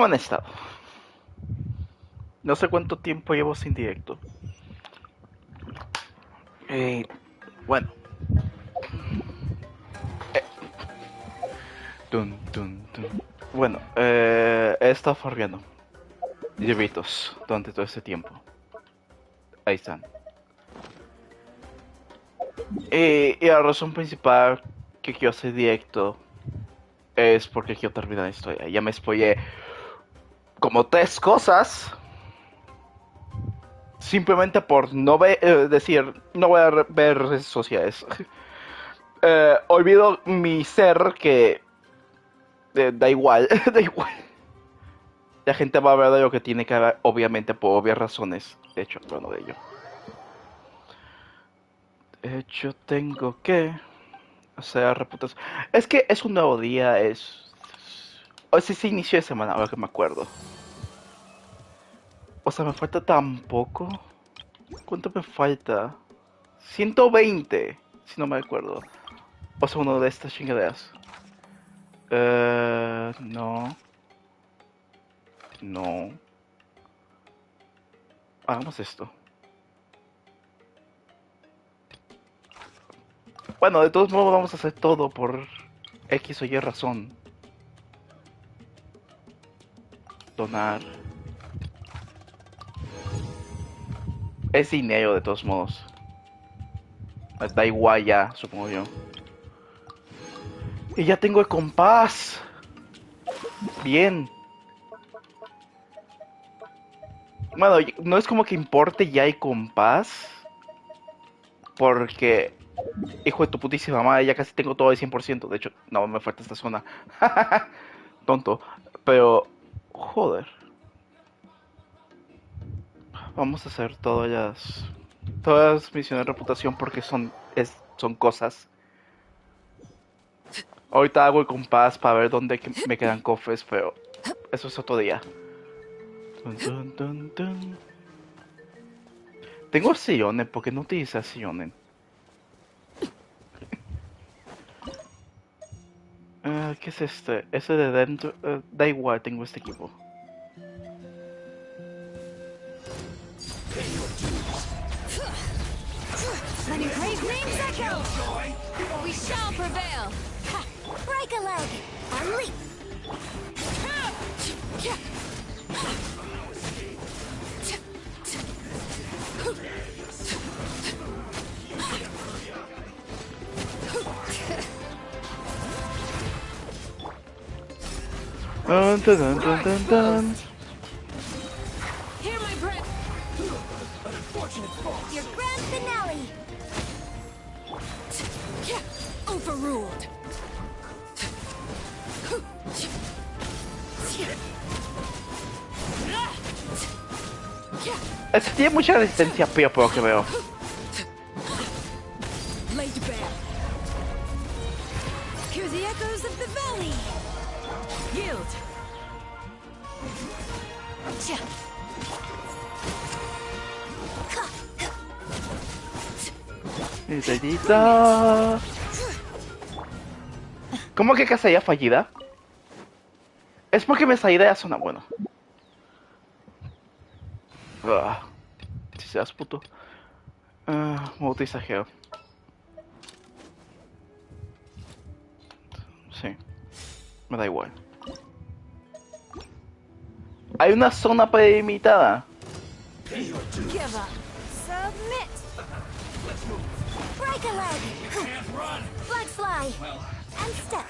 ¿Cómo han estado? No sé cuánto tiempo llevo sin directo. Eh, bueno. Eh, Bueno, he estado farreando llevitos durante todo este tiempo. Ahí están. Y la razón principal que quiero hacer directo es porque quiero terminar la historia. Ya me spoileé como tres cosas. Simplemente por no decir, no voy a ver redes sociales. Olvido mi ser que da igual, da igual. La gente va a ver de lo que tiene que ver, obviamente por obvias razones. De hecho, bueno, de ello. De hecho, tengo que hacer reputación. Es que es un nuevo día, es... O sea, se inició de semana, ahora que me acuerdo. O sea, me falta tan poco. ¿Cuánto me falta? 120, si no me acuerdo. O sea, uno de estas chingaderas. No. No. Hagamos esto. Bueno, de todos modos vamos a hacer todo por X o Y razón. Donar. Es dinero de todos modos. Da igual ya, supongo yo. Y ya tengo el compás. Bien. Bueno, no es como que importe ya el compás. Porque, hijo de tu putísima madre, ya casi tengo todo el 100%. De hecho, no, me falta esta zona. Tonto. Pero, joder. Vamos a hacer todas las misiones de reputación porque son cosas. Ahorita hago el compás para ver dónde me quedan cofres, pero eso es otro día. Dun, dun, dun, dun. Tengo Xilonen, ¿por qué no utilizas Xilonen? ¿Qué es este? Ese de dentro. Da igual, tengo este equipo. Let your great names echo! We shall prevail! Break a leg! And leap! Dun, dun, dun, dun, dun, dun. Hear my breath! Your grand finale! Overruled! Este tiene mucha resistencia, pero por lo que veo. Laid bare. Hear the echoes of the valley! Yield! Necesita... ¿Cómo que cacería fallida? Es porque me salí de la zona, bueno. Si seas puto. Voy a utilizar geo. Sí. Me da igual. Hay una zona prelimitada. Give up. Submit. Break a leg. Flag fly. And step.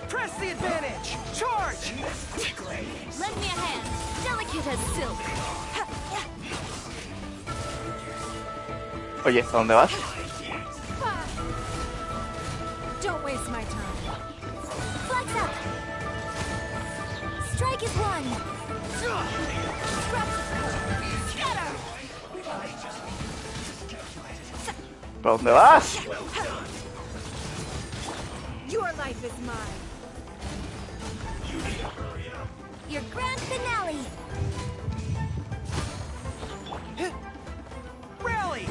Press the advantage. Charge. Lend me a hand. Delicate as silk. Oye, ¿a dónde vas? Don't waste my time. Flex up. Strike is one. Scatter. ¿Para dónde vas? Your life is mine. Your grand finale. Rally.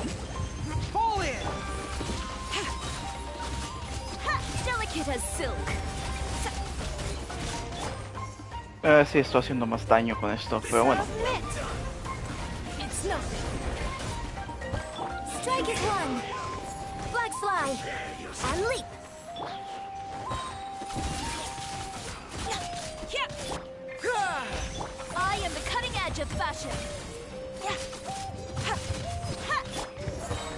Pull in. Delicate as silk. Sí, estoy haciendo más daño con esto, pero bueno. It's nothing. Strike is one. Flags fly. And leap. I am the cutting edge of fashion.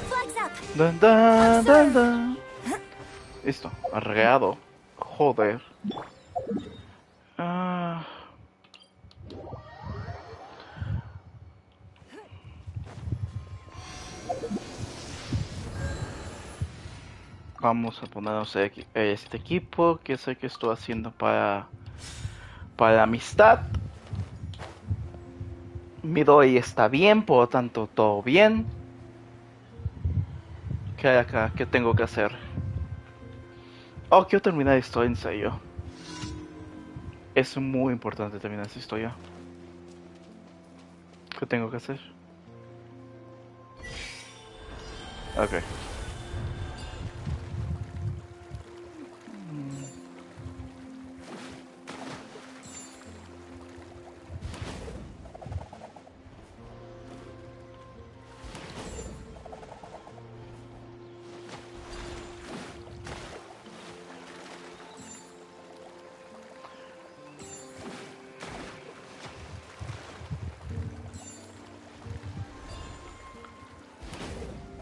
Flags up. Dun, dun, dun, dun. Listo, arreado. Joder. Ah, vamos a ponernos este equipo, que sé que estoy haciendo para la amistad. Mi doy está bien, por lo tanto todo bien. ¿Qué hay acá? ¿Qué tengo que hacer? Oh, quiero terminar esto en serio. Es muy importante terminar esta historia. ¿Qué tengo que hacer? Ok.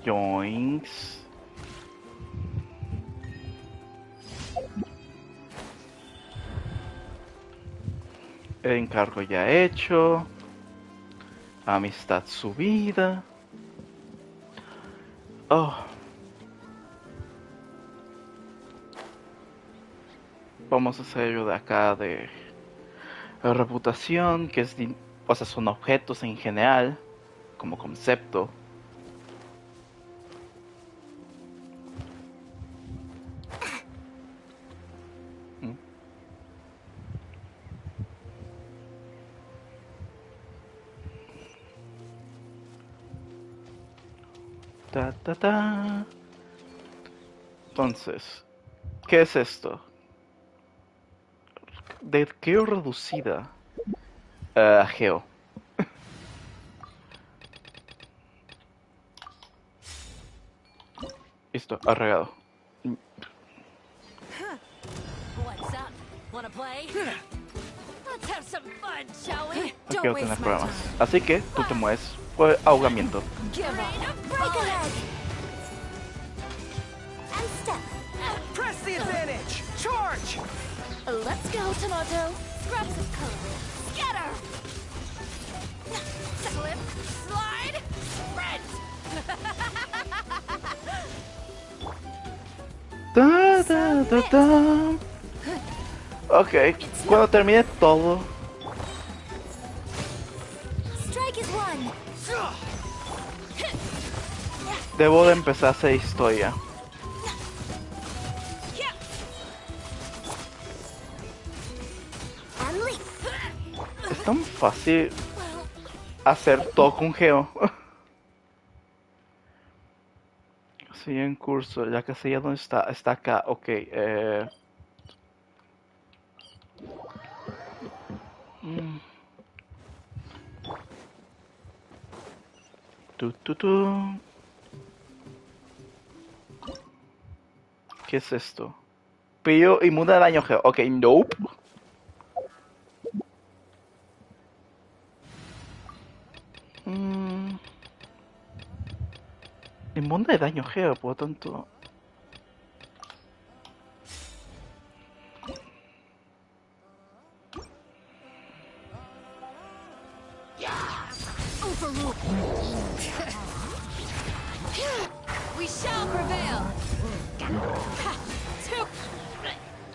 Joins. El encargo ya hecho. Amistad subida. Oh. Vamos a hacer de acá de reputación, que es, o sea, son objetos en general, como concepto. ¿Mm? Ta, ta, ta. Entonces, ¿qué es esto? De Geo reducida. Geo. Listo, arregado. What's up? Wanna play? Let's have some fun, shall we? No quiero tener problemas. Así que tú te mueves por ahogamiento. Give up. Break a leg. And step. Press the advantage! Charge! Let's go, Tomato. Scraps of color. Scatter. Slip. Slide. Sprint. Ta, ta, ta, ta. Ok, cuando termine todo, Strike is one. debo de empezar a hacer historia. And leap. Es tan fácil hacer todo con Geo. Sigue en curso, ya que sé ya dónde está. Está acá, ok. Mm. Tu, tu, tu. ¿Qué es esto? Pillo inmune al daño Geo. Ok, nope. Mm. Inmune de daño Geo, por lo tanto. Overrule. We shall prevail.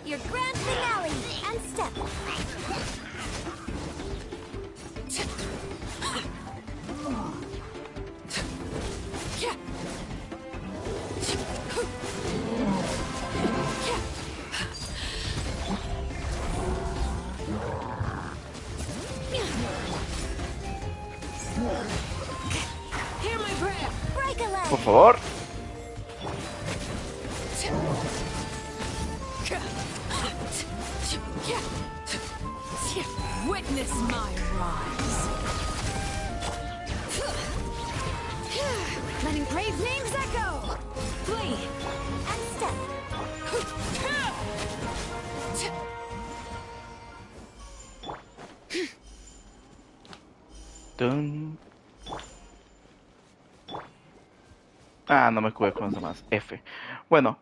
Your grand finale and step. Hear my prayer. Break a leg. Por favor. rise. Letting brave names echo! Flee! And step! Dun. Ah, no me acuerdo con los demás. F. Bueno,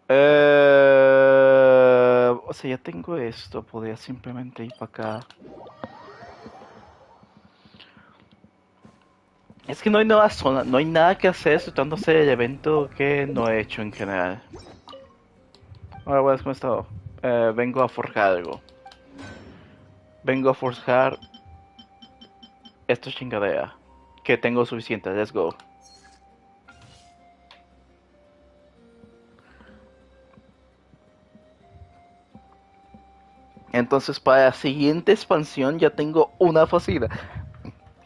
o sea, ya tengo esto. Podría simplemente ir para acá. Es que no hay nueva zona, no hay nada que hacer tratando de hacer el evento que no he hecho en general. Ahora, bueno, ¿cómo he estado? Vengo a forjar algo. Vengo a forjar esta chingadera. Que tengo suficiente, let's go. Entonces para la siguiente expansión ya tengo una facilidad.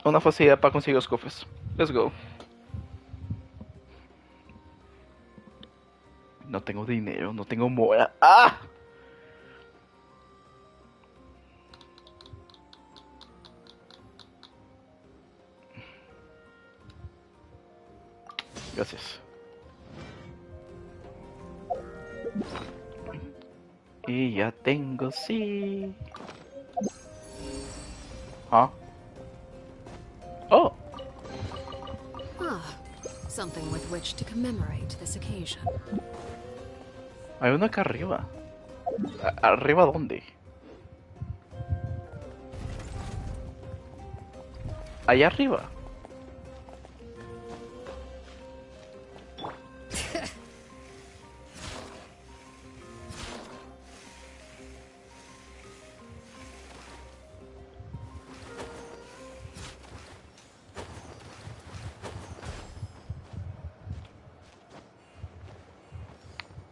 Una facilidad para conseguir los cofres. Let's go. No tengo dinero, no tengo mora. ¡Ah! Gracias. Y ya tengo, sí. ¿Ah? Oh, Ah, something with which to commemorate this occasion. hay uno acá arriba. ¿Arriba dónde? Allá arriba.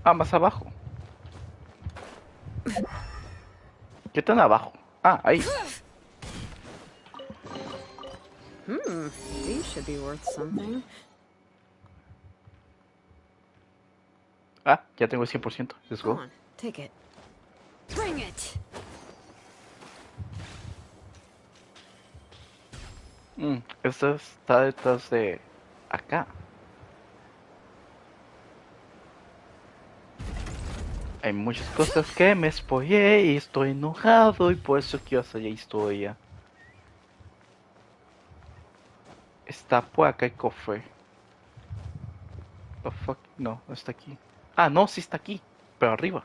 Ah, más abajo. ¿Qué tan abajo? Ah, ahí. These should be worth something. Ah, ya tengo el 100%. Let's Come go. on, take it. Bring it! Esta está detrás de acá. Hay muchas cosas que me spoileé y estoy enojado y por eso quiero hacer la historia. Está por acá el cofre. The fuck? No, no está aquí. Ah, no, sí está aquí. Pero arriba.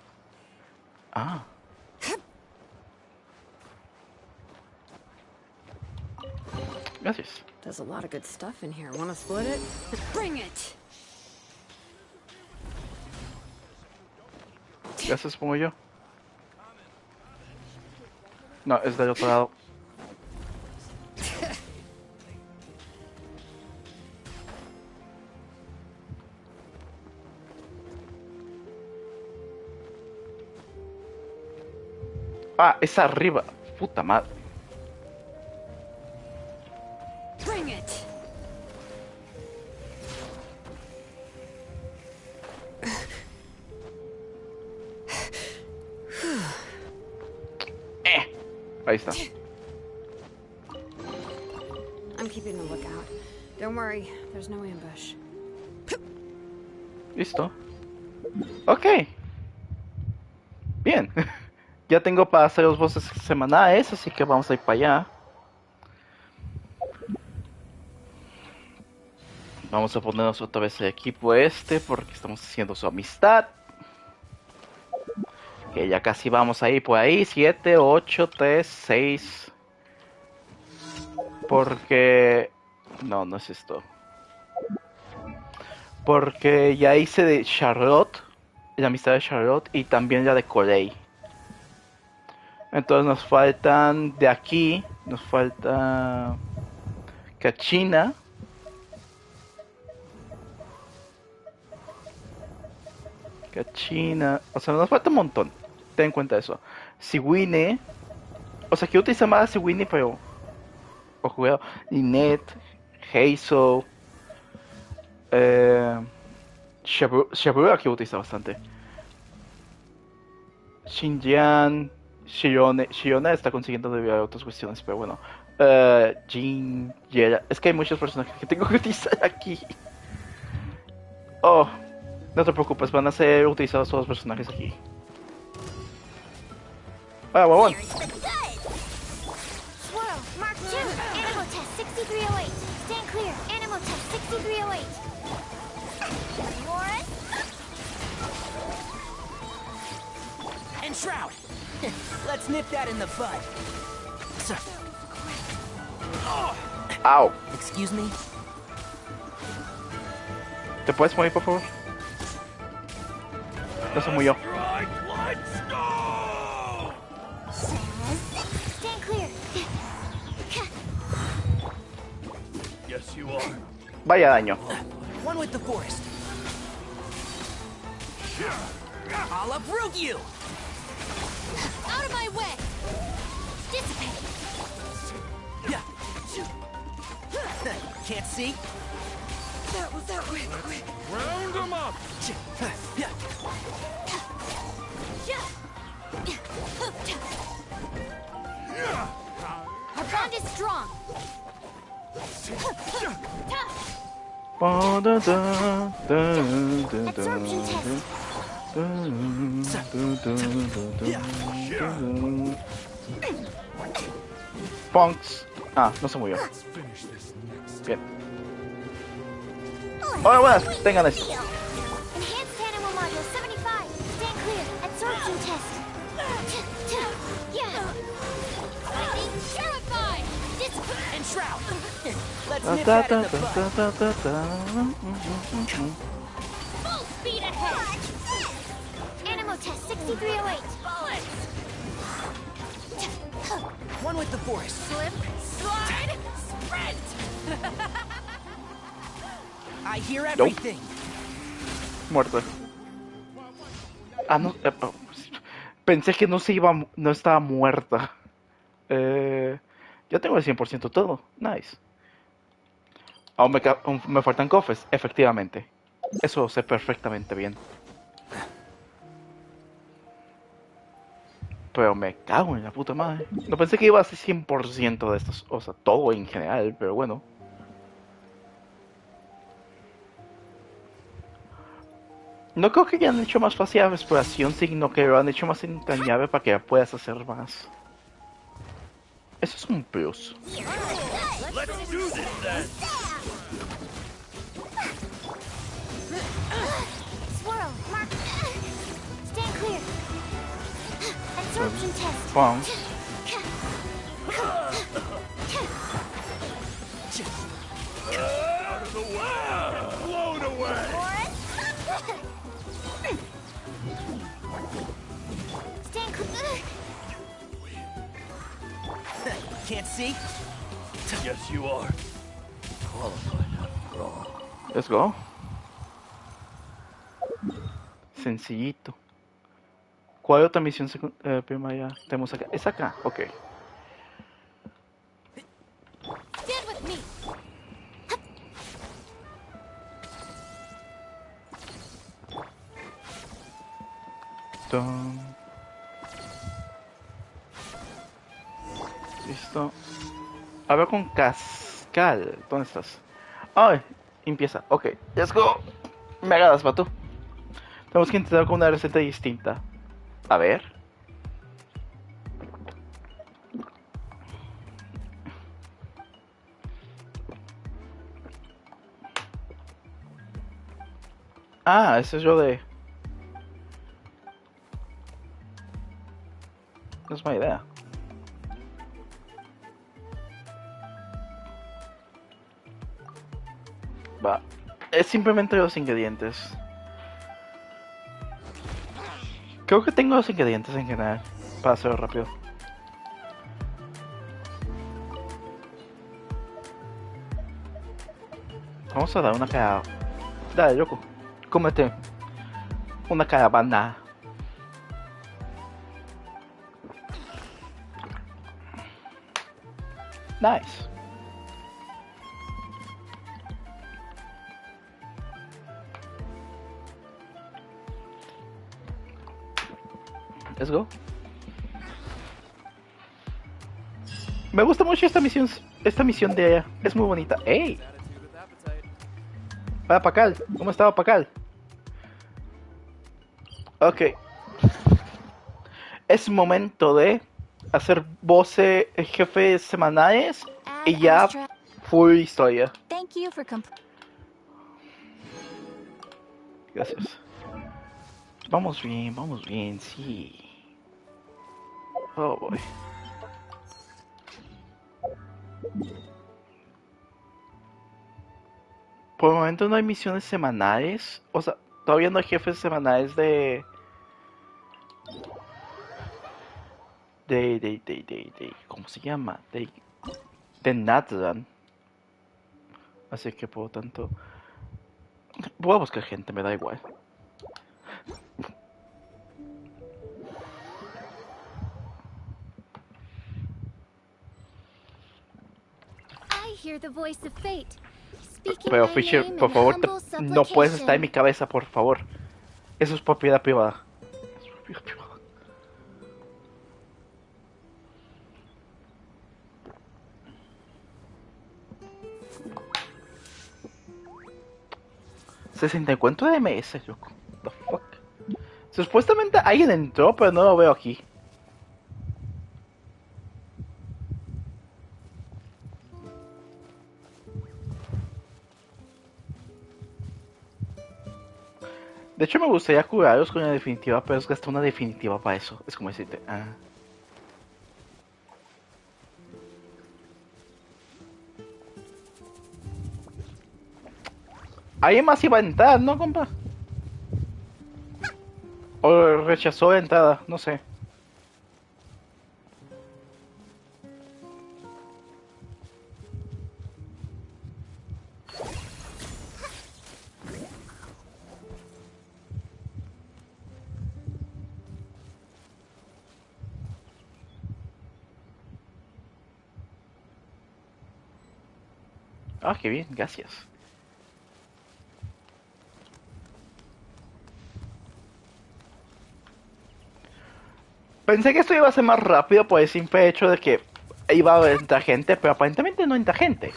Ah. Gracias. There's a lot of good stuff in here. Wanna split it? Bring it! Gracias, pongo yo. No, es del otro lado. Ah, es arriba. Puta madre. Bring it! Ahí está. I'm keeping the lookout. Don't worry, there's no ambush. Listo. Ok. Bien. Ya tengo para hacer los bosses semanales, así que vamos a ir para allá. Vamos a ponernos otra vez el equipo este porque estamos haciendo su amistad. Que ya casi vamos a ir por ahí. 7, 8, 3, 6. Porque... No, no es esto. Porque ya hice de Charlotte, la amistad de Charlotte, y también la de Corey. Entonces nos faltan de aquí, nos falta Kachina. Kachina, o sea, nos falta un montón. Ten en cuenta eso. Siwine, o sea, quiero utilizar más a Siwine, pero... O juego, Ninette, Hazel, Shabura quiero utilizar bastante. Xinjiang, Xilonen está consiguiendo debido a otras cuestiones, pero bueno. Jean, Yera. Es que hay muchos personajes que tengo que utilizar aquí. Oh, no te preocupes, van a ser utilizados todos los personajes aquí. Ah, huevón. Here's the good. Swirl, Mark 2, Animal Test 6308. Stand clear, Animal Test 6308. Warren? And Shroud. Let's nip that in the bud. Au. Excuse me? ¿Te puedes mover, por favor? No se murió. Stand clear. Yes, you are. Vaya daño. One with the forest. I'll uproot you! Out of my way. Dissipate. Yeah. Can't see? That way, quick. Round them up. Yeah. Our bond is strong. Absorption test. Punks. Ah, no se murió. Let's finish this. Bien. Hola, buenas. Tengan esto. Enhanced animal module 75. Stand clear. Absorption test. Yeah. Lightning terrified. And Shroud! Let's nip that in the bud. Full speed ahead. Animal test 6308. One with the forest. Slip, slide, sprint. I hear everything. Muerto. Ah, no. Pensé que no se iba. No estaba muerta. Ya tengo el 100% todo. Nice. Aún me faltan cofres, efectivamente. Eso sé perfectamente bien. Pero me cago en la puta madre. No pensé que iba a ser 100% de estos. O sea, todo en general, pero bueno. No creo que hayan hecho más fácil la exploración, sino que lo han hecho más entrañable para que puedas hacer más. Eso es un plus. Let's do this then. Swirl, mark. Stand clear. Absorption test. Vamos. Out of the way. Blown away. Stand clear. Can't see? Yes, you are. Let's go. Sencillito. ¿Cuál otra misión primaria tenemos acá? ¿Es acá? Ok. Stand with me. Dun. Listo. A ver con Cascal. ¿Dónde estás? Ay, empieza. Ok, let's go. Me agradas, pato. Tenemos que intentar con una receta distinta. A ver. Ah, ese es yo de... No es mala idea. Va. Es simplemente los ingredientes. Creo que tengo los ingredientes en general. Para hacerlo rápido. Vamos a dar una cara. Dale, loco. Cómete una caravana. Nice. Let's go. Me gusta mucho esta misión de ella. Es muy bonita. ¡Ey! Hola, Pacal. ¿Cómo estaba, Pacal? Ok. Es momento de hacer voces jefes semanales Add y ya Astra. full historia. Thank you for Gracias. Vamos bien, sí. Oh boy. Por el momento no hay misiones semanales. O sea, todavía no hay jefes semanales ¿cómo se llama? De Natlan. Así que por lo tanto. Voy a buscar gente, me da igual. I hear the voice of fate, speaking Pero my Fisher, name por in favor, humble no puedes estar en mi supplication. cabeza, por favor. Eso es propiedad privada. Es propiedad privada. ¿64 de MS, loco? The fuck. Supuestamente alguien entró, pero no lo veo aquí. De hecho, me gustaría curarlos con una definitiva, pero es gastar una definitiva para eso. Es como decirte, ah. Alguien más iba a entrar, ¿no, compa? O rechazó la entrada, no sé. Ah, qué bien, gracias. Pensé que esto iba a ser más rápido por el simple hecho de que iba a entrar gente, pero aparentemente no entra gente.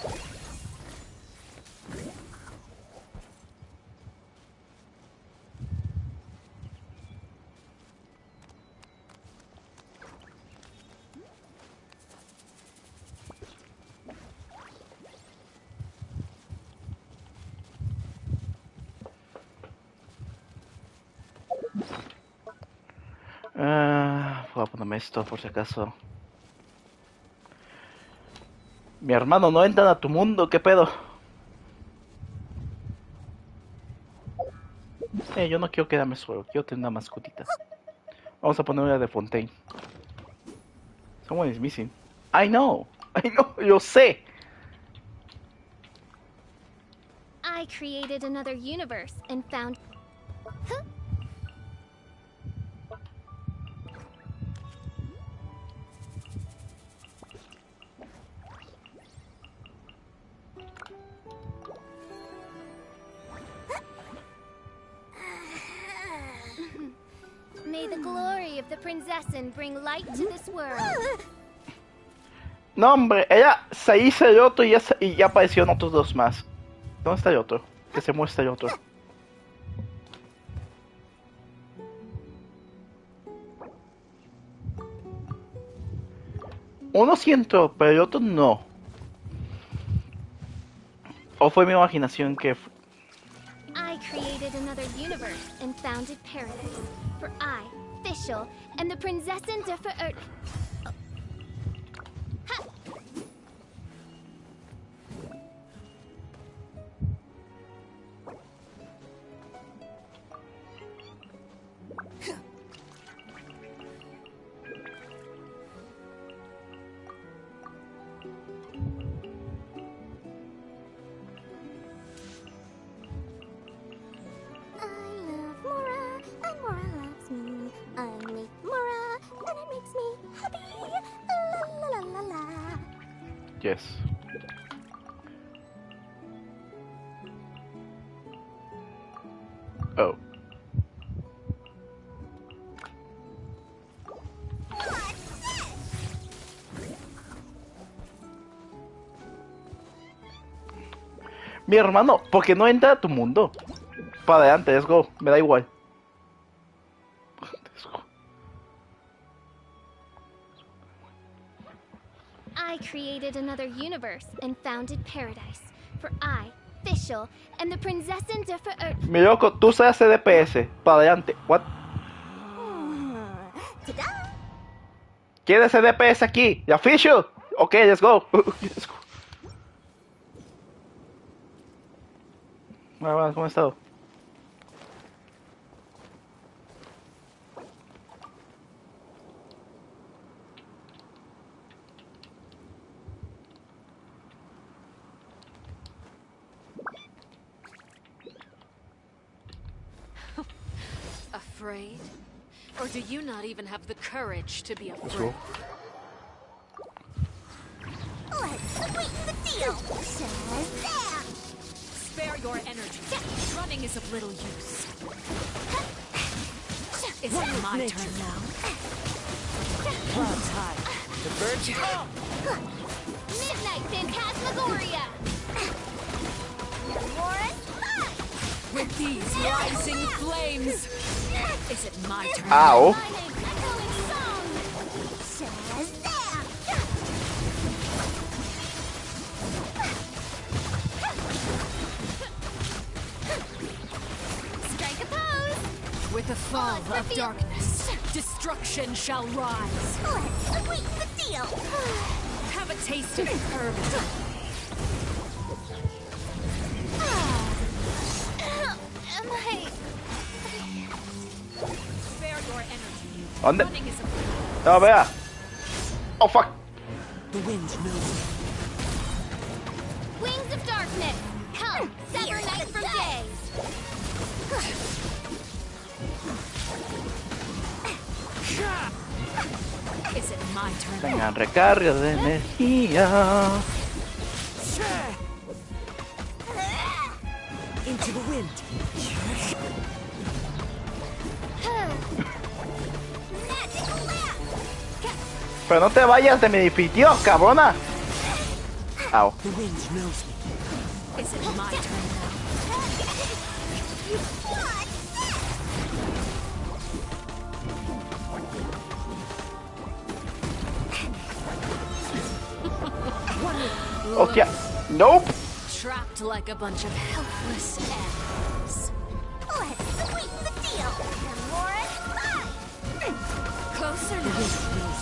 Voy a ponerme esto por si acaso. Mi hermano, no entran a tu mundo, ¿qué pedo? Yo no quiero quedarme solo, quiero tener una mascotita. Vamos a poner una de Fontaine. Someone is missing. I know, yo sé. I created another universe and found. Huh? May the glory of the Prinzessin bring light to this world. No, hombre, ella se hizo el otro y ya aparecieron otros dos más. ¿Dónde está el otro? Que se muestra el otro. Uno sí entró, pero el otro no. ¿O fue mi imaginación que... I created another universe and founded paradise. For I, Fischl, and the Prinzessin de Ver... Yes. Oh. Mi hermano, ¿por qué no entra a tu mundo? Para adelante, let's go. Me da igual. Let's go. I created another universe and founded paradise. For I, Fischl, and the Prinzessin de Mi loco, tú seas CDPS. Para adelante. What? ¿Quieres CDPS aquí? ¿Ya Fischl? Ok, let's go. Let's go. Bueno, ¿cómo has estado? Afraid? Or do you not even have the courage to be Let's afraid? go. Let's sweeten the deal. Shazam! Spare your energy. Running is of little use. Is it my turn now? Clouds high. The birds come. Midnight Phantasmagoria! Morris, With these rising flames, is it my turn? Ow. my name's Echoing Song! Shazam! Strike a pose! With the fall of darkness, destruction shall rise. Let's sweeten the deal! Have a taste of permanence. Am I... Spare your energy. ¿Dónde? Running is a No, vea. Oh, fuck. The wind knows. Wings of darkness! Come, sever night from day! Is it my turn? Tengan recarga de energía. Into the wind. Magical lamp! Pero no te vayas de mi edificio, cabrona. Au. The wind knows me. Is it my turn now? What's Hostia. Nope. Trapped like a bunch of helpless animals. Let's sweeten the deal! Morris, Closer The now. wind knows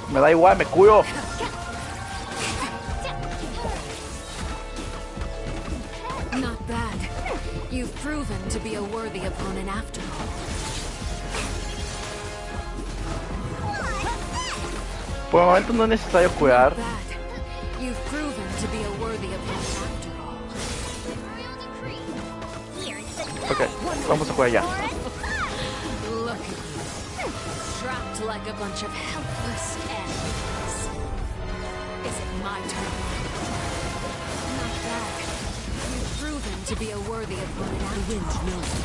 me. Me da igual, me cuido. Not bad. You've proven to be a worthy opponent after all. Por el momento no es necesario cuidar. Not bad. You've proven to be a worthy opponent after all. royal decree! Here's the Ok, vamos a jugar ya. Look at you. Trapped like a bunch of helpless animals. Is it my turn? Not bad. You've proven to be a worthy opponent The after wind knows me.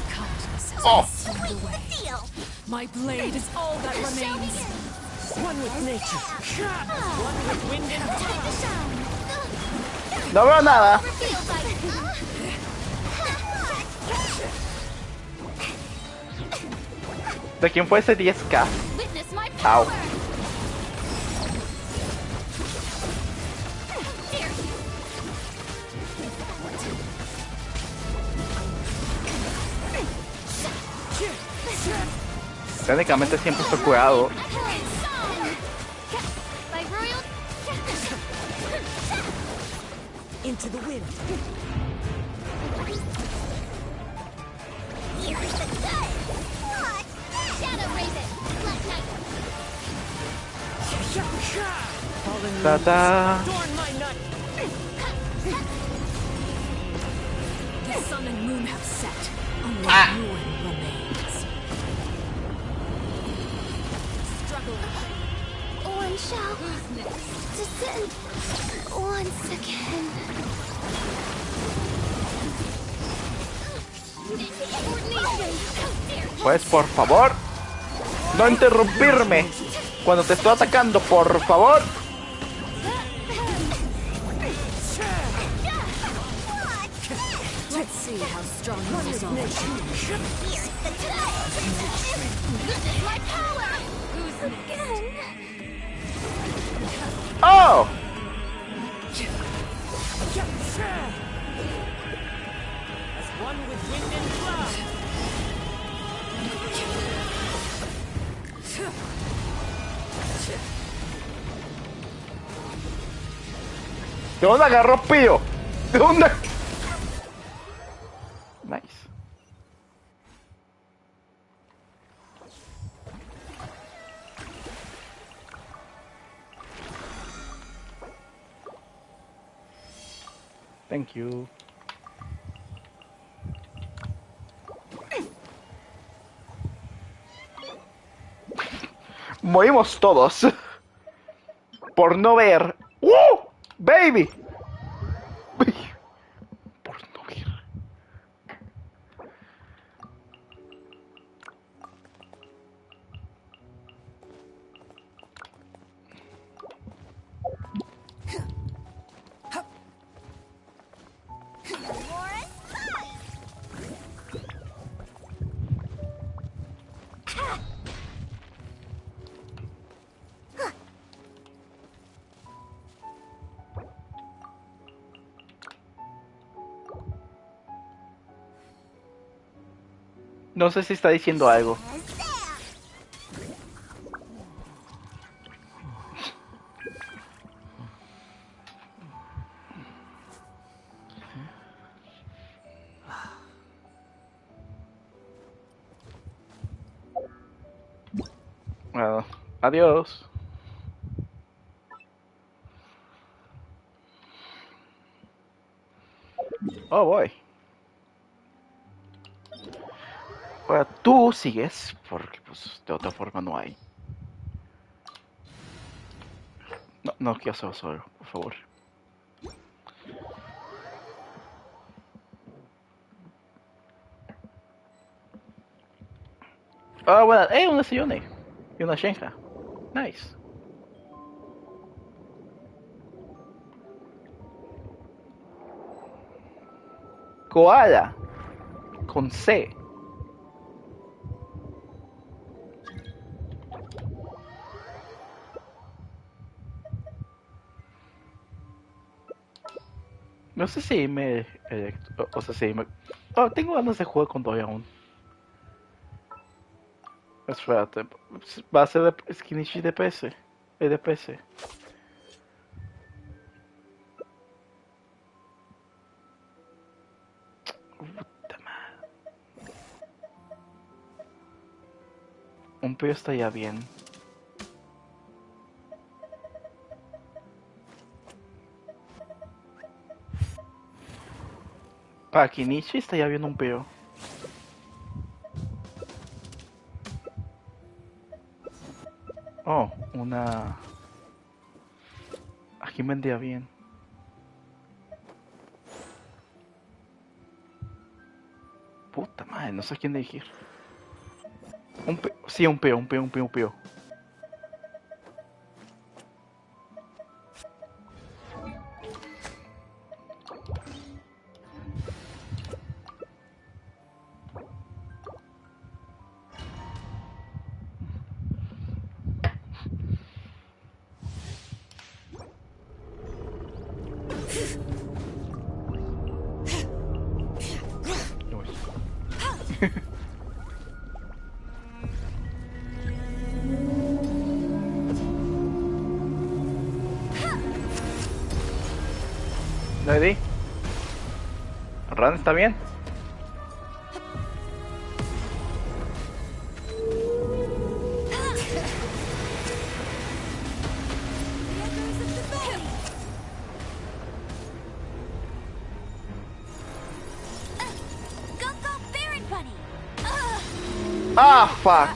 Kindness has Oh. consumed away. deal! My blade is all that remains. One with nature. One with wind and Time to shine! No veo nada. Revealed by... ¿De quién fue ese 10k? Witness my Ow. power! Dare you! Técnicamente siempre estoy cuidado. Echoing Song! By royal... into the wind. Here's the good! What's that? Shadow Raven! Black Knight! Fallen Ta leaves. ta. Adorn my nut. The sun and moon have set. Only ruin remains. Struggling. One shall descend once again. Coordination! How dare you! Pues por favor. No interrumpirme cuando te estoy atacando, por favor. Let's see how strong you are. Here's the touch. This is my power. Again. Oh. As one with wind and cloud. ¿De dónde agarró Pío? ¿De dónde? Nice. Thank you. Morimos todos por no ver. Baby. Por no ver. More is mine. No sé si está diciendo algo. Bueno, adiós. Oh, voy. Ahora tú sigues, porque pues de otra forma no hay. No, no quiero hacerlo solo, por favor. Ah, bueno, una Xilonen y una Shenja. Nice. Koala con C. No sé si me... o sea, si me... Oh, tengo ganas de jugar con Doy aún. Espérate. Va a ser de Skinichi de PC. De PC. Puta madre. Un pío estaría bien. Para Kinichi estaría bien un pío. Oh, una... Aquí vendría bien. Puta madre, no sé a quién elegir. Un pío, sí, un pío. ¿Ready? ¿Ran está bien? Go, go, Baron Bunny. Ah, fuck.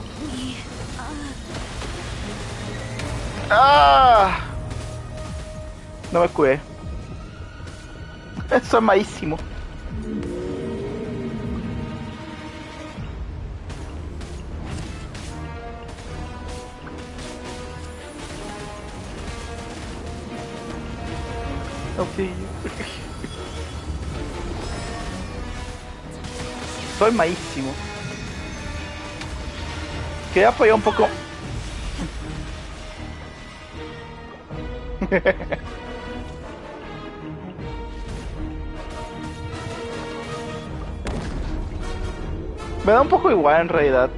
Ah. No me cuidé. Eso es malísimo. Auxilio. Soy malísimo. Quería apoyar un poco. Me da un poco igual en realidad.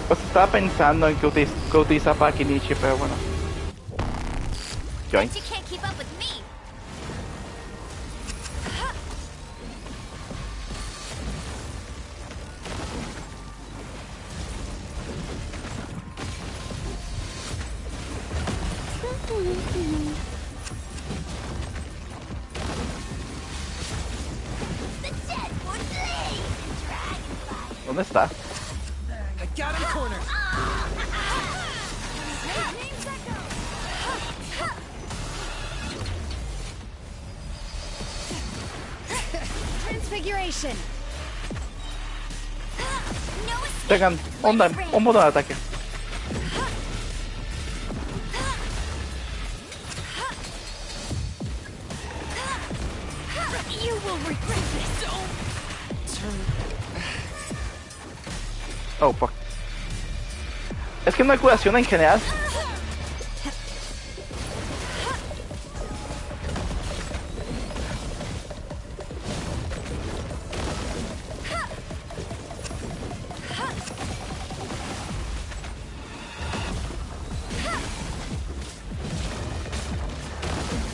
Pues estaba pensando en que utilizar para Kinichi, pero bueno. Join. Bet you can't keep up with me. The dead would bleed. Dragonfly. ¿Dónde está? I got him cornered. Transfiguration. No escape. Tengan un modo de ataque. You will regret this. Oh, fuck. Es que no hay curación en general.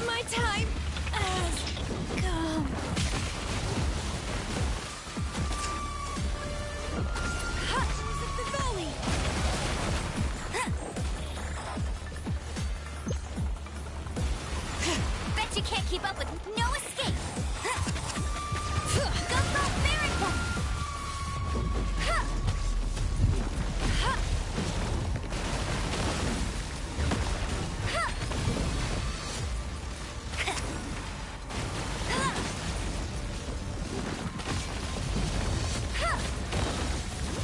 My time has come. Bet you can't keep up with no escape. Go barbaric one.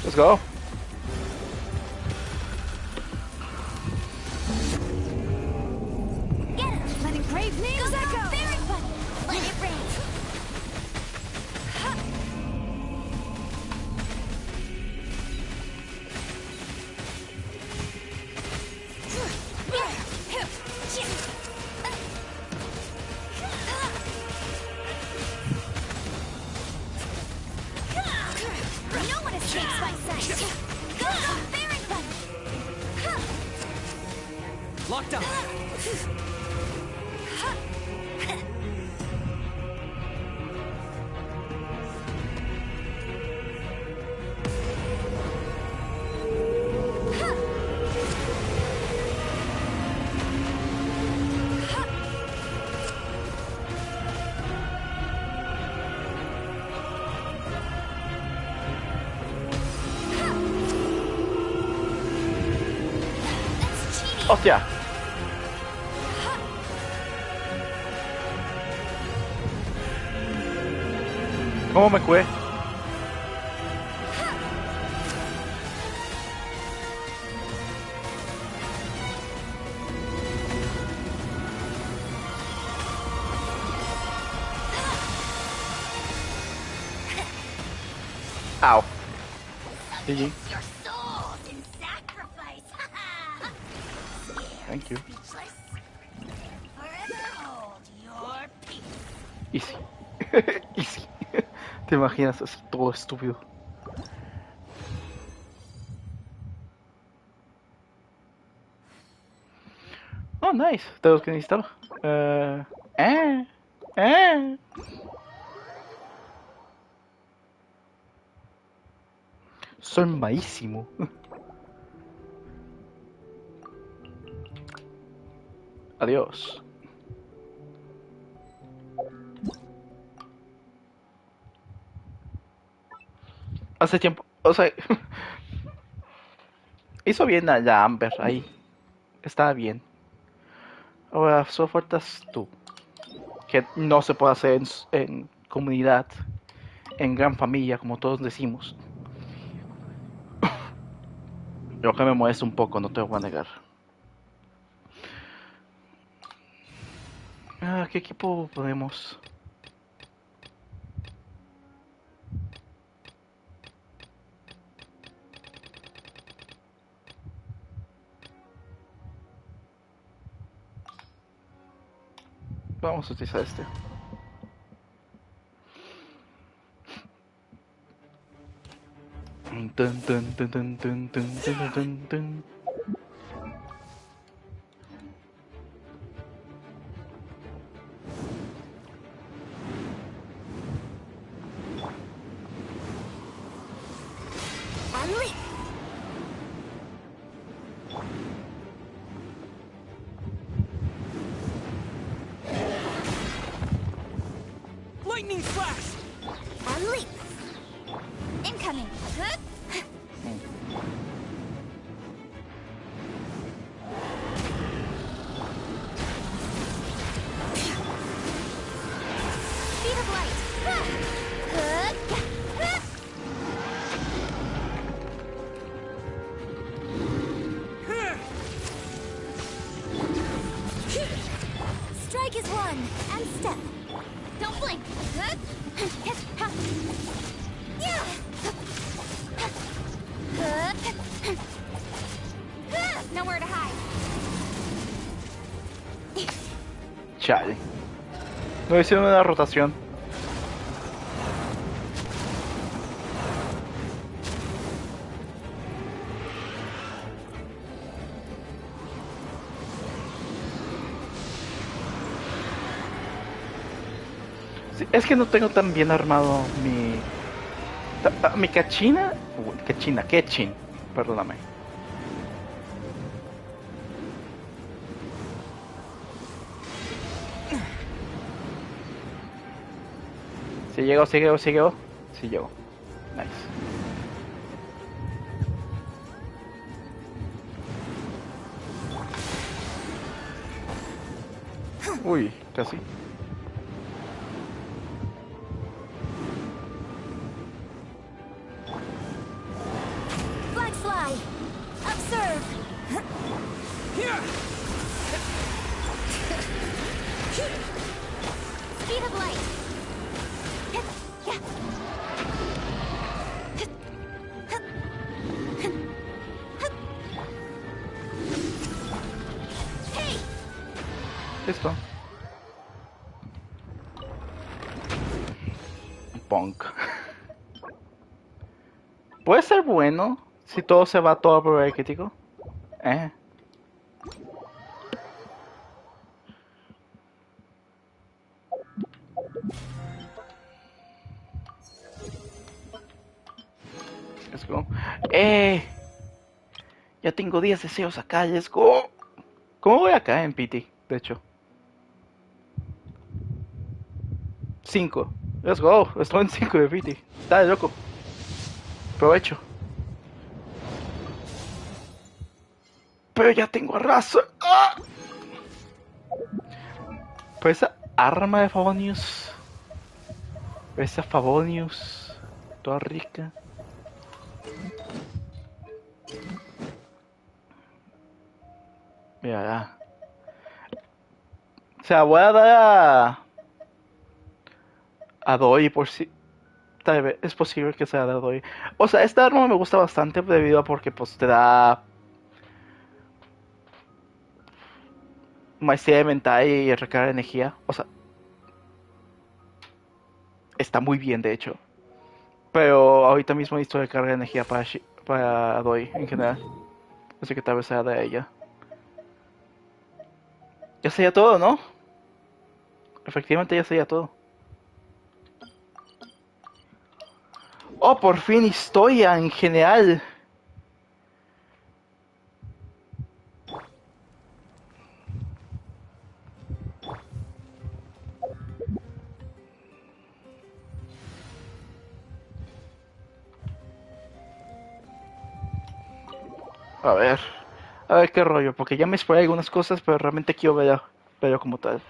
Let's go. Get him. Letting brave names Go echo. barbaric one. Let it rain. No one escapes my sight. Go barbaric one. Locked up. That's cheating. Hostia. ¿Cómo me curé? Ow. GG. Your souls in sacrifice. Thank you. Speechless. Forever hold your peace. Easy. Easy. ¿Te imaginas? Es todo estúpido. Oh, nice. De los que necesitaba. Eh. Soy malísimo. Adiós. Hace tiempo, o sea, hizo bien a la Amber ahí. Estaba bien. Ahora solo faltas tú. Que no se puede hacer en comunidad, en gran familia, como todos decimos. Lo que me molesta un poco, no te lo voy a negar. Ah, ¿qué equipo podemos? Vamos a utilizar este. Tun, tun, tun, tun, tun, tun, tun, tun, tun. Unleash. Lightning flash! Unleash. Incoming. Huh? Speed of light. Huh? Huh? Strike is one, and step. Don't blink. Nowhere to hide. Chale. No hicieron una rotación. Sí, es que no tengo tan bien armado mi cachina. Ketchin. Perdóname. Si llegó. Sí llegó. Nice. Uy, casi. Flag fly. Observe. Speed of light. Hey! Listo. Punk. Puede ser bueno si todo se va todo por el crítico. Let's go. Ya tengo 10 deseos acá, let's go. ¿Cómo voy acá en PT? De hecho. 5. Let's go. Estoy en 5 de PT. Dale, loco. Provecho. Pero ya tengo arraso. ¡Ah! Pues esa arma de Favonius. Esa Favonius. Toda rica. Mira, ya. O sea, voy a dar a Doi por si. Tal vez es posible que sea de Doi. O sea, esta arma me gusta bastante debido a porque pues te da maestría de mental y recarga de energía. O sea, está muy bien de hecho. Pero ahorita mismo necesito recarga de energía para Doi en general. Así que tal vez sea de ella. Ya sería todo, ¿no? Efectivamente ya sería todo. Oh, por fin historia en general. A ver. A ver qué rollo. Porque ya me esperé algunas cosas, pero realmente quiero verlo como tal.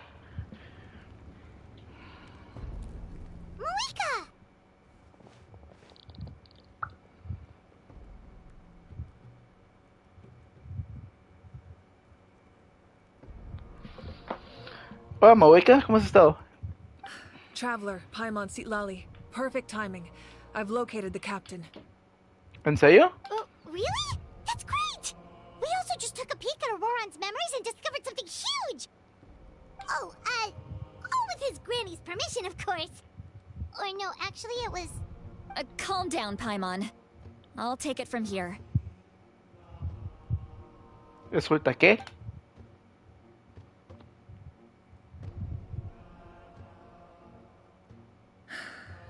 Malika! Hola, Maweka, ¿cómo has estado? Traveler, Paimon Sitlali. Perfect timing. I've located the captain. ¿En serio? Oh, really? That's great! We also just took a peek at Auroron's memories and discovered something huge! All with his granny's permission, of course. Or no, actually it was... Calm down, Paimon. I'll take it from here. ¿Resulta qué?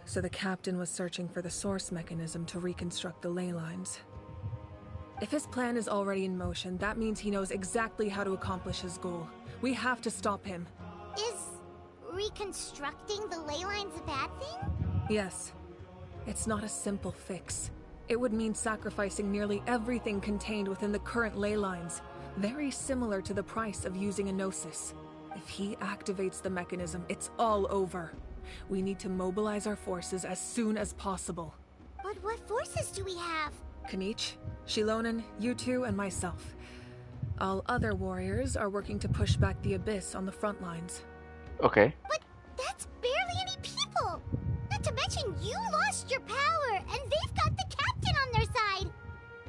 So the captain was searching for the source mechanism to reconstruct the ley lines. If his plan is already in motion, that means he knows exactly how to accomplish his goal. We have to stop him. Is reconstructing the ley lines a bad thing? Yes. It's not a simple fix. It would mean sacrificing nearly everything contained within the current ley lines. Very similar to the price of using a gnosis. If he activates the mechanism, it's all over. We need to mobilize our forces as soon as possible. But what forces do we have? Kanich, Xilonen, you two, and myself. All other warriors are working to push back the Abyss on the front lines. Okay. But that's barely any people! Not to mention you lost your power, and they've got the captain on their side!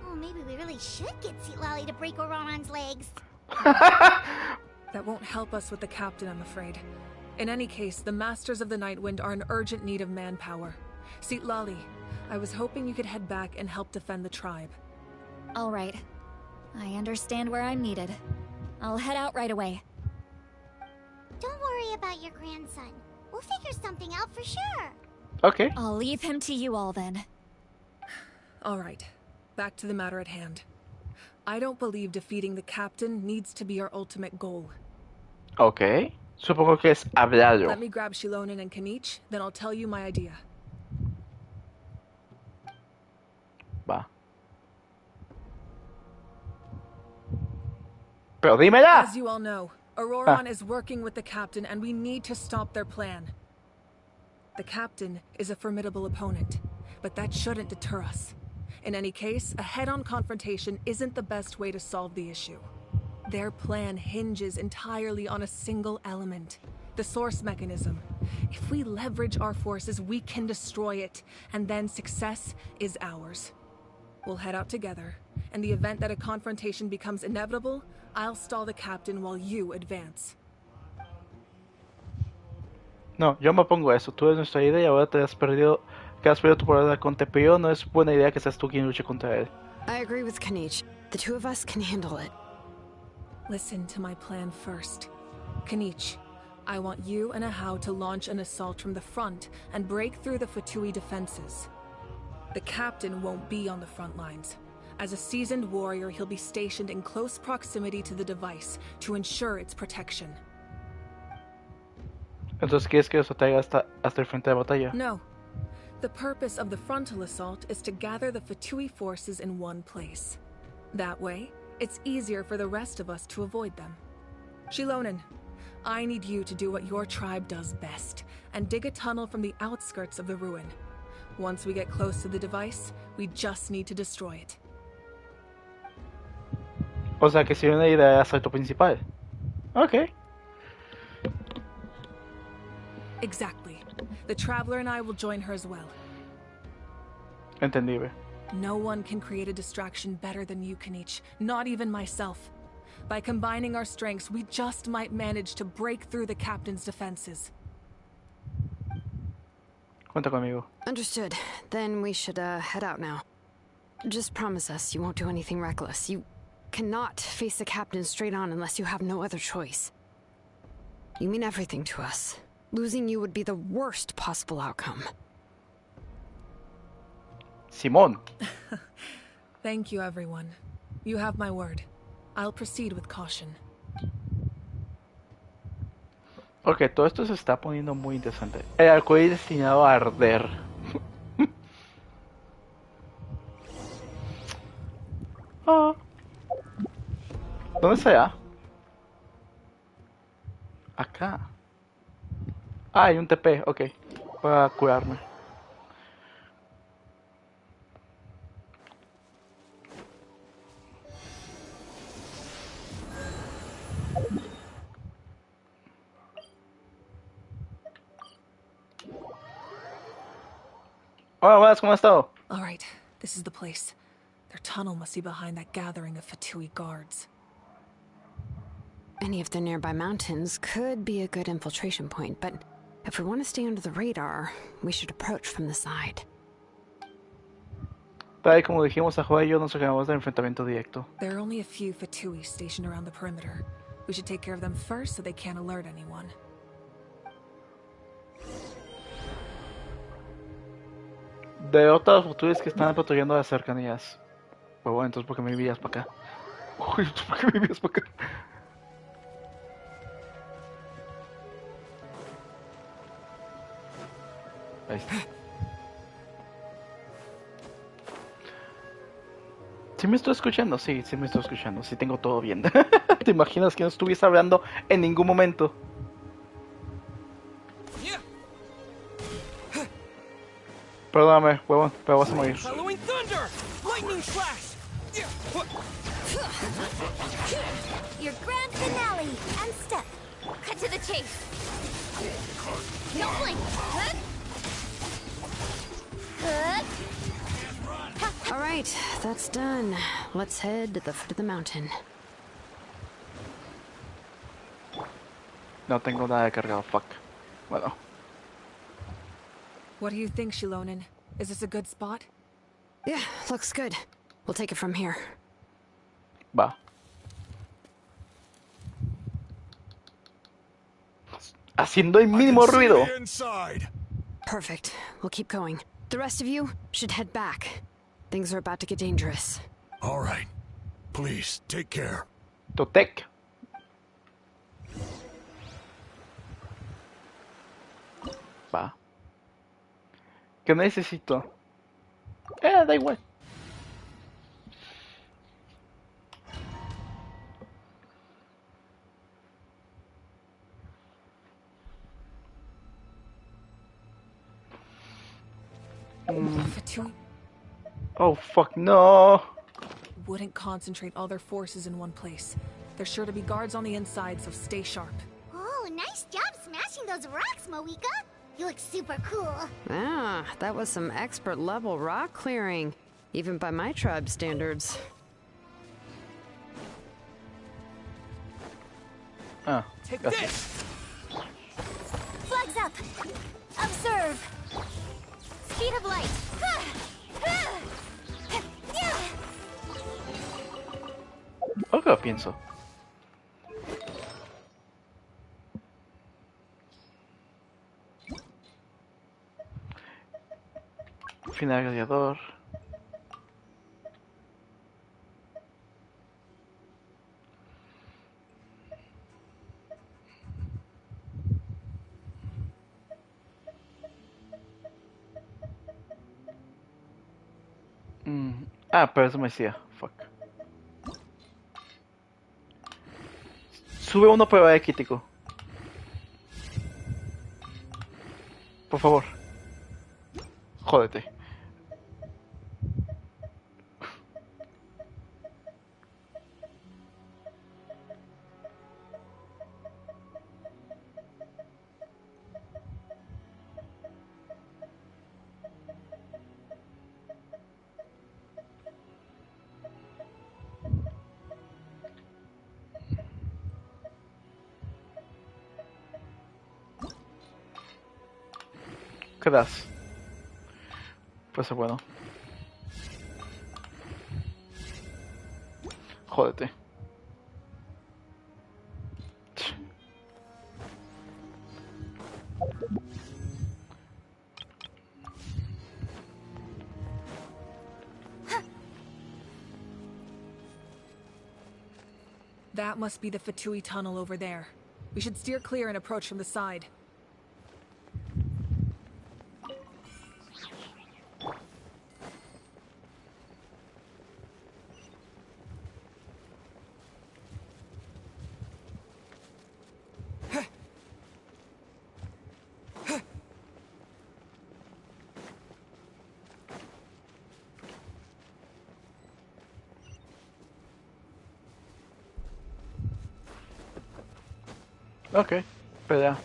Oh, maybe we really should get Sitlali to break Auroron's legs. That won't help us with the captain, I'm afraid. In any case, the Masters of the Nightwind are in urgent need of manpower. Sitlali, I was hoping you could head back and help defend the tribe. All right. I understand where I'm needed. I'll head out right away. Don't worry about your grandson. We'll figure something out for sure. Okay. I'll leave him to you all then. All right. Back to the matter at hand. I don't believe defeating the captain needs to be our ultimate goal. Okay. Supongo que es hablarlo. Let me grab Xilonen and Kanich, then I'll tell you my idea. Va. Pero dímela. As you all know, Auroron is working with the captain and we need to stop their plan. The captain is a formidable opponent, but that shouldn't deter us. In any case, a head-on confrontation isn't the best way to solve the issue. Their plan hinges entirely on a single element, the source mechanism. If we leverage our forces, we can destroy it, and then success is ours. We'll head out together. In the event that a confrontation becomes inevitable, I'll stall the captain while you advance. No, yo me opongo a eso. Tú eres nuestra idea y ahora te has perdido. Que has perdido tu palabra con Tepeo. No es buena idea que seas tú quien luche contra él. I agree with Kanich. The two of us can handle it. Listen to my plan first. Kanich, I want you and Ahau to launch an assault from the front and break through the Fatui defenses. The captain won't be on the front lines. As a seasoned warrior, he'll be stationed in close proximity to the device to ensure its protection. Entonces, ¿quieres que los atraiga hasta el frente de batalla? No. The purpose of the frontal assault is to gather the Fatui forces in one place. That way, it's easier for the rest of us to avoid them. Xilonen, I need you to do what your tribe does best, and dig a tunnel from the outskirts of the ruin. Once we get close to the device, we just need to destroy it. O sea, que si una idea de asalto principal. Okay. Exactly. The Traveler and I will join her as well. Entendible. No one can create a distraction better than you, Kanich. Not even myself. By combining our strengths, we just might manage to break through the captain's defenses. Cuenta conmigo. Understood. Then we should head out now. Just promise us you won't do anything reckless. You cannot face the captain straight on unless you have no other choice. You mean everything to us. Losing you would be the worst possible outcome. Simón. Thank you, everyone. You have my word. I'll proceed with caution. Ok, todo esto se está poniendo muy interesante. El arcoíris destinado a arder. Ah. ¿Dónde será? Acá. Ah, hay un TP, ok. Para curarme. Hola, buenas, ¿cómo has estado? All right, this is the place. Their tunnel must be behind that gathering of Fatui guards. Any of the nearby mountains could be a good infiltration point, but if we want to stay under the radar, we should approach from the side. Tal y como dijimos, a Joa y yo nos acabamos del enfrentamiento directo. There are only a few Fatui stationed around the perimeter. We should take care of them first so they can't alert anyone. De otras futuras que están patrulleando las cercanías. Pues bueno, entonces ¿por qué me envías para acá? Uy, ¿por qué me envías para acá? Ahí está. ¿Sí me estoy escuchando? Sí, sí me estoy escuchando. Sí tengo todo bien. ¿Te imaginas que no estuviese hablando en ningún momento? Perdóname, huevón, pero vas a morir. Following thunder! Lightning flash! Your grand finale and step. Cut to the chase. No blink. Good. Good. All right, that's done. Let's head to the foot of the mountain. No tengo nada de cargado, fuck. Bueno. What do you think, Xilonen? Is this a good spot? Yeah, looks good. We'll take it from here. Va. Haciendo el mínimo ruido. Inside. Perfect. We'll keep going. The rest of you should head back. Things are about to get dangerous. All right. Please, take care. Totec. Va. ¿Qué necesito? Da igual. Fatui Oh fuck no. wouldn't concentrate all their forces in one place. There's sure to be guards on the inside, so stay sharp. Oh, nice job smashing those rocks, Moika. You look super cool. Ah, that was some expert level rock clearing, even by my tribe standards. Ah, Take gracias. this! Flags up. Observe. Speed of light. Ahora que lo pienso. Final gladiador. Ah, pero eso me decía. Fuck. Sube uno prueba de crítico. Por favor. Jódete. ¿Qué das? Pues es bueno. Jódete. That must be the Fatui tunnel over there. We should steer clear and approach from the side. Ok, pelea.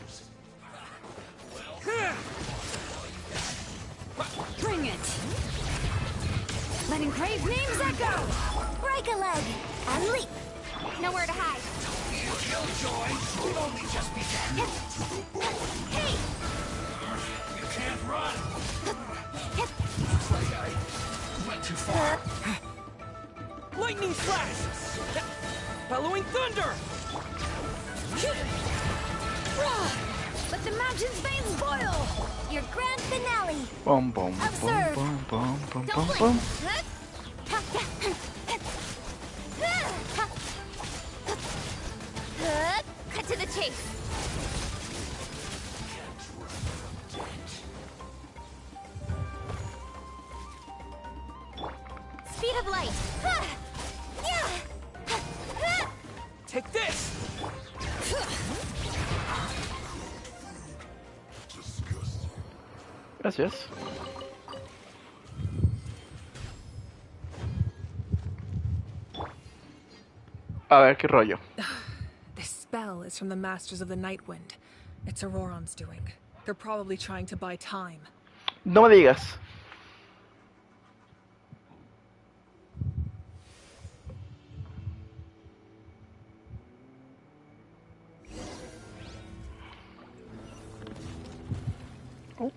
Bring it! Let engraved names echo! Break a leg and leap. Nowhere to hide. Killjoy, we've only just begun. Hey! You can't run. Looks like I went too far. Lightning slash! Following thunder! Let the mountain's veins boil. Your grand finale. Boom, boom, boom, Observe. boom, boom, boom, Don't boom, blink. boom. Cut to the chase. Speed of light. Take this! Gracias. A ver qué rollo. This spell is from the Masters of the Nightwind. It's Auroron's doing. They're probably trying to buy time. No me digas. Oh.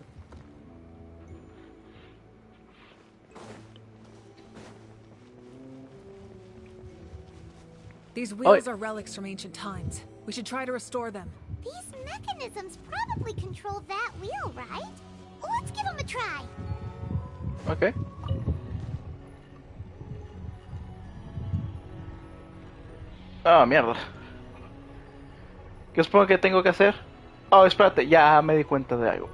These wheels are relics from ancient times. We should try to restore them. These mechanisms probably control that wheel, right? Let's give them a try. Ok. Ah, mierda. ¿Qué supongo que tengo que hacer? Oh, espérate, ya me di cuenta de algo.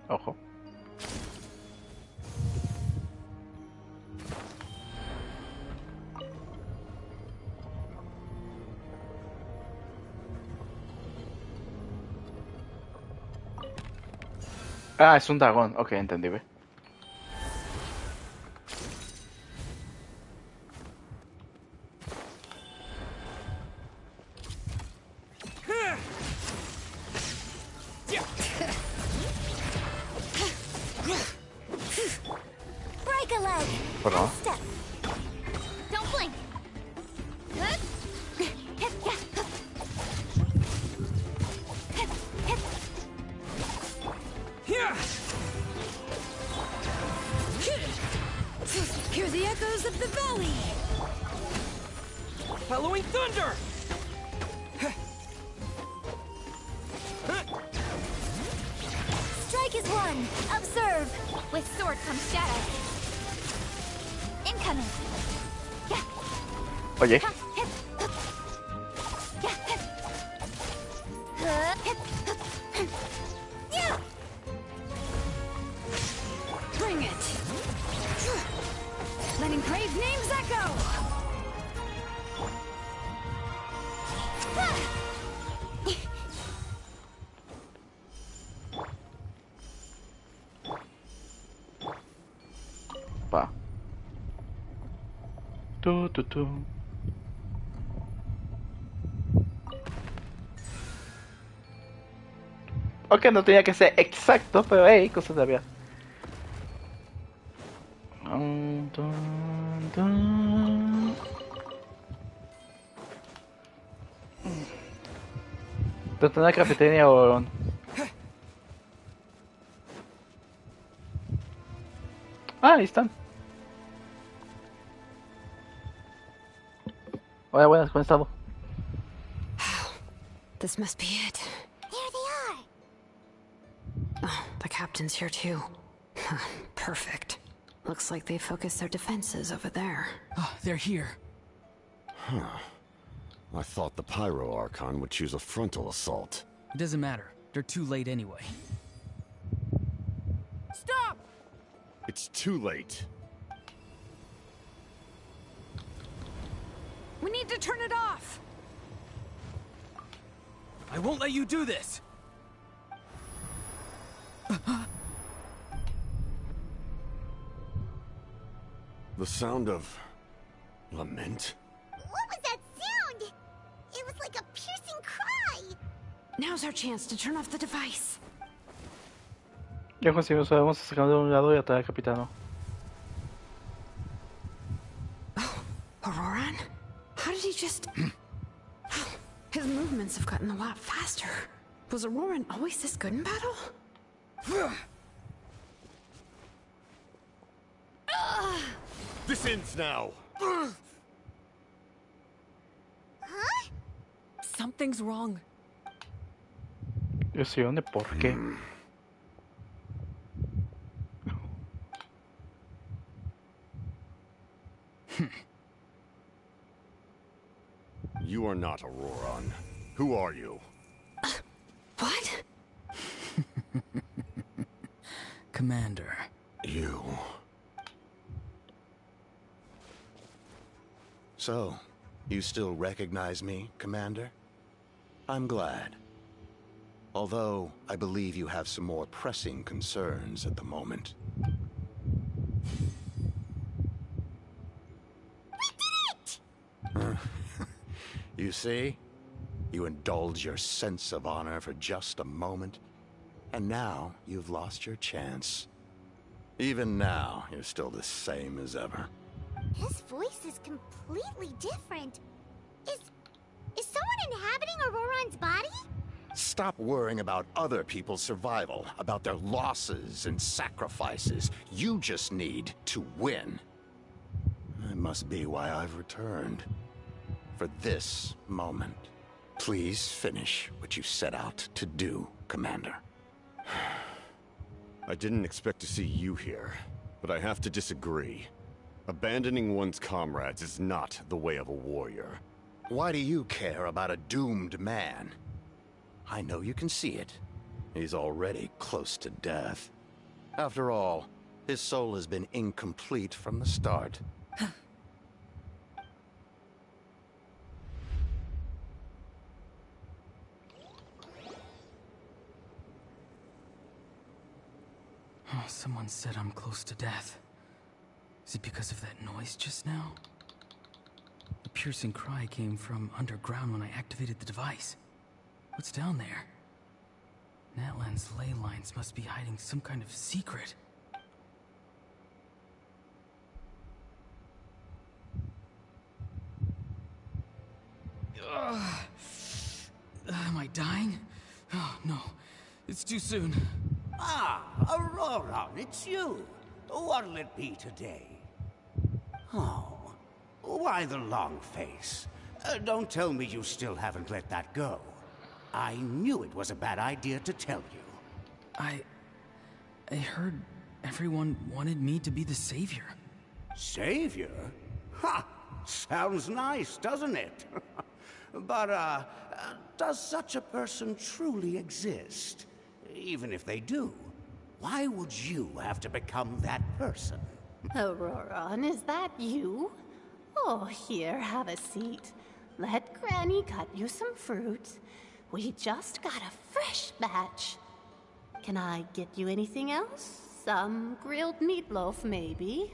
Ojo. Ah, es un dragón. Ok, entendí, ve. Break a leg. Perdón. And step. Don't blink. Hear the echoes of the valley! Following thunder! Strike is one. Observe. With sword comes shadow. Incoming. Oye. Bring it! Let engraved names echo! Va. Tu. Ok, no tenía que ser exacto, pero hey, cosas de había. ¿Dónde está la cafetería o...? Ah, ahí están. Hola, buenas, ¿cómo has estado? This must be it. Here they are. Oh, the captain's here too. Perfect. Looks like they focused their defenses over there. Oh, they're here. I thought the Pyro Archon would choose a frontal assault. It doesn't matter. They're too late anyway. Stop! It's too late. We need to turn it off! I won't let you do this! The sound of... lament? What was that sound? It was like a piercing cry. Now's our chance to turn off the device. Ya conseguimos, vamos a sacar de un lado y atrás al capitano. Oh, Auroran? How did he just... His movements have gotten a lot faster. Was Auroran always this good in battle? This ends now! Huh? Something's wrong. Xilonen, ¿por qué? You are not Auroran. Who are you? What? Commander. You. So, you still recognize me, Commander? I'm glad. Although, I believe you have some more pressing concerns at the moment. We did it! You see? You indulge your sense of honor for just a moment, and now you've lost your chance. Even now, you're still the same as ever. His voice is completely different. Is someone inhabiting Auroran's body? Stop worrying about other people's survival, about their losses and sacrifices. You just need to win. That must be why I've returned. For this moment. Please finish what you set out to do, Commander. I didn't expect to see you here, but I have to disagree. Abandoning one's comrades is not the way of a warrior. Why do you care about a doomed man? I know you can see it. He's already close to death. After all, his soul has been incomplete from the start. Oh, someone said I'm close to death. Is it because of that noise just now? The piercing cry came from underground when I activated the device. What's down there? Natlan's ley lines must be hiding some kind of secret. Am I dying? Oh, no. It's too soon. Ah, Auroran, it's you. What'll it be today? Oh, why the long face? Don't tell me you still haven't let that go. I knew it was a bad idea to tell you. I heard everyone wanted me to be the savior. Savior? Ha! Sounds nice, doesn't it? But, does such a person truly exist? Even if they do, why would you have to become that person? Auroran, is that you? Oh, here, have a seat. Let Granny cut you some fruit. We just got a fresh batch. Can I get you anything else? Some grilled meatloaf, maybe?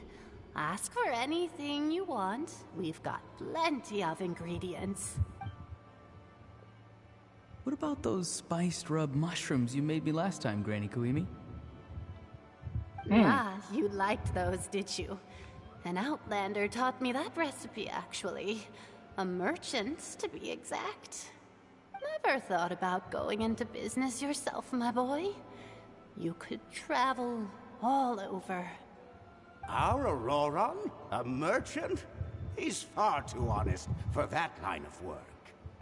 Ask for anything you want. We've got plenty of ingredients. What about those spiced rub mushrooms you made me last time, Granny Kuimi? Ah, you liked those, did you? An outlander taught me that recipe, actually. A merchant, to be exact. Never thought about going into business yourself, my boy. You could travel all over. Our Auroran? A merchant? He's far too honest for that line of work.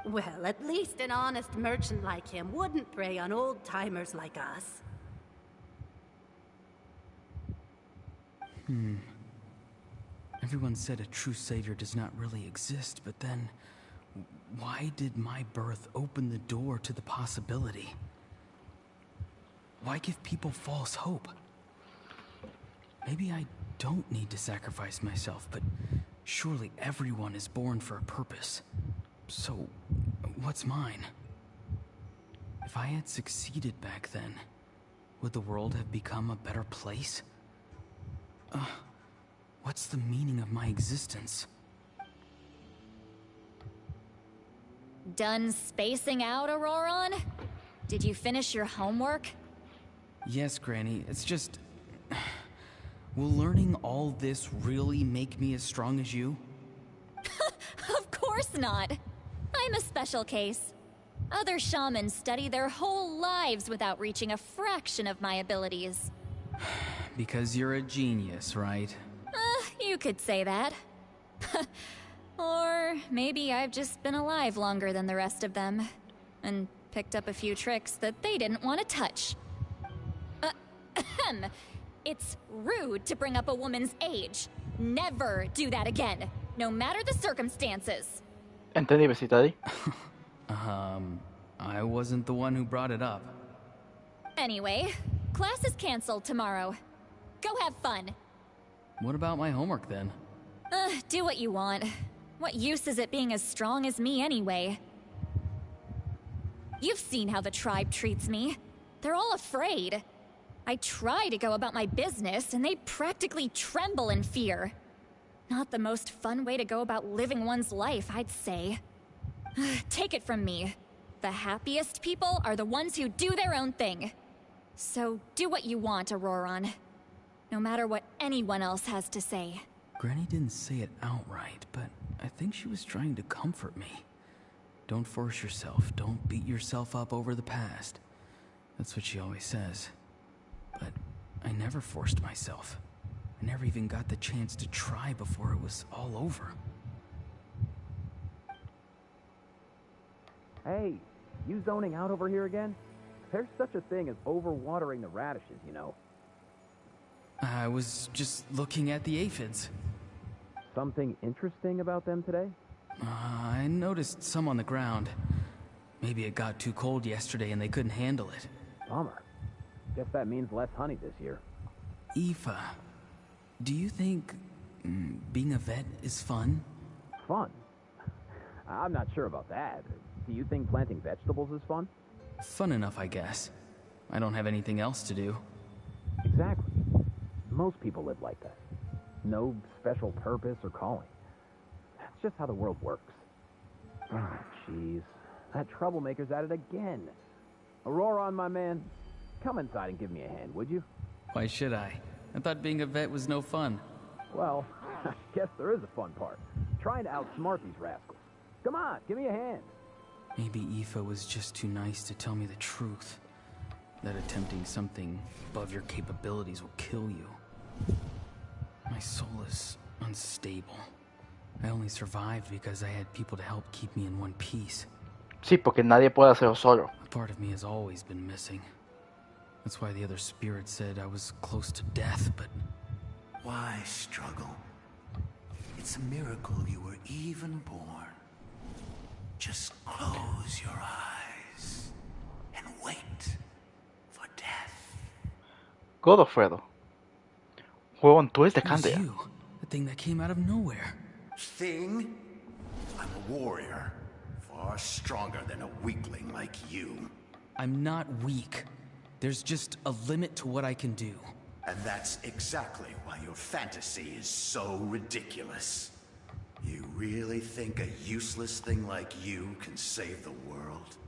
Well, at least an honest merchant like him wouldn't prey on old-timers like us. Everyone said a true savior does not really exist, but then... why did my birth open the door to the possibility? Why give people false hope? Maybe I don't need to sacrifice myself, but surely everyone is born for a purpose. So, what's mine? If I had succeeded back then, would the world have become a better place? What's the meaning of my existence? Done spacing out, Auroron? Did you finish your homework? Yes, Granny. It's just... Will learning all this really make me as strong as you? Of course not. I'm a special case. Other shamans study their whole lives without reaching a fraction of my abilities. Because you're a genius, right? You could say that. Or maybe I've just been alive longer than the rest of them, and picked up a few tricks that they didn't want to touch. It's rude to bring up a woman's age. Never do that again, no matter the circumstances. Entendí, besita. I wasn't the one who brought it up. Anyway, class is canceled tomorrow. Go have fun. What about my homework then? Do what you want. What use is it being as strong as me anyway? You've seen how the tribe treats me. They're all afraid. I try to go about my business, and they practically tremble in fear. Not the most fun way to go about living one's life, I'd say. Take it from me. The happiest people are the ones who do their own thing. So do what you want, Auroron. No matter what anyone else has to say. Granny didn't say it outright, but I think she was trying to comfort me. Don't force yourself. Don't beat yourself up over the past. That's what she always says. But I never forced myself. I never even got the chance to try before it was all over. Hey, you zoning out over here again? There's such a thing as overwatering the radishes, you know. I was just looking at the aphids. Something interesting about them today? I noticed some on the ground. Maybe it got too cold yesterday and they couldn't handle it. Bummer. Guess that means less honey this year. Aoife, do you think being a vet is fun? Fun? I'm not sure about that. Do you think planting vegetables is fun? Fun enough, I guess. I don't have anything else to do. Exactly. Most people live like that. No special purpose or calling. That's just how the world works. Oh, jeez. That troublemaker's at it again. Auroron, my man, come inside and give me a hand, would you? Why should I? I thought being a vet was no fun. Well, I guess there is a fun part. Trying to outsmart these rascals. Come on, give me a hand. Maybe Aoife was just too nice to tell me the truth. That attempting something above your capabilities will kill you. My soul is unstable. I only survived because I had people to help keep me in one piece. Sí, porque nadie puede hacerlo solo. A part of me has always been missing. That's why the other spirit said I was close to death, but... Why struggle? It's a miracle you were even born. Just close your eyes and wait for death. Godofredo. Juego en twist de It was Candia. you, the thing that came out of nowhere. Thing? I'm a warrior. Far stronger than a weakling like you. I'm not weak. There's just a limit to what I can do. And that's exactly why your fantasy is so ridiculous. You really think a useless thing like you can save the world?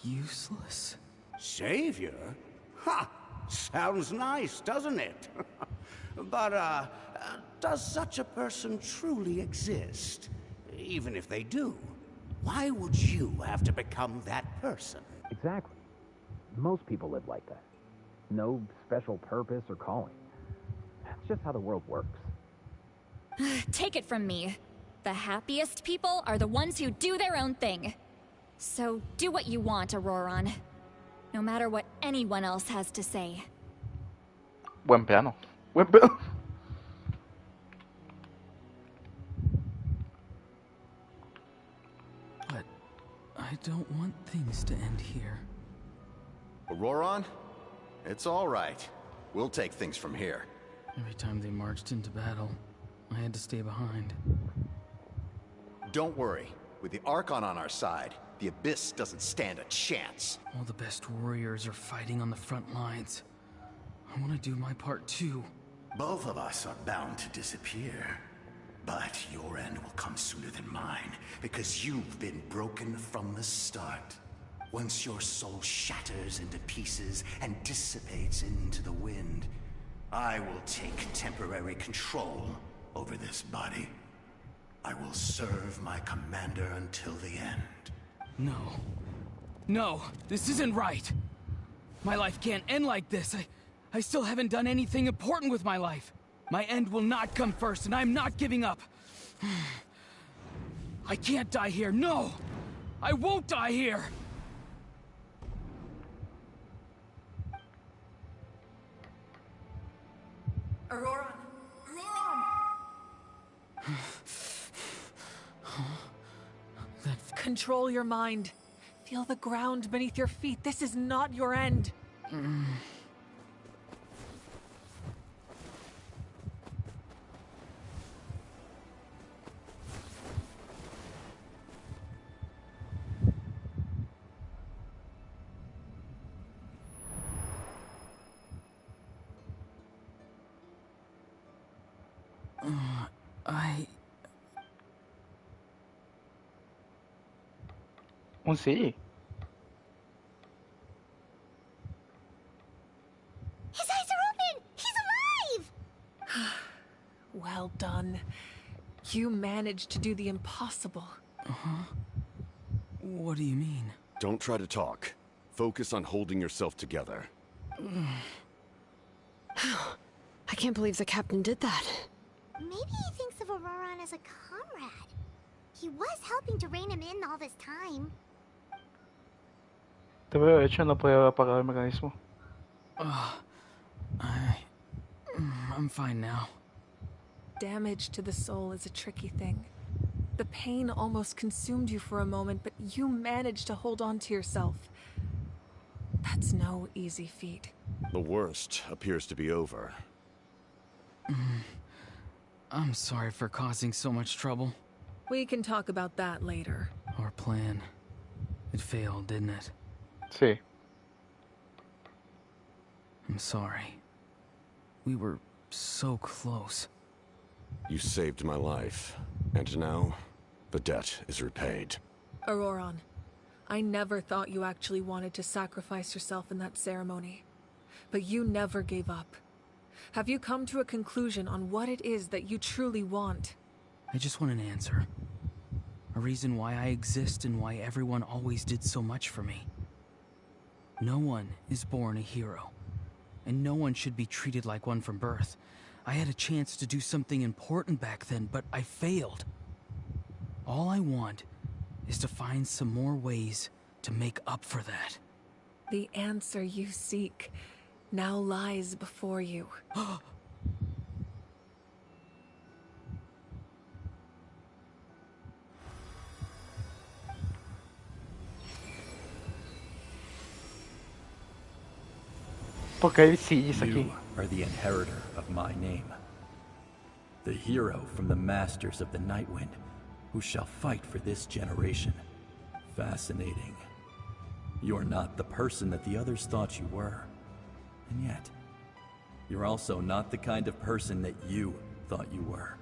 Useless? Savior? Ha! Sounds nice, doesn't it? But, does such a person truly exist? Even if they do, why would you have to become that person? Exactly. Most people live like that. No special purpose or calling. That's just how the world works. Take it from me. The happiest people are the ones who do their own thing. So do what you want, Auroron. No matter what anyone else has to say. Buen piano. Buen piano. But I don't want things to end here. Auroron? It's all right. We'll take things from here. Every time they marched into battle, I had to stay behind. Don't worry. With the Archon on our side, the Abyss doesn't stand a chance. All the best warriors are fighting on the front lines. I want to do my part too. Both of us are bound to disappear. But your end will come sooner than mine, because you've been broken from the start. Once your soul shatters into pieces and dissipates into the wind, I will take temporary control over this body. I will serve my commander until the end. No. No, this isn't right. My life can't end like this. I still haven't done anything important with my life. My end will not come first, and I'm not giving up. I can't die here. No! I won't die here! Auroran! Control your mind. Feel the ground beneath your feet. This is not your end. Oh, sí. His eyes are open! He's alive! Well done. You managed to do the impossible. What do you mean? Don't try to talk. Focus on holding yourself together. I can't believe the captain did that. Maybe he thinks of Auroran as a comrade. He was helping to rein him in all this time. Te veo hecho, no podía apagar el mecanismo. I'm fine now. Damage to the soul is a tricky thing. The pain almost consumed you for a moment, but you managed to hold on to yourself. That's no easy feat. The worst appears to be over. I'm sorry for causing so much trouble. We can talk about that later. Our plan. It failed, didn't it? Sí. I'm sorry. We were so close. You saved my life, and now the debt is repaid. Auroran, I never thought you actually wanted to sacrifice yourself in that ceremony. But you never gave up. Have you come to a conclusion on what it is that you truly want? I just want an answer. A reason why I exist and why everyone always did so much for me. No one is born a hero, and no one should be treated like one from birth. I had a chance to do something important back then, but I failed. All I want is to find some more ways to make up for that. The answer you seek now lies before you. Porque hay sillas aquí. You are the inheritor of my name. The hero from the masters of the Nightwind, who shall fight for this generation. Fascinating. You're not the person that the others thought you were. And yet, you're also not the kind of person that you thought you were.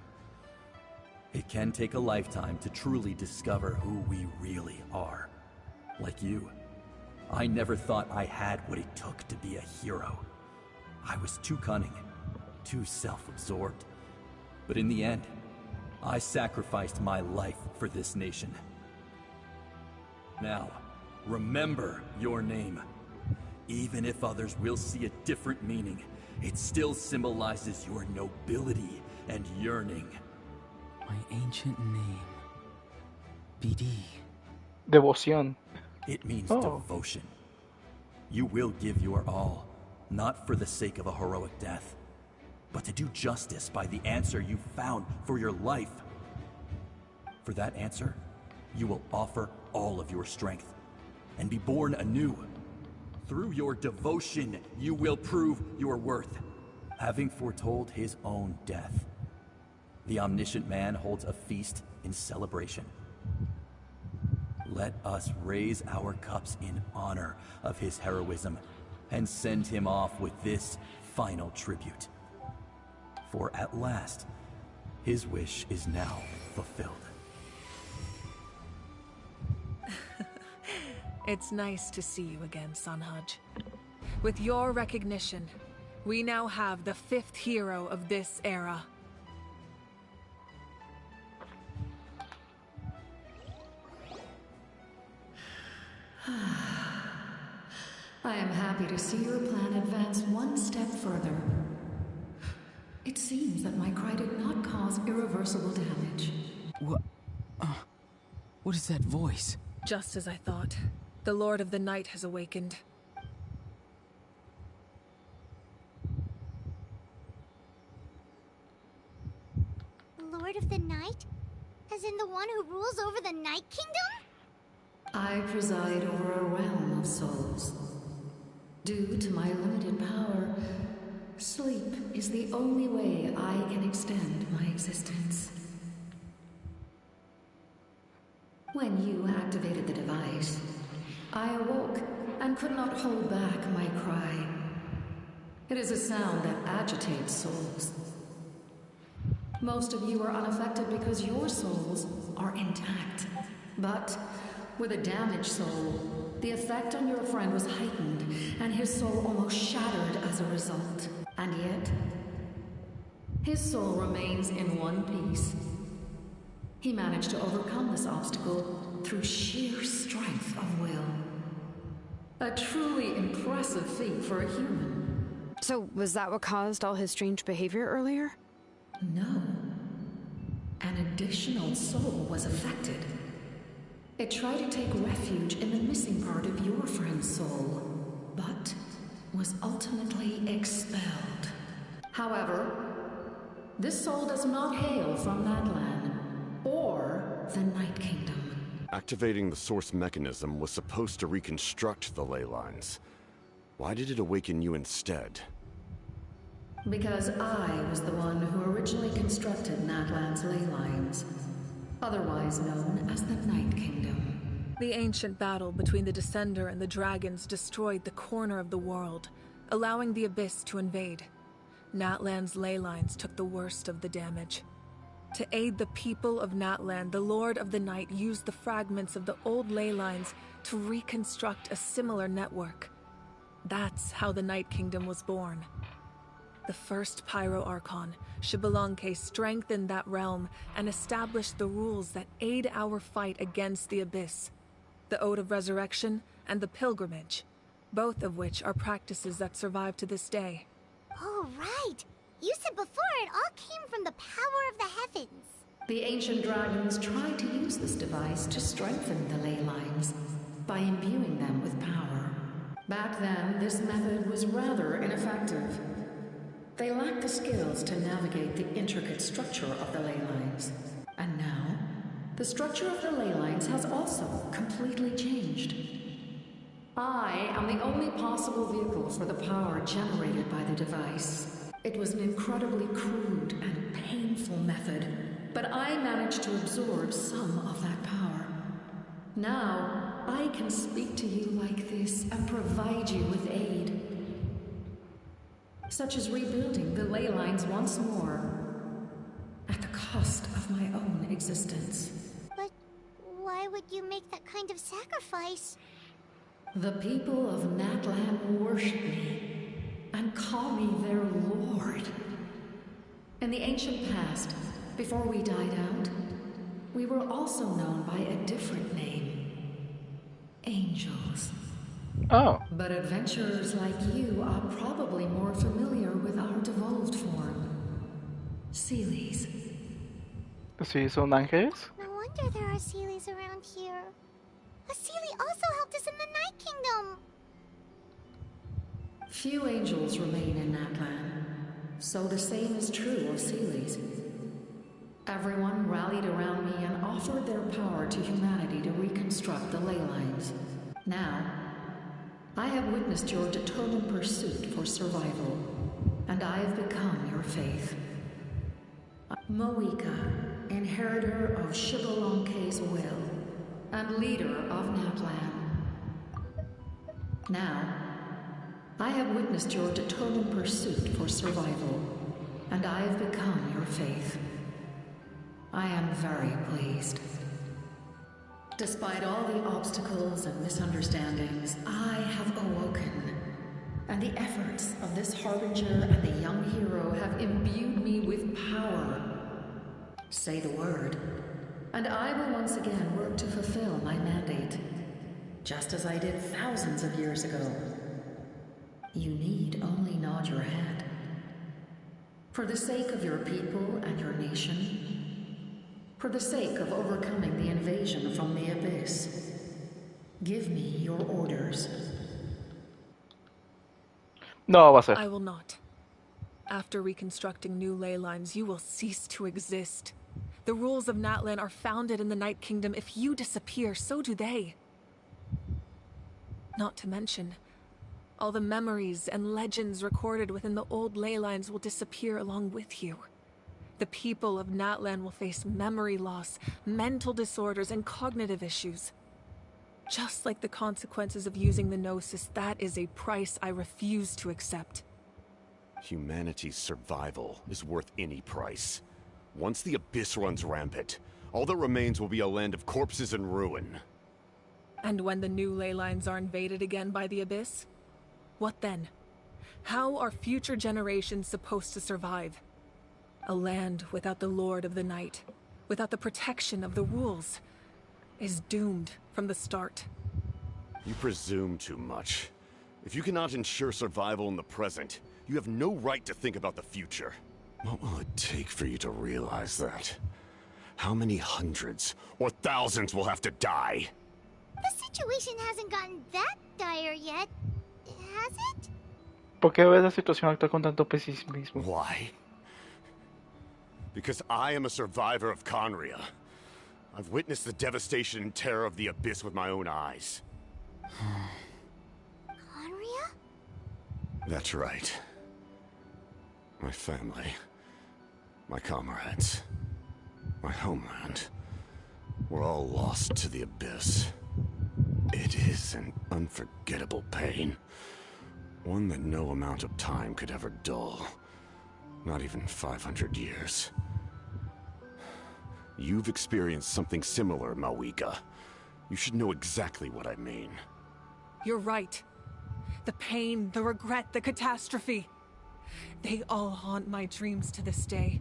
It can take a lifetime to truly discover who we really are. Like you. I never thought I had what it took to be a hero. I was too cunning, too self-absorbed. But in the end, I sacrificed my life for this nation. Now, remember your name. Even if others will see a different meaning, it still symbolizes your nobility and yearning. My ancient name. BD. Devoción. It means devotion. You will give your all, not for the sake of a heroic death, but to do justice by the answer you found for your life. For that answer, you will offer all of your strength and be born anew. Through your devotion, you will prove your worth, having foretold his own death. The omniscient man holds a feast in celebration. Let us raise our cups in honor of his heroism and send him off with this final tribute. for at last, his wish is now fulfilled. It's nice to see you again, Sanhaj. With your recognition, we now have the 5th hero of this era. I am happy to see your plan advance one step further. It seems that my cry did not cause irreversible damage. What is that voice? Just as I thought. The Lord of the Night has awakened. Lord of the Night? As in the one who rules over the Night Kingdom? I preside over a realm of souls. Due to my limited power, sleep is the only way I can extend my existence. When you activated the device, I awoke and could not hold back my cry. It is a sound that agitates souls. Most of you are unaffected because your souls are intact. But with a damaged soul, the effect on your friend was heightened, and his soul almost shattered as a result. And yet, his soul remains in one piece. He managed to overcome this obstacle through sheer strength of will. A truly impressive feat for a human. So, was that what caused all his strange behavior earlier? No. An additional soul was affected. It tried to take refuge in the missing part of your friend's soul, but was ultimately expelled. However, this soul does not hail from Natlan or the Night Kingdom. Activating the source mechanism was supposed to reconstruct the ley lines. Why did it awaken you instead? Because I was the one who originally constructed Natlan's ley lines, otherwise known as the Night Kingdom. The ancient battle between the Descender and the dragons destroyed the corner of the world, allowing the Abyss to invade. Natlan's ley lines took the worst of the damage. To aid the people of Natlan, the Lord of the Night used the fragments of the old ley lines to reconstruct a similar network. That's how the Night Kingdom was born. The first Pyro Archon, Xilonen, strengthened that realm and established the rules that aid our fight against the Abyss. The Ode of Resurrection and the Pilgrimage, both of which are practices that survive to this day. Oh, right! You said before it all came from the power of the heavens. The ancient dragons tried to use this device to strengthen the ley lines by imbuing them with power. Back then, this method was rather ineffective. They lacked the skills to navigate the intricate structure of the ley lines. And now, the structure of the ley lines has also completely changed. I am the only possible vehicle for the power generated by the device. It was an incredibly crude and painful method, but I managed to absorb some of that power. Now, I can speak to you like this and provide you with aid. Such as rebuilding the ley lines once more, at the cost of my own existence. But why would you make that kind of sacrifice? The people of Natlan worship me and call me their lord. In the ancient past, before we died out, we were also known by a different name. Angels. Oh. But adventurers like you are probably more familiar with our devolved form. Seelies. ¿Sí son ángeles? No wonder there are Seelies around here. A Seelie also helped us in the Night Kingdom. Few angels remain in Natlan, so the same is true of Seelies. Everyone rallied around me and offered their power to humanity to reconstruct the ley lines. Now, I have witnessed your determined pursuit for survival, and I have become your faith. Moika, inheritor of Xilolen's will, and leader of Natlan. Now, I have witnessed your determined pursuit for survival, and I have become your faith. I am very pleased. Despite all the obstacles and misunderstandings, I have awoken. And the efforts of this Harbinger and the young hero have imbued me with power. Say the word, and I will once again work to fulfill my mandate, just as I did thousands of years ago. You need only nod your head. For the sake of your people and your nation, for the sake of overcoming the invasion from the Abyss, give me your orders. No va a ser. I will not. After reconstructing new ley lines, you will cease to exist. The rules of Natlan are founded in the Night Kingdom. If you disappear, so do they. Not to mention, all the memories and legends recorded within the old ley lines will disappear along with you. The people of Natlan will face memory loss, mental disorders, and cognitive issues. Just like the consequences of using the Gnosis, that is a price I refuse to accept. Humanity's survival is worth any price. Once the Abyss runs rampant, all that remains will be a land of corpses and ruin. And when the new ley lines are invaded again by the Abyss? What then? How are future generations supposed to survive? A land without the Lord of the Night, without the protection of the rules, is doomed from the start. You presume too much. If you cannot ensure survival in the present, you have no right to think about the future. What will it take for you to realize that? How many hundreds or thousands will have to die? The situation hasn't gotten that dire yet, has it? ¿Por qué ves la situación actual con tanto pesimismo? Why? Because I am a survivor of Conria. I've witnessed the devastation and terror of the Abyss with my own eyes. Conria? That's right. My family, my comrades, my homeland, we're all lost to the Abyss. It is an unforgettable pain. One that no amount of time could ever dull. Not even 500 years. You've experienced something similar, Mawika. You should know exactly what I mean. You're right. The pain, the regret, the catastrophe. They all haunt my dreams to this day.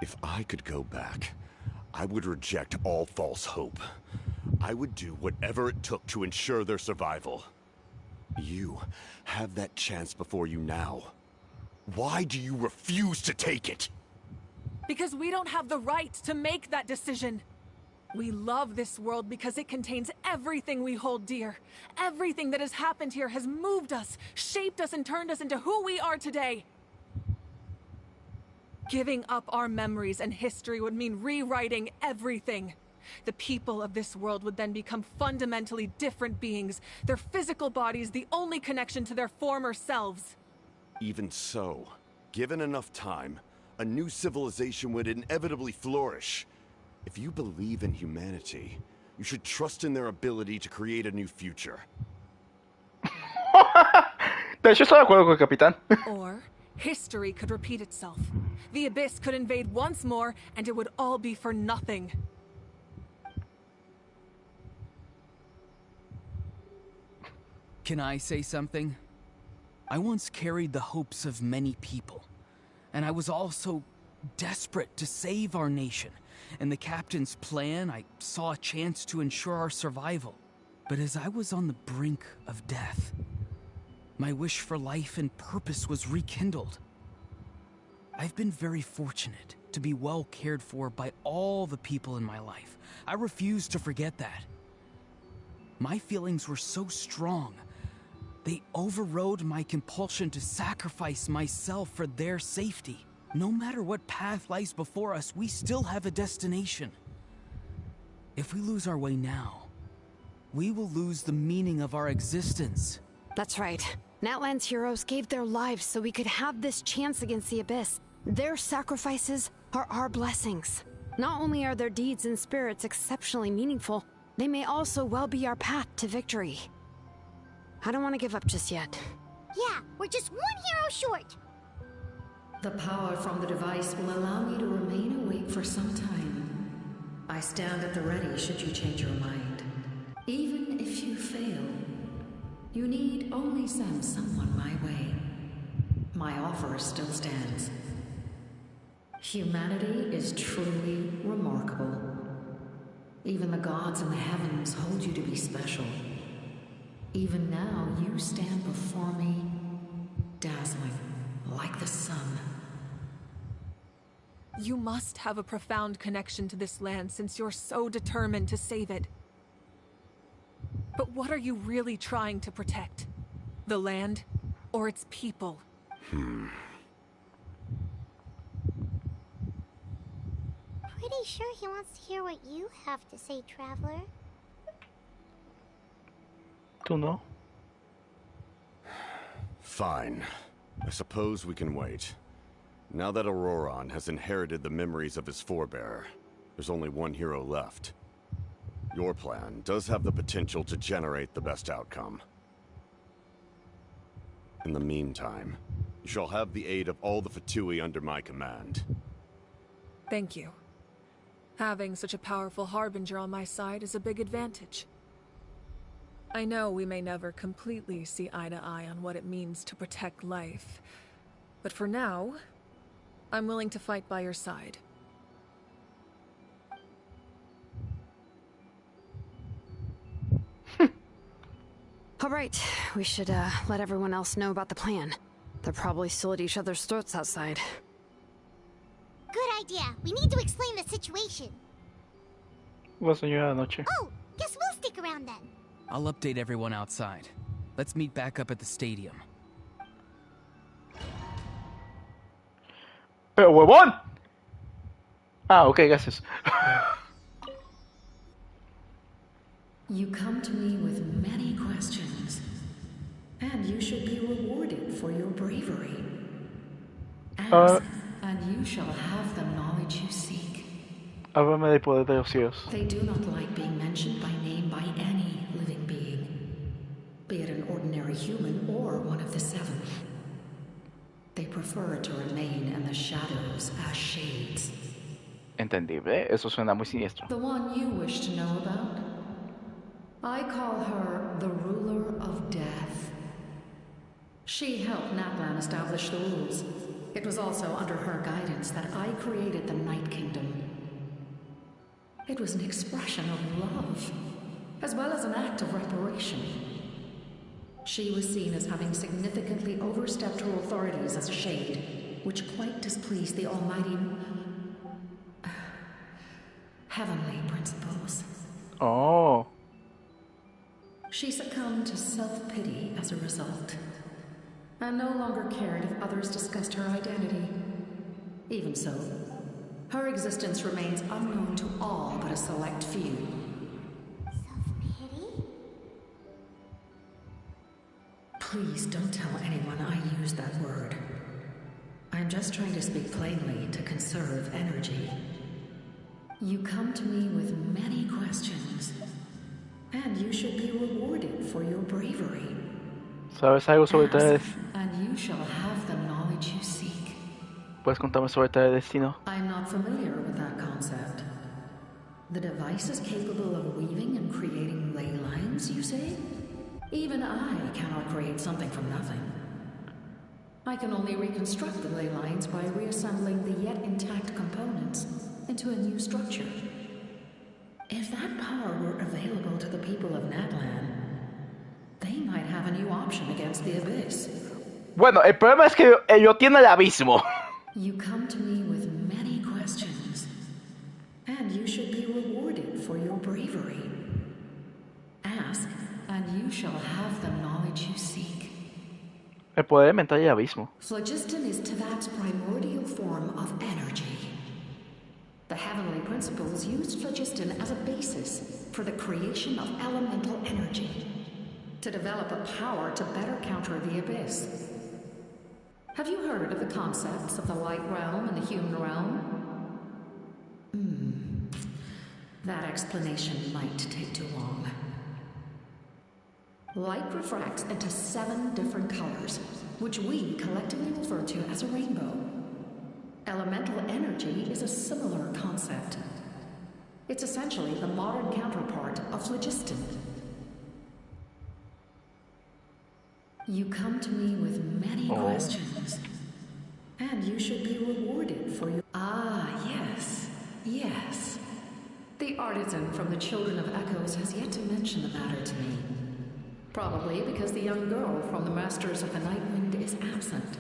If I could go back, I would reject all false hope. I would do whatever it took to ensure their survival. You have that chance before you now. Why do you refuse to take it? Because we don't have the right to make that decision. We love this world because it contains everything we hold dear. Everything that has happened here has moved us, shaped us, and turned us into who we are today. Giving up our memories and history would mean rewriting everything. The people of this world would then become fundamentally different beings, their physical bodies the only connection to their former selves. Even so, given enough time, a new civilization would inevitably flourish. If you believe in humanity, you should trust in their ability to create a new future. De hecho, estoy de acuerdo con el capitán. Or history could repeat itself. The Abyss could invade once more, and it would all be for nothing. Can I say something? I once carried the hopes of many people, and I was also desperate to save our nation. In the captain's plan, I saw a chance to ensure our survival. But as I was on the brink of death, my wish for life and purpose was rekindled. I've been very fortunate to be well cared for by all the people in my life. I refuse to forget that. My feelings were so strong, they overrode my compulsion to sacrifice myself for their safety. No matter what path lies before us, we still have a destination. If we lose our way now, we will lose the meaning of our existence. That's right. Natlan's heroes gave their lives so we could have this chance against the Abyss. Their sacrifices are our blessings. Not only are their deeds and spirits exceptionally meaningful, they may also well be our path to victory. I don't want to give up just yet. Yeah, we're just one hero short. The power from the device will allow me to remain awake for some time. I stand at the ready should you change your mind. Even if you fail, you need only send someone my way. My offer still stands. Humanity is truly remarkable. Even the gods in the heavens hold you to be special. Even now, you stand before me, dazzling like the sun. You must have a profound connection to this land since you're so determined to save it. But what are you really trying to protect? The land or its people? Pretty sure he wants to hear what you have to say, Traveler. ¿Tú no? Fine. I suppose we can wait. Now that Auroran has inherited the memories of his forebear, there's only one hero left. Your plan does have the potential to generate the best outcome. In the meantime, you shall have the aid of all the Fatui under my command. Thank you. Having such a powerful harbinger on my side is a big advantage. I know we may never completely see eye to eye on what it means to protect life, but for now, I'm willing to fight by your side. All right, we should let everyone else know about the plan. They're probably still at each other's throats outside. Good idea. We need to explain the situation. La señora de noche. Oh, guess we'll stick around then. I'll update everyone outside. Let's meet back up at the stadium. ¡Pero huevón! Ah, ok, gracias. You come to me with many questions, and you should be rewarded for your bravery. Ask, and you shall have the knowledge you seek. Háblame del poder de los cielos. They do not like being mentioned by name by any living being, be it an ordinary human or one of the seven. They prefer to remain in the shadows as shades. Entendible, eso suena muy siniestro. The one you wish to know about? I call her the ruler of death. She helped Natlan establish the rules. It was also under her guidance that I created the Night Kingdom. It was an expression of love, as well as an act of reparation. She was seen as having significantly overstepped her authorities as a shade, which quite displeased the almighty heavenly principles. Oh. She succumbed to self-pity as a result, and no longer cared if others discussed her identity. Even so, her existence remains unknown to all but a select few. Self-pity? Please don't tell anyone I used that word. I'm just trying to speak plainly to conserve energy. You come to me with many questions, and you should be rewarded for your bravery. ¿Sabes algo sobre Ask, and you shall have the knowledge you seek. ¿Puedes contarme sobre Destino? I'm not familiar with that concept. The device is capable of weaving and creating ley lines, you say? Even I cannot create something from nothing. I can only reconstruct the ley lines by reassembling the yet intact components into a new structure. If that power were available to the people of Natlan, they might have a new option against the Abyss. Bueno, el problema es que ellos tienen el abismo. You come to me with many questions, and you should be rewarded for your bravery. Ask, and you shall have the knowledge you seek. El poder mental y el abismo. Phlogiston is Teyvat's primordial form of energy. The heavenly principles used phlogiston as a basis for the creation of elemental energy, to develop a power to better counter the Abyss. Have you heard of the concepts of the light realm and the human realm? That explanation might take too long. Light refracts into 7 different colors, which we collectively refer to as a rainbow. Elemental energy is a similar concept. It's essentially the modern counterpart of phlogiston. You come to me with many questions, and you should be rewarded for your... Ah, yes, yes. The artisan from the Children of Echoes has yet to mention the matter to me. Probably because the young girl from the Masters of the Nightwind is absent.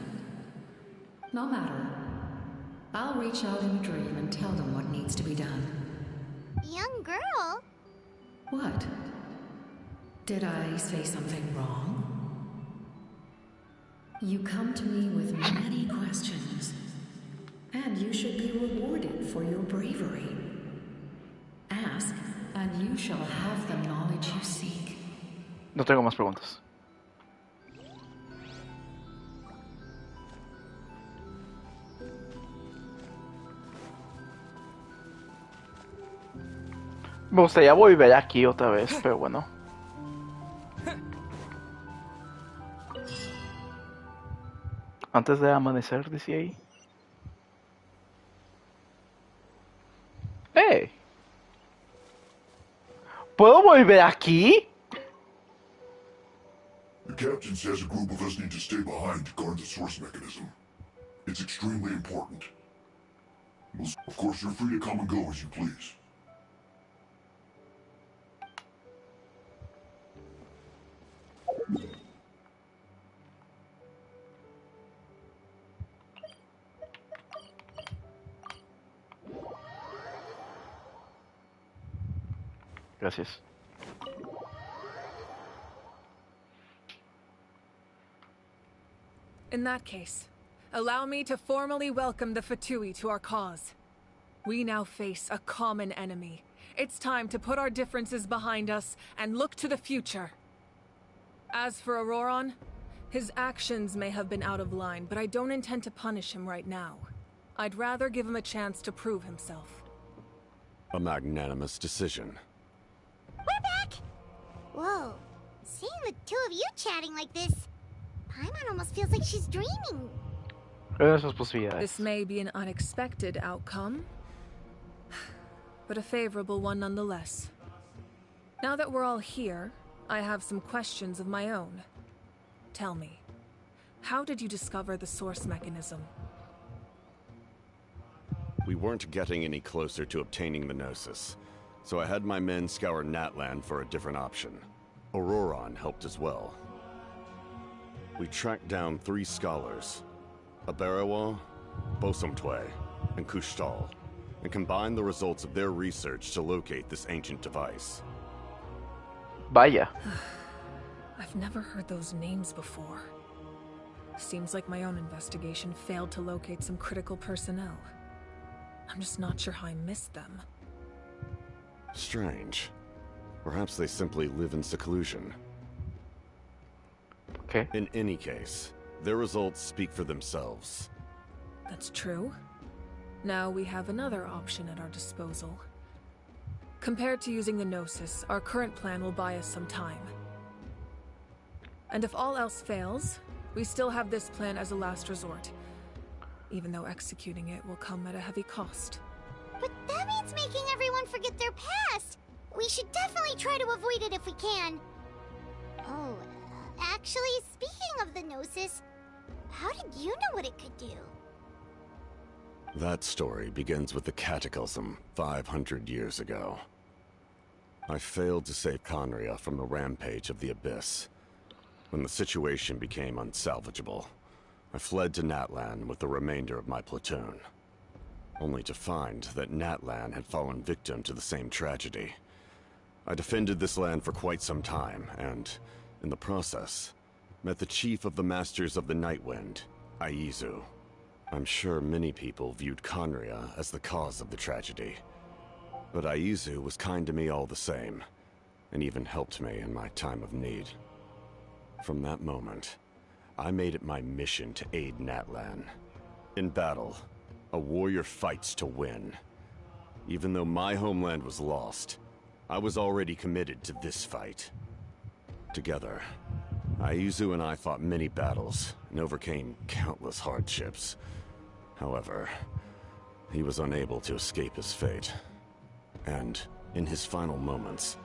No matter. I'll reach out in a dream and tell them what needs to be done. Young girl? What? Did I say something wrong? You come to me with many questions, and you should be rewarded for your bravery. Ask, and you shall have the knowledge you seek. No tengo más preguntas. Me gustaría volver aquí otra vez, pero bueno. Antes de amanecer, decía ahí. ¡Hey! ¿Puedo volver aquí? The captain says a group of us need to stay behind to guard the source mechanism. It's extremely important. Of course, you're free to come and go as you please. Gracias. In that case, allow me to formally welcome the Fatui to our cause. We now face a common enemy. It's time to put our differences behind us and look to the future. As for Auroron, his actions may have been out of line, but I don't intend to punish him right now. I'd rather give him a chance to prove himself. A magnanimous decision. We're back! Whoa, seeing the two of you chatting like this, Paimon almost feels like she's dreaming. This may be an unexpected outcome, but a favorable one nonetheless. Now that we're all here, I have some questions of my own. Tell me, how did you discover the source mechanism? We weren't getting any closer to obtaining the Gnosis, so I had my men scour Natlan for a different option. Auroron helped as well. We tracked down 3 scholars, Aberawa, Bosomtwe, and Kushtal, and combined the results of their research to locate this ancient device. Vaya. I've never heard those names before. Seems like my own investigation failed to locate some critical personnel. I'm just not sure how I missed them. Strange. Perhaps they simply live in seclusion. Okay. In any case, their results speak for themselves. That's true. Now we have another option at our disposal. Compared to using the Gnosis, our current plan will buy us some time. And if all else fails, we still have this plan as a last resort. Even though executing it will come at a heavy cost. But that means making everyone forget their past! We should definitely try to avoid it if we can. Oh, actually, speaking of the Gnosis, how did you know what it could do? That story begins with the Cataclysm 500 years ago. I failed to save Conria from the rampage of the Abyss. When the situation became unsalvageable, I fled to Natlan with the remainder of my platoon, only to find that Natlan had fallen victim to the same tragedy. I defended this land for quite some time, and, in the process, met the chief of the Masters of the Nightwind, Aizu. I'm sure many people viewed Conria as the cause of the tragedy, but Aizu was kind to me all the same, and even helped me in my time of need. From that moment, I made it my mission to aid Natlan. In battle, a warrior fights to win. Even though my homeland was lost, I was already committed to this fight. Together, Aizu and I fought many battles and overcame countless hardships. However, he was unable to escape his fate, and, in his final moments,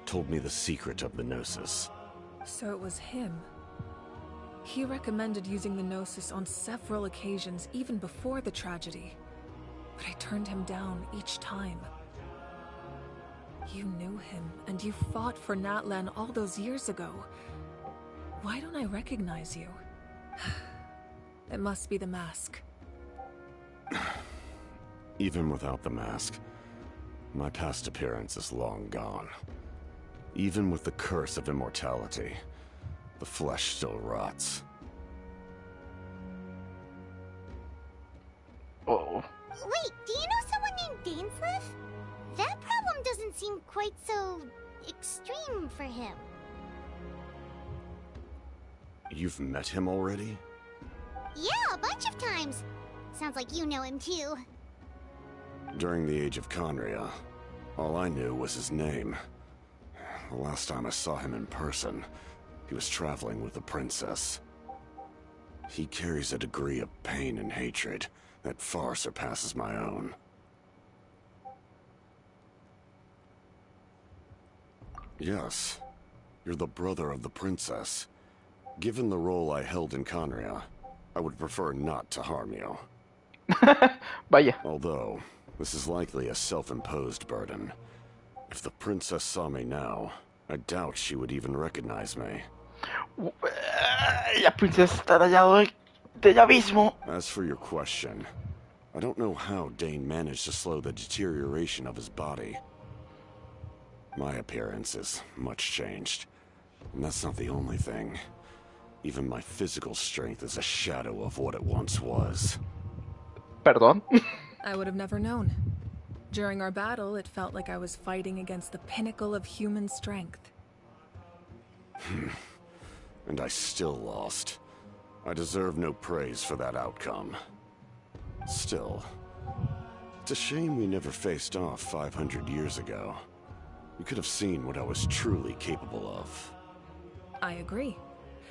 told me the secret of the Gnosis. So it was him. He recommended using the Gnosis on several occasions, even before the tragedy. But I turned him down each time. You knew him, and you fought for Natlan all those years ago. Why don't I recognize you? It must be the mask. Even without the mask, my past appearance is long gone. Even with the curse of immortality, the flesh still rots. Oh. Wait, do you know someone named Dainslev? That problem doesn't seem quite so extreme for him. You've met him already? Yeah, a bunch of times. Sounds like you know him too. During the Age of Conria, all I knew was his name. The last time I saw him in person, he was traveling with the princess. He carries a degree of pain and hatred that far surpasses my own. Yes, you're the brother of the princess. Given the role I held in Conria, I would prefer not to harm you. Vaya. Although, this is likely a self-imposed burden. If the princess saw me now, I doubt she would even recognize me. La princesa está al lado del abismo. As for your question, I don't know how Dane managed to slow the deterioration of his body. My appearance is much changed, and that's not the only thing. Even my physical strength is a shadow of what it once was. Perdón. I would have never known. During our battle, it felt like I was fighting against the pinnacle of human strength. And I still lost. I deserve no praise for that outcome. Still, it's a shame we never faced off 500 years ago. We could have seen what I was truly capable of. I agree.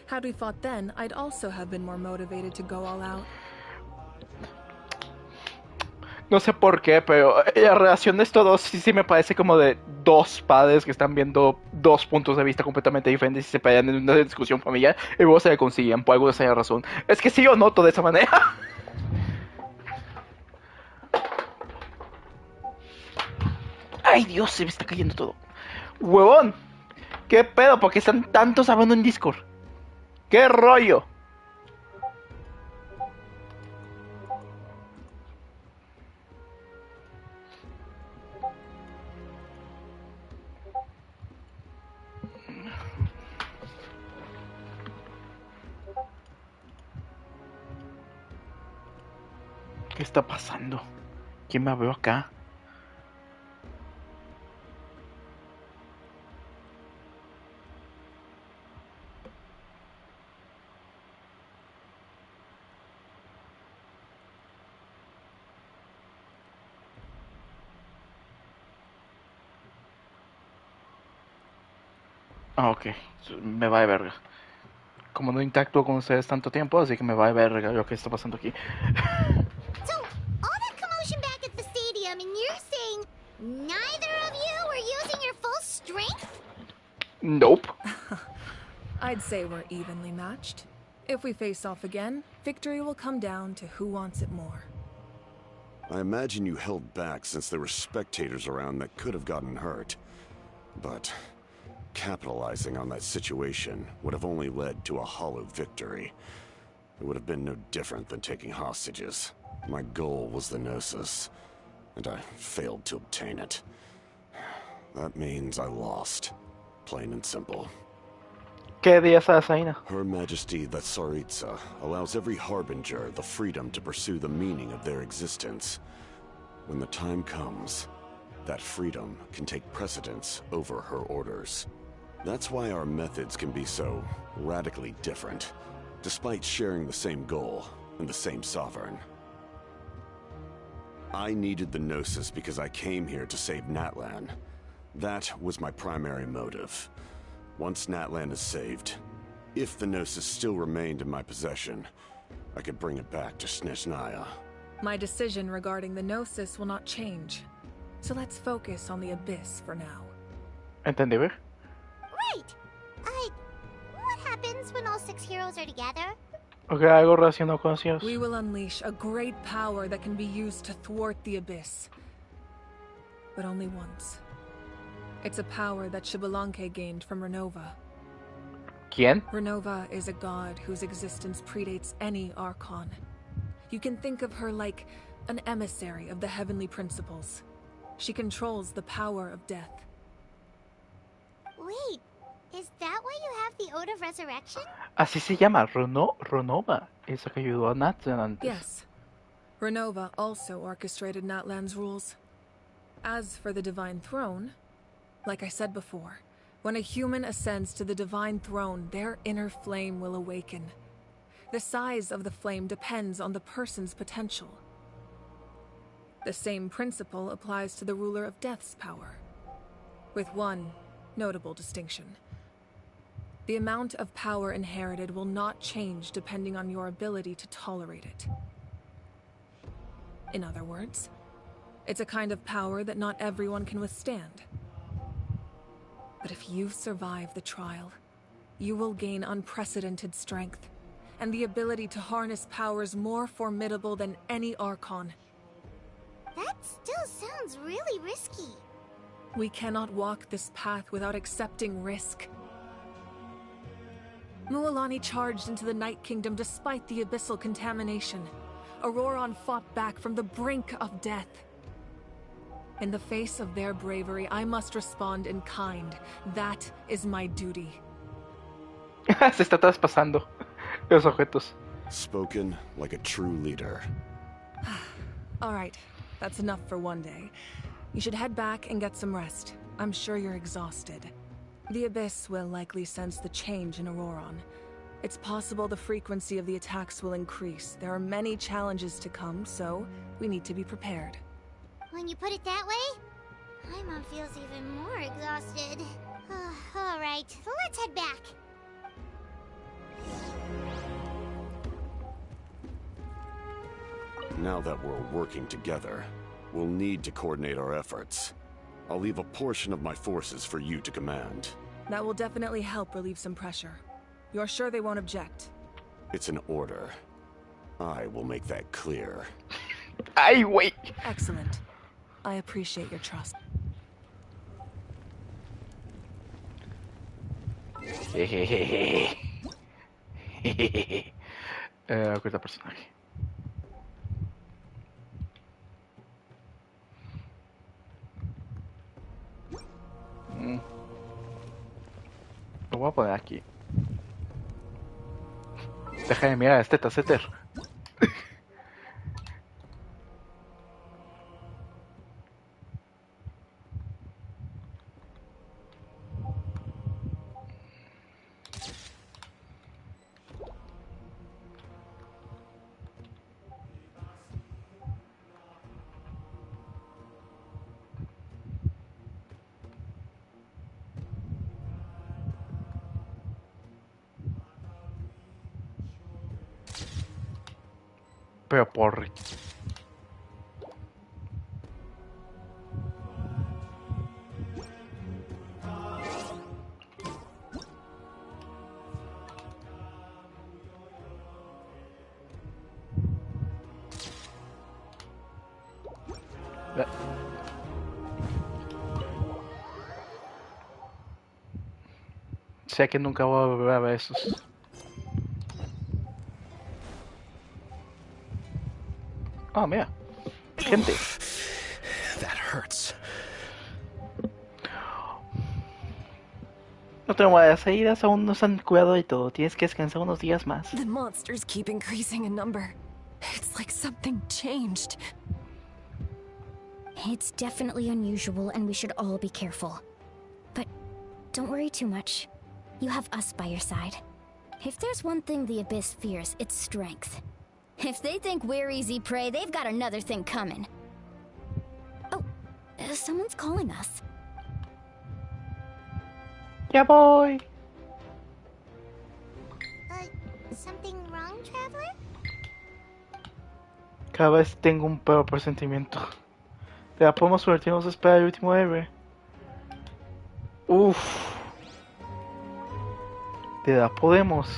Had we fought then, I'd also have been more motivated to go all out. No sé por qué, pero la relación de estos dos sí me parece como de dos padres que están viendo dos puntos de vista completamente diferentes y se pelean en una discusión familiar y luego se reconcilian por alguna extraña razón. Es que sí lo noto de esa manera. Ay Dios, se me está cayendo todo. Huevón, ¿qué pedo? ¿Por qué están tantos hablando en Discord? ¿Qué rollo? ¿Qué está pasando? ¿Quién me veo acá? Ah, ok. Me va de verga. Como no interactúo con ustedes tanto tiempo, así que me va de verga lo que está pasando aquí. So, all that commotion back at the stadium, and you're saying neither of you were using your full strength? Nope. I'd say we're evenly matched. If we face off again, victory will come down to who wants it more. I imagine you held back since there were spectators around that could have gotten hurt. But capitalizing on that situation would have only led to a hollow victory. It would have been no different than taking hostages. My goal was the Gnosis, and I failed to obtain it. That means I lost. Plain and simple. ¿Qué día es Asaina? Her Majesty the Tsaritsa allows every harbinger the freedom to pursue the meaning of their existence. When the time comes, that freedom can take precedence over her orders. That's why our methods can be so radically different, despite sharing the same goal and the same sovereign. I needed the Gnosis because I came here to save Natlan. That was my primary motive. Once Natlan is saved, if the Gnosis still remained in my possession, I could bring it back to Snezhnaya. My decision regarding the Gnosis will not change. So let's focus on the Abyss for now. Entendí, ver. Right! What happens when all 6 heroes are together? Okay, algo relacionado con los We will unleash a great power that can be used to thwart the Abyss. But only once. It's a power that Xbalanque gained from Renova. ¿Quién? Renova is a god whose existence predates any Archon. You can think of her like an emissary of the heavenly principles. She controls the power of death. Wait, is that why you have the Ode of Resurrection? Así se llama, Renova. Esa que ayudó a Natlan antes. Yes. Renova also orchestrated Natlan's rules. As for the Divine Throne, like I said before, when a human ascends to the Divine Throne, their inner flame will awaken. The size of the flame depends on the person's potential. The same principle applies to the ruler of Death's power, with one notable distinction. The amount of power inherited will not change depending on your ability to tolerate it. In other words, it's a kind of power that not everyone can withstand. But if you survive the trial, you will gain unprecedented strength, and the ability to harness powers more formidable than any Archon. That still sounds really risky. We cannot walk this path without accepting risk. Mualani charged into the Night Kingdom despite the abyssal contamination. Auroron fought back from the brink of death. In the face of their bravery, I must respond in kind. That is my duty. Se está traspasando los objetos. Spoken like a true leader. All right, that's enough for one day. You should head back and get some rest. I'm sure you're exhausted. The Abyss will likely sense the change in Auroron. It's possible the frequency of the attacks will increase. There are many challenges to come, so we need to be prepared. When you put it that way, my mom feels even more exhausted. All right, let's head back. Now that we're working together, we'll need to coordinate our efforts. I'll leave a portion of my forces for you to command. That will definitely help relieve some pressure. You're sure they won't object? It's an order. I will make that clear. Ay, wait. Excellent. I appreciate your trust. Cuesta personaje. Lo voy a poner aquí. Deja de mirar este taceter. Pero por... Sé que nunca voy a volver a ver esos. Ah, mira. Gente. That hurts. No te vayas a ir, aún nos han cuidado de todo. Tienes que descansar unos días más. The monsters keep increasing in number. It's like something changed. It's definitely unusual and we should all be careful. But don't worry too much. You have us by your side. If there's one thing the Abyss fears, it's strength. If they think we're easy prey, they've got another thing coming. Oh, someone's calling us. Yeah, boy. Something wrong, Traveler? Cada vez tengo un peor presentimiento. ¿Ya podemos subvertirnos a esperar el último héroe? Uff. ¿De verdad podemos?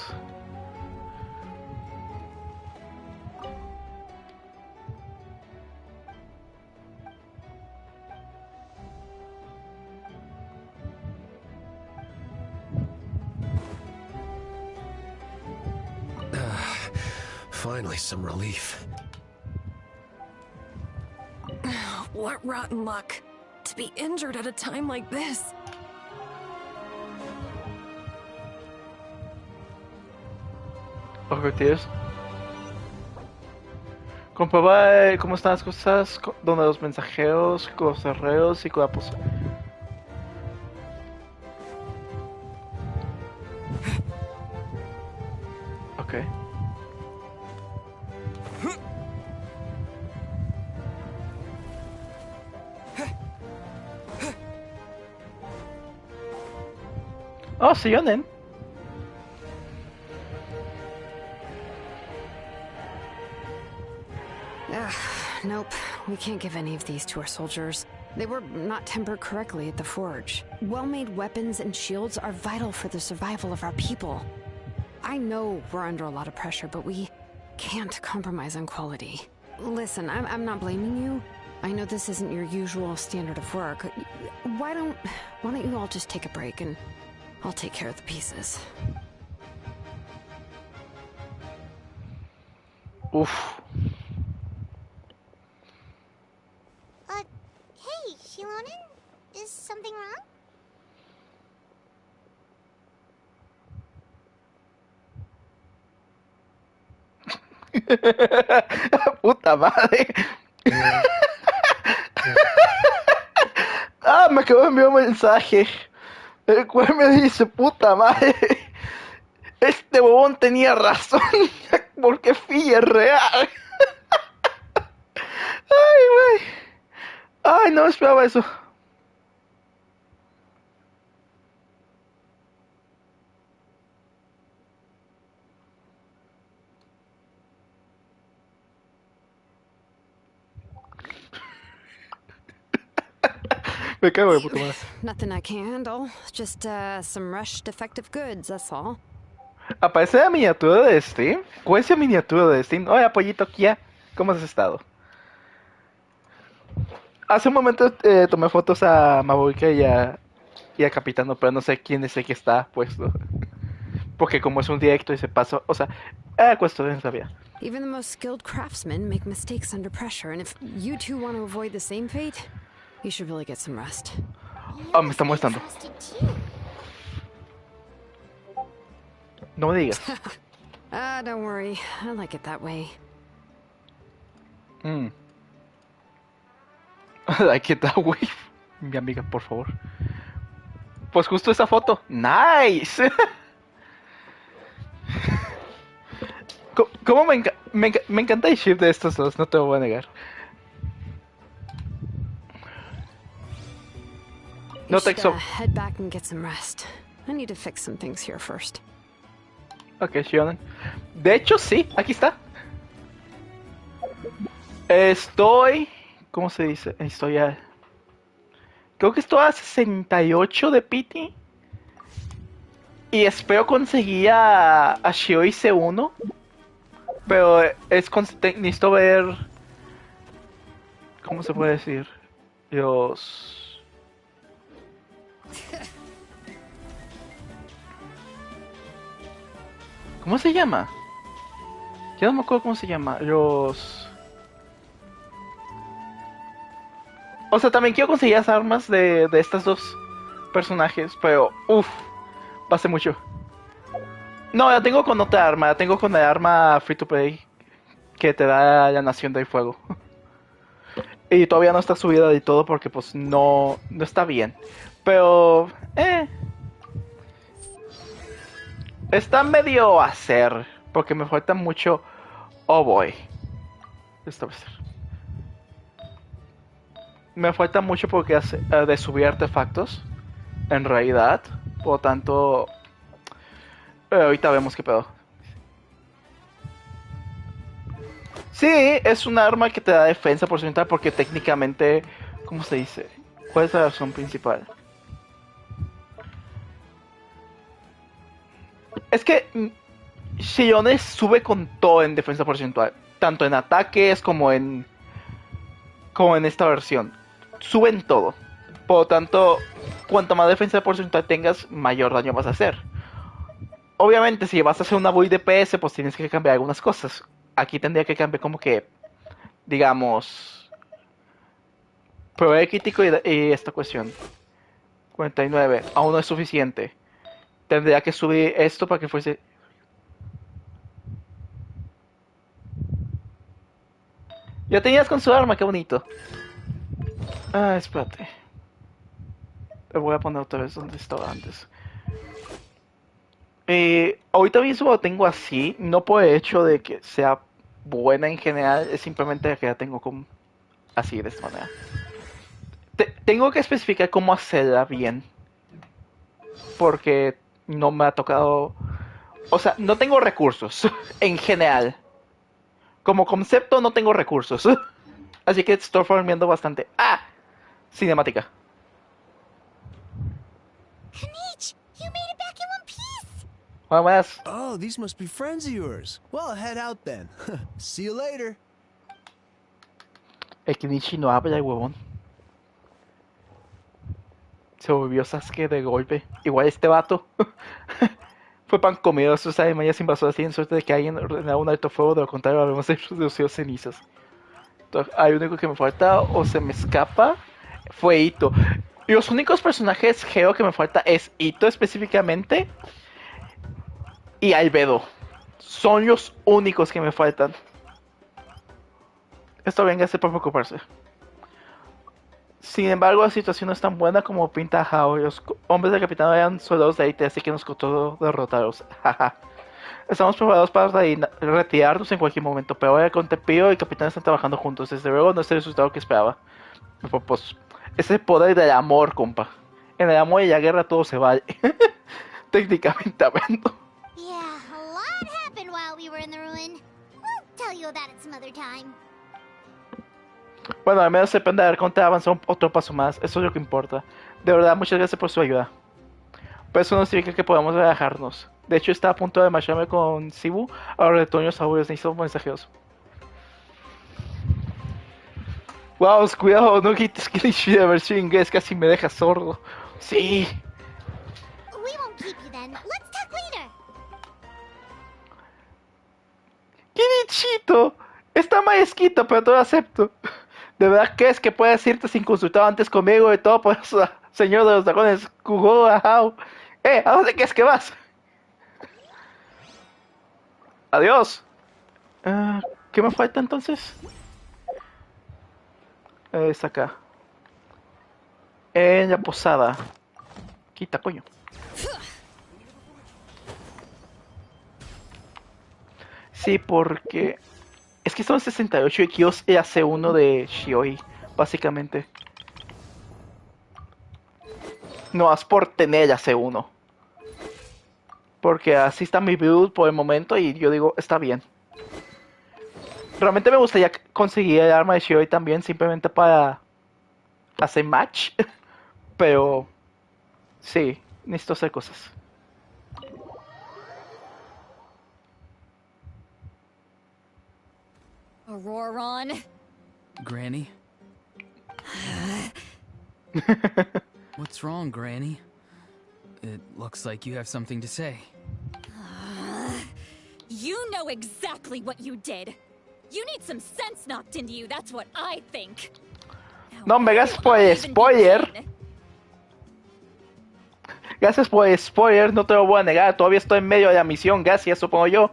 Finally, some relief. What rotten luck. To be injured at a time like this. Ok, tíos. Comprobar cómo están las cosas, donde los mensajeros, con los herreros y con la Ok. Oh, Xilonen. Nope, we can't give any of these to our soldiers. They were not tempered correctly at the forge. Well-made weapons and shields are vital for the survival of our people. I know we're under a lot of pressure, but we can't compromise on quality. Listen, I'm not blaming you. I know this isn't your usual standard of work. Why don't you all just take a break and I'll take care of the pieces. Oof. Hey, Xilonen? Is something wrong? Puta madre. Ah, me acabo de enviar un mensaje. El cual me dice, puta madre. Este bobón tenía razón. Porque Fi es real. Ay, güey. Ay, no esperaba eso. Me cago de puta madre. Nothing I can handle. Just some rushed defective goods, that's all. Aparece la miniatura de Steam. ¿Cuál es la miniatura de Steam? Oye, pollito, Kia, ¿cómo has estado? Hace un momento tomé fotos a Mabuika y a Capitano, pero no sé quién es el que está puesto. Porque como es un directo y se pasó, o sea, cuestión no sabía. Even the most skilled craftsmen make mistakes under pressure, and if you two want to avoid the same fate, you should really get some rest. Oh, me está molestando. No me digas. Don't worry. I like it that way. Like it that way. Mi amiga, por favor. Pues justo esa foto. Nice. ¿Cómo me encanta el ship de estos dos? No te lo voy a negar. No te head back and get some rest. I need to fix some things here first. Ok, Xilonen. De hecho, sí, aquí está. Estoy... ¿Cómo se dice? Historia. Creo que estoy a 68 de pity. Y espero conseguir a Shioi C1. Pero necesito ver... ¿Cómo se puede decir? Los... ¿Cómo se llama? Ya no me acuerdo cómo se llama. Los... O sea, también quiero conseguir las armas de estas dos personajes. Pero, uff, va a ser mucho. No, la tengo con otra arma. La tengo con el arma free to play que te da la Nación del Fuego. Y todavía no está subida de todo porque pues no está bien. Pero... Está medio a hacer. Porque me falta mucho... Oh boy. Establecer. Me falta mucho porque de subir artefactos. En realidad. Por lo tanto... ahorita vemos qué pedo. Sí, es un arma que te da defensa porcentual porque técnicamente, ¿cómo se dice? ¿Cuál es la razón principal? Es que Xilonen sube con todo en defensa porcentual, tanto en ataques como en esta versión. Suben todo. Por lo tanto, cuanto más defensa porcentual tengas, mayor daño vas a hacer. Obviamente, si vas a hacer una build de PS, pues tienes que cambiar algunas cosas. Aquí tendría que cambiar como que, digamos, poder crítico y esta cuestión. 49, aún no es suficiente. Tendría que subir esto para que fuese... Ya tenías con su arma, qué bonito. Ah, espérate. Le voy a poner otra vez donde estaba antes. Ahorita mismo lo tengo así, no por el hecho de que sea buena en general, es simplemente que la tengo como así, de esta manera. Tengo que especificar cómo hacerla bien, porque no me ha tocado... O sea, no tengo recursos, en general. Como concepto no tengo recursos. Así que estoy farmeando bastante. ¡Ah! Cinemática. Kanich, you made it back in one piece! Una más. Oh, these must be friends of yours. Well, head out then. See you later. El Kenichi no habla, el huevón. Se volvió Sasuke de golpe. Igual este vato. Fue pan comido, sus alimañas invasoras tienen suerte de que alguien ordena un alto fuego, de lo contrario habremos reducido cenizas. Entonces, hay único que me falta o se me escapa fue Ito. Y los únicos personajes geo que me falta es Ito específicamente y Albedo. Son los únicos que me faltan. Esto venga por preocuparse. Sin embargo, la situación no es tan buena como pinta Hao. Los hombres del capitán eran soldados de élite, así que nos costó derrotarlos. Estamos preparados para retirarnos en cualquier momento, pero ahora con Tepío y el capitán están trabajando juntos. Desde luego no es el resultado que esperaba. Pues, es el poder del amor, compa. En el amor y la guerra todo se vale. Técnicamente hablando. Yeah, a lot happened while we were in the ruin. We'll tell you about it some other time. Bueno, al menos se depende de ver cómo te avanzó otro paso más. Eso es lo que importa. De verdad, muchas gracias por su ayuda. Pero eso no significa que podamos relajarnos. De hecho, estaba a punto de marcharme con Sibu. Ahora retoño los abuelos, necesito mensajeros. Wow, cuidado, no quites que la versión inglés casi me deja sordo. Sí. We won't keep you then. Let's talk later. Kinichito, está maesquito, pero todo lo acepto. ¿De verdad crees que puedes irte sin consultar antes conmigo y todo por eso, señor de los dragones? ¿A dónde crees que vas? Adiós. ¿Qué me falta entonces? Es acá. En la posada. Quita, coño. Sí, porque... Es que son 68 equipos y hace uno de Shioi, básicamente. No, es por tener hace uno. Porque así está mi build por el momento y yo digo, está bien. Realmente me gustaría conseguir el arma de Shioi también, simplemente para hacer match. Pero... sí, necesito hacer cosas. Auroron. Granny? What's wrong, Granny? It looks like you have something to say. You know exactly what you did. You need some sense knocked into you, that's what I think. No me hagas spoiler. Gracias por el spoiler, no te lo voy a negar. Todavía estoy en medio de la misión, gracias, supongo yo.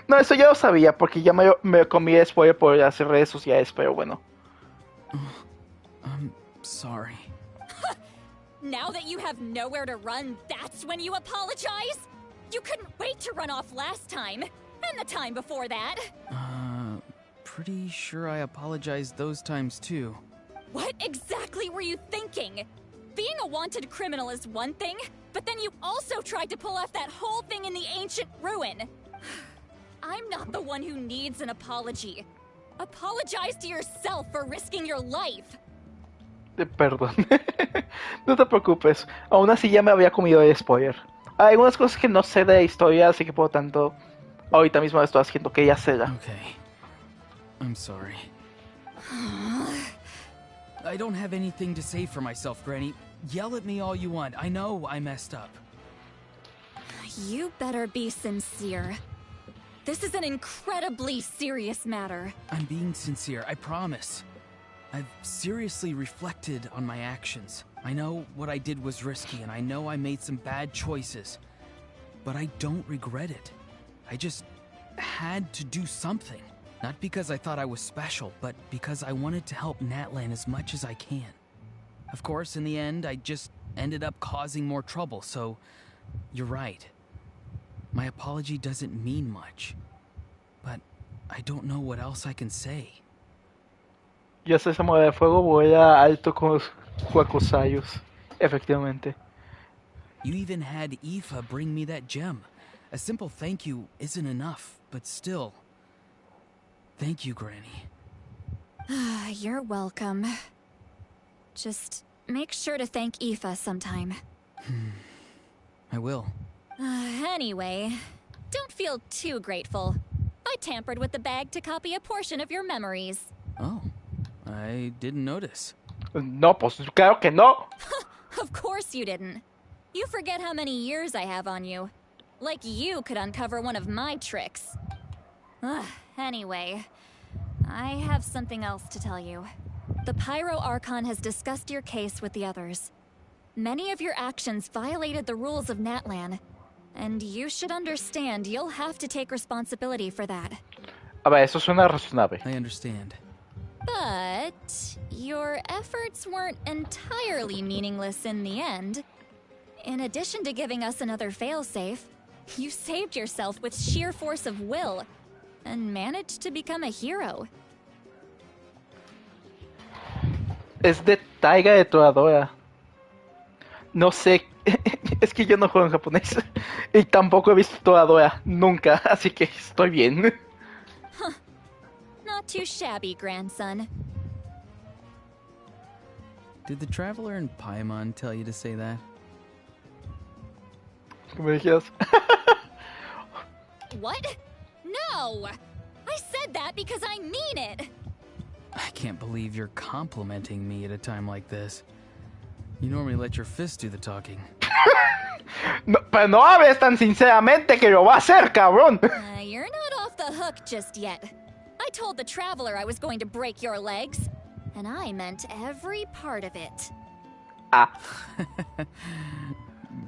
No, eso ya lo sabía, porque ya me comí el spoiler por las redes sociales, pero bueno. I'm sorry. Now that you have nowhere to run, that's when you apologize? You couldn't wait to run off last time, and the time before that. Pretty sure I apologized those times too. What exactly were you thinking? Being a wanted criminal is one thing, but then you also tried to pull off that whole thing in the ancient ruin. I'm not the one who needs an apology. Apologize to yourself for risking your life. Perdón. No te preocupes. Aún así ya me había comido el spoiler. Hay algunas cosas que no sé de historia, así que por lo tanto, ahorita mismo estoy haciendo que ella sea. Okay. I'm sorry. I don't have anything to say for myself, Granny. Yell at me all you want. I know I messed up. You better be sincere. This is an incredibly serious matter. I'm being sincere, I promise. I've seriously reflected on my actions. I know what I did was risky, and I know I made some bad choices. But I don't regret it. I just had to do something. Not because I thought I was special, but because I wanted to help Natlan as much as I can. Of course, in the end, I just ended up causing more trouble, so you're right. My apology doesn't mean much, but I don't know what else I can say. Yo soy Samuel de Fuego, voy a alto con los Huacosayos. Efectivamente. You even had Aoife bring me that gem. A simple thank you isn't enough, but still. Thank you, Granny. You're welcome. Just make sure to thank Aoife sometime. I will. Anyway, don't feel too grateful. I tampered with the bag to copy a portion of your memories. Oh, I didn't notice. No, pues claro que no. Of course you didn't. You forget how many years I have on you. Like you could uncover one of my tricks. Anyway, I have something else to tell you. The Pyro Archon has discussed your case with the others. Many of your actions violated the rules of Natlan, and you should understand you'll have to take responsibility for that. A ver, eso suena razonable. I understand. But your efforts weren't entirely meaningless in the end. In addition to giving us another failsafe, you saved yourself with sheer force of will and managed to become a hero. Es de Taiga de Toradora. No sé, es que yo no juego en japonés y tampoco he visto Toradora nunca, así que estoy bien. Not too shabby, grandson. Did the Traveler in Paimon tell you to say that? ¿Cómo dijeras? What? No! I said that because I mean it! I can't believe you're complimenting me at a time like this. You normally let your fist do the talking. No, pero no hables tan sinceramente que lo va a hacer, cabrón. You're not off the hook just yet. I told the Traveler I was going to break your legs, and I meant every part of it.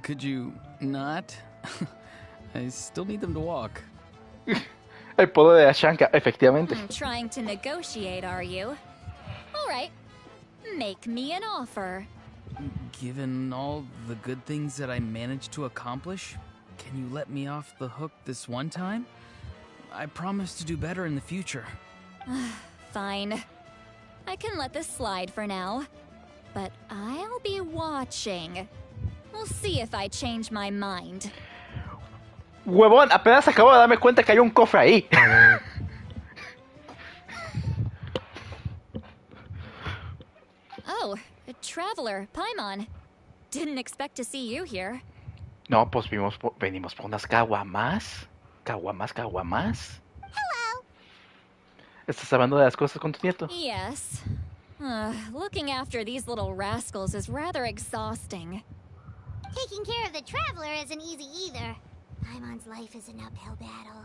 Could you not? I still need them to walk. El poder de la Shanka, efectivamente. Trying to negotiate, are you? All right. Make me an offer. Given all the good things that I managed to accomplish, can you let me off the hook this one time? I promise to do better in the future. Fine. I can let this slide for now. But I'll be watching. We'll see if I change my mind. Huevón, apenas acabo de darme cuenta que hay un cofre ahí. Oh, a Traveler, Paimon. Didn't expect to see you here. No, pues venimos por unas caguamas. Caguamas. Hello. ¿Estás hablando de las cosas con tu nieto? Yes. Looking after these little rascals is rather exhausting. Taking care of the Traveler isn't easy either. Paimon's life is an uphill battle.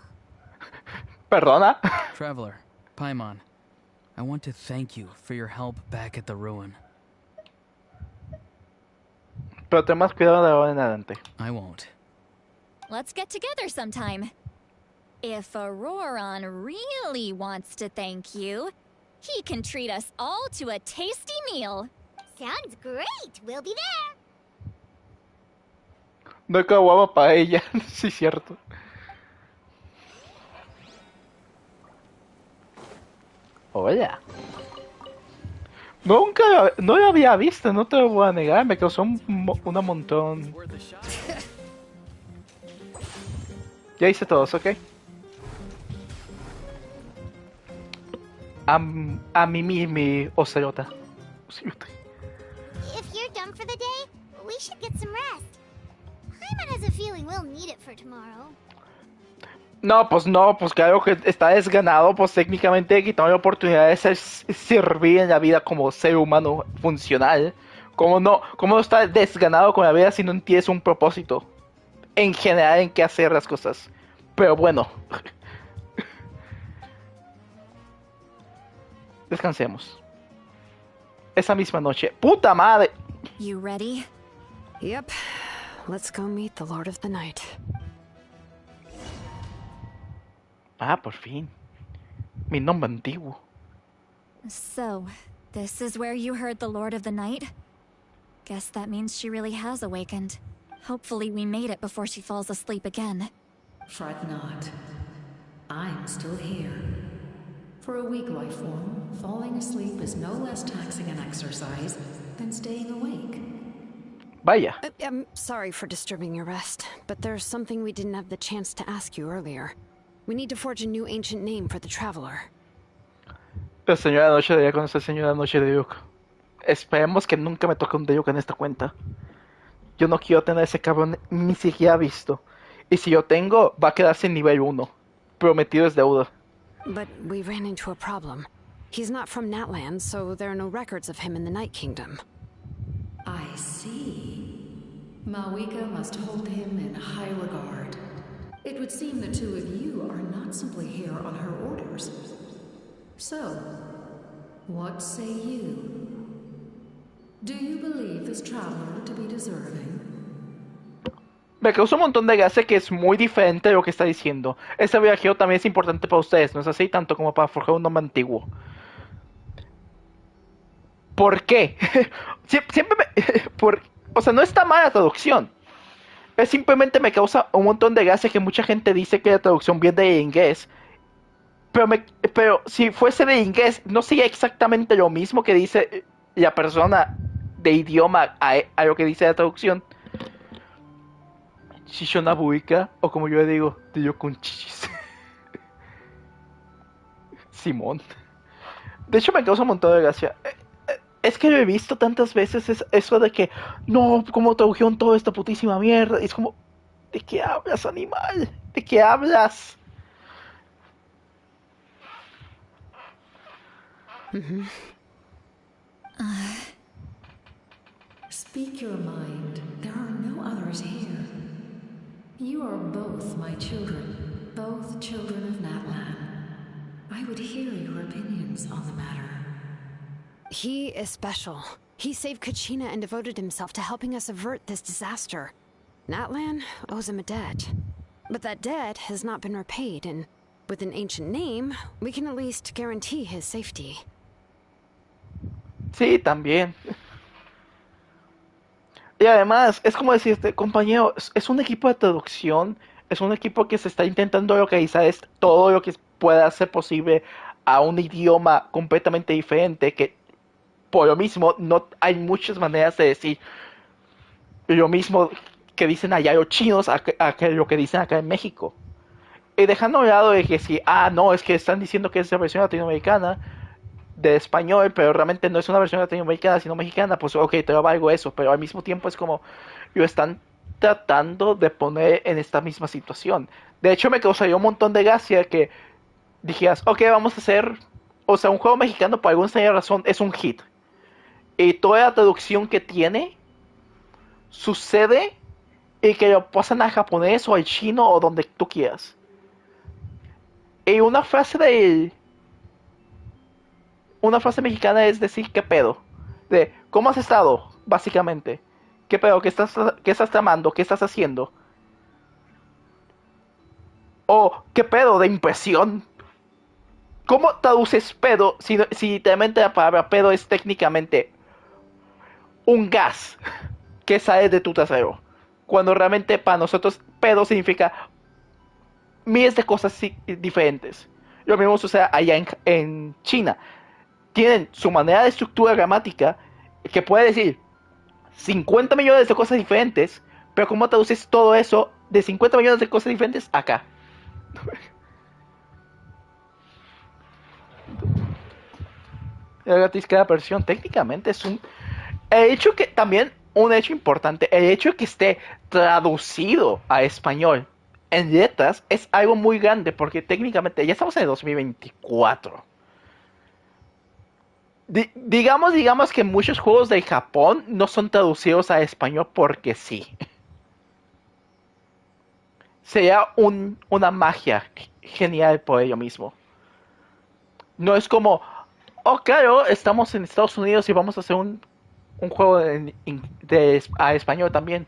Perdona. Traveler, Paimon, I want to thank you for your help back at the ruin. Pero ten más cuidado de ahora en adelante. I won't. Let's get together sometime. If Auroron really wants to thank you, he can treat us all to a tasty meal. Sounds great. We'll be there. No hay caguama para ella. Sí, cierto. Hola. Nunca, no lo había visto, no te lo voy a negar, me causó un montón. Ya hice todos, ¿ok? A mi ocelota. If you're done for the day, we should get some rest. Hyman has a feeling we'll need it for tomorrow. No, pues claro que está desganado, pues técnicamente quitando la oportunidad de servir en la vida como ser humano funcional. ¿Cómo no está desganado con la vida si no tienes un propósito? En general en qué hacer las cosas. Pero bueno. Descansemos. Esa misma noche. ¡Puta madre! You ready? Yep. Let's go meet the Lord of the Night. Ah, por fin. Mi nombre antiguo. So, this is where you heard the Lord of the Night? Guess that means she really has awakened. Hopefully we made it before she falls asleep again. Fret not. I'm still here. For a weak life form, falling asleep is no less taxing an exercise than staying awake. Vaya. I'm sorry for disturbing your rest, but there's something we didn't have the chance to ask you earlier. We need to forge a new ancient name for the traveler. La señora Noche de con esa señora Noche de Yuk. Esperemos que nunca me toque un Deyuk en esta cuenta. Yo no quiero tener ese cabrón ni siquiera visto. Y si yo tengo, va a quedarse en nivel 1. Prometido es deuda. But we ran into a problem. He's not from Natlan, so there are no records of him in the Night Kingdom. I see. Malwika must hold him in high regard. It would seem the two of you are not simply here on her orders. So, what say you? Do you believe this traveler to be deserving? Me causa un montón de gracia que es muy diferente de lo que está diciendo. Este viajero también es importante para ustedes, ¿no es así? Tanto como para forjar un nombre antiguo. ¿Por qué? Siempre o sea, no está mal la traducción. Es simplemente me causa un montón de gracia que mucha gente dice que la traducción viene de inglés. Pero si fuese de inglés, ¿no sería exactamente lo mismo que dice la persona de idioma a lo que dice la traducción? Shishonabuika, o como yo le digo, yo con chichis. Simón. De hecho, me causa un montón de gracia. Es que lo he visto tantas veces, es eso de que, no, como tradujeron toda esta putísima mierda. Y es como, ¿de qué hablas, animal? ¿De qué hablas? Speak your mind. There are no others here. You are both my children, both children of Natlan. I would hear your opinions on the matter. He is special. He saved Kachina and devoted himself to helping us avert this disaster. Natlan owes him a debt. But that debt has not been repaid, and with an ancient name, we can at least guarantee his safety. Sí, también. Y además, es como decirte, compañero, es un equipo de traducción, es un equipo que se está intentando localizar todo lo que pueda ser posible a un idioma completamente diferente, que por lo mismo no hay muchas maneras de decir lo mismo que dicen allá los chinos a lo que dicen acá en México. Y dejando a un lado de que si, no, es que están diciendo que es la versión latinoamericana de español, pero realmente no es una versión latinoamericana, sino mexicana, pues ok, te lo valgo eso, pero al mismo tiempo es como, lo están tratando de poner en esta misma situación. De hecho, me causaría un montón de gracia que dijeras, ok, vamos a hacer, o sea, un juego mexicano por alguna extraña razón es un hit. Y toda la traducción que tiene sucede y que lo pasan al japonés o al chino o donde tú quieras. Y una frase mexicana es decir, ¿qué pedo? De, ¿cómo has estado? Básicamente. ¿Qué pedo? ¿Qué estás tramando? ¿Qué estás haciendo? O, ¿qué pedo? De impresión. ¿Cómo traduces pedo si literalmente la palabra pedo es técnicamente un gas que sale de tu trasero? Cuando realmente para nosotros pedo significa miles de cosas diferentes. Lo mismo sucede allá en China. tienen su manera de estructura gramática que puede decir 50 millones de cosas diferentes, pero ¿cómo traduces todo eso de 50 millones de cosas diferentes acá? La gratis cada versión técnicamente es un... El hecho que también, un hecho importante, el hecho de que esté traducido a español en letras es algo muy grande porque técnicamente ya estamos en el 2024. Digamos que muchos juegos de Japón no son traducidos a español porque sí. Sería una magia genial por ello mismo. No es como, oh claro, estamos en Estados Unidos y vamos a hacer un juego a español también.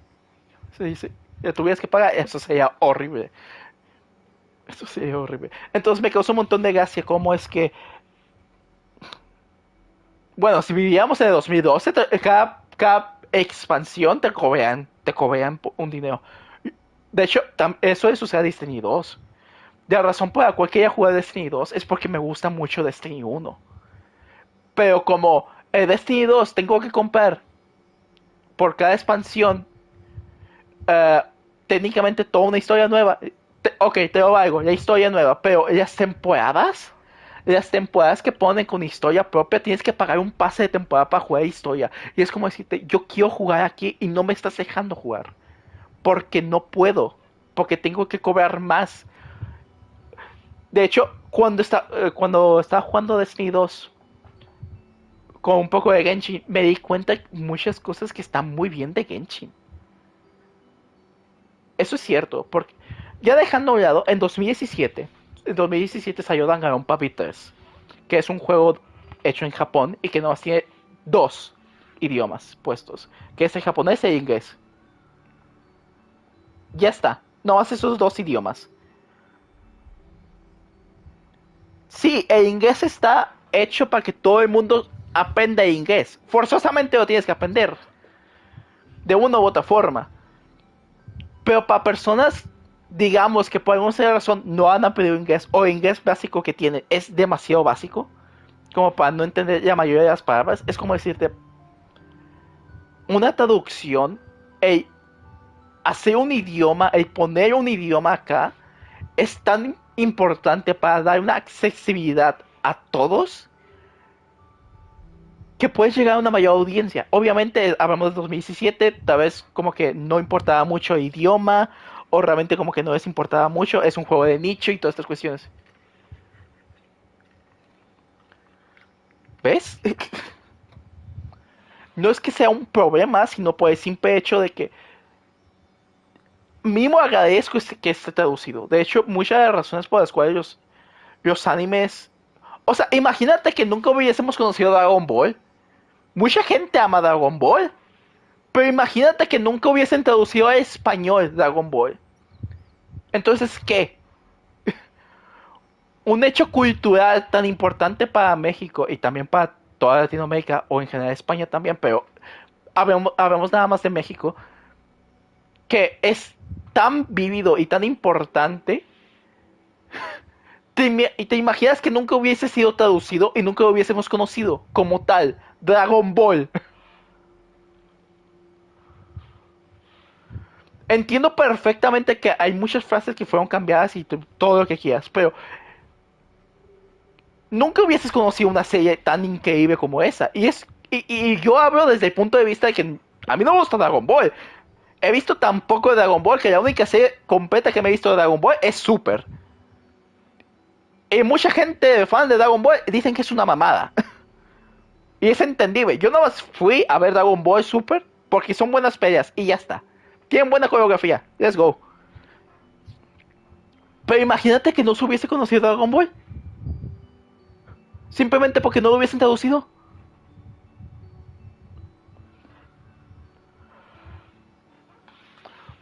Se dice, le tuvieras que pagar, eso sería horrible. Eso sería horrible. Entonces me causó un montón de gracia cómo es que, bueno, si vivíamos en el 2012, cada expansión te cobran un dinero. De hecho, eso sucede a Destiny 2. La razón por la cual quería jugar Destiny 2 es porque me gusta mucho Destiny 1. Pero como el Destiny 2 tengo que comprar por cada expansión técnicamente toda una historia nueva. Ok, te lo valgo, la historia nueva, pero las temporadas que ponen con historia propia, tienes que pagar un pase de temporada para jugar historia. Y es como decirte, yo quiero jugar aquí y no me estás dejando jugar. Porque no puedo, porque tengo que cobrar más. De hecho, cuando estaba jugando Destiny 2 con un poco de Genshin, me di cuenta de muchas cosas que están muy bien de Genshin. Eso es cierto, porque ya dejando a un lado, en 2017 salió Danganronpa 3, que es un juego hecho en Japón y que nomás tiene dos idiomas puestos, que es el japonés y el inglés. Ya está, nomás esos dos idiomas. Sí, el inglés está hecho para que todo el mundo aprenda inglés. Forzosamente lo tienes que aprender, de una u otra forma. Pero para personas, digamos, que por alguna razón no han aprendido inglés o el inglés básico que tienen es demasiado básico, como para no entender la mayoría de las palabras, es como decirte, una traducción, el hacer un idioma, el poner un idioma acá, es tan importante para dar una accesibilidad a todos que puedes llegar a una mayor audiencia. Obviamente, hablamos de 2017, tal vez como que no importaba mucho el idioma, o realmente como que no les importaba mucho, es un juego de nicho y todas estas cuestiones. ¿Ves? No es que sea un problema, sino por el simple hecho de que mínimo agradezco que esté traducido. De hecho, muchas de las razones por las cuales los animes... O sea, imagínate que nunca hubiésemos conocido Dragon Ball. Mucha gente ama Dragon Ball. Pero imagínate que nunca hubiesen traducido a español Dragon Ball. Entonces, ¿qué? Un hecho cultural tan importante para México y también para toda Latinoamérica, o en general España también, pero hablamos nada más de México, que es tan vívido y tan importante. ¿Te imaginas que nunca hubiese sido traducido y nunca lo hubiésemos conocido como tal? Dragon Ball. Entiendo perfectamente que hay muchas frases que fueron cambiadas y todo lo que quieras, pero nunca hubieses conocido una serie tan increíble como esa. Y yo hablo desde el punto de vista de que a mí no me gusta Dragon Ball. He visto tan poco de Dragon Ball que la única serie completa que me he visto de Dragon Ball es Super. Y mucha gente fan de Dragon Ball dicen que es una mamada. Y es entendible. Yo nada más fui a ver Dragon Ball Super porque son buenas peleas y ya está. Tienen buena coreografía. Let's go. Pero imagínate que no se hubiese conocido Dragon Ball. Simplemente porque no lo hubiesen traducido.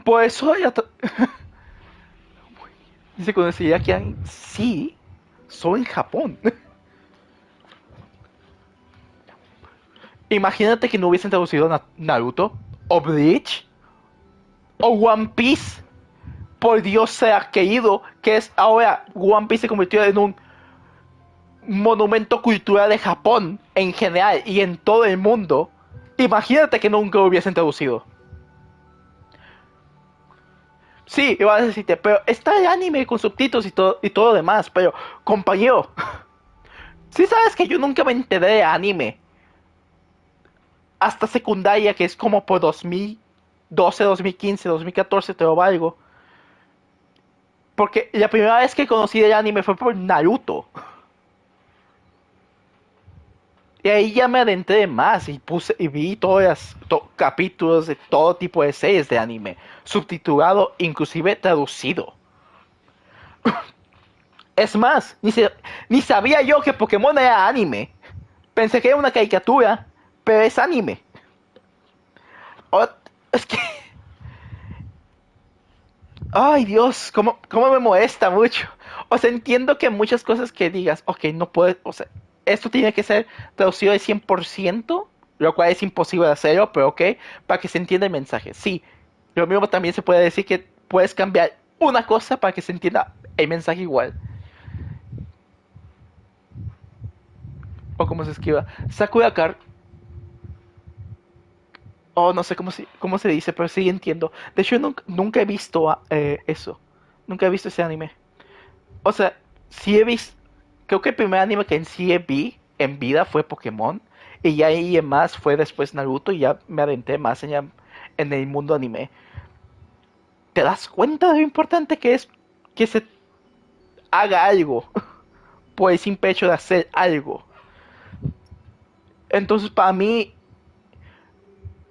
Por eso ya... Dice conocería que sí, solo en Japón. Imagínate que no hubiesen traducido Naruto, o Bleach, o One Piece. Por Dios sea querido, que es ahora One Piece se convirtió en un monumento cultural de Japón en general y en todo el mundo, imagínate que nunca lo hubiesen traducido. Sí, iba a decirte, pero está el anime con subtítulos y todo lo demás, pero compañero, sí sabes que yo nunca me enteré de anime hasta secundaria, que es como por 2012, 2015, 2014, te lo valgo. Porque la primera vez que conocí el anime fue por Naruto. Y ahí ya me adentré más y vi todos los capítulos de todo tipo de series de anime, subtitulado, inclusive traducido. Es más, ni sabía yo que Pokémon era anime. Pensé que era una caricatura, pero es anime. Oh, es que... Ay, Dios, cómo me molesta mucho. O sea, entiendo que muchas cosas que digas, ok, no puedes, o sea, esto tiene que ser traducido de 100%, lo cual es imposible de hacerlo, pero ok, para que se entienda el mensaje. Sí, lo mismo también se puede decir que puedes cambiar una cosa para que se entienda el mensaje igual. O como se escriba. Sakura Card. Oh, no sé cómo se dice, pero sí entiendo. De hecho, nunca he visto eso. Nunca he visto ese anime. O sea, sí he visto. Creo que el primer anime que en sí vi en vida fue Pokémon. Y ya ahí en más fue después Naruto. Y ya me adentré más en el mundo anime. ¿Te das cuenta de lo importante que es que se haga algo? Por el simple hecho de hacer algo. Entonces, para mí,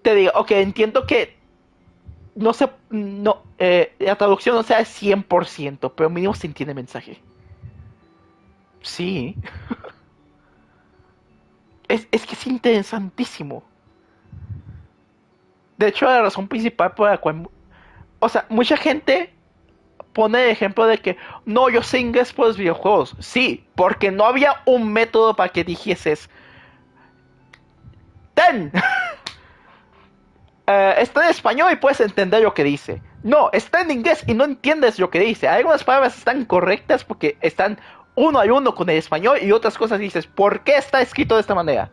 te digo, ok, entiendo que no sé, no, la traducción no sea 100%, pero mínimo se entiende el mensaje. Sí. Es que es interesantísimo. De hecho, la razón principal por la cual... O sea, mucha gente pone el ejemplo de que no, yo sé inglés por los videojuegos. Sí, porque no había un método para que dijeses ten. Está en español y puedes entender lo que dice. No, está en inglés y no entiendes lo que dice. Algunas palabras están correctas porque están uno a uno con el español y otras cosas dices, ¿por qué está escrito de esta manera?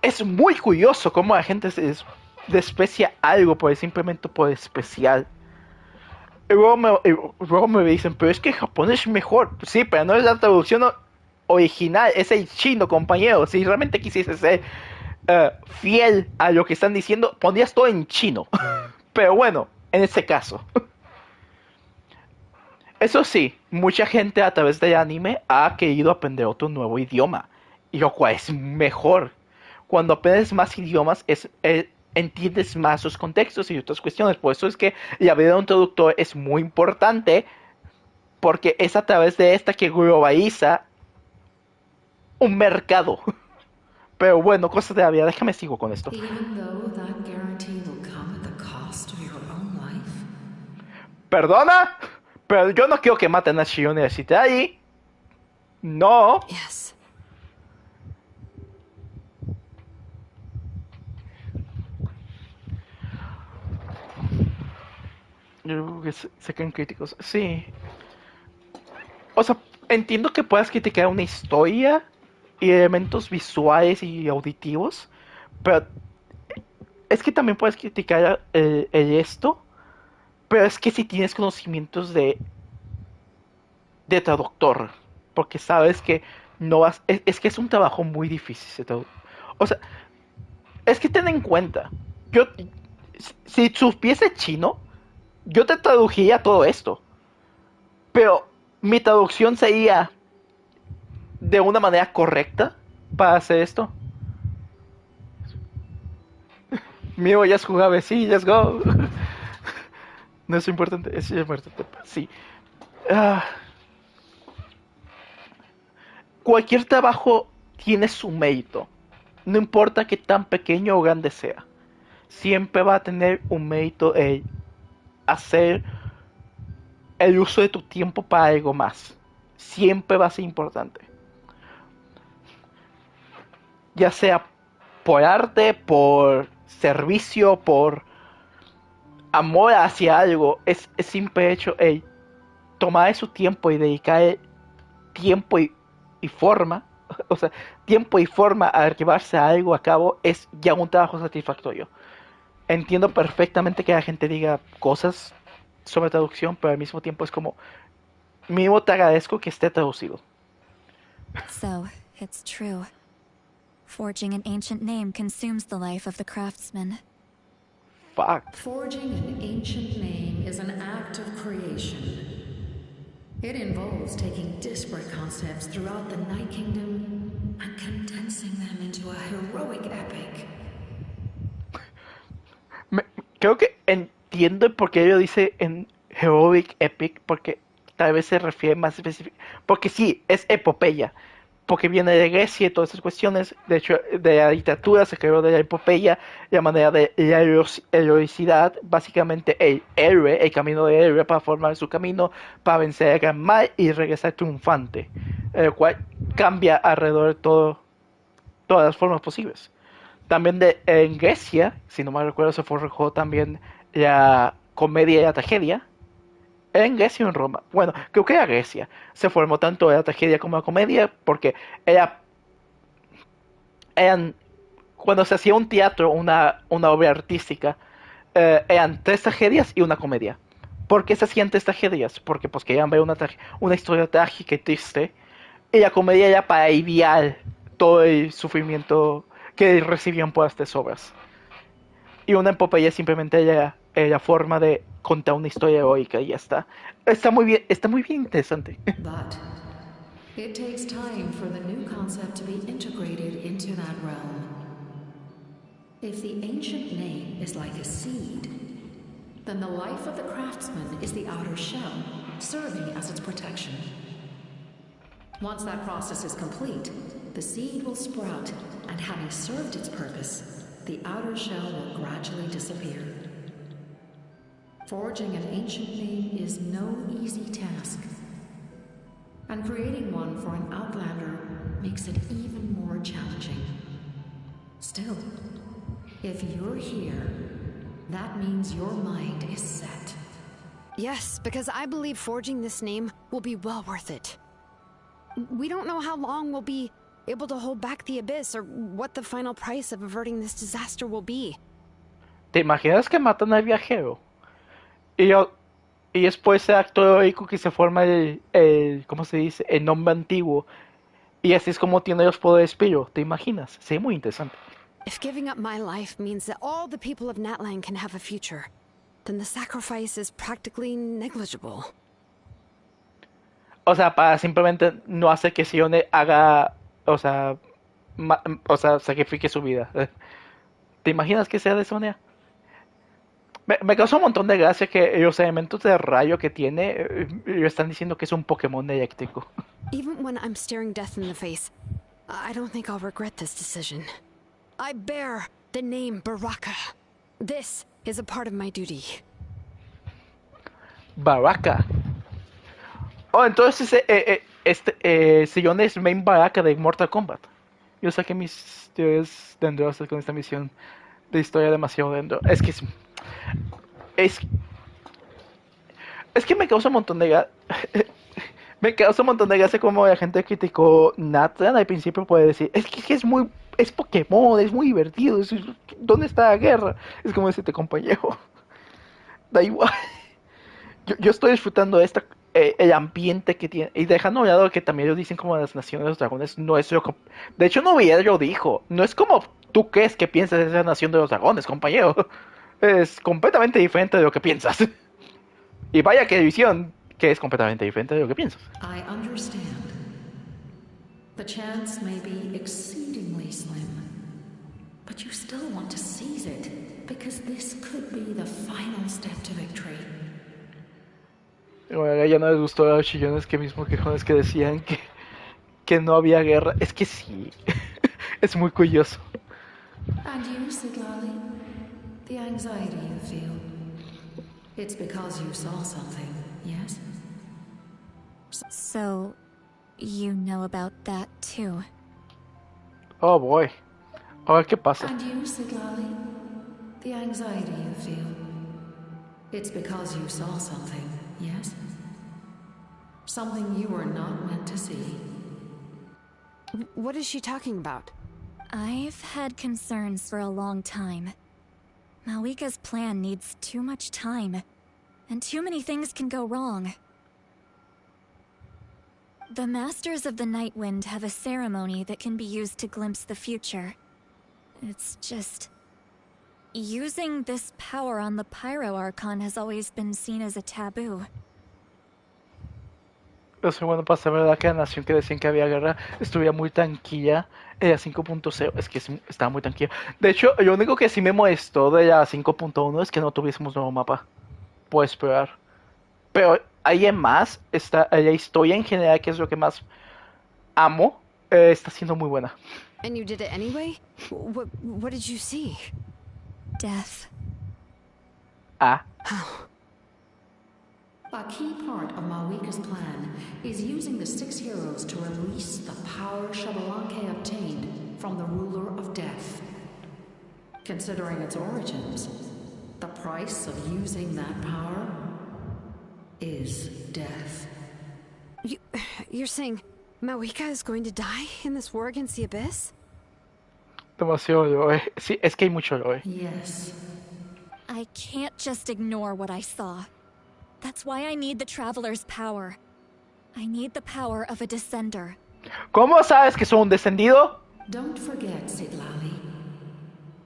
Es muy curioso cómo la gente se desprecia algo simplemente por especial. Y luego me dicen, pero es que Japón es mejor. Sí, pero no es la traducción original, es el chino, compañero. Si realmente quisiese ser fiel a lo que están diciendo, pondrías todo en chino. Pero bueno, en este caso. Eso sí, mucha gente a través del anime ha querido aprender otro nuevo idioma. Y lo cual es mejor. Cuando aprendes más idiomas, entiendes más sus contextos y otras cuestiones. Por eso es que la vida de un traductor es muy importante. Porque es a través de esta que globaliza un mercado. Pero bueno, cosas de la vida. Déjame sigo con esto. ¿Perdona? Pero yo no quiero que maten a Xilonen si te ahí. No. Yes. Yo creo que se creen críticos. Sí. O sea, entiendo que puedas criticar una historia y elementos visuales y auditivos. Pero es que también puedes criticar esto. Pero es que si tienes conocimientos de traductor. Porque sabes que no vas. Es que es un trabajo muy difícil. O sea, es que ten en cuenta. Yo, si supiese chino, yo te traduciría todo esto. Pero mi traducción sería de una manera correcta para hacer esto. Mío, ya es jugable, sí, let's go. No es importante, es importante, sí. Ah, cualquier trabajo tiene su mérito. No importa qué tan pequeño o grande sea. Siempre va a tener un mérito el hacer el uso de tu tiempo para algo más. Siempre va a ser importante. Ya sea por arte, por servicio, por amor hacia algo, es simple hecho, hey, tomar su tiempo y dedicar tiempo y forma, o sea, tiempo y forma a llevarse a algo a cabo es ya un trabajo satisfactorio. Entiendo perfectamente que la gente diga cosas sobre traducción, pero al mismo tiempo es como, mínimo te agradezco que esté traducido. So, it's true. Forging an ancient name consumes the life of the craftsman. Fuck. Forging an ancient name is an act of creation. It involves taking disparate concepts throughout the Night Kingdom and condensing them into a heroic epic. Creo que entiendo por qué ello dice en Heroic Epic, porque tal vez se refiere más específico. Porque sí, es epopeya, porque viene de Grecia y todas esas cuestiones. De hecho, de la literatura se creó de la epopeya, la manera de la heroicidad, básicamente el héroe, el camino del héroe para formar su camino, para vencer el gran mal y regresar triunfante, el cual cambia alrededor de todas las formas posibles. También en Grecia, si no mal recuerdo, se forjó también la comedia y la tragedia. En Grecia o en Roma. Bueno, creo que era Grecia. Se formó tanto la tragedia como la comedia porque eran cuando se hacía un teatro, una obra artística, eran 3 tragedias y una comedia. ¿Por qué se hacían 3 tragedias? Porque pues querían ver una historia trágica y triste. Y la comedia era para aliviar todo el sufrimiento que recibían por estas obras. Y una epopeya simplemente era la forma de contar una historia heroica y ya está. Está muy bien interesante. But it takes time for the new concept to be integrated into that realm. If the ancient name is like a seed, then the life of the craftsman is the outer shell, serving as its protection. Once that process is complete, the seed will sprout, and having served its purpose, the outer shell will gradually disappear. Forging an ancient name is no easy task, and creating one for an outlander makes it even more challenging. Still, if you're here, that means your mind is set. Yes, because I believe forging this name will be well worth it. We don't know how long we'll be able to hold back the abyss or what the final price of averting this disaster will be. ¿Te imaginas que matan al viajero? Y después ese acto heroico que se forma ¿cómo se dice? El nombre antiguo. Y así es como tiene los poderes Espero. ¿Te imaginas? Sería muy interesante. If giving up my life means that all the people of Natlan can have a future, then the sacrifice is practically negligible. O sea, para simplemente no hacer que Xilonen haga, o sea, sacrifique su vida. ¿Te imaginas que sea de esa manera? Me causa un montón de gracia que los elementos de rayo que tiene le están diciendo que es un Pokémon eléctrico. Even when I'm staring death in the face, I don't think I'll regret this decision. I bear the name Baraka. This is a part of my duty. Baraka. Oh, entonces Xilonen es main Baraka de Mortal Kombat. Yo saqué mis teorías dendrosas con esta misión de historia demasiado dentro. Es que me causa un montón de me causa un montón de gracia como la gente criticó Natlan al principio puede decir, es Pokémon, es muy divertido, ¿dónde está la guerra? Es como decirte compañero, da igual. Yo estoy disfrutando el ambiente que tiene, y dejando a un lado que también ellos dicen como las naciones de los dragones, no es lo que, de hecho Noviel lo dijo, no es como tú crees que piensas de esa nación de los dragones, compañero, es completamente diferente de lo que piensas. Y vaya que visión que es completamente diferente de lo que piensas. I understand. The chance may be exceedingly slim, but you still want to seize it, because this could be the final step to victory. Bueno, ya no les gustó a los chillones que mismo quejones que decían que no había guerra. Es que sí, es muy curioso. And you, Siglali, the anxiety you feel, it's because you saw something, yes? So, you know about that too? Oh boy. A ver qué pasa. And you, Siglali, the anxiety you feel, it's because you saw something, yes? Something you were not meant to see. What is she talking about? I've had concerns for a long time. Malika's plan needs too much time, and too many things can go wrong. The Masters of the Night Wind have a ceremony that can be used to glimpse the future. It's just... using this power on the Pyro Archon has always been seen as a taboo. Lo segundo pasa, ¿verdad? Que la nación que decían que había guerra estuviera muy tranquila. La 5.0 es que estaba muy tranquila. De hecho, lo único que sí me molestó de la 5.1 es que no tuviésemos nuevo mapa. Puedo esperar. Pero ahí en más, la historia en general, que es lo que más amo, está siendo muy buena. And you did it anyway? What did you see? Death. Ah. A key part of Malika's plan is using the 6 heroes to release the power Xabalanque obtained from the ruler of death. Considering its origins, the price of using that power is death. You're saying Malika is going to die in this war against the Abyss? Demasiado lore. Sí, es que hay mucho lore. Yes. I can't just ignore what I saw. That's why I need the Traveler's power. I need the power of a Descender. ¿Cómo sabes que soy un descendido? Don't forget, Siglali.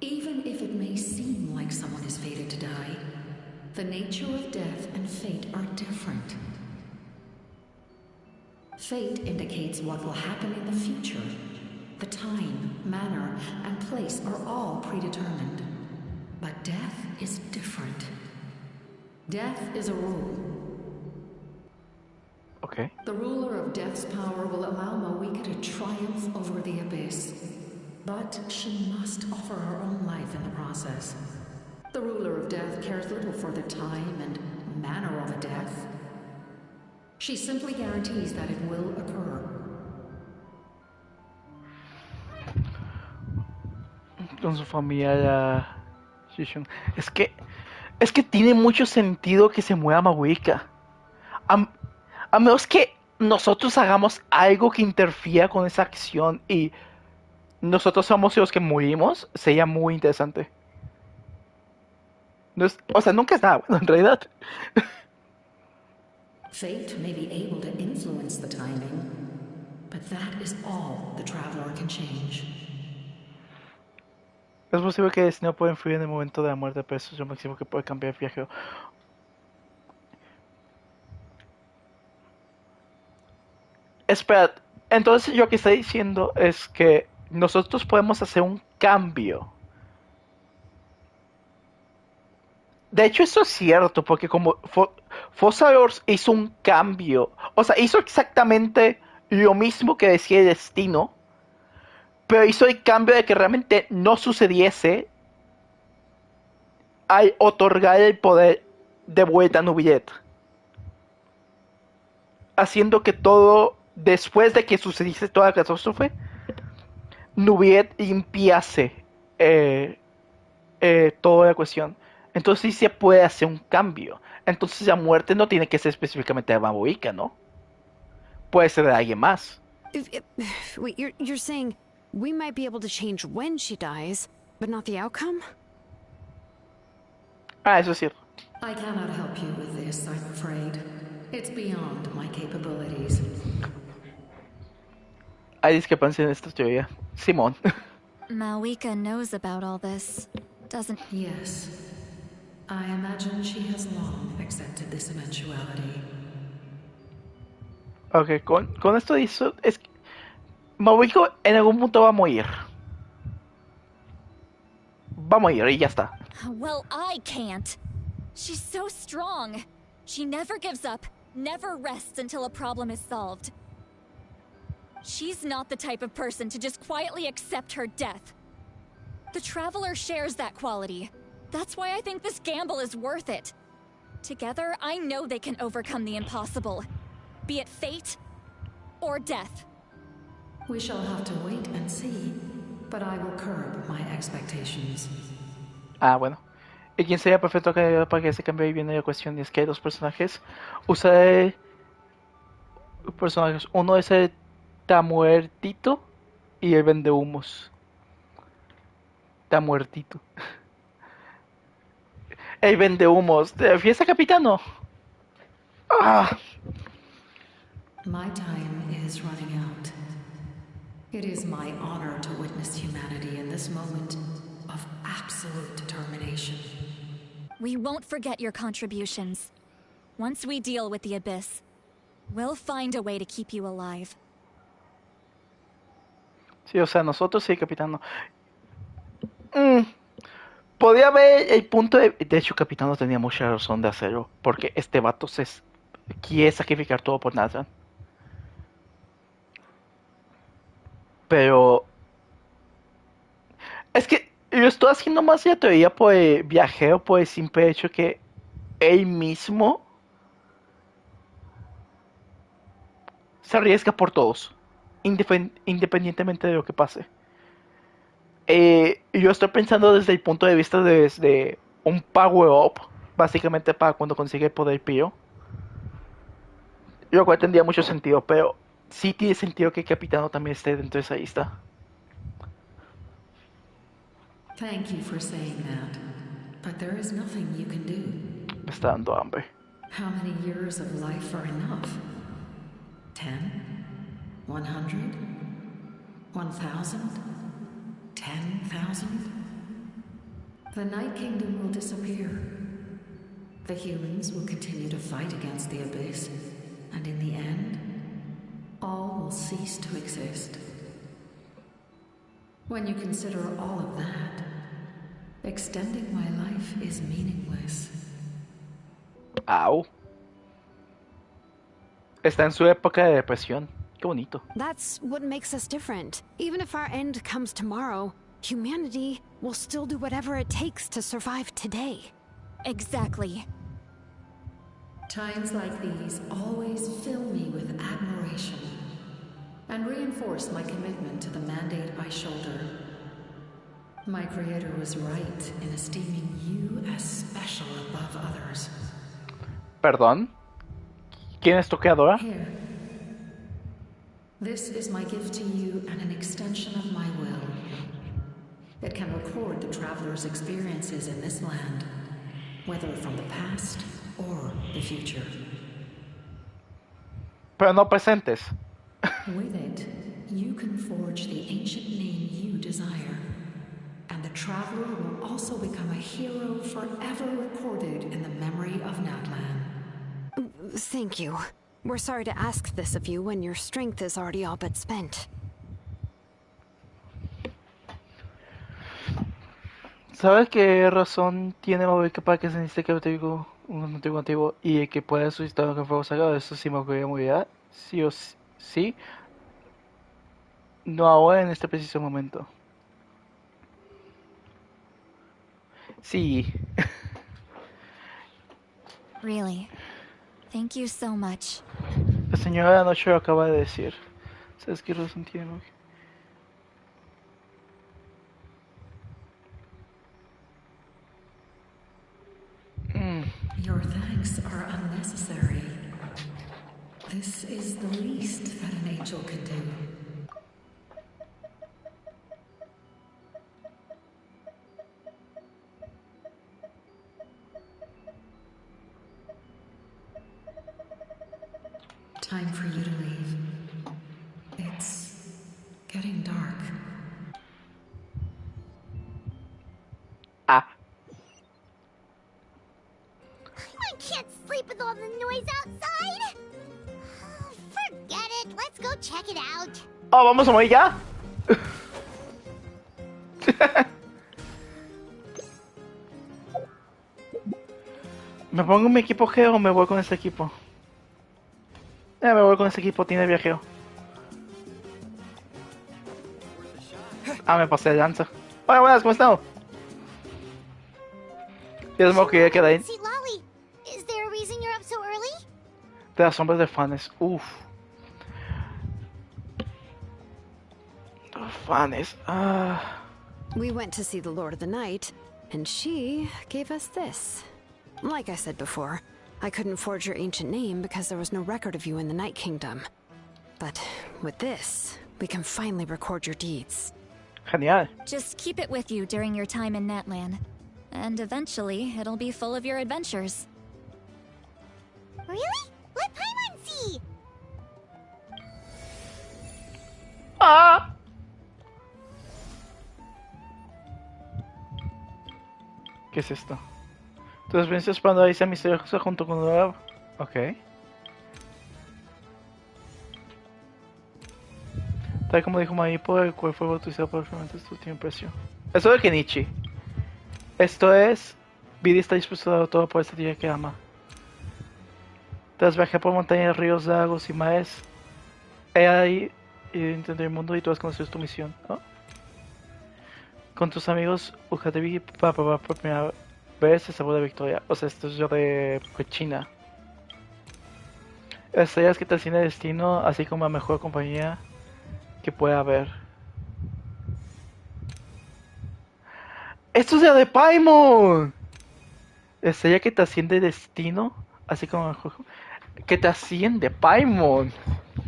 Even if it may seem like someone is fated to die, the nature of death and fate are different. Fate indicates what will happen in the future. The time, manner, and place are all predetermined. But death is different. Death is a rule. Okay. The ruler of Death's power will allow Malika to triumph over the Abyss. But she must offer her own life in the process. The ruler of Death cares little for the time and manner of a death. She simply guarantees that it will occur. Con su familia, la Shishun. Es que tiene mucho sentido que se mueva Malika. A menos que nosotros hagamos algo que interfiera con esa acción y nosotros somos los que morimos, sería muy interesante. No es, o sea, nunca es nada bueno en realidad. Fate may be able to influence the timing, but that is all the Traveler can change. Es posible que el destino pueda influir en el momento de la muerte, pero eso es lo máximo que puede cambiar el viajero. Espera, entonces lo que está diciendo es que nosotros podemos hacer un cambio. De hecho, eso es cierto, porque como Fossalors hizo un cambio, o sea, hizo exactamente lo mismo que decía el destino, pero hizo el cambio de que realmente no sucediese al otorgar el poder de vuelta a Nubillet. Haciendo que todo, después de que sucediese toda la catástrofe, Nubillet limpiase toda la cuestión. Entonces sí se puede hacer un cambio. Entonces la muerte no tiene que ser específicamente de Malika, ¿no? Puede ser de alguien más. Wait, you're saying we might be able to change when she dies, but not the outcome? Ah, eso es cierto. I cannot help you with this, I'm afraid. It's beyond my capabilities. Hay discrepancia en esta teoría. Simón. Malika knows about all this, doesn't... Yes. I imagine she has long accepted this eventuality. Ok, con esto dice... Es que Malika en algún punto va a morir. Va a morir y ya está. Well, I can't. She's so strong. She never gives up, never rests until a problem is solved. She's not the type of person to just quietly accept her death. The Traveler shares that quality. That's why I think this gamble is worth it. Together, I know they can overcome the impossible. Be it fate or death. We shall have to wait and see, but I will curb my expectations. Ah, bueno. ¿Y quién sería perfecto para que se cambie? Y viene la cuestión, y es que hay dos personajes. Usa personajes. Uno es el Tamuertito y el Vendehumos. Tamuertito. El Vendehumos. ¿Te refieres a Capitano? Ah. My time is running out. It is my honor to witness humanity in this moment of absolute determination. We won't forget your contributions. Once we deal with the Abyss, we'll find a way to keep you alive. Sí, o sea, nosotros sí, Capitano. Podía ver el punto de hecho, Capitano tenía mucha razón de hacerlo. Porque este vato quiere sacrificar todo por Natlan. Pero... Es que yo estoy haciendo más la teoría por el viajero, por el simple hecho que él mismo se arriesga por todos, independientemente de lo que pase. Yo estoy pensando desde el punto de vista desde un power up, básicamente para cuando consigue el poder pío. Lo cual tendría mucho sentido, pero sí tiene sentido que el capitano también esté dentro de esa lista. Thank you for saying that, but there is nothing you can do. Me está dando hambre. How many years of life are enough? 10? 100? 1,000? 10,000? The Night Kingdom will disappear. The humans will continue to fight against the Abyss, and in the end, all will cease to exist. When you consider all of that, extending my life is meaningless. Au. Está en su época de depresión. Qué bonito. That's what makes us different. Even if our end comes tomorrow, humanity will still do whatever it takes to survive today. Exactly. Times like these always fill me with admiration and reinforce my commitment to the mandate I shoulder. My creator was right in esteeming you as special above others. ¿Perdón? ¿Quién es tu creadora? Here. This is my gift to you and an extension of my will. It can record the traveler's experiences in this land, whether from the past or the future. Pero no presentes. With it, you can forge the ancient name you desire. And the traveler will also become a hero forever recorded in the memory of Natlan. Thank you. We're sorry to ask this of you when your strength is already all but spent. ¿Sabes qué razón tiene Mauricio para que se necesite que tengo un antiguo y que pueda resucitar con fuego sagrado? Eso sí me ocurriría muy bien. Sí o sí. No ahora en este preciso momento. Sí. Really. Thank you so much. La señora de la noche lo acaba de decir. ¿Sabes qué razón tiene Mauricio? Your thanks are unnecessary. This is the least that an angel can do. Time for you to leave. It's getting dark. Ah. I can't sleep with all the noise outside. Forget it. Let's go check it out. Oh, vamos a morir ya. ¿Me pongo mi equipo G o me voy con este equipo? Me voy con este equipo, tiene viajeo. Me pasé de lanza. Hola, buenas, ¿cómo están? Dios mío, que queda ahí. See, Lolly, is there a reason you're up so early? De las sombras de fans. Uff. Fans. We went to see the Lord of the Night, and she gave us this. Like I said before, I couldn't forge your ancient name because there was no record of you in the Night Kingdom. But with this, we can finally record your deeds. Genial. Just keep it with you during your time in Natlan. And eventually, it'll be full of your adventures. Really? Let Paimon see! ¡Ah! ¿Qué es esto? Entonces vienes esperando ahí esa misteriosa junto con la... Ok. Tal como dijo Maipo, el cual fue bautizado por su tiempo precio. Eso de Kenichi. Esto es... Vidi está dispuesto a dar todo por esta tía que ama. Tras viajar por montañas, ríos, lagos y mares, he ahí y entender el mundo y tú has conocido tu misión, ¿no? Con tus amigos Ujatevi para probar por primera vez el sabor de victoria. O sea, esto es yo de China. Estrellas que te asciende el destino, así como la mejor compañía que pueda haber. ¡Esto es de Paimon! Estrella que te asciende destino, así como que te asciende Paimon.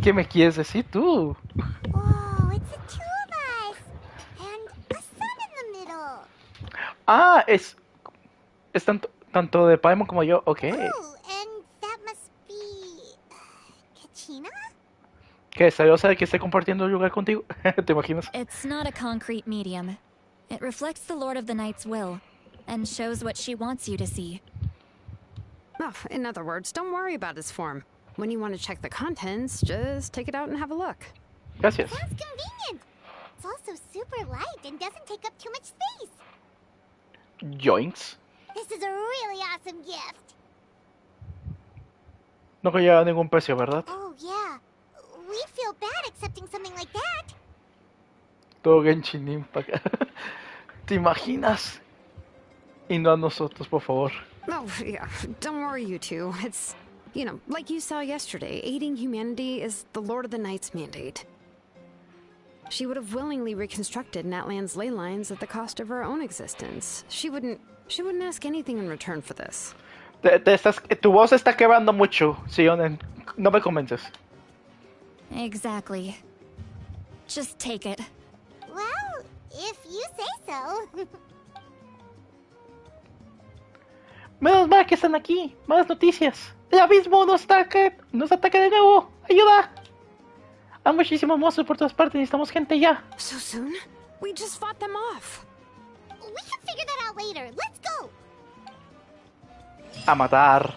¿Qué me quieres decir tú? Oh, it's the two of us! And a sun in the middle! Ah, es tanto de Paimon como yo, ok. Oh, and that must be... Kachina? ¿Qué? ¿Sabes que esté compartiendo el lugar contigo? ¿Te imaginas? It's not a concrete medium. It reflects the Lord of the Night's will, and shows what she wants you to see. Oh, in other words, don't worry about his form. When you want to check the contents, just take it out and have a look. Gracias. Sounds convenient. It's also super light and doesn't take up too much space. Joints. This is a really awesome gift. No que lleva ningún precio, ¿verdad? Oh, yeah. We'd feel bad accepting something like that. Todo Genshin Impact. ¿Te imaginas? Y no a nosotros, por favor. Oh, yeah. Don't worry, you two. It's, you know, like you saw yesterday, aiding humanity is the Lord of the Night's mandate. She would have willingly reconstructed Natlan's ley lines at the cost of her own existence. She wouldn't ask anything in return for this. Tu voz está quebrando mucho, Xilonen. No me convences. Exactly. Just take it. Well, if you say so. Menos mal que están aquí. Malas noticias. El abismo nos ataca de nuevo. ¡Ayuda! Hay muchísimos monstruos por todas partes. Necesitamos gente ya. So soon? We just fought them off. We can figure that out later. Let's go. A matar.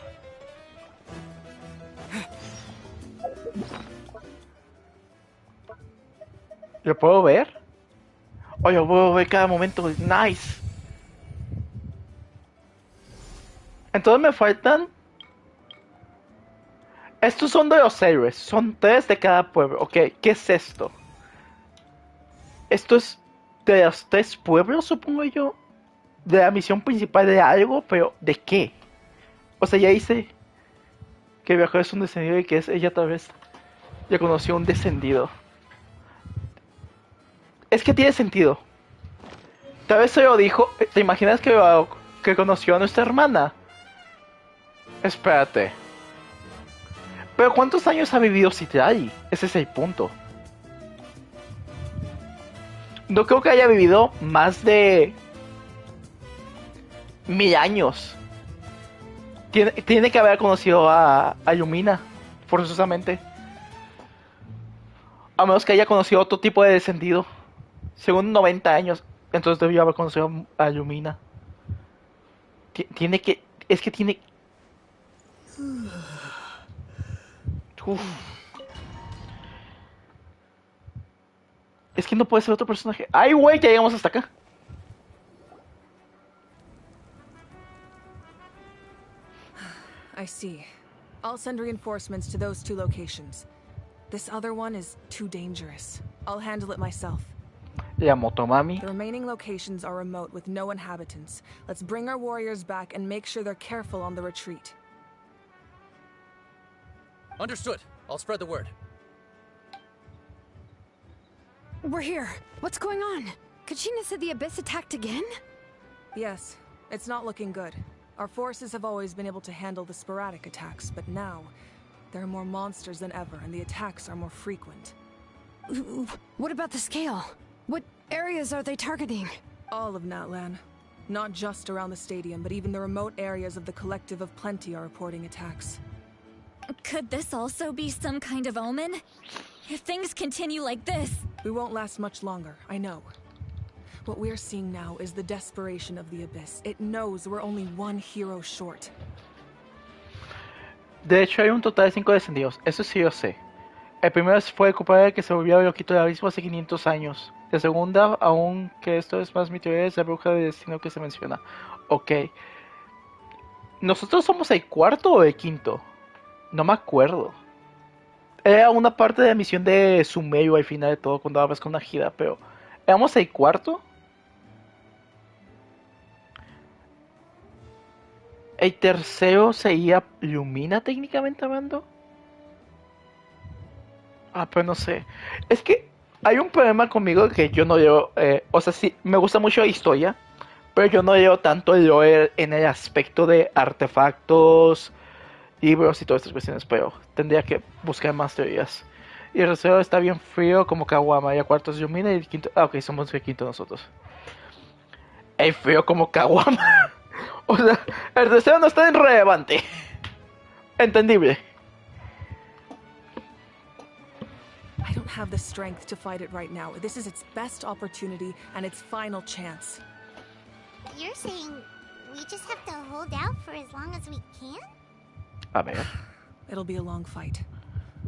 ¿Lo puedo ver? Oye, lo puedo ver cada momento. Nice. Entonces me faltan... Estos son de los héroes. Son 3 de cada pueblo. Ok, ¿qué es esto? Esto es de los 3 pueblos, supongo yo. De la misión principal de algo, pero ¿de qué? O sea, ya dice que el viajero es un descendido y que es ella tal vez ya conoció un descendido. Es que tiene sentido. Tal vez se lo dijo. ¿Te imaginas que conoció a nuestra hermana? Espérate. Pero ¿cuántos años ha vivido Citlali? Ese es el punto. No creo que haya vivido más de 1000 años. Tiene que haber conocido a Lumina, forzosamente. A menos que haya conocido otro tipo de descendido. Según 90 años, entonces debió haber conocido a Lumina. Tiene que... Es que tiene... Uf. Es que no puede ser otro personaje. ¡Ay, güey! Ya llegamos hasta acá. I see. I'll send reinforcements to those 2 locations. This other one is too dangerous. I'll handle it myself. La Motomami. The remaining locations are remote with no inhabitants. Let's bring our warriors back and make sure they're careful on the retreat. Understood. I'll spread the word. We're here. What's going on? Kachina said the Abyss attacked again? Yes, it's not looking good. Our forces have always been able to handle the sporadic attacks, but now there are more monsters than ever, and the attacks are more frequent. What about the scale? What areas are they targeting? All of Natlan. Not just around the stadium, but even the remote areas of the Collective of Plenty are reporting attacks. Could this also be some kind of omen? If things continue like this... We won't last much longer, I know. What we're seeing now is the desperation of the Abyss. It knows we're only one hero short. De hecho, hay un total de 5 descendidos. Eso sí yo sé. El primero fue el compadre que se volvió loquito del abismo hace 500 años. La segunda, aunque esto es más mi teoría, es la bruja de destino que se menciona. Ok. ¿Nosotros somos el cuarto o el quinto? No me acuerdo. Era una parte de la misión de Sumerio al final de todo, cuando hablas con una gira, pero... ¿éramos el cuarto? ¿El tercero sería Lumina técnicamente hablando? Ah, pero no sé. Es que hay un problema conmigo que yo no leo... o sea, sí, me gusta mucho la historia, pero yo no leo tanto el lore en el aspecto de artefactos, libros y todas estas cuestiones, pero tendría que buscar más teorías. Y el tercero está bien frío como Kawama, y el cuarto es Lumina y el quinto... Ah, ok, somos el quinto nosotros. El frío como Kawama. O sea, el tercero no está tan relevante. Entendible. I don't have the strength to fight it right now. This is its best opportunity and its final chance. You're saying we just have to hold out for as long as we can? A ver. It'll be a long fight.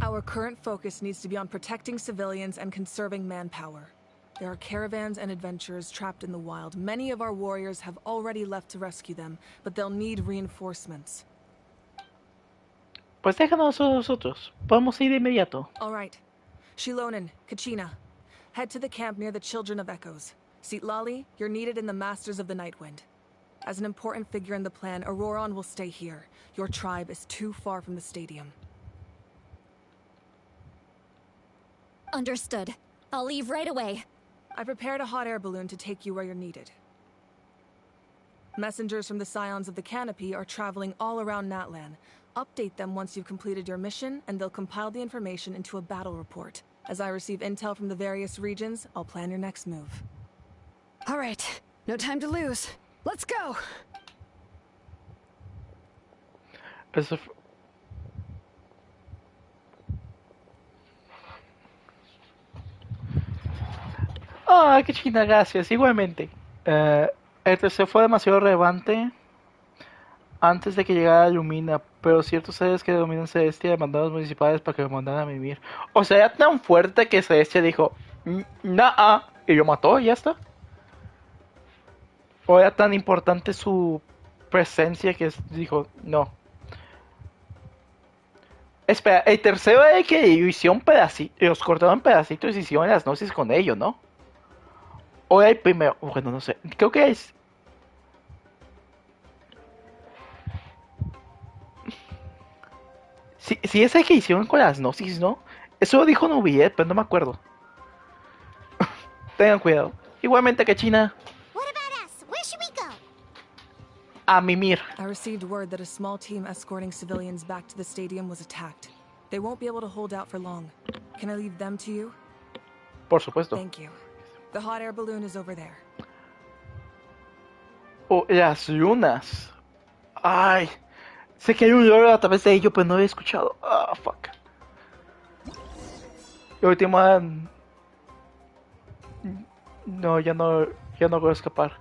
Our current focus needs to be on protecting civilians and conserving manpower. There are caravans and adventurers trapped in the wild. Many of our warriors have already left to rescue them, but they'll need reinforcements. Pues déjanos a nosotros. Podemos ir de inmediato. All right. Xilonen, Kachina, head to the camp near the Children of Echoes. Lali, you're needed in the Masters of the Nightwind. As an important figure in the plan, Auroron will stay here. Your tribe is too far from the stadium. Understood. I'll leave right away. I prepared a hot air balloon to take you where you're needed. Messengers from the Scions of the Canopy are traveling all around Natlan. Update them once you've completed your mission, and they'll compile the information into a battle report. As I receive intel from the various regions, I'll plan your next move. All right. No time to lose. Let's go! Ah, qué china, gracias. Igualmente. El tercero fue demasiado relevante antes de que llegara Lumina, pero ciertos seres que dominan Celestia demandaron a los municipales para que lo mandaran a vivir. O sea, era tan fuerte que Celestia dijo, nah, y lo mató y ya está. O era tan importante su presencia que dijo, no. Espera, el tercero era el que hicieron pedacitos, los cortaron en pedacitos y hicieron las gnosis con ellos, ¿no? O era el primero, bueno, no sé, creo que es... Si es el que hicieron con las gnosis, ¿no? Eso lo dijo Nubiet, pero no me acuerdo. Tengan cuidado. Igualmente que China. A mimir. I received word that a small team escorting civilians back to the stadium was attacked. They won't be able to hold out for long. Can I leave them to you? Por supuesto. Thank you. The hot air balloon is over there. Oh, las lunas. Ay. Sé que hay un lore a través de ello, pero no lo he escuchado. Ah, fuck. Y último... No, ya no puedo escapar.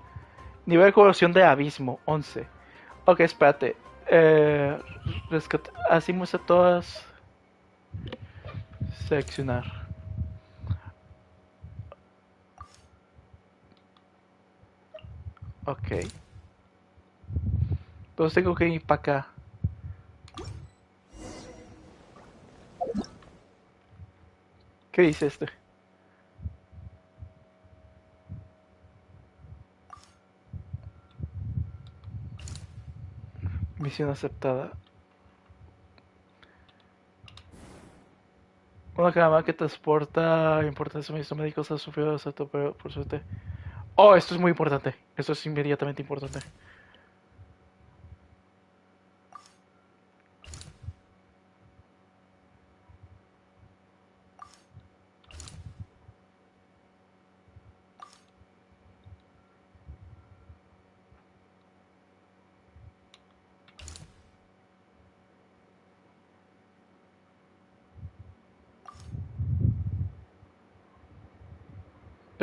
Nivel de corrosión de abismo, 11. Ok, espérate. Así muestra todas. Seleccionar. Ok. Entonces tengo que ir para acá. ¿Qué dice este? Misión aceptada. Una caravana que transporta importantes suministros médicos ha sufrido asalto, pero por suerte. Oh, esto es muy importante. Esto es inmediatamente importante.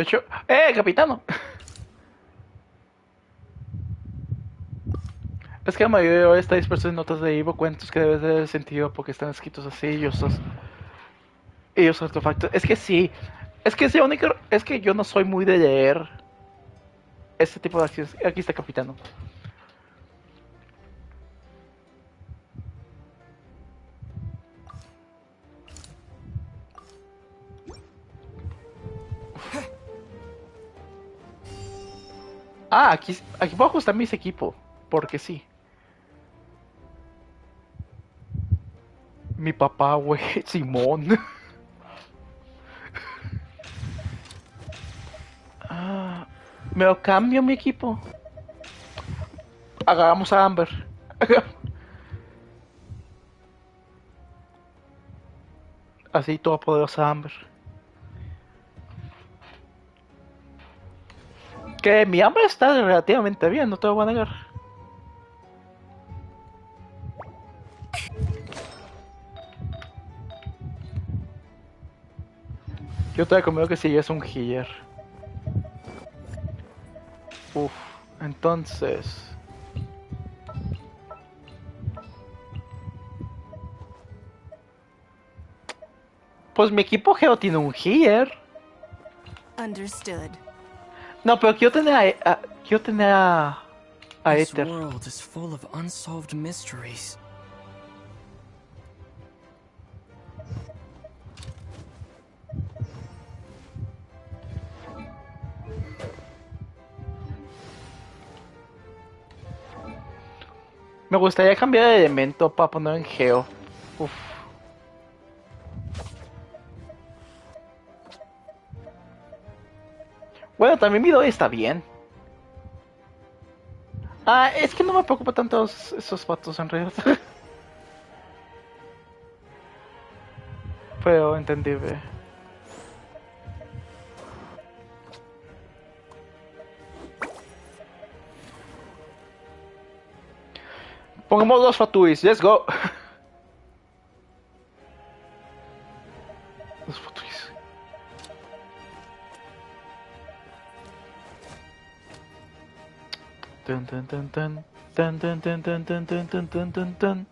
De hecho, capitano. Es que la mayoría de está disperso en notas de Ivo, cuentos que debes de sentido porque están escritos así y los artefactos. Es que sí, es que es la única, es que yo no soy muy de leer este tipo de acciones. Aquí está capitano. Ah, aquí puedo ajustar mis equipos, porque sí. Mi papá, güey, Simón. Ah, me lo cambio mi equipo. Agarramos a Amber. Así toda poderosa Amber. Que mi Amber está relativamente bien, no te lo voy a negar. Yo te recomiendo que si es un healer. Uf, entonces. Pues mi equipo Geo tiene un healer. Understood. No, pero quiero tener a This Ether. world is full of unsolved mysteries. Me gustaría cambiar de elemento para poner en Geo. Uf. Bueno, también mi Midori está bien. Ah, es que no me preocupa tanto esos vatos en realidad. Pero entendible. Pongamos dos Fatuis, let's go. Dos Fatuis. Tan tan tan tan tan tan tan tan tan tan tan tan tan tan.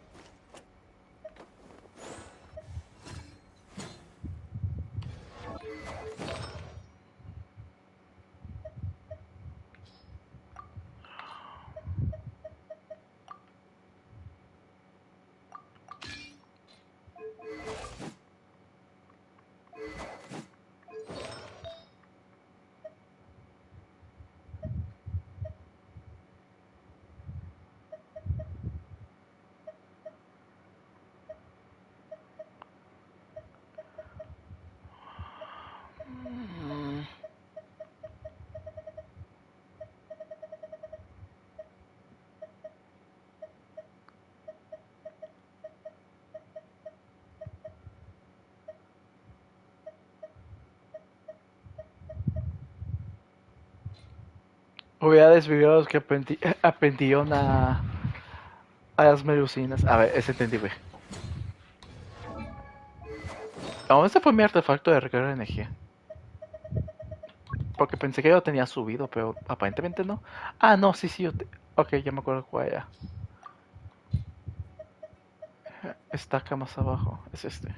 Hubiera desviado los que aprendieron a las medicinas. A ver, es entendible. ¿A dónde se fue mi artefacto de recarga de energía? Porque pensé que yo lo tenía subido, pero aparentemente no. Ah, no, sí, ok, ya me acuerdo cuál era. Está acá más abajo, es este.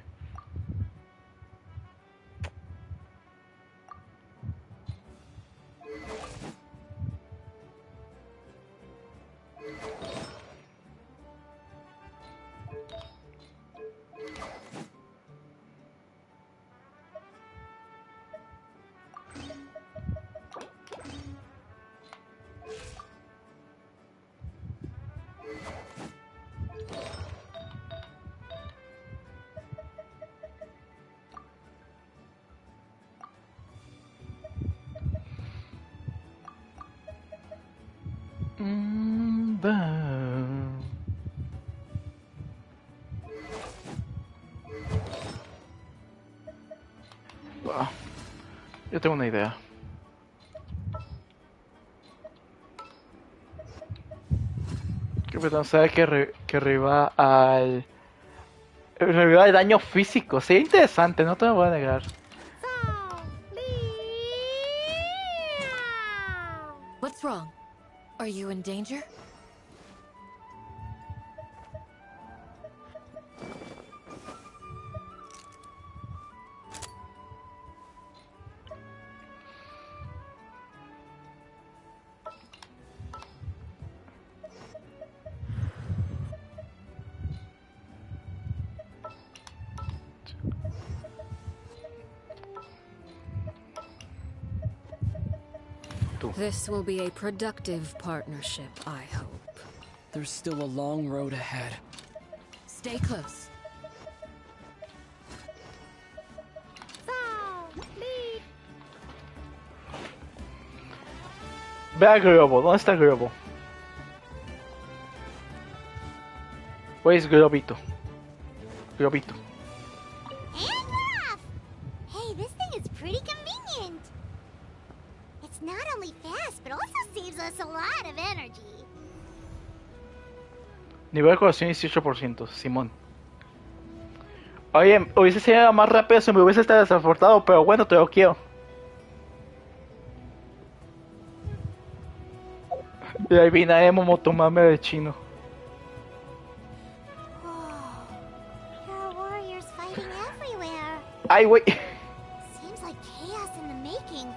Wow. Yo tengo una idea. Que pensar que arriba al... Reviva el daño físico. Sería interesante, no te lo voy a negar. What's wrong? Are you in danger? This will be a productive partnership, I hope. There's still a long road ahead. Stay close. Ve al globo. ¿Dónde está el globo? Where's Globito? Globito. And off! Hey, this thing is pretty convenient. It's not only fast, but also saves us a lot of energy. Nivel de curación 18%, Simón. Oye, hubiese sido más rápido si me hubiese transportado, pero bueno, te lo quiero. Y ahí vine a Momotomame de chino. Ay, güey. Seems like chaos in the making.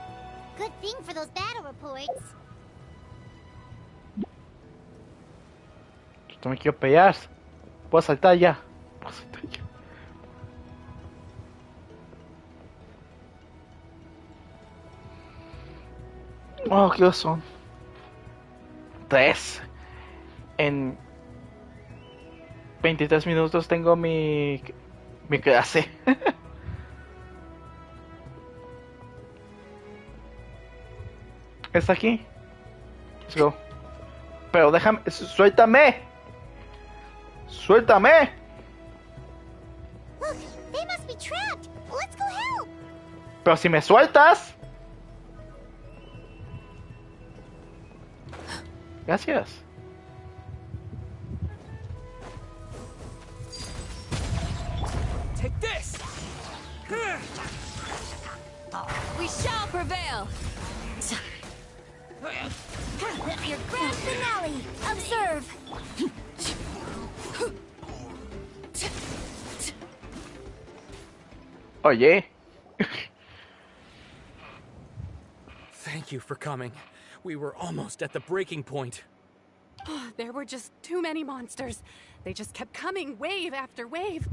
Good thing for those battle reports. Yo me quiero pelear. Puedo saltar ya. Puedo saltar ya. Oh, ¿qué son? 3. En 23 minutos tengo mi clase. ¿Está aquí? Let's go. Pero déjame... ¡Suéltame! ¡Suéltame! Look, they must be trapped. Let's go help. Pero si me sueltas. Gracias. Take this. We shall prevail. Your grand finale. Observe. Oye. Thank you for coming. We were almost at the breaking point. There were just too many monsters. They just kept coming, wave after wave.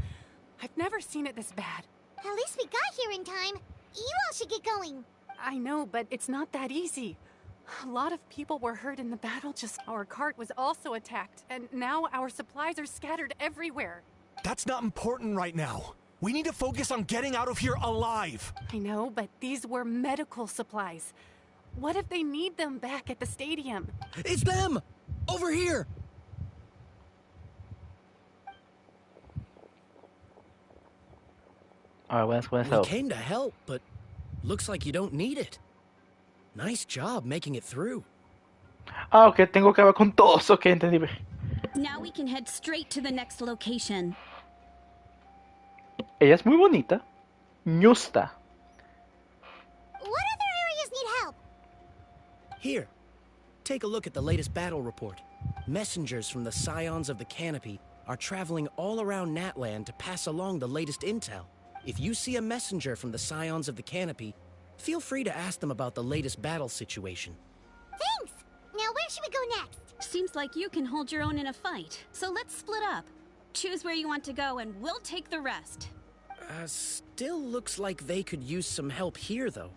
I've never seen it this bad. At least we got here in time. You all should get going. I know, but it's not that easy. A lot of people were hurt in the battle, just our cart was also attacked, and now our supplies are scattered everywhere. That's not important right now. We need to focus on getting out of here alive. I know, but these were medical supplies. What if they need them back at the stadium? It's them! Over here! Alright, let's We came to help, but looks like you don't need it. Nice job making it through. Ah, ok, tengo que hablar con todos. Ok, entendí. Now we can head straight to the next location. Ella es muy bonita. Ñusta. What other areas need help? Here, take a look at the latest battle report. Messengers from the Scions of the Canopy are traveling all around Natlan to pass along the latest intel. If you see a messenger from the Scions of the Canopy, feel free to ask them about the latest battle situation. Thanks! Now where should we go next? Seems like you can hold your own in a fight. So let's split up. Choose where you want to go and we'll take the rest. Still looks like they could use some help here, though.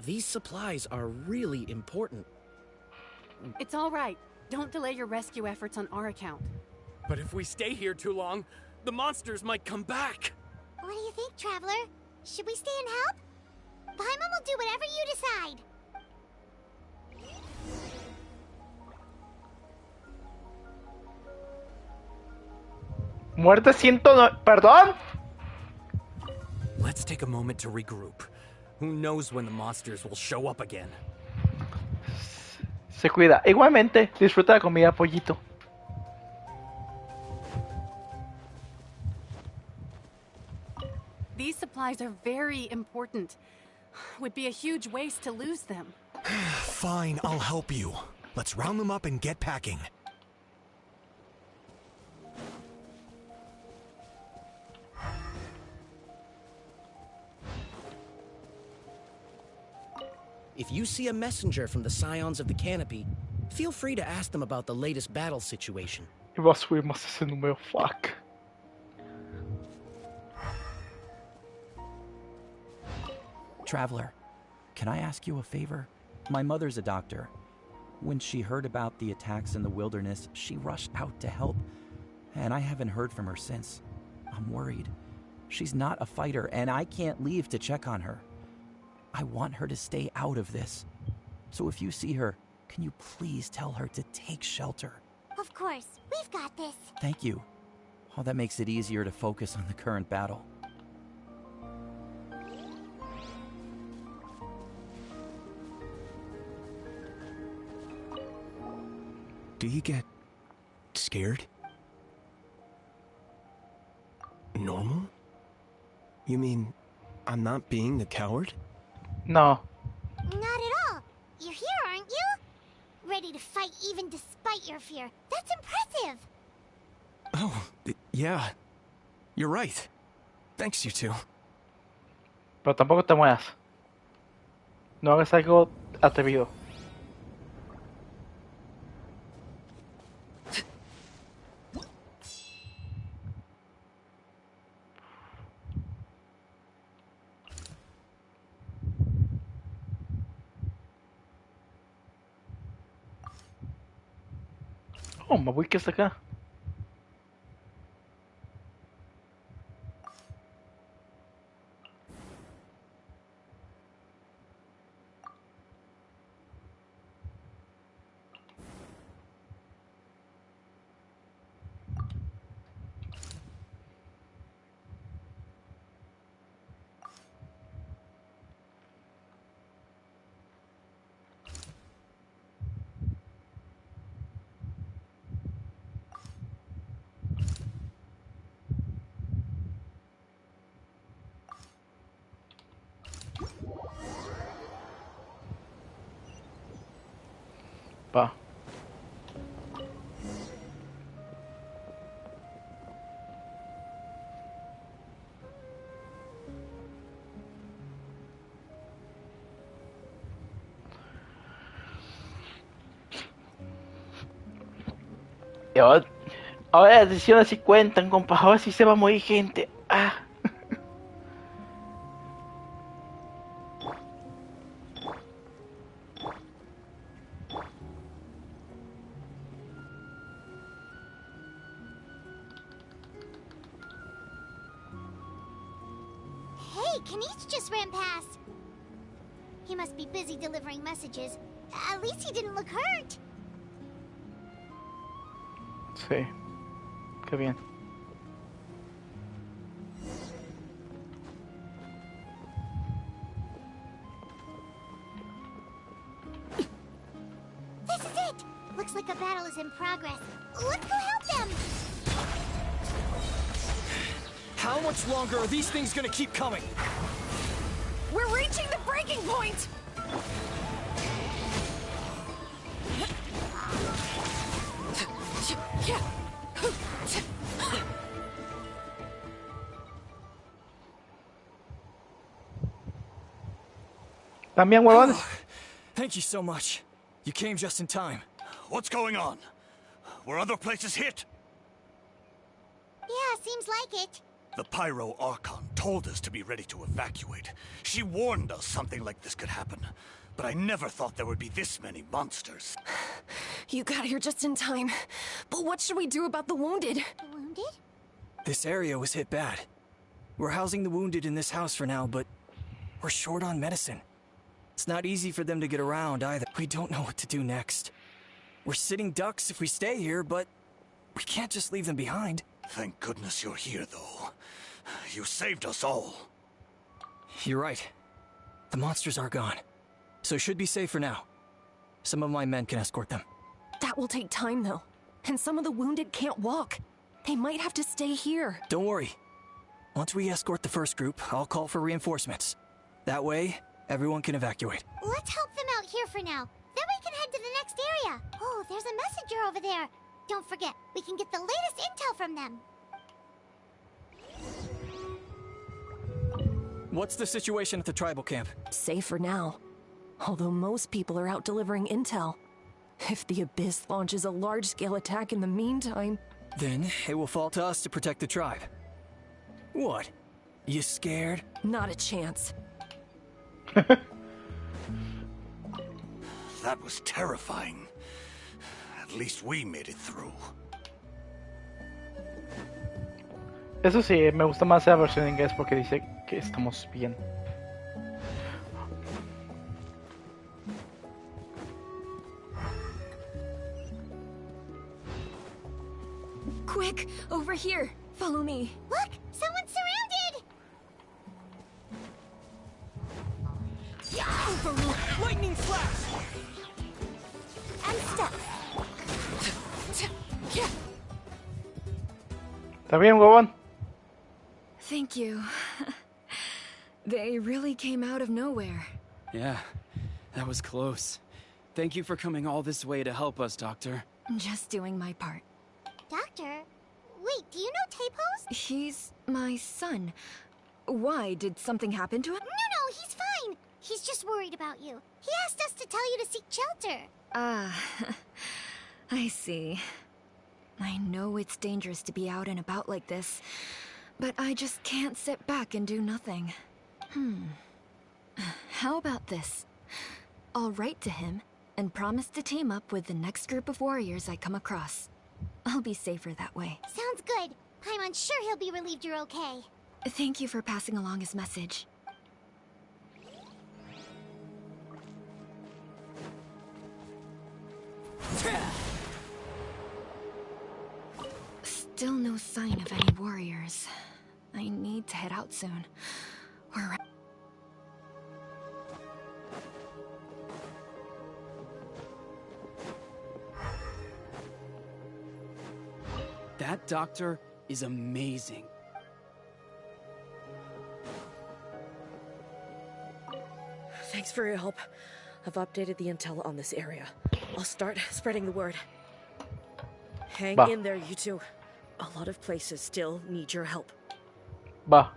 These supplies are really important. It's all right. Don't delay your rescue efforts on our account. But if we stay here too long, the monsters might come back. What do you think, Traveler? Should we stay and help? Paimon will do whatever you decide. Muerte 109. ¿Perdón? Let's take a moment to regroup. Who knows when the monsters will show up again? Se cuida. Igualmente, disfruta la comida, pollito. These supplies are very important. Would be a huge waste to lose them. Fine, I'll help you. Let's round them up and get packing. If you see a messenger from the Scions of the Canopy, feel free to ask them about the latest battle situation. Eu vou subir uma CC no meu faca. Traveler, can I ask you a favor? My mother's a doctor. When she heard about the attacks in the wilderness, she rushed out to help, and I haven't heard from her since. I'm worried. She's not a fighter, and I can't leave to check on her. I want her to stay out of this. So if you see her, can you please tell her to take shelter? Of course, we've got this. Thank you. Oh, that makes it easier to focus on the current battle. Do you get scared? Normal? You mean I'm not being the coward? No. Not at all. You're here, aren't you? Ready to fight even despite your fear. That's impressive. Oh, yeah. You're right. Thanks, you two. Pero tampoco te muevas. No hagas algo atrevido. Oh, me voy que hasta acá. Va. Y ahora las decisiones sí cuentan, compa. Ahora sí se va a morir gente. Ah. Hey, Kanish just ran past. He must be busy delivering messages. At least he didn't look hurt. Sí. Qué bien. This is it! Looks like a battle is in progress. Let's go help them! How much longer are these things gonna keep coming? We're reaching the breaking point! También, huevones. Thank you so much. You came just in time. What's going on? Were other places hit? Yeah, seems like it. The Pyro Archon told us to be ready to evacuate. She warned us something like this could happen. But I never thought there would be this many monsters. You got here just in time. But what should we do about the wounded? The wounded? This area was hit bad. We're housing the wounded in this house for now, but we're short on medicine. It's not easy for them to get around either. We don't know what to do next. We're sitting ducks if we stay here, but we can't just leave them behind. Thank goodness you're here, though. You saved us all. You're right. The monsters are gone. So should be safe for now. Some of my men can escort them. That will take time, though. And some of the wounded can't walk. They might have to stay here. Don't worry. Once we escort the first group, I'll call for reinforcements. That way, everyone can evacuate. Let's help them out here for now. head to the next area. Oh, there's a messenger over there. Don't forget, we can get the latest intel from them. What's the situation at the tribal camp? Safe for now. Although most people are out delivering intel. If the Abyss launches a large-scale attack in the meantime... Then it will fall to us to protect the tribe. What? You scared? Not a chance. That was terrifying. At least we made it through. Eso sí, me gusta más la versión en inglés porque dice que estamos bien. Quick, over here. Follow me. Look, someone's surrounded! Lightning flash! And step. ¿Está bien, huevón? Thank you. They really came out of nowhere. Yeah, that was close. Thank you for coming all this way to help us, Doctor. Just doing my part. Doctor? Wait, do you know Tapos? He's my son. Why? Did something happen to him? No, he's fine. He's just worried about you. He asked us to tell you to seek shelter. Ah, I see. I know it's dangerous to be out and about like this, but I just can't sit back and do nothing. How about this? I'll write to him and promise to team up with the next group of warriors I come across. I'll be safer that way. Sounds good. I'm sure he'll be relieved you're okay. Thank you for passing along his message. Still no sign of any warriors. I need to head out soon. Or... That doctor is amazing. Thanks for your help. I've updated the intel on this area. I'll start spreading the word. Hang in there, you two. A lot of places still need your help. Va.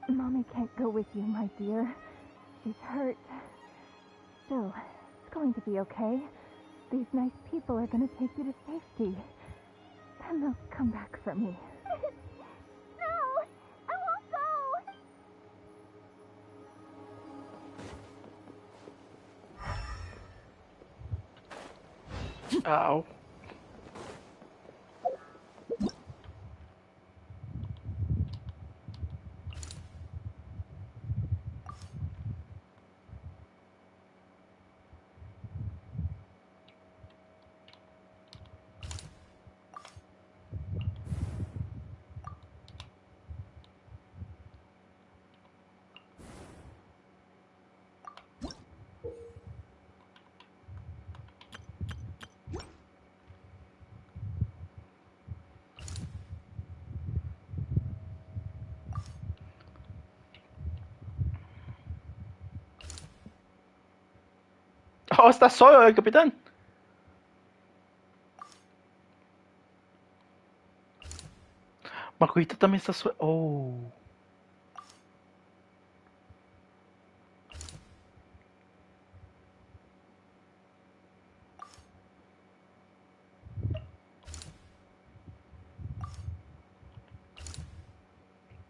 Mommy can't go with you, my dear. She's hurt. Still, it's going to be okay. These nice people are going to take you to safety. Then they'll come back for me. No! I won't go! Ow. Oh, está solo el capitán. Margarita también está solo. Oh.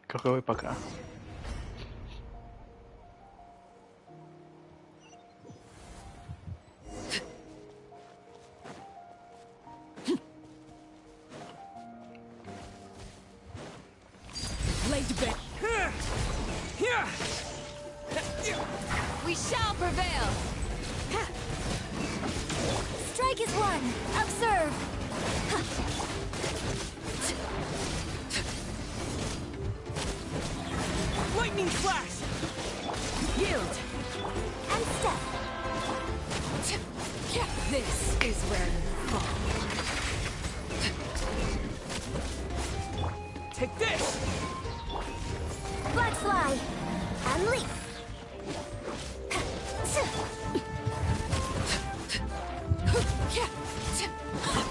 Creo que voy para acá. We shall prevail. Strike is one. Observe. Lightning flash! Yield. And step. This is where you fall. Take this! Black fly! And leap!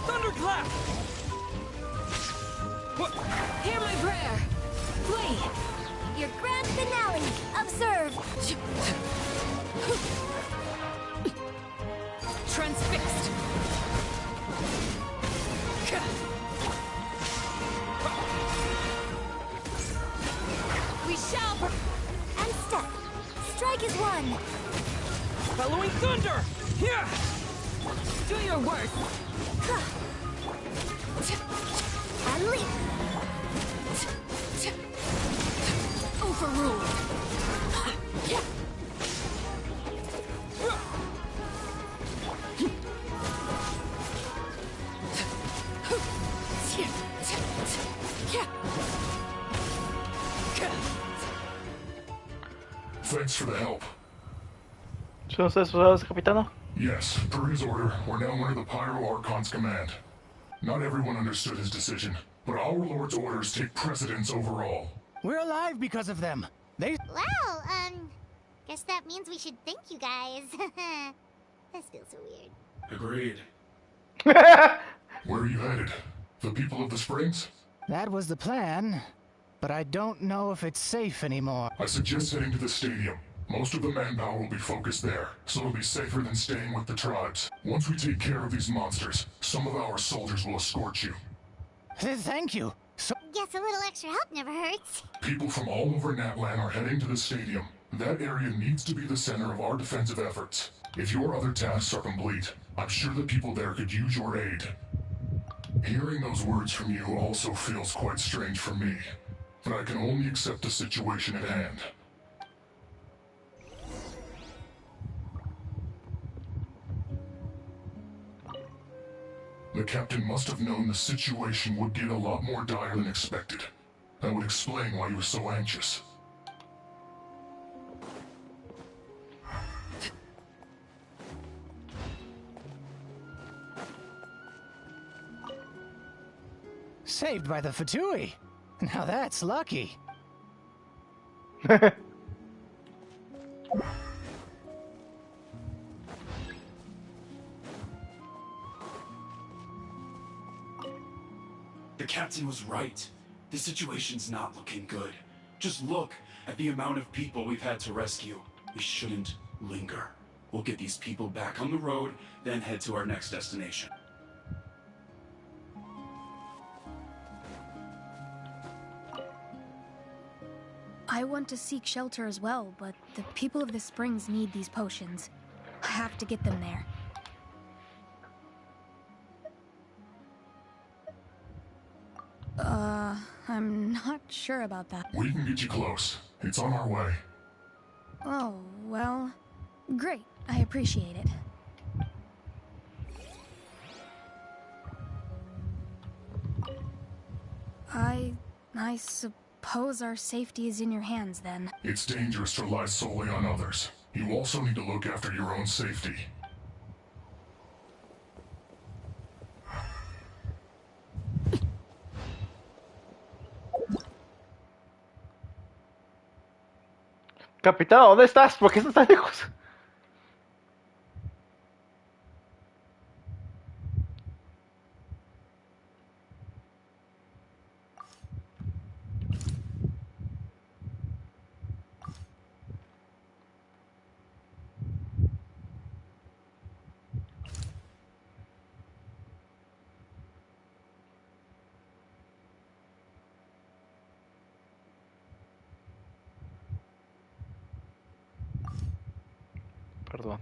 Thunderclap! Hear my prayer! Flee! Your grand finale! Observe! Transfixed! We shall... And step! Strike is one! Bellowing thunder! Here! Do your worst! And leap! Overruled! Thanks for the help. ¿Son ustedes soldados, capitano? Yes, per his order, we're now under the Pyro Archon's command. Not everyone understood his decision, but our Lord's orders take precedence over all. We're alive because of them. They... Well, guess that means we should thank you guys. This feels so weird. Agreed. Where are you headed? The people of the Springs? That was the plan, but I don't know if it's safe anymore. I suggest heading to the stadium. Most of the manpower will be focused there, so it'll be safer than staying with the tribes. Once we take care of these monsters, some of our soldiers will escort you. Thank you. Guess a little extra help never hurts. People from all over Natlan are heading to the stadium. That area needs to be the center of our defensive efforts. If your other tasks are complete, I'm sure the people there could use your aid. Hearing those words from you also feels quite strange for me, but I can only accept the situation at hand. The captain must have known the situation would get a lot more dire than expected. That would explain why he was so anxious. Saved by the Fatui. Now that's lucky. The captain was right. The situation's not looking good. Just look at the amount of people we've had to rescue. We shouldn't linger. We'll get these people back on the road, then head to our next destination. I want to seek shelter as well, but the people of the Springs need these potions. I have to get them there. I'm not sure about that. We can get you close. It's on our way. Oh, well, great. I appreciate it. I suppose our safety is in your hands then. It's dangerous to rely solely on others. You also need to look after your own safety. Capitán, ¿dónde estás? ¿Por qué estás tan lejos? Perdón.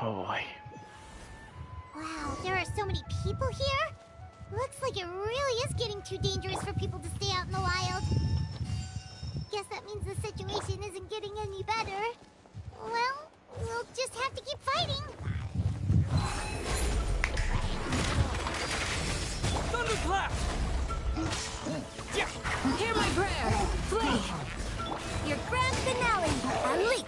Oh boy. Wow, there are so many people here. Looks like it really is getting too dangerous for people to stay out in the wild. Guess that means the situation isn't getting any better. Well, we'll just have to keep fighting. Thunderclap! Hear my prayer. Flee. Your grand finale. Unleash.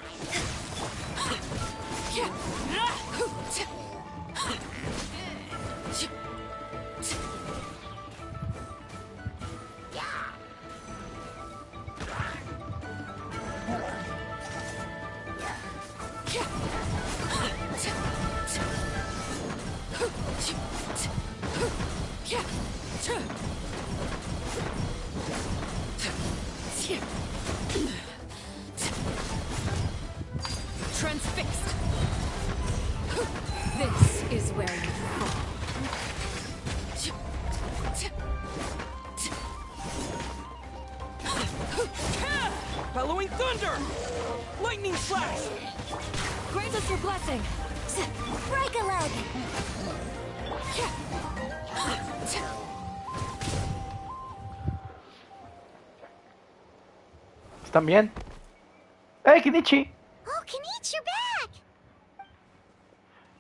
Transfixed. This is where you fall. Bellowing thunder! Lightning slash! Grant us your blessing. Break a leg. ¿Están bien? ¡Hey, Kenichi! Oh, Kenichi, you're back!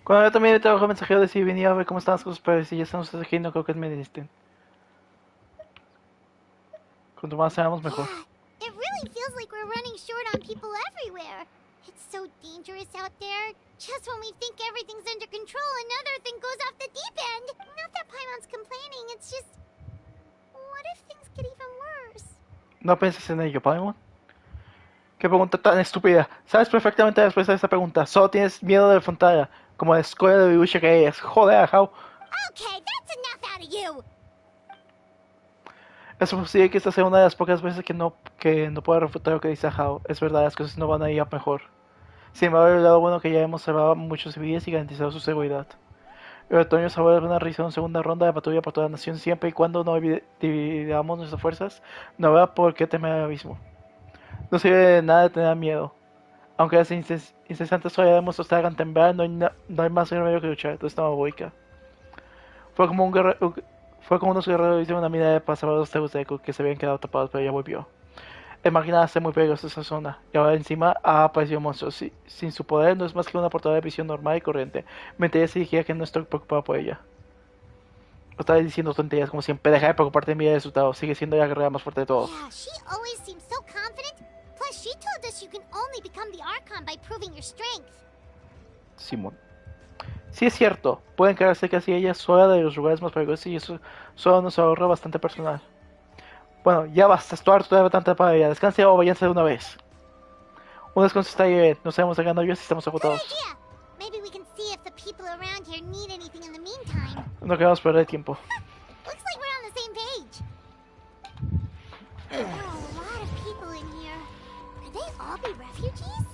Cuando yo también trabajo mensajero de si venía a ver cómo están las cosas, pero si ya estamos aquí, no creo que me necesiten. Cuanto más seamos, mejor. Yeah, it really feels like we're running short on people everywhere. It's so dangerous out there. Just when we think everything's under control, another thing goes off the deep end. Not that Paimon's complaining, it's just... What if things get even worse? No pienses en ello, Paimon. Qué pregunta tan estúpida. Sabes perfectamente la respuesta a esta pregunta. Solo tienes miedo de enfrentarla, como la escuela de dibujo que eres. Joder, How. Okay, that's enough out of you! Es posible que esta sea una de las pocas veces que no pueda refutar lo que dice How. Es verdad, las cosas no van a ir a mejor. Sin embargo, el lado bueno que ya hemos salvado a muchos civiles y garantizado su seguridad. El otoño se vuelve una risa en segunda ronda de patrulla por toda la nación siempre y cuando no dividamos nuestras fuerzas. No habrá por qué temer el abismo. No sirve de nada de tener miedo. Aunque las incesantes todavía nos hagan temblar, no hay más remedio que luchar. Todo está boica. Fue como unos guerreros hicieron una mina de pasar a los LeviaTeku que se habían quedado tapados, pero ya volvió. Imaginaba ser muy peligrosa esa zona, y ahora encima ha aparecido un monstruo. Sin su poder no es más que una portada de visión normal y corriente. Mentiría si dijera que no estoy preocupado por ella. Estaba diciendo tonterías como siempre. Deja de preocuparte de mi resultado. Sigue siendo la guerrera más fuerte de todos. Yeah, she always seems so confident. Plus, she told us you can only become the Archon by proving your strength. Simón. Sí es cierto, pueden quedarse casi ella sola de los lugares más peligrosos y eso solo nos ahorra bastante personal. Bueno, ya basta, estoy harto de tanta para ella. Descanse o váyanse de una vez. Un descanso está bien, no sabemos de ganar yo si estamos agotados. Maybe we can see if the people around here need anything in the meantime. No queremos perder tiempo. Looks like we're on the same page. There are a lot of people in here. Could they all be refugees?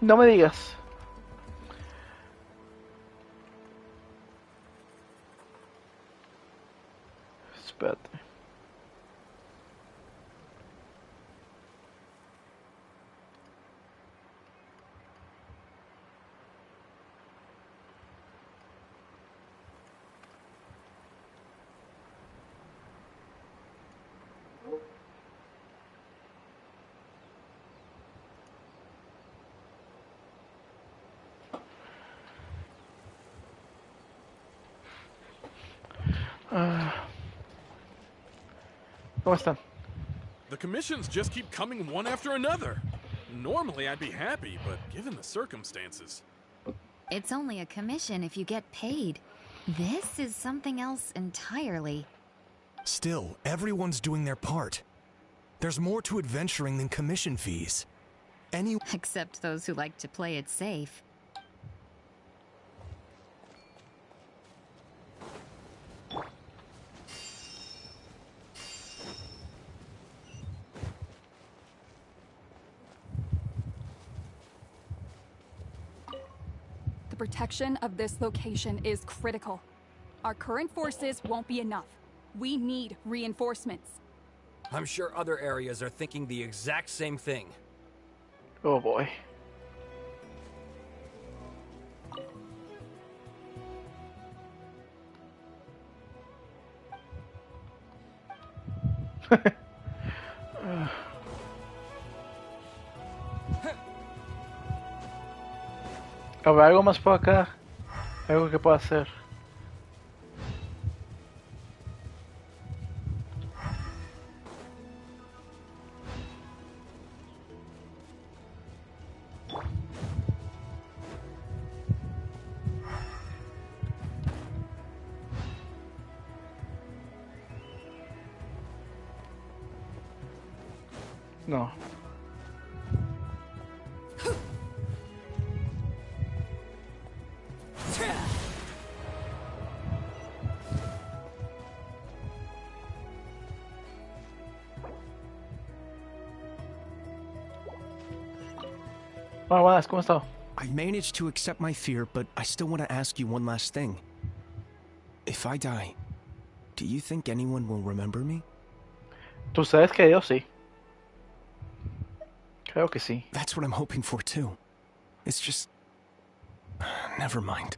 No me digas. Espérate. ¿Cómo están? The commissions just keep coming one after another. Normally I'd be happy, but given the circumstances... It's only a commission if you get paid. This is something else entirely. Still, everyone's doing their part. There's more to adventuring than commission fees. Except those who like to play it safe. The protection of this location is critical. Our current forces won't be enough. We need reinforcements. I'm sure other areas are thinking the exact same thing. Oh boy. A ver, algo más por acá. Algo que pueda hacer. No. Hola, buenas, ¿cómo está? I managed to accept my fear, but I still want to ask you one last thing. If I die, do you think anyone will remember me? Tú sabes que yo sí. Creo que sí. That's what I'm hoping for too. It's just... never mind.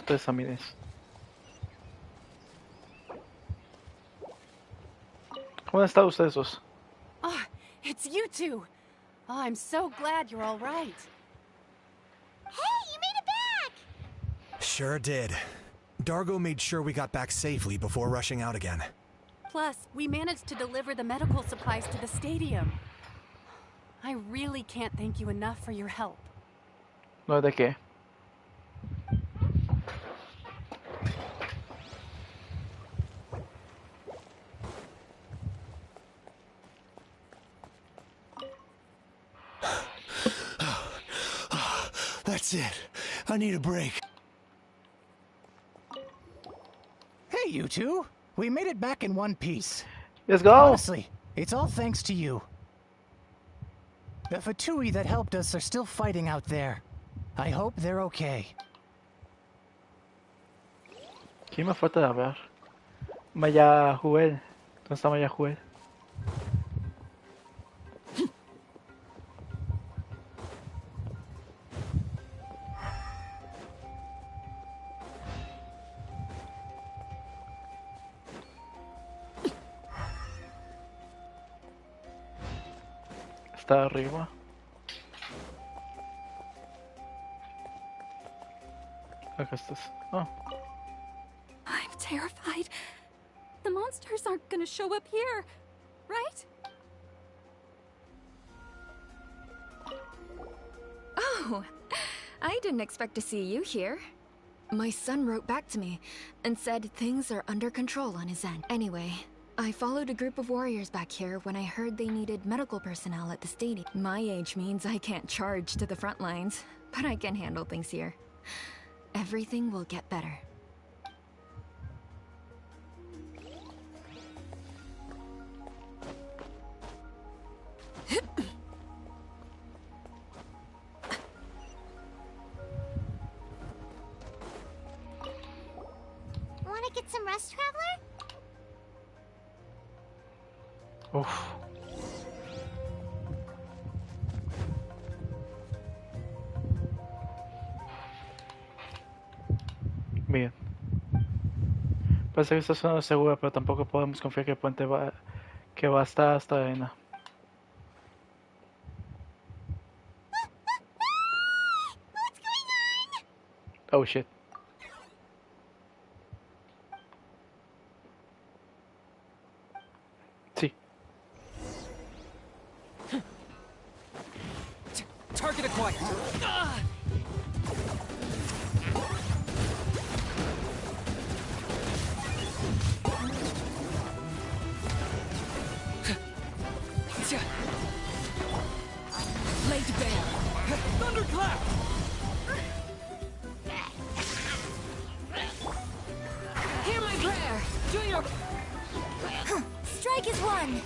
Te examines. ¿Cómo están ustedes dos? Oh, it's you two. Oh, I'm so glad you're all right. Hey, you made it back! Sure did. Dargo made sure we got back safely before rushing out again. Plus, we managed to deliver the medical supplies to the stadium. I really can't thank you enough for your help. No, ¿de qué? That's it. I need a break. Hey, you two. We made it back in one piece. Let's go. Honestly, it's all thanks to you. The Fatui that helped us are still fighting out there. I hope they're okay. ¿Quién me falta de hablar? Maya Juel. ¿Dónde está Maya Juel? Está arriba. Acá estás. Oh. I'm terrified. The monsters aren't gonna show up here, right? Oh, I didn't expect to see you here. My son wrote back to me and said things are under control on his end. Anyway, I followed a group of warriors back here when I heard they needed medical personnel at the stadium. My age means I can't charge to the front lines, but I can handle things here. Everything will get better. Wanna get some rest, Traveler? Uf. Bien. Parece que esta zona es segura, pero tampoco podemos confiar que el puente va a estar hasta la arena. What's going on? Oh shit. Sí. Target acquired. Laid bare. Thunderclap! Hear my prayer. Do your... Strike is one.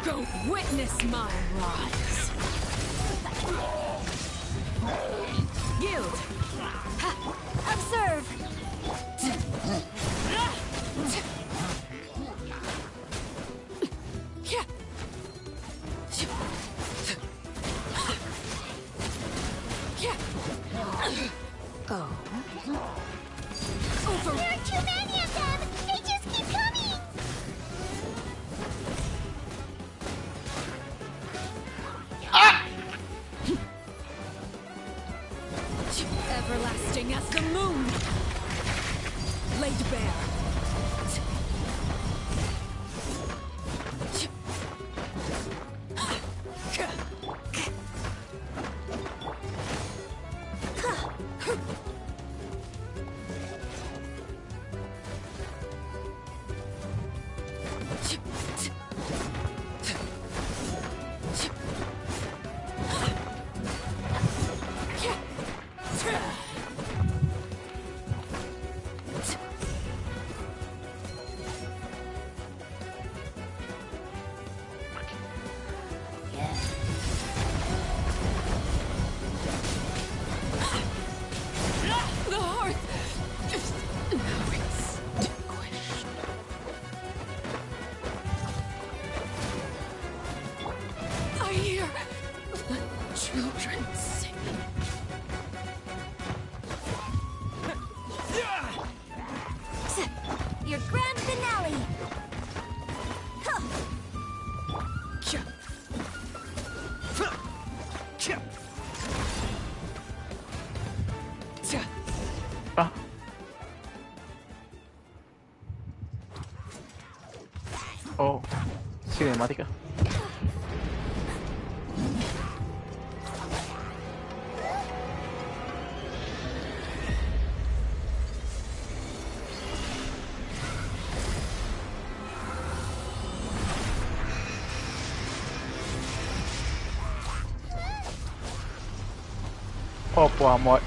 Go witness my rise. Guild. Observe. Oh. There are too many of them! They just keep coming! Everlasting as the moon! Laid bare. Your grand finale! Ah. Oh, cinemática. Oh, por amor.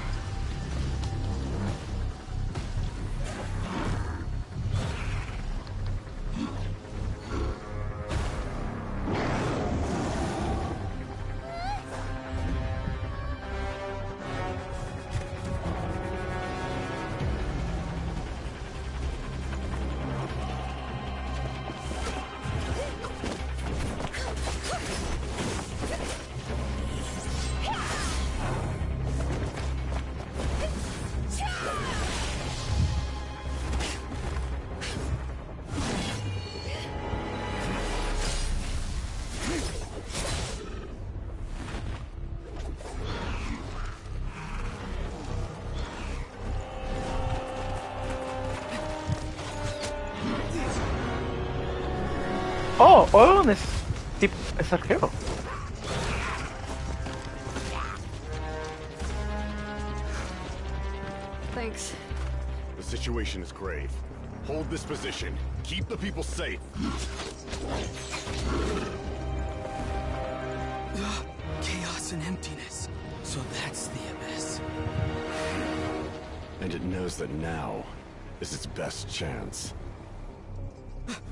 Oh, Oron es tipo, es arquero. Thanks. The situation is grave. Hold this position. Keep the people safe. Chaos and emptiness. So that's the abyss. And it knows that now is its best chance.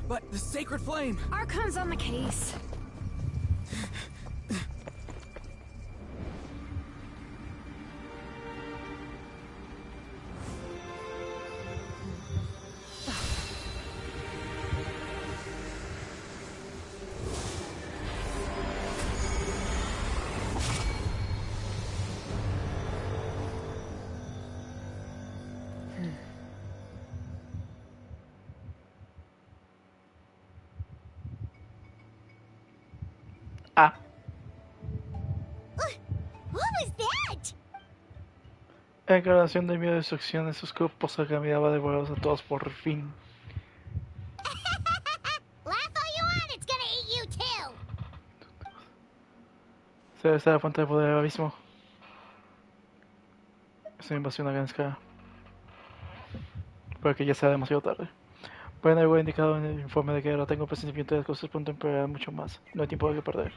But the sacred flame! Archon's on the case. Ah. What was that? Encarnación de miedo y destrucción, esos grupos caminaba de vuelos a todos por fin. Laugh all you want, it's gonna eat you too. Se debe estar la fuente de poder del abismo. Es una invasión a gran escala. Puede que ya sea demasiado tarde. Pueden haber indicado en el informe de guerra. Tengo presentimiento de las cosas pronto empeorarán mucho más. No hay tiempo que perder.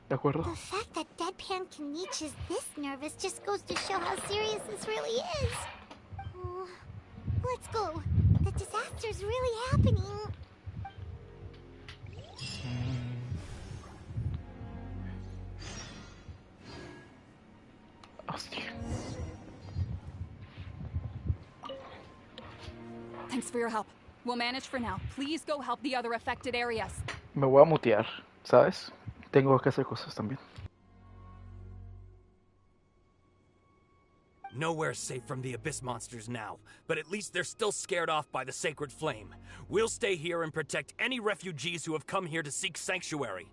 ¿De acuerdo? The fact that Deadpan Kanichi is this nervous just goes to show how serious this really is. Oh, let's go. The disaster's really happening. Hostia. Thanks for your help. We'll manage for now. Please go help the other affected areas. Me voy a mutear, ¿sabes? Tengo que hacer cosas también. Nowhere's safe from the Abyss monsters now, but at least they're still scared off by the sacred flame. We'll stay here and protect any refugees who have come here to seek sanctuary.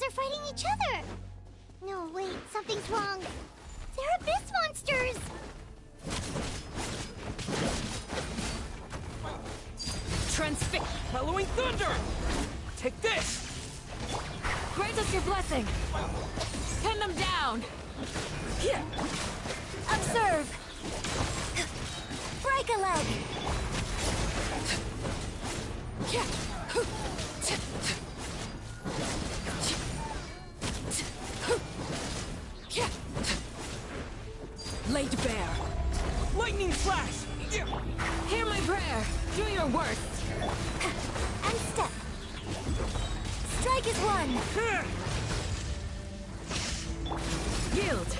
Are fighting each other! No, wait, something's wrong. They're abyss monsters! Transfix! Halloween Thunder! Take this! Grant us your blessing! Pin them down! Here! Observe! Break a leg! Laid bare. Lightning flash! Hear my prayer. Do your worst. And step. Strike is one. Yield.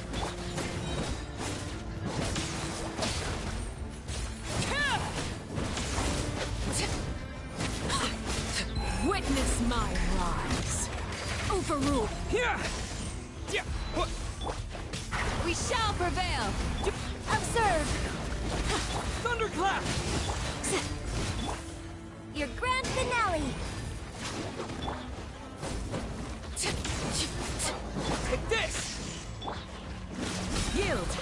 Witness my rise. Overrule. We shall prevail. Observe. Thunderclap. Your grand finale. Take this. Yield.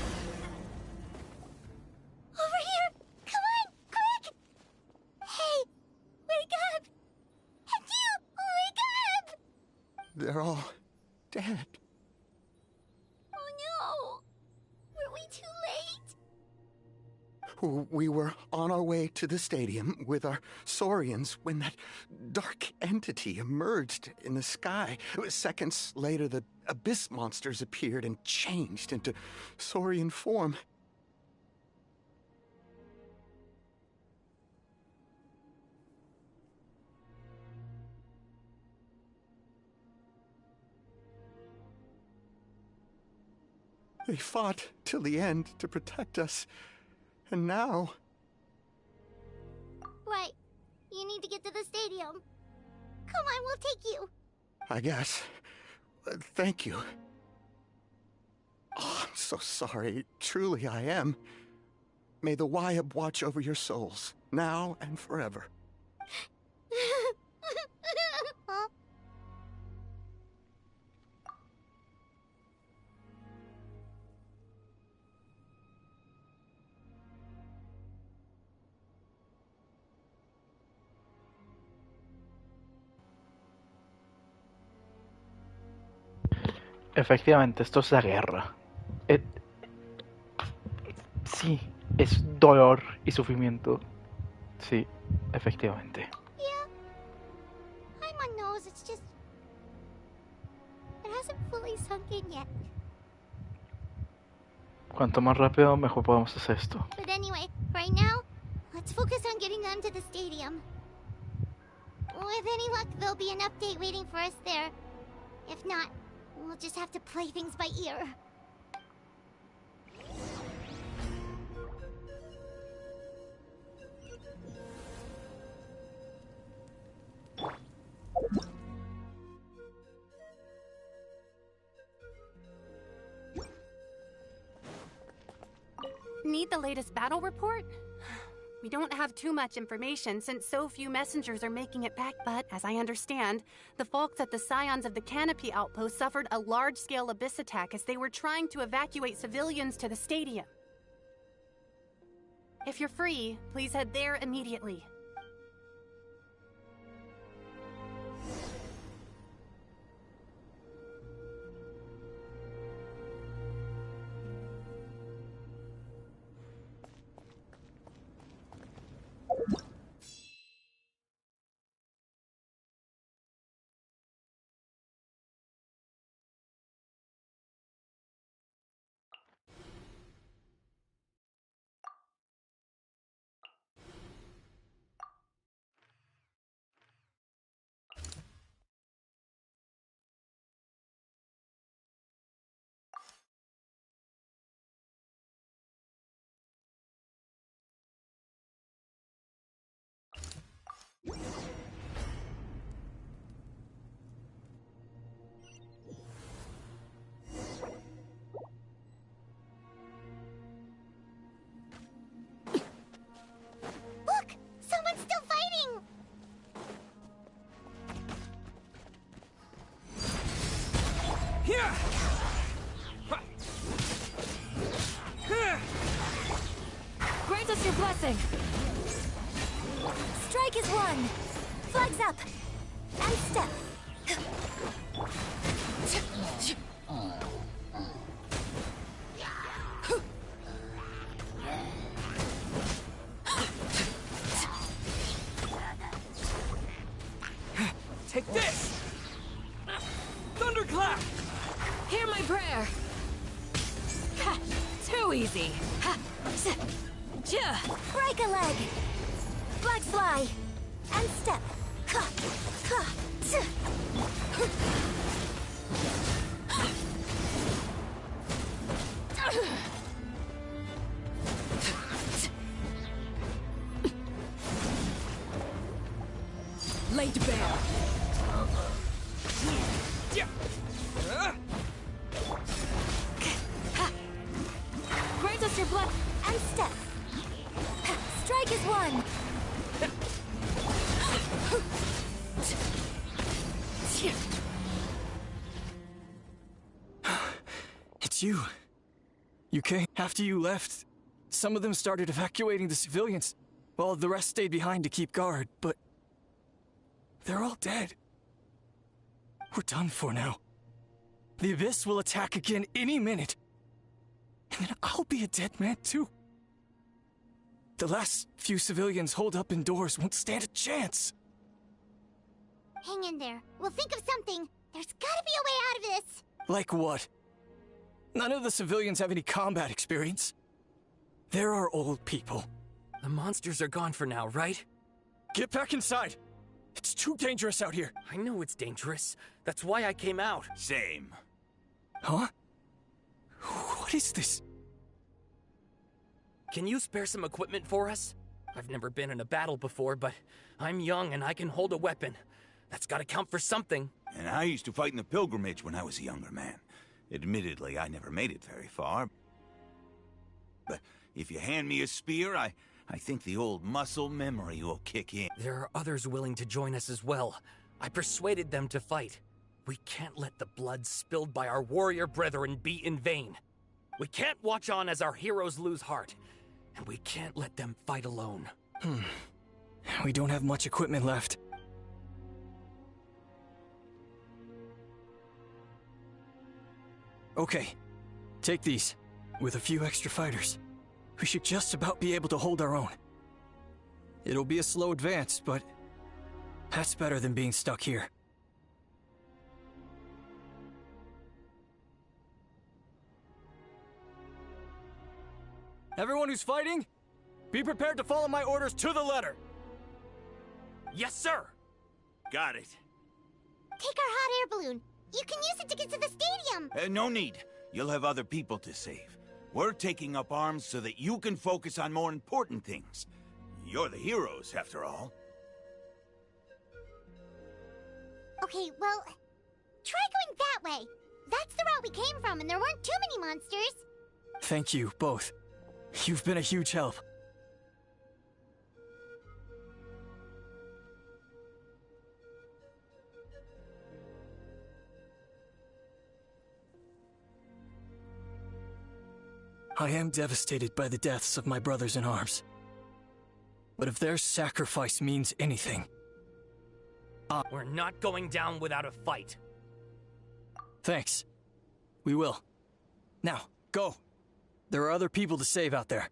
Over here. Come on, quick. Hey, wake up. And you, wake up. They're all dead. Oh no. Were we too late? We were on our way to the stadium with our saurians when that dark entity emerged in the sky. Seconds later, the abyss monsters appeared and changed into saurian form. They fought till the end to protect us. And now... What? You need to get get to the stadium. Come on, we'll take you. I guess. Thank you. Oh, I'm so sorry. Truly, I am. May the Wyab watch over your souls, now and forever. Efectivamente, esto es la guerra. Sí, es dolor y sufrimiento. Sí, efectivamente. Paimon knows, it's just... It hasn't fully sunk in yet. Cuanto más rápido, mejor podemos hacer esto. But anyway, right now, let's focus on getting on to the stadium. With any luck, there'll be an update waiting for us there. If not, we'll just have to play things by ear. Need the latest battle report? We don't have too much information since so few messengers are making it back, but as I understand, the folks at the Scions of the Canopy Outpost suffered a large-scale abyss attack as they were trying to evacuate civilians to the stadium. If you're free, please head there immediately. Look! Someone's still fighting! Here! Grant us your blessing. Strike is one. Flags up. And step. Take this! Thunderclap! Hear my prayer. Ha, too easy. Ha, break a leg. Flag fly. And step. Ha, ha, laid bare. Grant us your blood and step. Strike is one. It's you. You came after you left. Some of them started evacuating the civilians, while the rest stayed behind to keep guard, but they're all dead. We're done for now. The Abyss will attack again any minute. And then I'll be a dead man too. The last few civilians holed up indoors won't stand a chance. Hang in there. We'll think of something. There's gotta be a way out of this. Like what? None of the civilians have any combat experience. There are old people. The monsters are gone for now, right? Get back inside. It's too dangerous out here. I know it's dangerous. That's why I came out. Same. Huh? What is this? Can you spare some equipment for us? I've never been in a battle before, but I'm young and I can hold a weapon. That's gotta count for something. And I used to fight in the pilgrimage when I was a younger man. Admittedly, I never made it very far. But if you hand me a spear, I think the old muscle memory will kick in. There are others willing to join us as well. I persuaded them to fight. We can't let the blood spilled by our warrior brethren be in vain. We can't watch on as our heroes lose heart. And we can't let them fight alone. We don't have much equipment left. Okay, take these. With a few extra fighters, we should just about be able to hold our own. It'll be a slow advance, but that's better than being stuck here. Everyone who's fighting, be prepared to follow my orders to the letter. Yes, sir. Got it. Take our hot air balloon. You can use it to get to the stadium. No need. You'll have other people to save. We're taking up arms so that you can focus on more important things. You're the heroes, after all. Okay, well, try going that way. That's the route we came from, and there weren't too many monsters. Thank you, both. You've been a huge help. I am devastated by the deaths of my brothers in arms. But if their sacrifice means anything... We're not going down without a fight. Thanks. We will. Now, go. There are other people to save out there.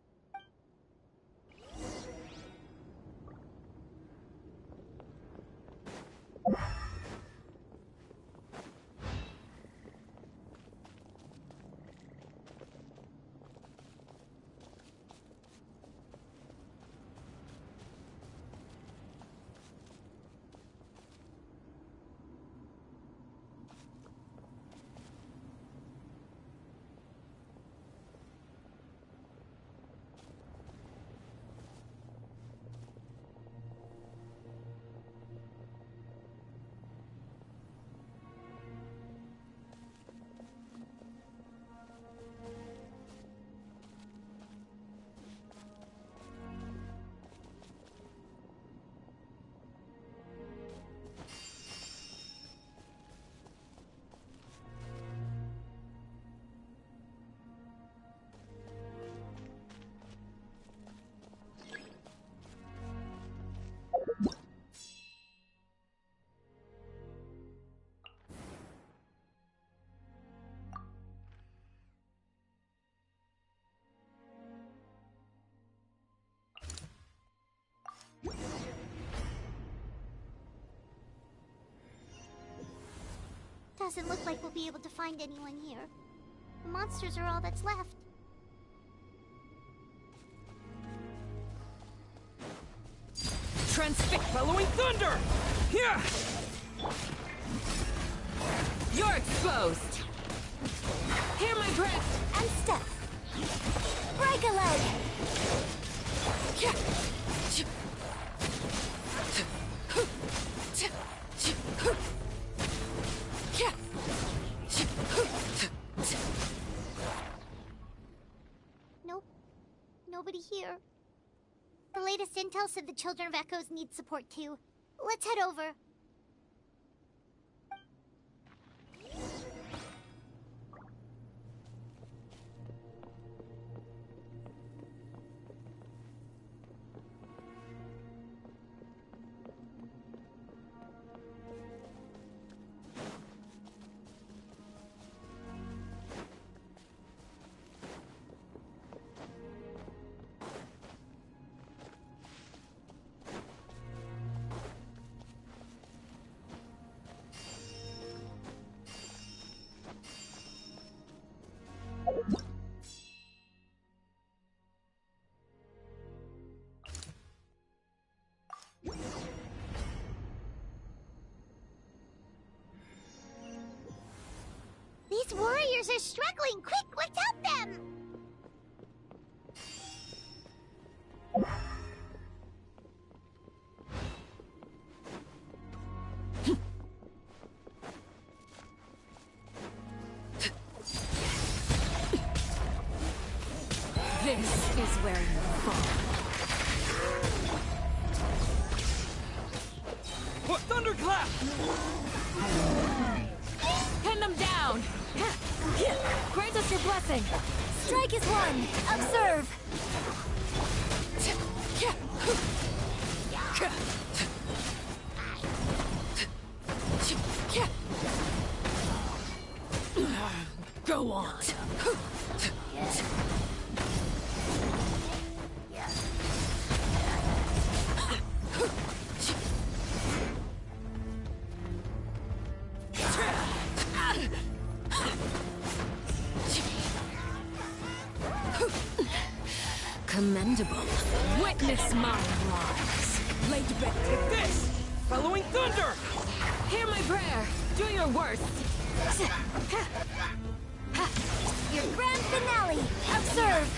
Doesn't look like we'll be able to find anyone here. The monsters are all that's left. Transfix bellowing thunder! Here! You're exposed! Hear my breath! I'm stuck. Break a leg! Nope. Nobody here. The latest intel said the Children of Echoes need support too. Let's head over. These warriors are struggling! Quick, let's help them! is where you fall. What thunderclap! Pin them down! Grant us your blessing! Strike is one! Observe! Go on! Commendable. Witness my rise. Laid back. Take this! Following thunder! Hear my prayer. Do your worst. Your grand finale. Observe.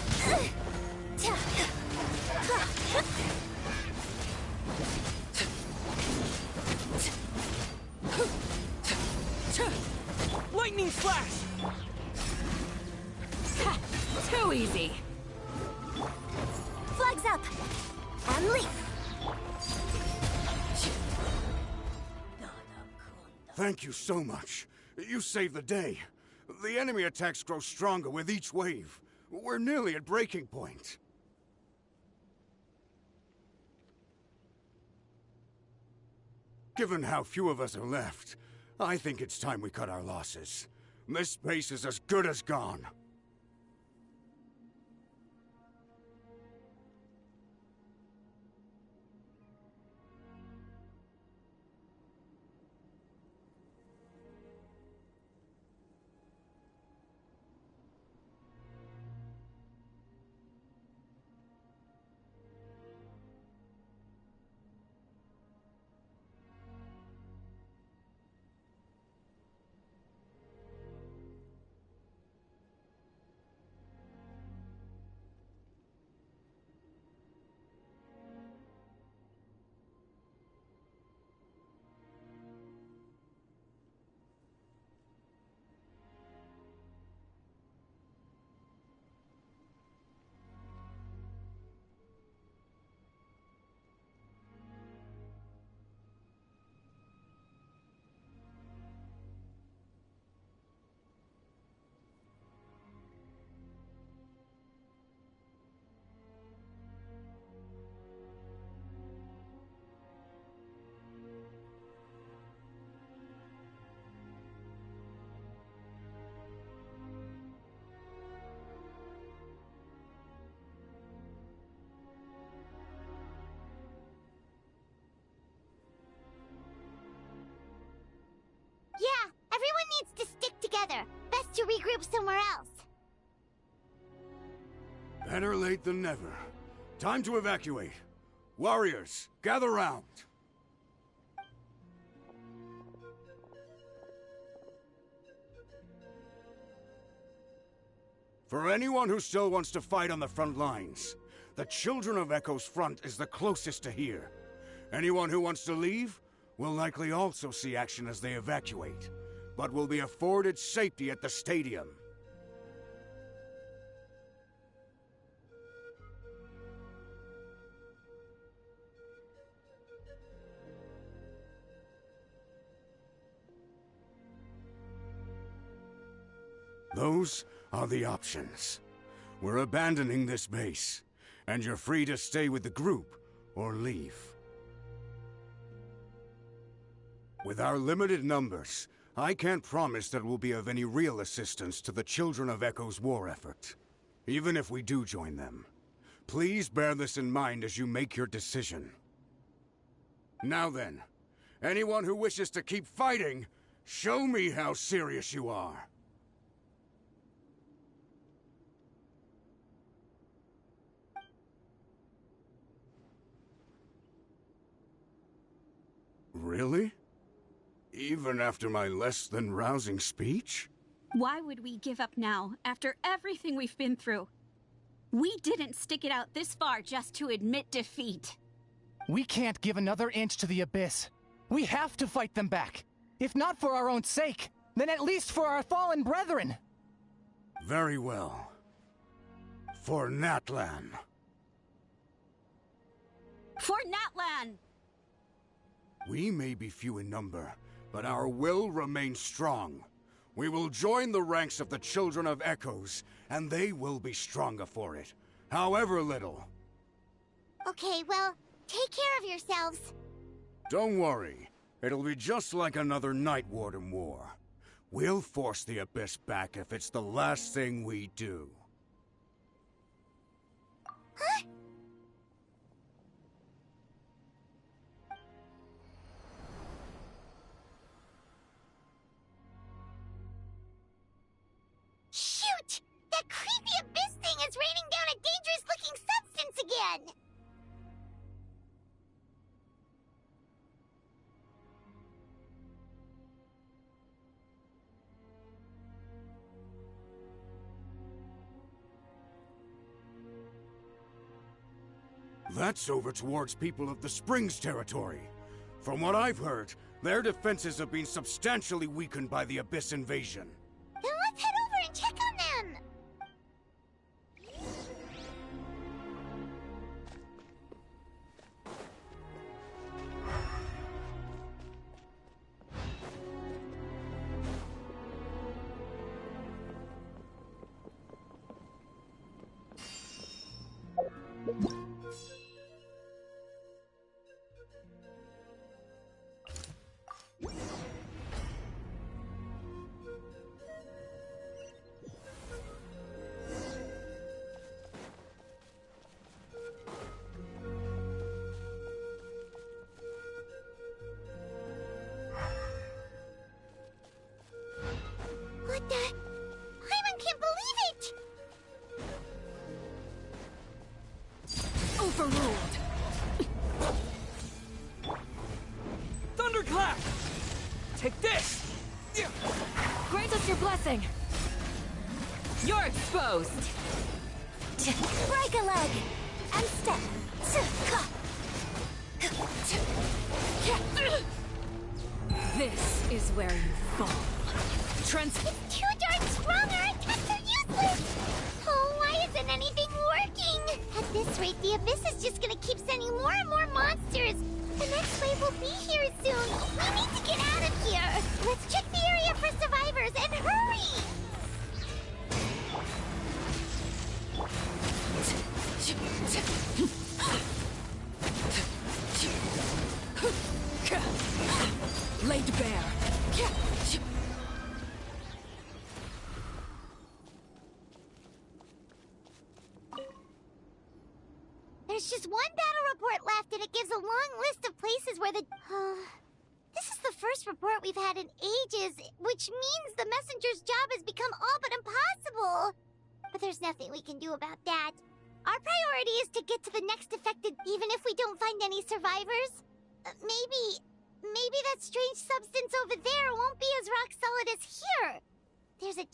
Lightning slash! Too easy. Flags up. And leap. Thank you so much. You saved the day. The enemy attacks grow stronger with each wave. We're nearly at breaking point. Given how few of us are left, I think it's time we cut our losses. This base is as good as gone. Yeah, everyone needs to stick together. Best to regroup somewhere else. Better late than never. Time to evacuate. Warriors, gather round. For anyone who still wants to fight on the front lines, the Children of Echo's front is the closest to here. Anyone who wants to leave will likely also see action as they evacuate, but will be afforded safety at the stadium. Those are the options. We're abandoning this base, and you're free to stay with the group or leave. With our limited numbers, I can't promise that we'll be of any real assistance to the Children of Echo's war effort. Even if we do join them, please bear this in mind as you make your decision. Now then, anyone who wishes to keep fighting, show me how serious you are. Really? Even after my less than rousing speech? Why would we give up now, after everything we've been through? We didn't stick it out this far just to admit defeat. We can't give another inch to the Abyss. We have to fight them back. If not for our own sake, then at least for our fallen brethren. Very well. For Natlan. For Natlan! We may be few in number, but our will remains strong. We will join the ranks of the Children of Echoes, and they will be stronger for it, however little. Okay, well, take care of yourselves. Don't worry. It'll be just like another Night Warden war. We'll force the Abyss back if it's the last thing we do. Huh? Shoot! That creepy Abyss thing is raining down a dangerous-looking substance again! That's over towards people of the Springs territory. From what I've heard, their defenses have been substantially weakened by the Abyss invasion. Then let's head over and check on them! What the? Paimon can't believe it! Overruled! Thunderclap! Take this! Grant us your blessing! You're exposed! Break a leg! And step! This is where you fall. It's too darn strong, our attacks are useless! Oh, why isn't anything working? At this rate, the Abyss is just gonna keep sending more and more monsters. The next wave will be here soon. We need to get out of here. Let's check the area for survivors and hurry! Laid bare. There's just one battle report left, and it gives a long list of places where the... This is the first report we've had in ages, which means the messenger's job has become all but impossible. But there's nothing we can do about that. Our priority is to get to the next affected, even if we don't find any survivors. Maybe that strange substance over there won't be as rock solid as here. There's a...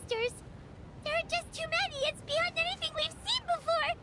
monsters! There are just too many! It's beyond anything we've seen before!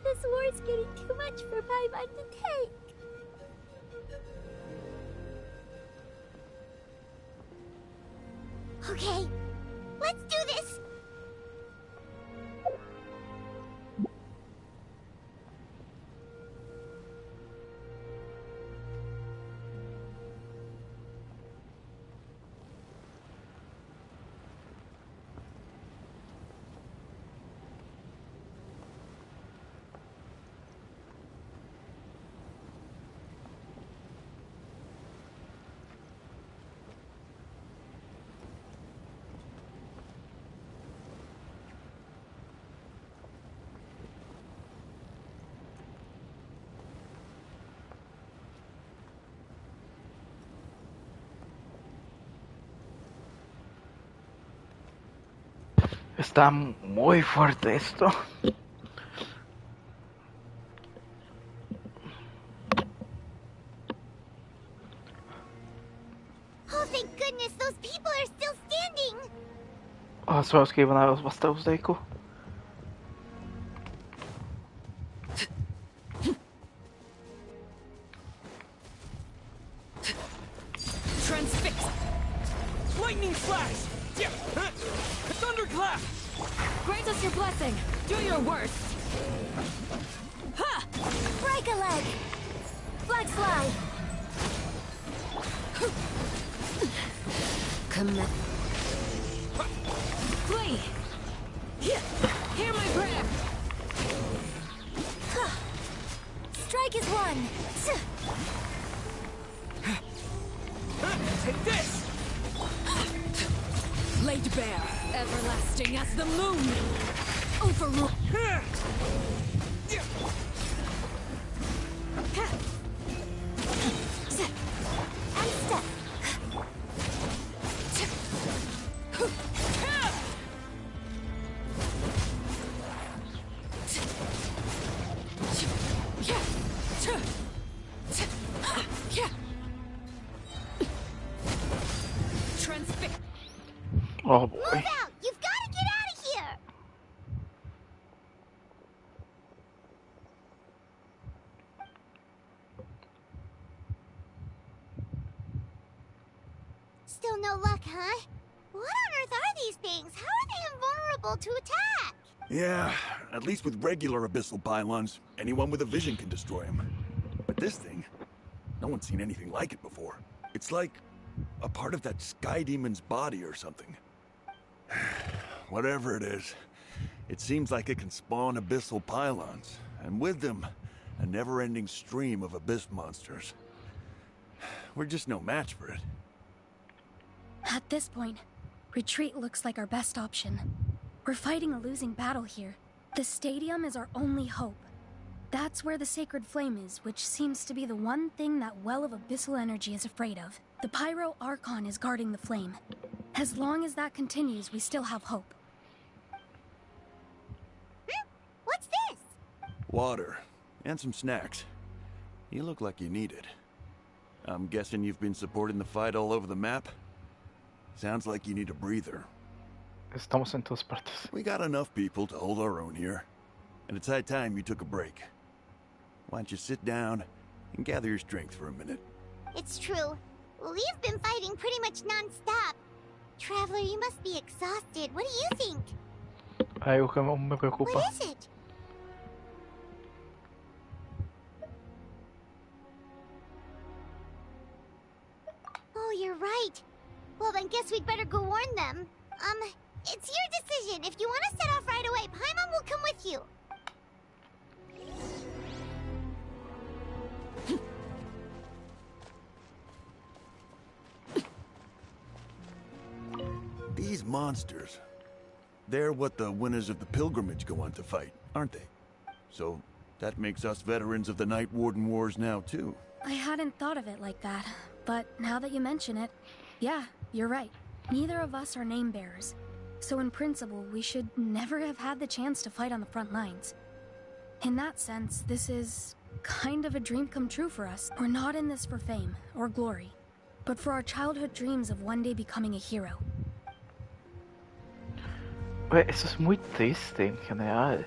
This war's getting too much for Paimon to take. Okay, let's do this! Está muy fuerte esto. Oh, thank goodness, those people are still standing! A jsou esquivar os bastardos Deku. Transfix! Lightning flash! Thunderclap! Grant us your blessing. Do your worst. Ha! Break a leg! Flag slide! Commit. Flee! Hear my prayer! Strike is one! Take this! Laid bare, everlasting as the moon! Overrule! And step! Oh boy. Move out! You've got to get out of here! vulnerable to attack. Yeah, at least with regular abyssal pylons, anyone with a vision can destroy them. But this thing, no one's seen anything like it before. It's like a part of that sky demon's body or something. Whatever it is, it seems like it can spawn abyssal pylons, and with them, a never-ending stream of abyss monsters. We're just no match for it. At this point, retreat looks like our best option. We're fighting a losing battle here. The stadium is our only hope. That's where the sacred flame is, which seems to be the one thing that well of abyssal energy is afraid of. The Pyro Archon is guarding the flame. As long as that continues, we still have hope. What's this? Water, and some snacks. You look like you need it. I'm guessing you've been supporting the fight all over the map? Sounds like you need a breather. Estamos en todas partes. We got enough people to hold our own here. And it's high time you took a break. Why don't you sit down and gather your strength for a minute? It's true. We've been fighting pretty much non-stop. Traveler, you must be exhausted. What do you think? Algo que me preocupa. What is it? Oh, you're right. Well, then guess we'd better go warn them. It's your decision. If you want to set off right away, Paimon will come with you. These monsters, they're what the winners of the pilgrimage go on to fight, aren't they? So that makes us veterans of the Night Warden Wars now, too. I hadn't thought of it like that, but now that you mention it, yeah, you're right. Neither of us are name bearers. So in principle, we should never have had the chance to fight on the front lines. In that sense, this is kind of a dream come true for us. We're not in this for fame or glory, but for our childhood dreams of one day becoming a hero. Eso es muy triste en general.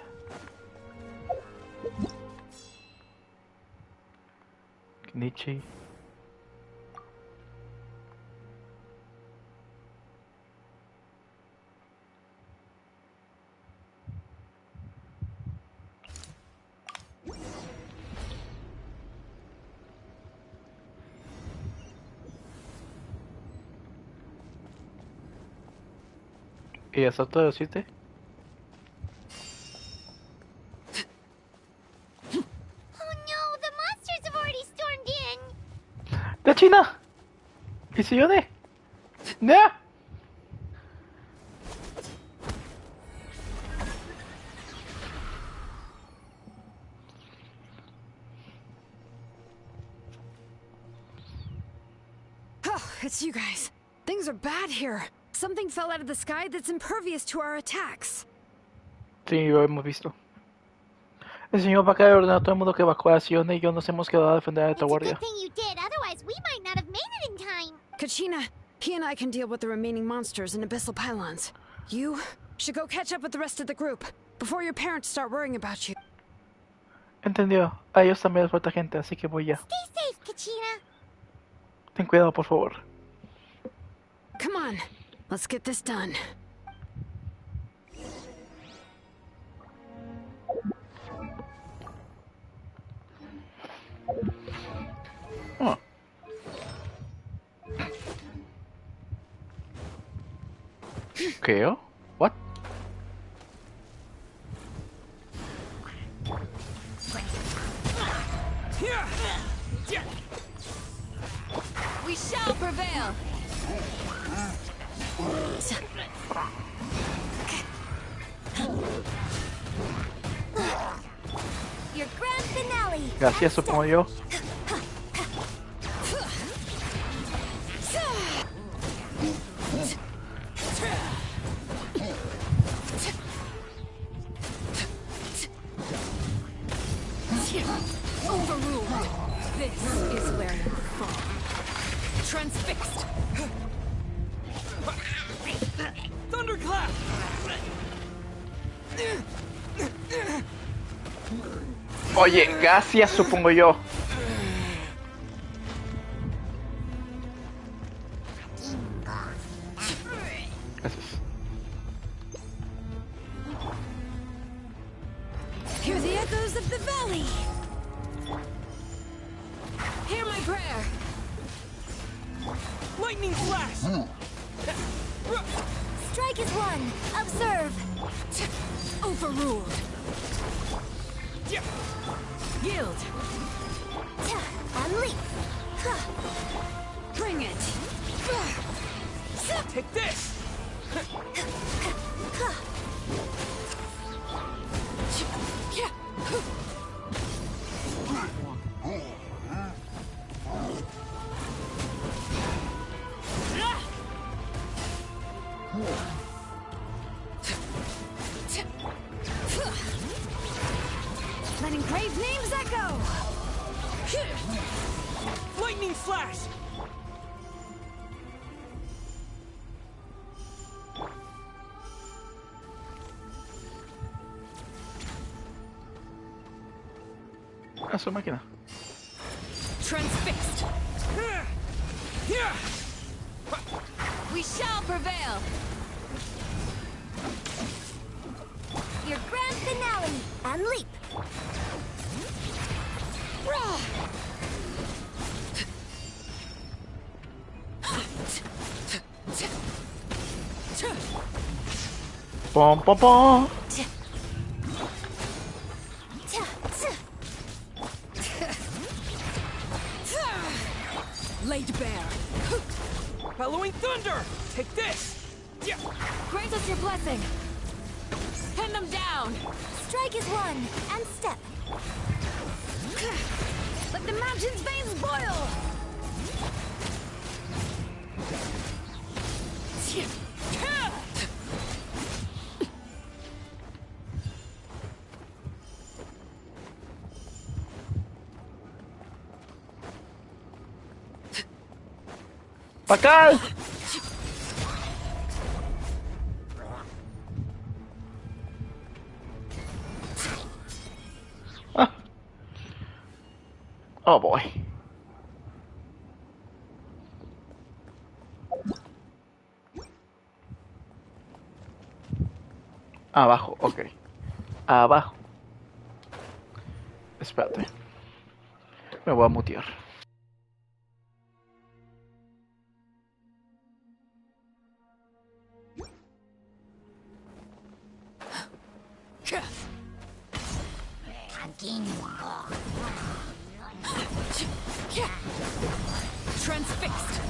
Nietzsche. ¿Y eso todo decirte? Oh no, the monsters have already stormed in. ¡De China! ¿Y Xilonen? ¡No! Oh, it's you guys. Things are bad here. Something fell out of the sky that's impervious to our attacks. Sí, lo hemos visto. El señor Bacari ordenó a todo el mundo que evacuara a Xilonen y yo nos hemos quedado a defender a esta guardia. Good thing you did, otherwise we might not have made it in time. Kachina, he and I can deal with the remaining monsters and abyssal pylons. You should go catch up with the rest of the group before your parents start worrying about you. Entendido. A ellos también les falta gente, así que voy ya. Stay safe, Kachina. Ten cuidado, por favor. Come on, let's get this done. Oh. ¿Qué? What? We shall prevail. Your grand finale. Gracias, supongo yo. Overruled. This is where you fall. Transfixed. Thunderclap! Oye, gracias, supongo yo. Gracias. of the valley! Hear my prayer! Lightning flash! Strike is one! Observe! Overruled! Yield! Unleash! Bring it! Take this! Letting brave names echo! Lightning flash! A su máquina. Transfixed! We shall prevail! Your grand finale! And leap! Pom pom pom! Laid bare. Bellowing thunder! Take this! Grant us your blessing! Pin them down! Strike is one, and step! Let the mountain's veins boil! ¡Pa' acá! Ah. Oh boy. Abajo, ok. Abajo. Espérate. Me voy a mutear. Transfixed!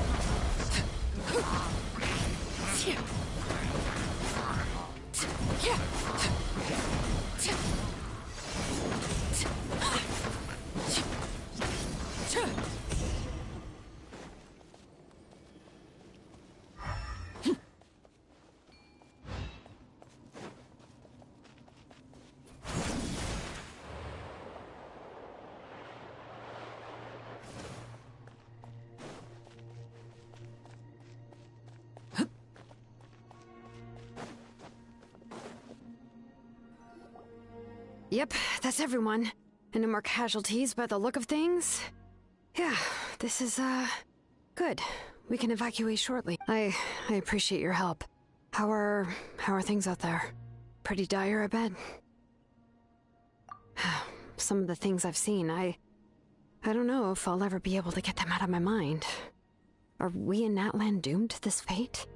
Yep, that's everyone. And no more casualties by the look of things. Yeah, this is, good. We can evacuate shortly. I appreciate your help. How are things out there? Pretty dire, I bet. Some of the things I've seen, I don't know if I'll ever be able to get them out of my mind. Are we in Natlan doomed to this fate?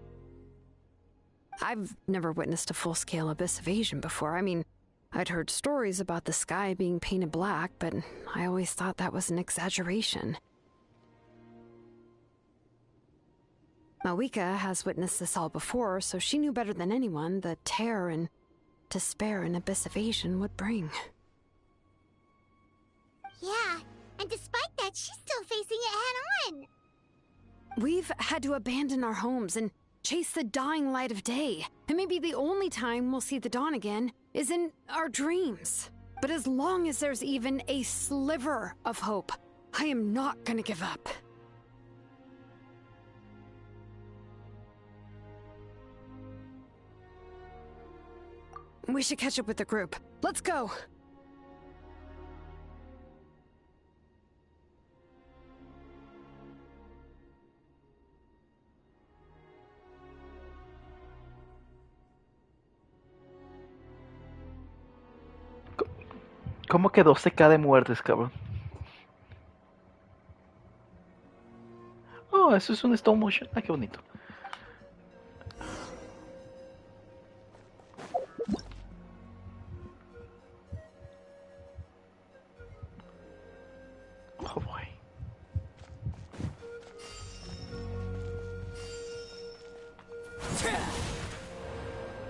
I've never witnessed a full-scale abyss invasion before. I mean, I'd heard stories about the sky being painted black, but I always thought that was an exaggeration. Malika has witnessed this all before, so she knew better than anyone the terror and despair an abyss invasion would bring. Yeah, and despite that, she's still facing it head-on. We've had to abandon our homes and chase the dying light of day. And maybe the only time we'll see the dawn again is in our dreams. But as long as there's even a sliver of hope, I am not gonna give up. We should catch up with the group. Let's go! ¿Cómo que 12k de muertes, cabrón? Oh, eso es un stop motion. Ah, qué bonito. Oh boy.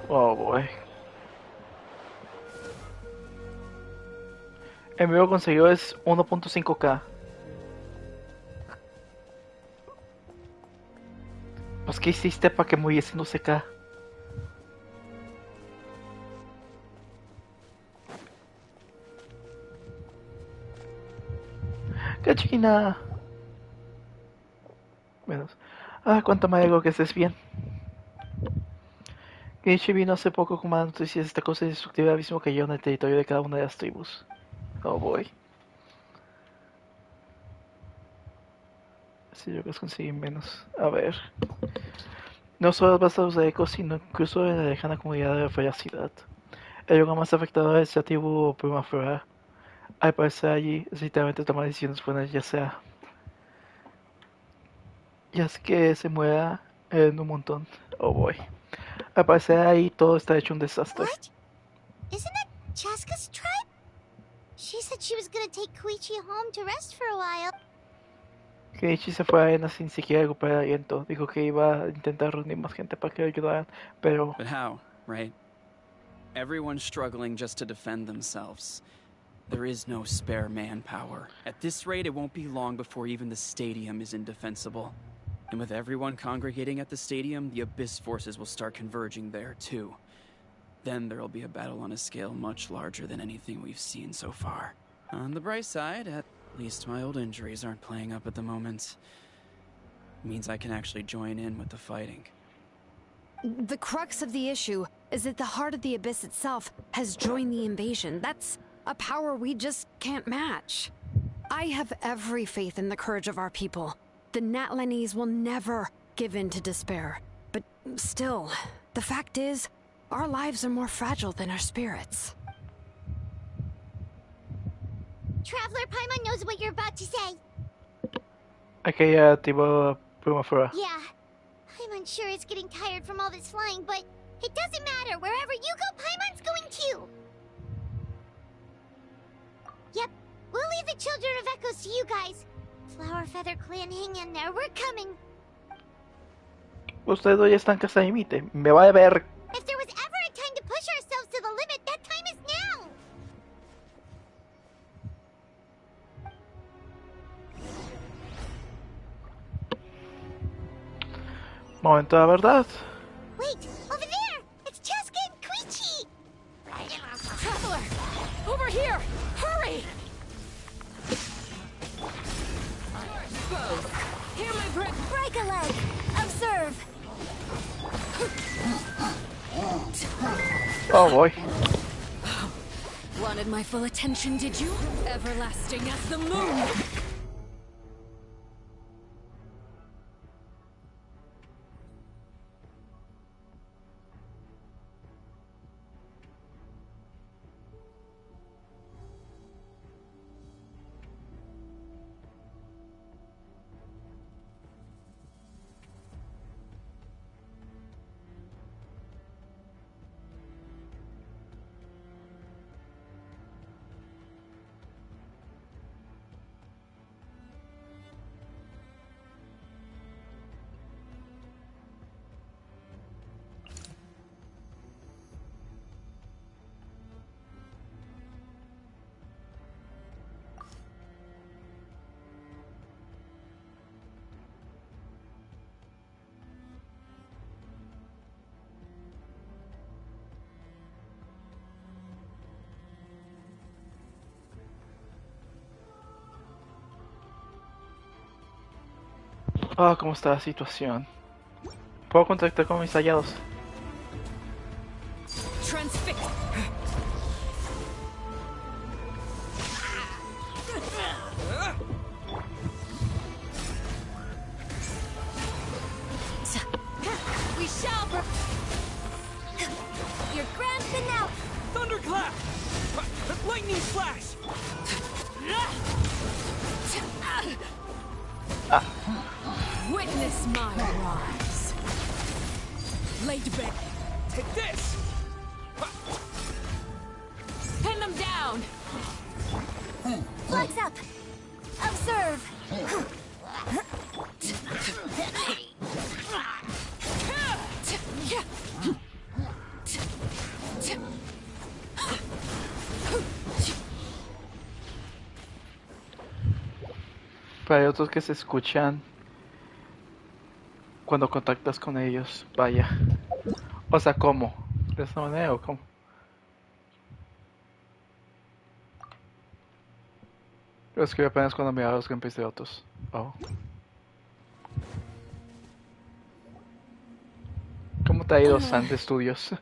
Oh boy. El mío consiguió es 1.5k. Pues ¿qué hiciste para que muriese 12k? ¡Qué china! Menos. Ah, cuánto me alegro que estés bien. Genshin vino hace poco con más noticias de esta cosa destructiva del abismo cayó en el territorio de cada una de las tribus. Oh boy. Si yo los conseguí menos. A ver. No solo basta de ecos, sino incluso en la lejana comunidad de la felicidad. El lugar más afectado es la tribu primavera. Al parecer allí es literalmente tomar decisiones buenas, ya sea. Ya es que se muera en un montón. Oh boy. Al parecer ahí todo está hecho un desastre. What? Isn't that Chaska's tribe? She said she was gonna take Koichi home to rest for a while. Keiichi se fue a arena sin siquiera recuperar aliento. Dijo que iba a intentar reunir más gente para que le ayudaran, pero... But how, right? Everyone's struggling just to defend themselves. There is no spare manpower. At this rate, it won't be long before even the stadium is indefensible. And with everyone congregating at the stadium, the Abyss forces will start converging there, too. Then there'll be a battle on a scale much larger than anything we've seen so far. On the bright side, at least my old injuries aren't playing up at the moment. It means I can actually join in with the fighting. The crux of the issue is that the heart of the Abyss itself has joined the invasion. That's a power we just can't match. I have every faith in the courage of our people. The Natlanese will never give in to despair. But still, the fact is, our lives are more fragile than our spirits. Traveler Paimon knows what you're about to say. Aquella tribu primavera. Yeah. Paimon's sure is getting tired from all this flying, but it doesn't matter. Wherever you go, Paimon's going too. Yep. We'll leave the Children of Echoes to you guys. Flower Feather Clan, hang in there. We're coming. Ustedes dos ya están casi al límite. Me va a ver. If there was ever a time to push ourselves to the limit, that time is now. Momento de la verdad. Wait, over there! It's Chaska and Koichi! Traveler! Over here! Hurry! Here, my break a leg! Observe! Oh boy. Wanted my full attention, did you? Everlasting as the moon! Ah, ¿cómo está la situación? ¿Puedo contactar con mis aliados? Transfix. We shall. You're grand now. Thunderclap! Lightning flash! Witness my rise. Lay to bed. Take this! Pin them down. Flags up. Observe. Pero hay otros que se escuchan cuando contactas con ellos. Vaya. O sea, ¿cómo? ¿De esa manera o cómo? Lo escribí apenas cuando miraba los gameplays de otros. Oh. ¿Cómo te ha ido, Sand Studios? What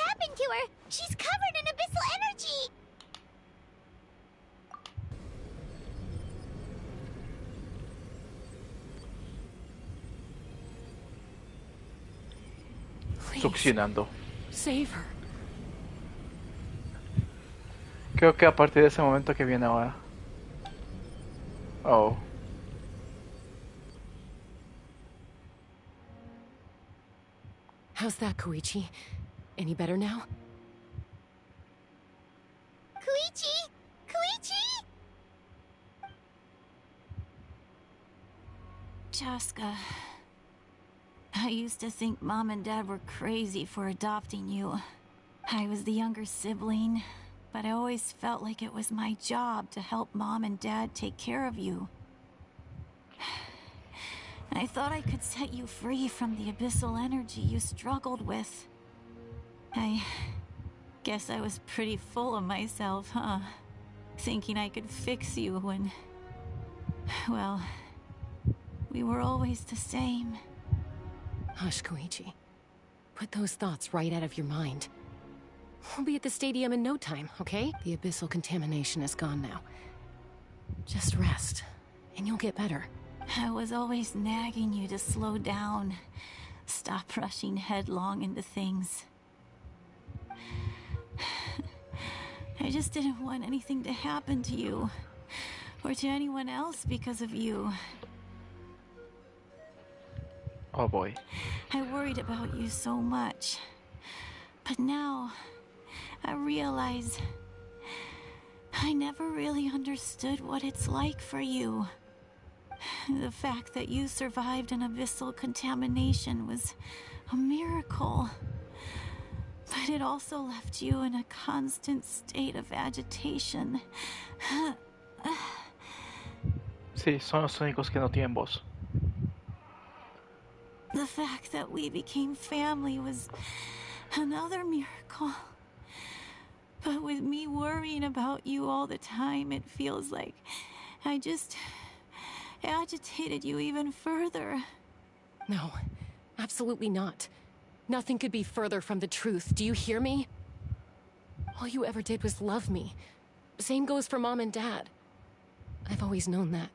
happened to her? She's covered in abyssal energy. Succionando. Save her. Creo que a partir de ese momento que viene ahora. Oh. How's that, Koichi? Any better now? Koichi! Koichi! Chaska, I used to think Mom and Dad were crazy for adopting you. I was the younger sibling, but I always felt like it was my job to help Mom and Dad take care of you. I thought I could set you free from the abyssal energy you struggled with. I guess I was pretty full of myself, huh? Thinking I could fix you when... well, we were always the same. Hush, Koichi. Put those thoughts right out of your mind. We'll be at the stadium in no time, okay? The abyssal contamination is gone now. Just rest, and you'll get better. I was always nagging you to slow down. Stop rushing headlong into things. I just didn't want anything to happen to you. Or to anyone else because of you. Oh boy. I worried about you so much. But now, I realize... I never really understood what it's like for you. The fact that you survived an abyssal contamination was a miracle. But it also left you in a constant state of agitation. Sí, son los únicos que no tienen voz. The fact that we became family was another miracle. But with me worrying about you all the time, it feels like I just agitated you even further. No, absolutely not. Nothing could be further from the truth. Do you hear me? All you ever did was love me. Same goes for Mom and Dad. I've always known that.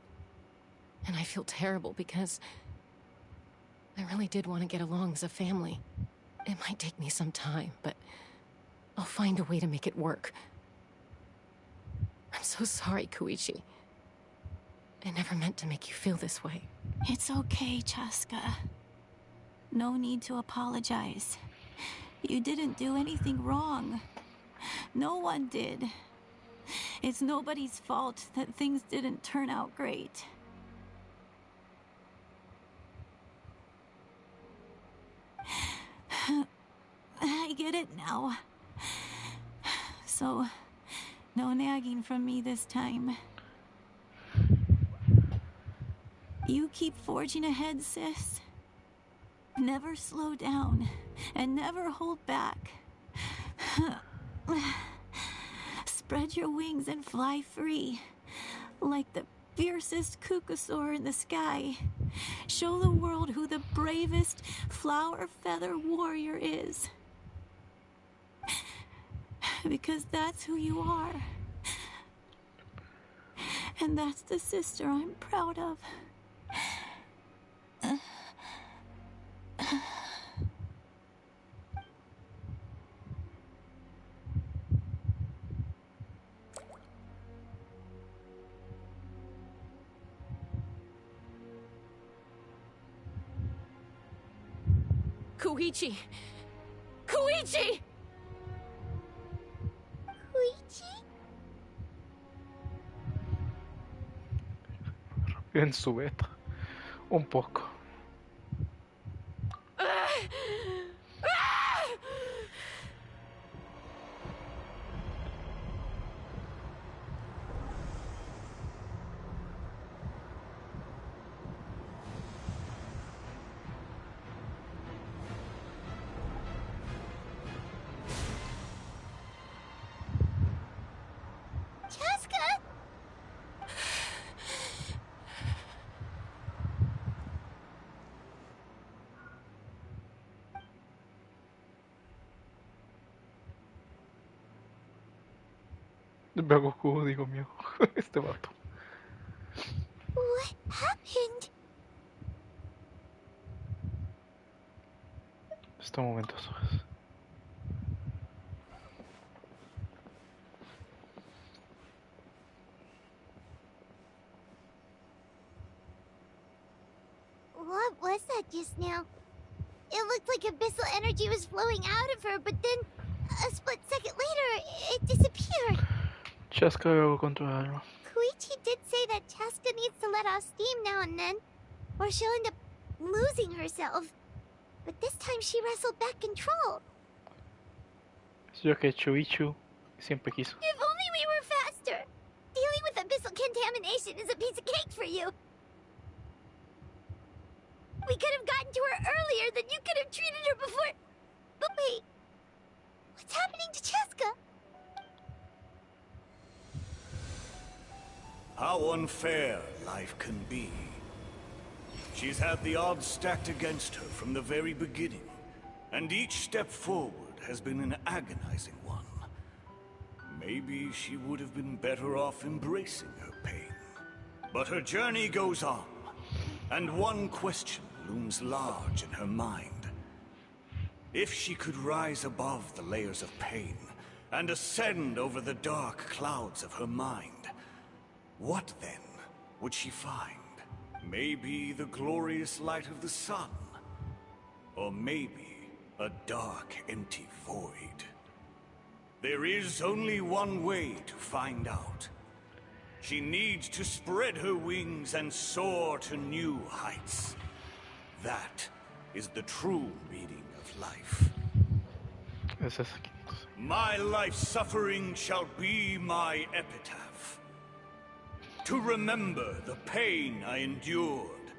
And I feel terrible because I really did want to get along as a family. It might take me some time, but I'll find a way to make it work. I'm so sorry, Koichi. I never meant to make you feel this way. It's okay, Chaska. No need to apologize. You didn't do anything wrong. No one did. It's nobody's fault that things didn't turn out great. I get it now. So, no nagging from me this time. You keep forging ahead, sis. Never slow down, and never hold back. Spread your wings and fly free, like the fiercest kukusaur in the sky. Show the world who the bravest flower feather warrior is. Because that's who you are. And that's the sister I'm proud of. Koichi! Koichi! Koichi? En su beta. Un poco. Chaska? Me hago jugo, digo mío. Este vato. What happened? Este momento es. What was that just now? It looked like abyssal energy was flowing out of her, but then a split second later, it disappeared. Chaska luego controlarlo. Koichi did say that Chaska needs to let off steam now and then, or she'll end up losing herself. But this time she wrestled back control. Es lo que Chuichu siempre quiso. If only we were faster! Dealing with abyssal contamination is a piece of cake for you. We could have gotten to her earlier, then you could have treated her before... But wait... What's happening to Chaska? How unfair life can be. She's had the odds stacked against her from the very beginning, and each step forward has been an agonizing one. Maybe she would have been better off embracing her pain. But her journey goes on, and one question looms large in her mind. If she could rise above the layers of pain and ascend over the dark clouds of her mind, what then would she find? Maybe the glorious light of the sun, or maybe a dark, empty void. There is only one way to find out. She needs to spread her wings and soar to new heights. That is the true meaning of life. My life suffering shall be my epitaph. To remember the pain I endured.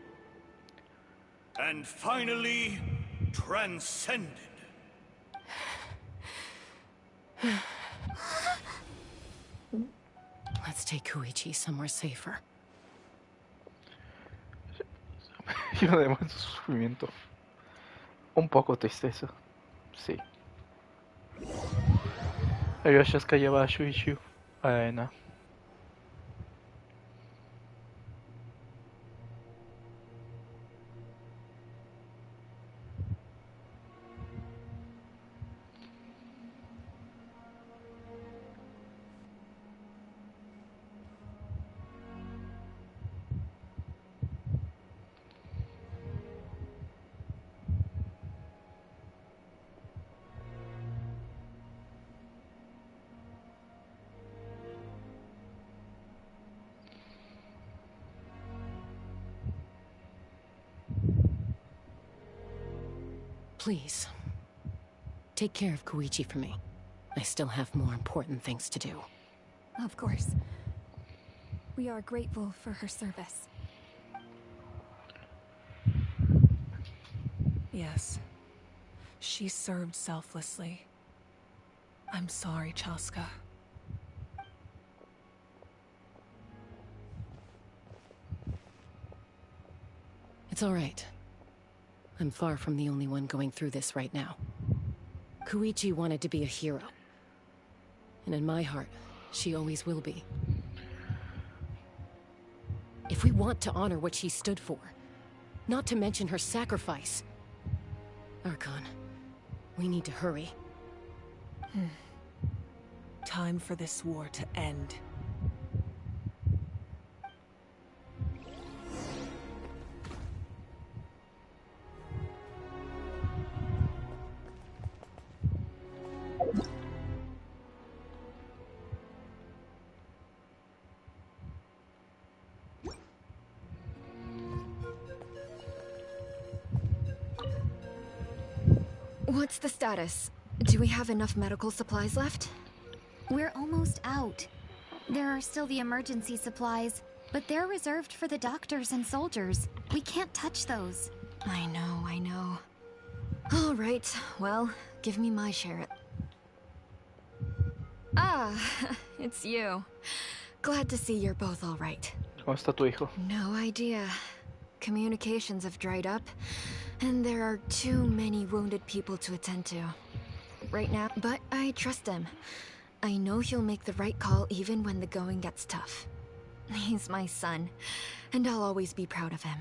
And finally, transcended. Let's take Koichi somewhere safer. Y lo demás es sufrimiento. Un poco tristeza. Sí. Pero Chaska lleva a Shuichu a la arena. Please, take care of Koichi for me. I still have more important things to do. Of course. We are grateful for her service. Yes. She served selflessly. I'm sorry, Chaska. It's all right. I'm far from the only one going through this right now. Koichi wanted to be a hero. And in my heart, she always will be. If we want to honor what she stood for, not to mention her sacrifice, Archon, we need to hurry. Time for this war to end. What's the status? Do we have enough medical supplies left? We're almost out. There are still the emergency supplies, but they're reserved for the doctors and soldiers. We can't touch those. I know. All right, well, give me my share. Ah, it's you. Glad to see you're both all right. ¿Cómo está tu hijo? No idea. Communications have dried up, and there are too many wounded people to attend to right now, but I trust him. I know he'll make the right call even when the going gets tough. He's my son, and I'll always be proud of him.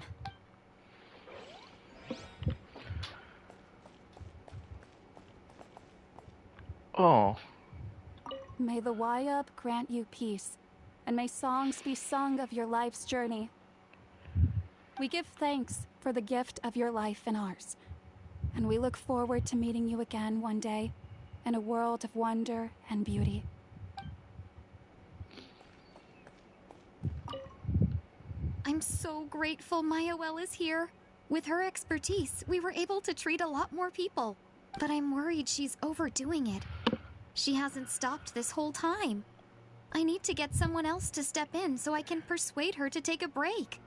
Oh. May the Wayub grant you peace, and may songs be sung of your life's journey. We give thanks for the gift of your life and ours, and we look forward to meeting you again one day in a world of wonder and beauty. I'm so grateful Mayuel is here. With her expertise, we were able to treat a lot more people. But I'm worried she's overdoing it. She hasn't stopped this whole time. I need to get someone else to step in so I can persuade her to take a break.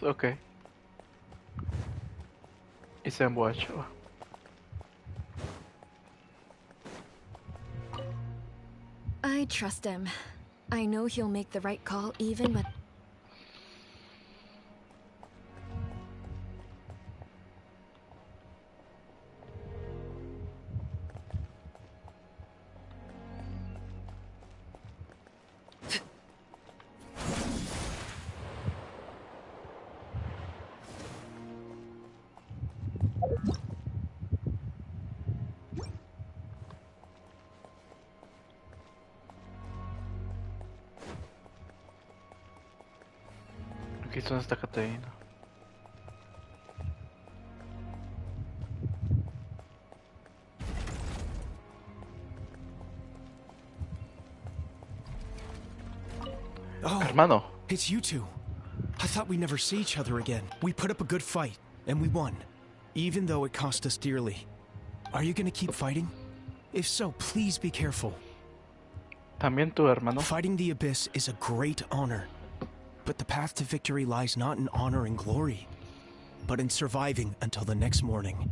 Okay. Y se emborrachó. I trust him. I know he'll make the right call even when... Aquí es donde está Caterina. Oh, hermano. It's you two. I thought we'd never see each other again. We put up a good fight, and we won, even though it cost us dearly. Are you gonna keep fighting? If so, please be careful. También tu hermano. Fighting the Abyss is a great honor. But the path to victory lies not in honor and glory, but in surviving until the next morning.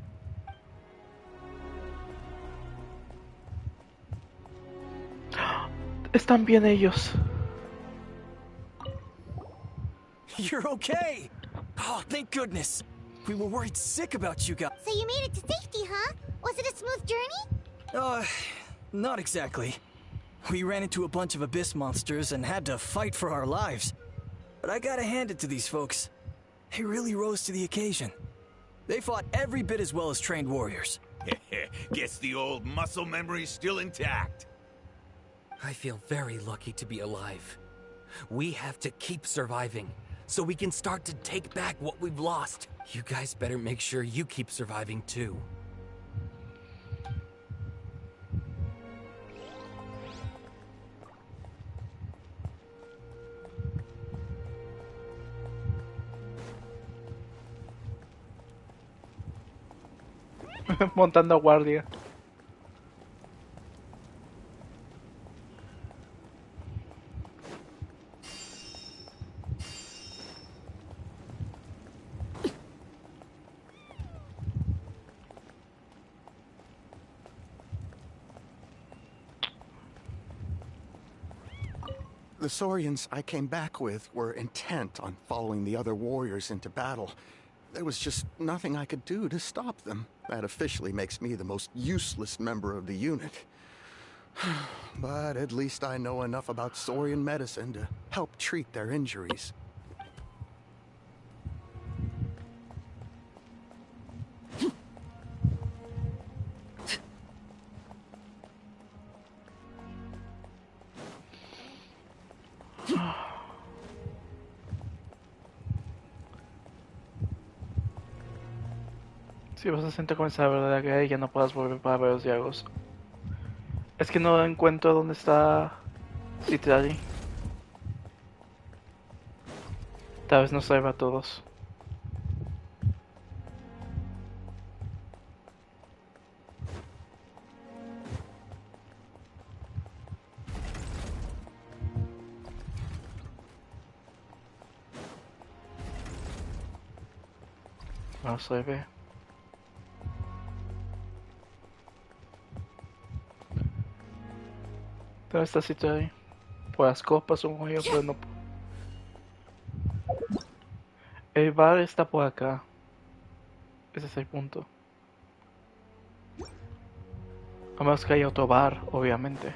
Están bien ellos. You're okay! Oh, thank goodness! We were worried sick about you guys. So you made it to safety, huh? Was it a smooth journey? Not exactly. We ran into a bunch of Abyss monsters and had to fight for our lives. But I gotta hand it to these folks. They really rose to the occasion. They fought every bit as well as trained warriors. Guess the old muscle memory's still intact. I feel very lucky to be alive. We have to keep surviving, so we can start to take back what we've lost. You guys better make sure you keep surviving too. Montando guardia. The Saurians I came back with were intent on following the other warriors into battle. There was just nothing I could do to stop them. That officially makes me the most useless member of the unit. But at least I know enough about Saurian medicine to help treat their injuries. Si vas a sentir comenzar la verdad que ya no puedas volver para ver los diálogos. Es que no encuentro dónde está Citrali. Tal vez nos salva a todos. No se ve. ¿Dónde está sitio ahí? Por las copas un hoyo, pero no. El bar está por acá. Ese es el punto. A menos que haya otro bar, obviamente.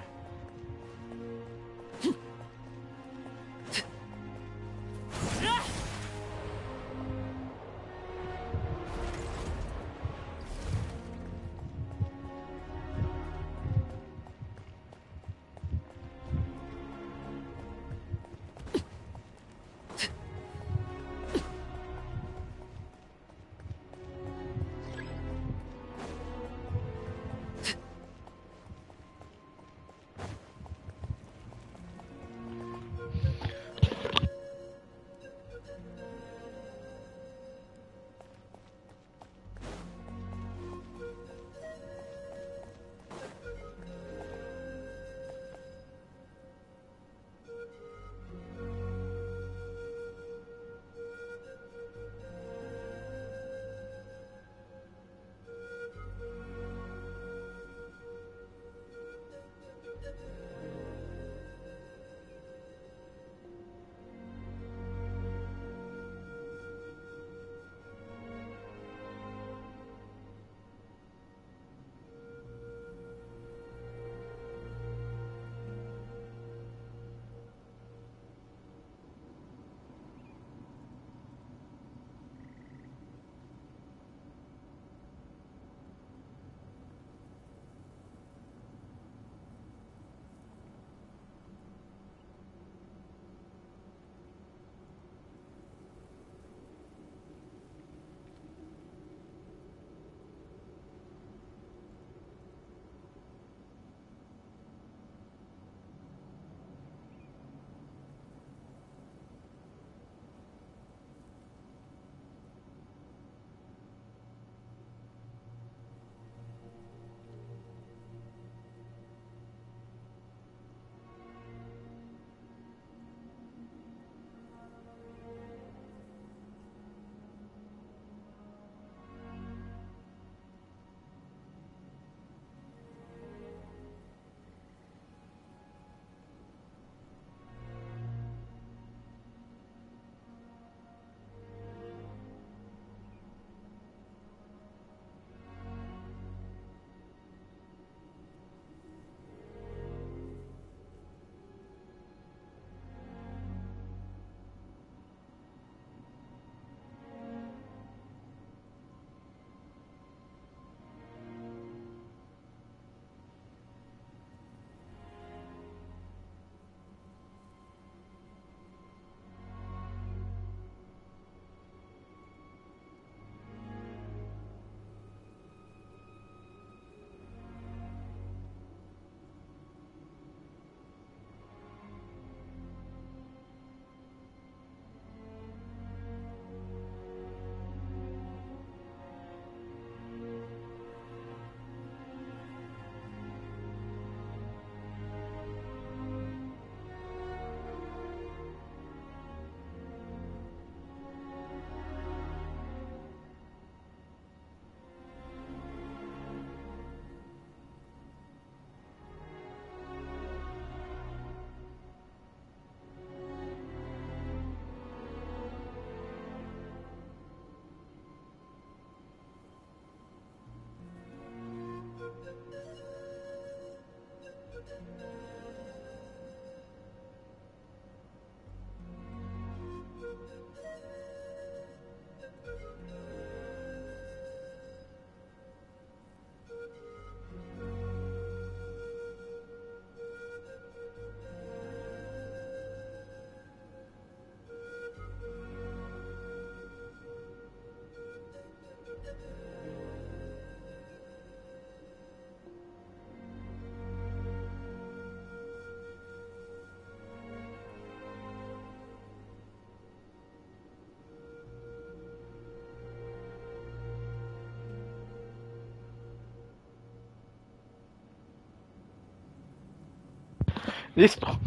Listo.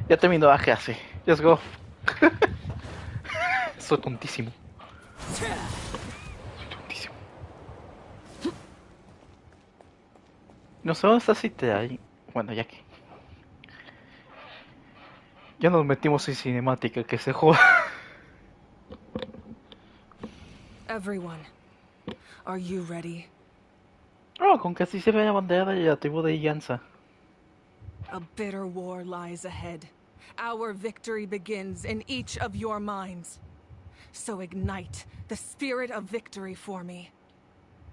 Ya terminó la clase. Let's go. Soy tontísimo. Tontísimo. No sé dónde está Citra. Bueno, ya que. Ya nos metimos en cinemática, que se joda. Everyone, are you ready? Oh, con que así se ve la bandera y la tribu de Llanza. A bitter war lies ahead. Our victory begins in each of your minds. So ignite the spirit of victory for me.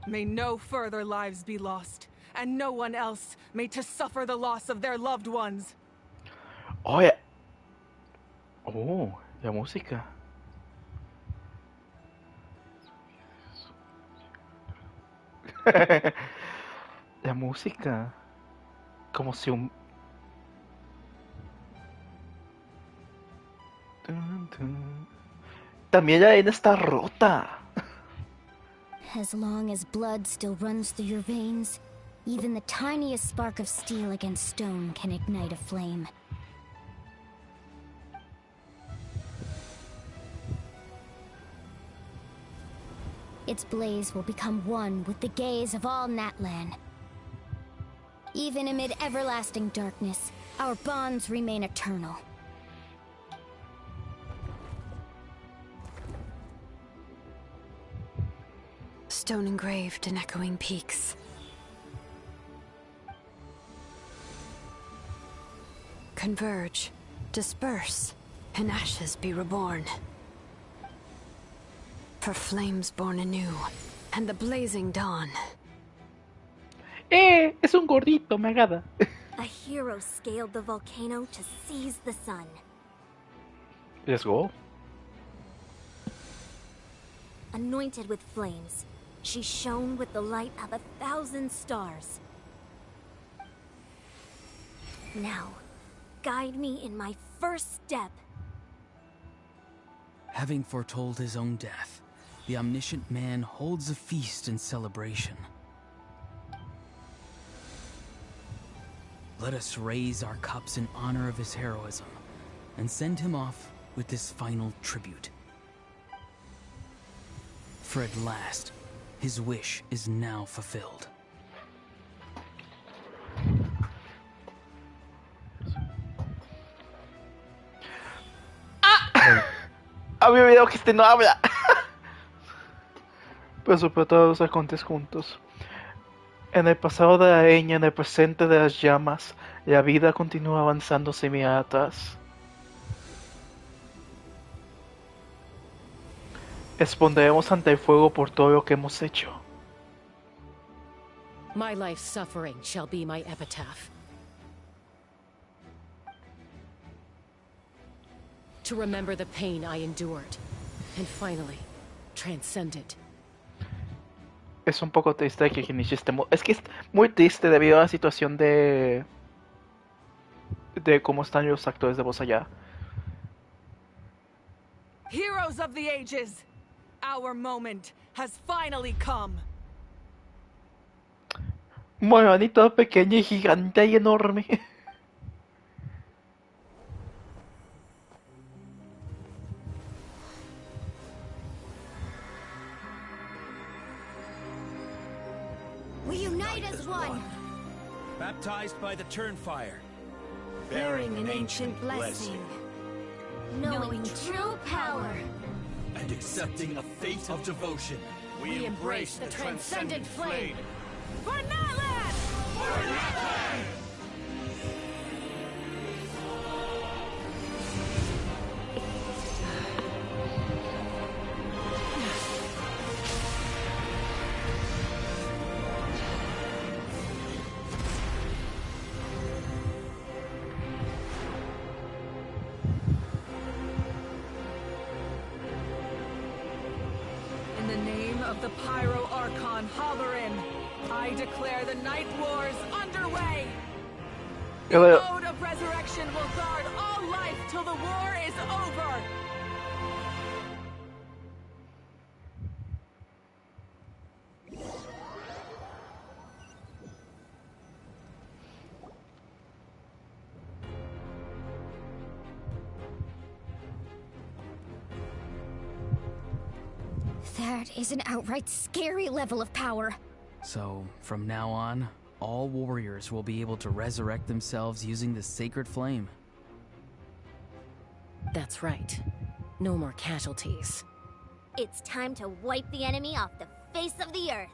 May no further lives be lost, and no one else may to suffer the loss of their loved ones. Oh, yeah. Oh, la música. La música. Como si un... También la arena está rota. As long as blood still runs through your veins, even the tiniest spark of steel against stone can ignite a flame. Its blaze will become one with the gaze of all Natlan. Even amid everlasting darkness, our bonds remain eternal. Stone engraved in echoing peaks. Converge, disperse, and ashes be reborn. For flames born anew, and the blazing dawn. Es un gordito, me agrada. A hero scaled the volcano to seize the sun. Let's go. Anointed with flames, she shone with the light of 1,000 stars. Now, guide me in my first step. Having foretold his own death, the omniscient man holds a feast in celebration. Let us raise our cups in honor of his heroism and send him off with this final tribute. For at last, his wish is now fulfilled. Había olvidado que este no habla. Pero sobre todos los arcontes juntos. En el pasado de la leña, en el presente de las llamas, la vida continúa avanzando sin mirar atrás. Responderemos ante el fuego por todo lo que hemos hecho. My life's suffering shall be my epitaph. To remember the pain I endured, and finally, transcend it. Es un poco triste que Kenichi esté... Es que es muy triste debido a la situación de cómo están los actores de voz allá. Heroes of the ages, our moment has finally come. Moranito pequeña y gigante y enorme. We unite as one. Baptized by the Turnfire. Bearing an ancient blessing. Knowing true power. And accepting a fate of devotion. We embrace the transcendent flame. For Natlan! For Natlan! In the name of the Pyro Archon Hollowin, I declare the Night Wars underway! The Ode of Resurrection will guard all life till the war is over! That is an outright scary level of power. So, from now on, all warriors will be able to resurrect themselves using the sacred flame. That's right. No more casualties. It's time to wipe the enemy off the face of the earth.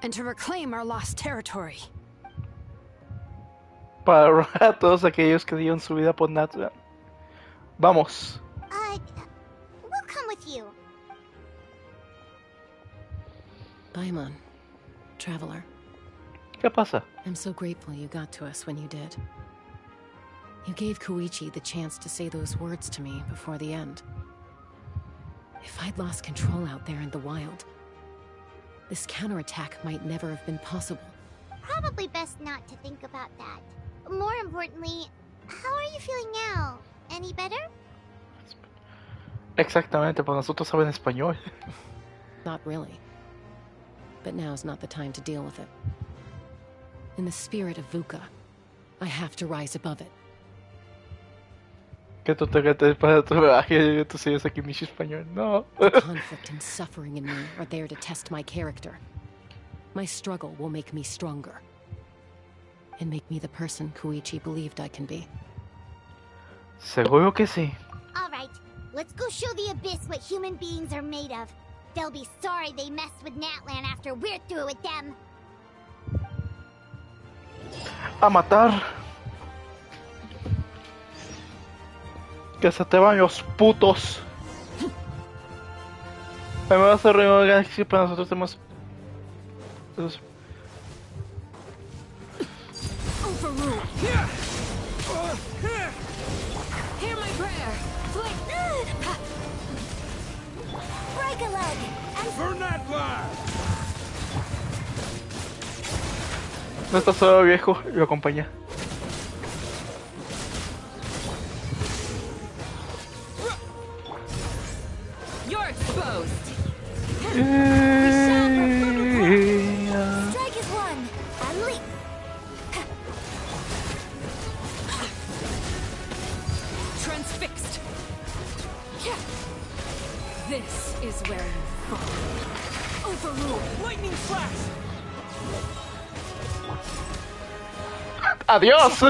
And to reclaim our lost territory. Para ahorrar a todos aquellos que dieron su vida por Natlan. Vamos. We'll come with you. Paimon, traveler. ¿Qué pasa? I'm so grateful you got to us when you did. You gave Koichi the chance to say those words to me before the end. If I'd lost control out there in the wild, this counterattack might never have been possible. Probably best not to think about that. More importantly, how are you feeling now? Any better? Exactamente, pues nosotros saben español. Not really. But now's not the time to deal with it. In the spirit of VUCA, I have to rise above it. Que tú te retes para tu viaje y tú sigues aquí en mi español. No. The conflict and suffering in me are there to test my character. My struggle will make me stronger. And make me the person Koichi believed I can be. Seguro que sí. Alright, let's go show the Abyss what human beings are made of. They'll be sorry they messed with Natlan after we're through with them. A matar. Que se te van los putos. Me vas a reír una galaxia, pero nosotros tenemos... Overrule. Hear my prayer. Break a leg. For Natlan. No está solo viejo, lo acompaña. You're exposed. Strike is one. And leap. Transfixed. This is where you fall. Overrule. Lightning flash. Adiós.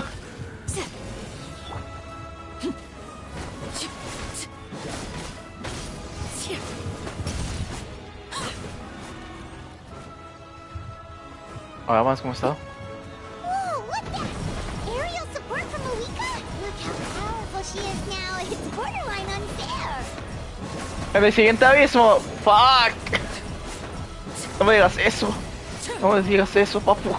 Hola, más, ¿cómo está? Whoa, what the? Aerial support from Malika? Look how powerful she is now. It's borderline unfair. En el siguiente abismo. Fuck. No me digas eso. No me digas eso, papu.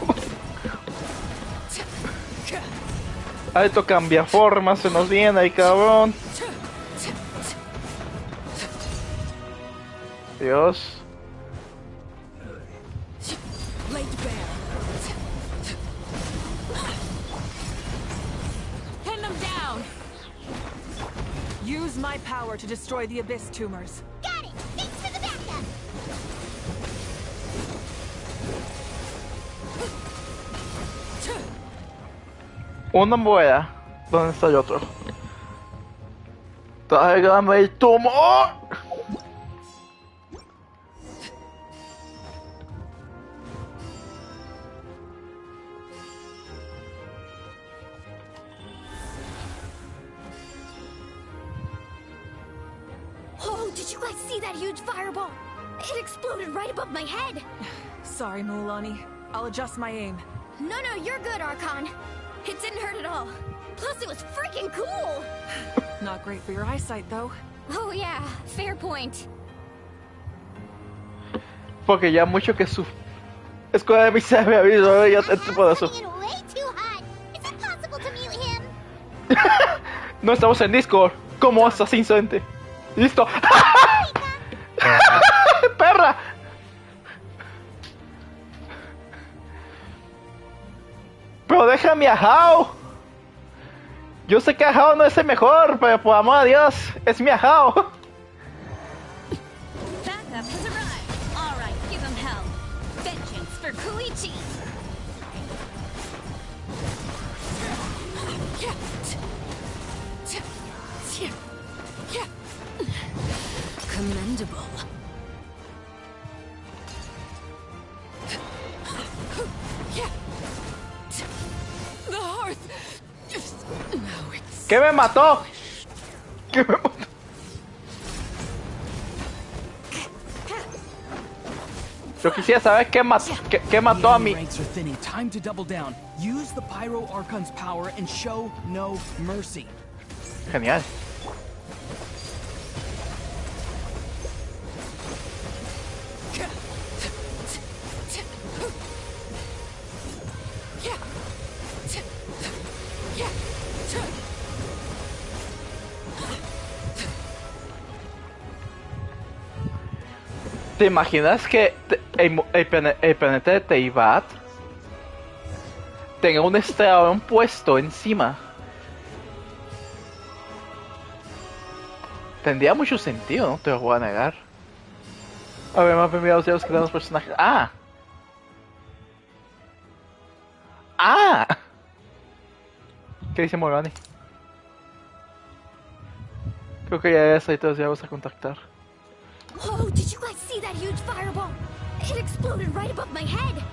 Alto cambia forma, se nos viene ahí, cabrón. Dios. Laid bare. Pin them down. Use my power to destroy the Abyss tumors. Got it. Thanks for the backup. Una muera. ¿Dónde está el otro? ¡Tráigame el tumor! Oh, did you guys see that huge fireball? It exploded right above my head. Sorry, Mulani. I'll adjust my aim. No, you're good, Archon. It didn't hurt at all. Plus, it was freaking cool. Not great for your eyesight, though. Oh yeah, fair point. Porque ya mucho que su escuela de misa me avisó, ya te por eso. Way too hot. Is it possible to mute him? No estamos en Discord. ¿Cómo vas así insolente? Listo. ¡Perra! Pero déjame a Hao. Yo sé que a Hao no es el mejor, pero por amor a Dios, es mi Hao. Backup has arrived. All right, give him hell. Vengeance for Koichi. Commendable. ¿Qué me mató? ¿Qué me mató? Yo quisiera saber qué mató a mi... Ranks are thinning. Time to double down. Use the Pyro Archon's power and show no mercy. Genial. ¿Te imaginas que el planeta de Teyvat tenga un estrellón puesto encima? Tendría mucho sentido, no te lo voy a negar. A ver, más primero los que dan los personajes. ¡Ah! ¡Ah! ¿Qué dice Morani? Creo que ya es ahí, todos ya vamos a contactar. Oh, did you guys see that huge fireball? It exploded right above my head.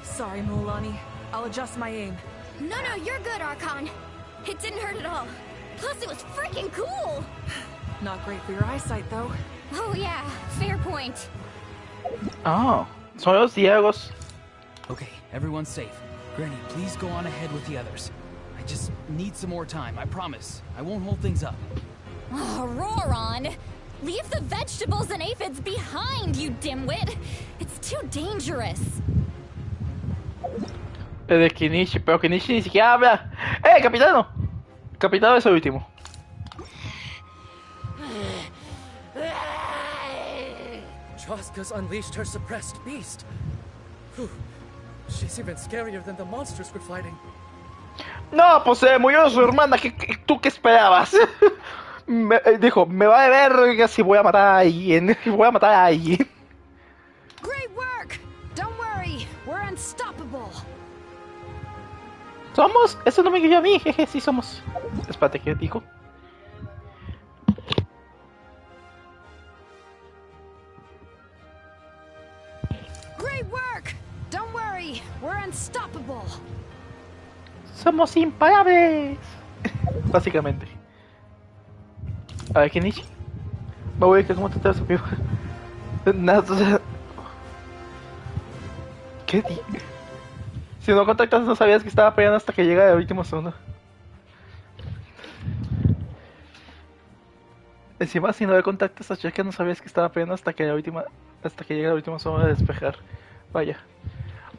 Sorry, Mulani. I'll adjust my aim. No, you're good, Archon. It didn't hurt at all. Plus, it was freaking cool. Not great for your eyesight, though. Oh, yeah. Fair point. Oh, son los ciegos. Okay, everyone's safe. Granny, please go on ahead with the others. I just need some more time, I promise. I won't hold things up. Oh, Roron! Leave the vegetables and aphids behind, you dimwit! It's too dangerous. De Kenichi, pero Kenichi ni siquiera habla. Capitano! Capitano es el último. Joska's unleashed her suppressed beast. Whew. She's even scarier than the monsters we're fighting. No, pues se murió su hermana. ¿Tú qué esperabas? Dijo, me va a ver si voy a matar a alguien. Voy a matar a alguien. Great work! Don't worry, we're unstoppable. ¿Somos? Eso no me guió a mí. Jeje, sí somos. Espérate, ¿qué dijo? Great work! Don't worry, we're unstoppable. Somos imparables. Básicamente. A ver, Kenichi. Me voy a decir cómo te traes a pivo. Nada. ¿Qué di? Si no contactas, no sabías que estaba peleando hasta que llega el último segundo. Encima, si no le contactas a Checa, no sabías que estaba peleando hasta que llega el último segundo de despejar. Vaya.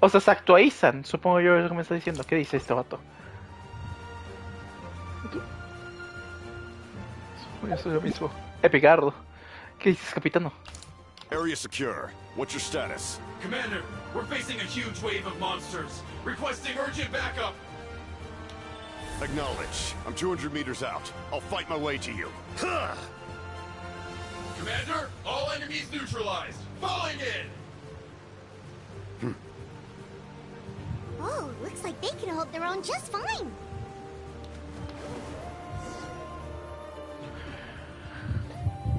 O sea, se actualizan, supongo yo, es lo que me está diciendo. ¿Qué dice este vato? Eso yo mismo. Epicardo. ¿Qué dices, capitano? Area secure. What's your status? Commander, we're facing a huge wave of monsters. Requesting urgent backup. Acknowledge. I'm 200 meters out. I'll fight my way to you. Commander, all enemies neutralized. Falling in. Oh, looks like they can hold their own just fine.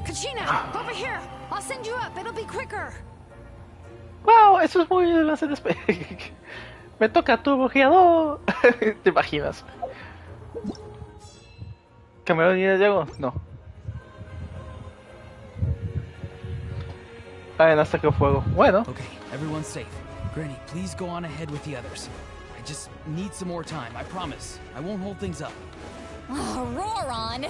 Kachina, over here! I'll send you up, it'll be quicker. Wow, eso es muy demasiado Me toca tu bojeador. ¿Te imaginas? ¿Cameron y Diego? No. Hasta que fuego. Bueno. Okay, everyone's safe. Granny, please go on ahead with the others. I just need some more time, I promise. I won't hold things up. Oh, Roron!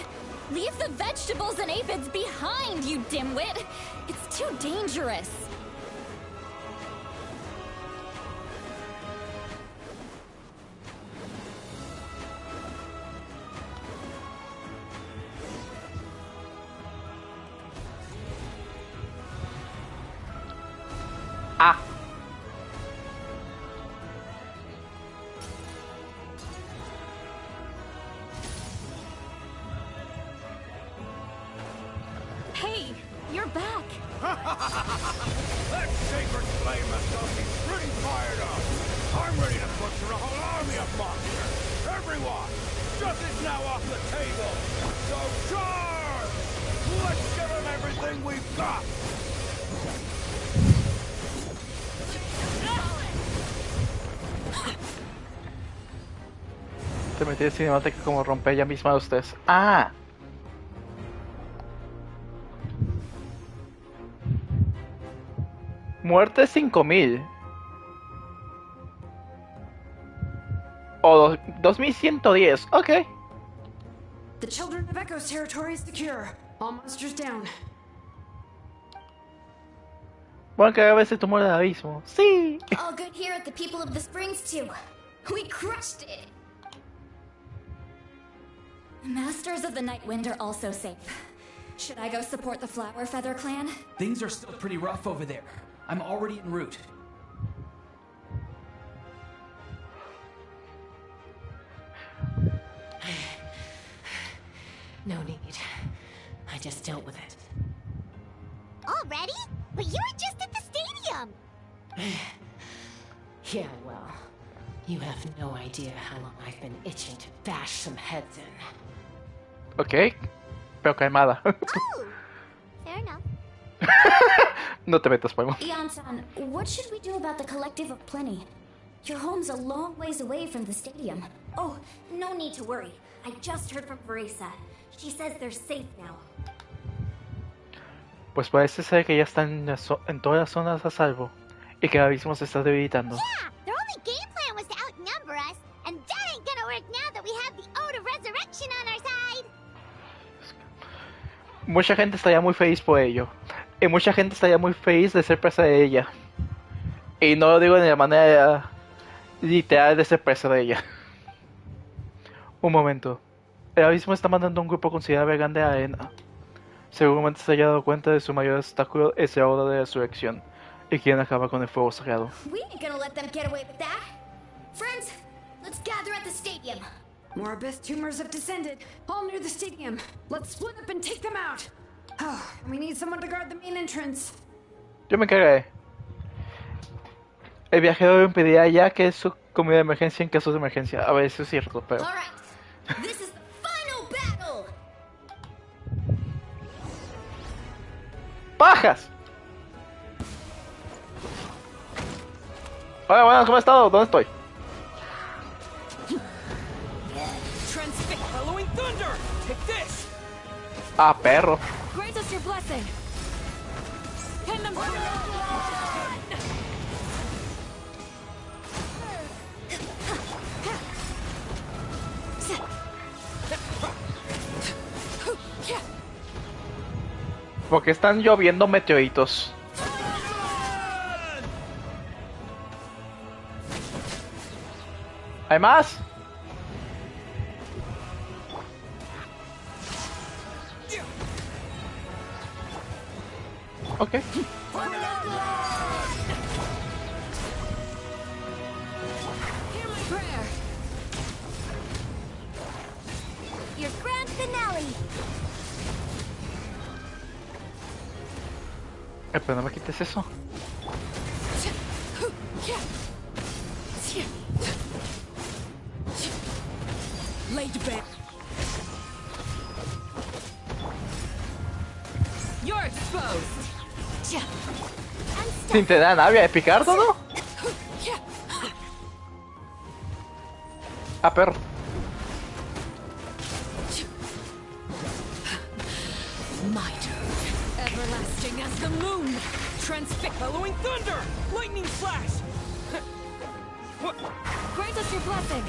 Leave the vegetables and aphids behind, you dimwit! It's too dangerous. Ah. Hey, you're back. That sacred flame has got me pretty fired up. I'm ready to butcher a whole army of monsters. Everyone, justice now off the table. So charge! Let's give them everything we've got. Te metí de cinemática como rompe ella misma a ustedes. ¡Ah! Muerte 5000. O 2110. Ok. The children of Echo's territory is secure. All monsters down. Bueno, que a veces tomó el abismo. Sí. All good here at the People of the Springs too. We crushed it. Masters of the Night Wind are also safe. Should I go support the Flower Feather clan? Things are still pretty rough over there. I'm already en route. No need. I just dealt with it. Already? But you were just at the stadium. Yeah, well, you have no idea how long I've been itching to bash some heads in. Ok. Pero calmada. Oh, fair enough. No te metas, Paimon. Ian-san, what should we do about the Collective of Plenty? Your home's a long ways away from the stadium. Oh, no need to worry. I just heard from Veresa. She says they're safe now. Pues parece ser que ya están en todas las zonas a salvo. Y que el abismo se está debilitando. Yeah, their only game plan was to outnumber us. And that ain't gonna work now that we have the Ode of Resurrection on our side. Mucha gente estaría muy feliz por ello. Y mucha gente estaría muy feliz de ser presa de ella. Y no lo digo de la manera literal de ser presa de ella. Un momento. El abismo está mandando un grupo considerable grande a arena. Seguramente se haya dado cuenta de su mayor obstáculo es la hora de resurrección. Y quieren acabar con el fuego sagrado. We ain't gonna let them get away with that. Friends, let's gather at the stadium. More abyss tumors have descended, all near the stadium. Let's split up and take them out. Oh, we need someone to guard the main entrance. Yo me encargaré. El viajero impedirá ya que su comida de emergencia en casos de emergencia. A ver, eso es cierto, pero... All right, this is the final battle. ¡Pajas! Hola, buenas, ¿cómo has estado? ¿Dónde estoy? Transfix bellowing thunder. Take this. Ah, perro. Grant us your blessing. Kingdom Porque están lloviendo meteoritos. ¿Hay más? Ok. Hear my prayer. Your grand finale. Pero no me quites eso. laid bare. You're exposed. Sin tener navia de picar todo. Ah, perro. My turn. Everlasting as the moon. Transfix. Bellowing thunder! Lightning flash! Grant us your blessing.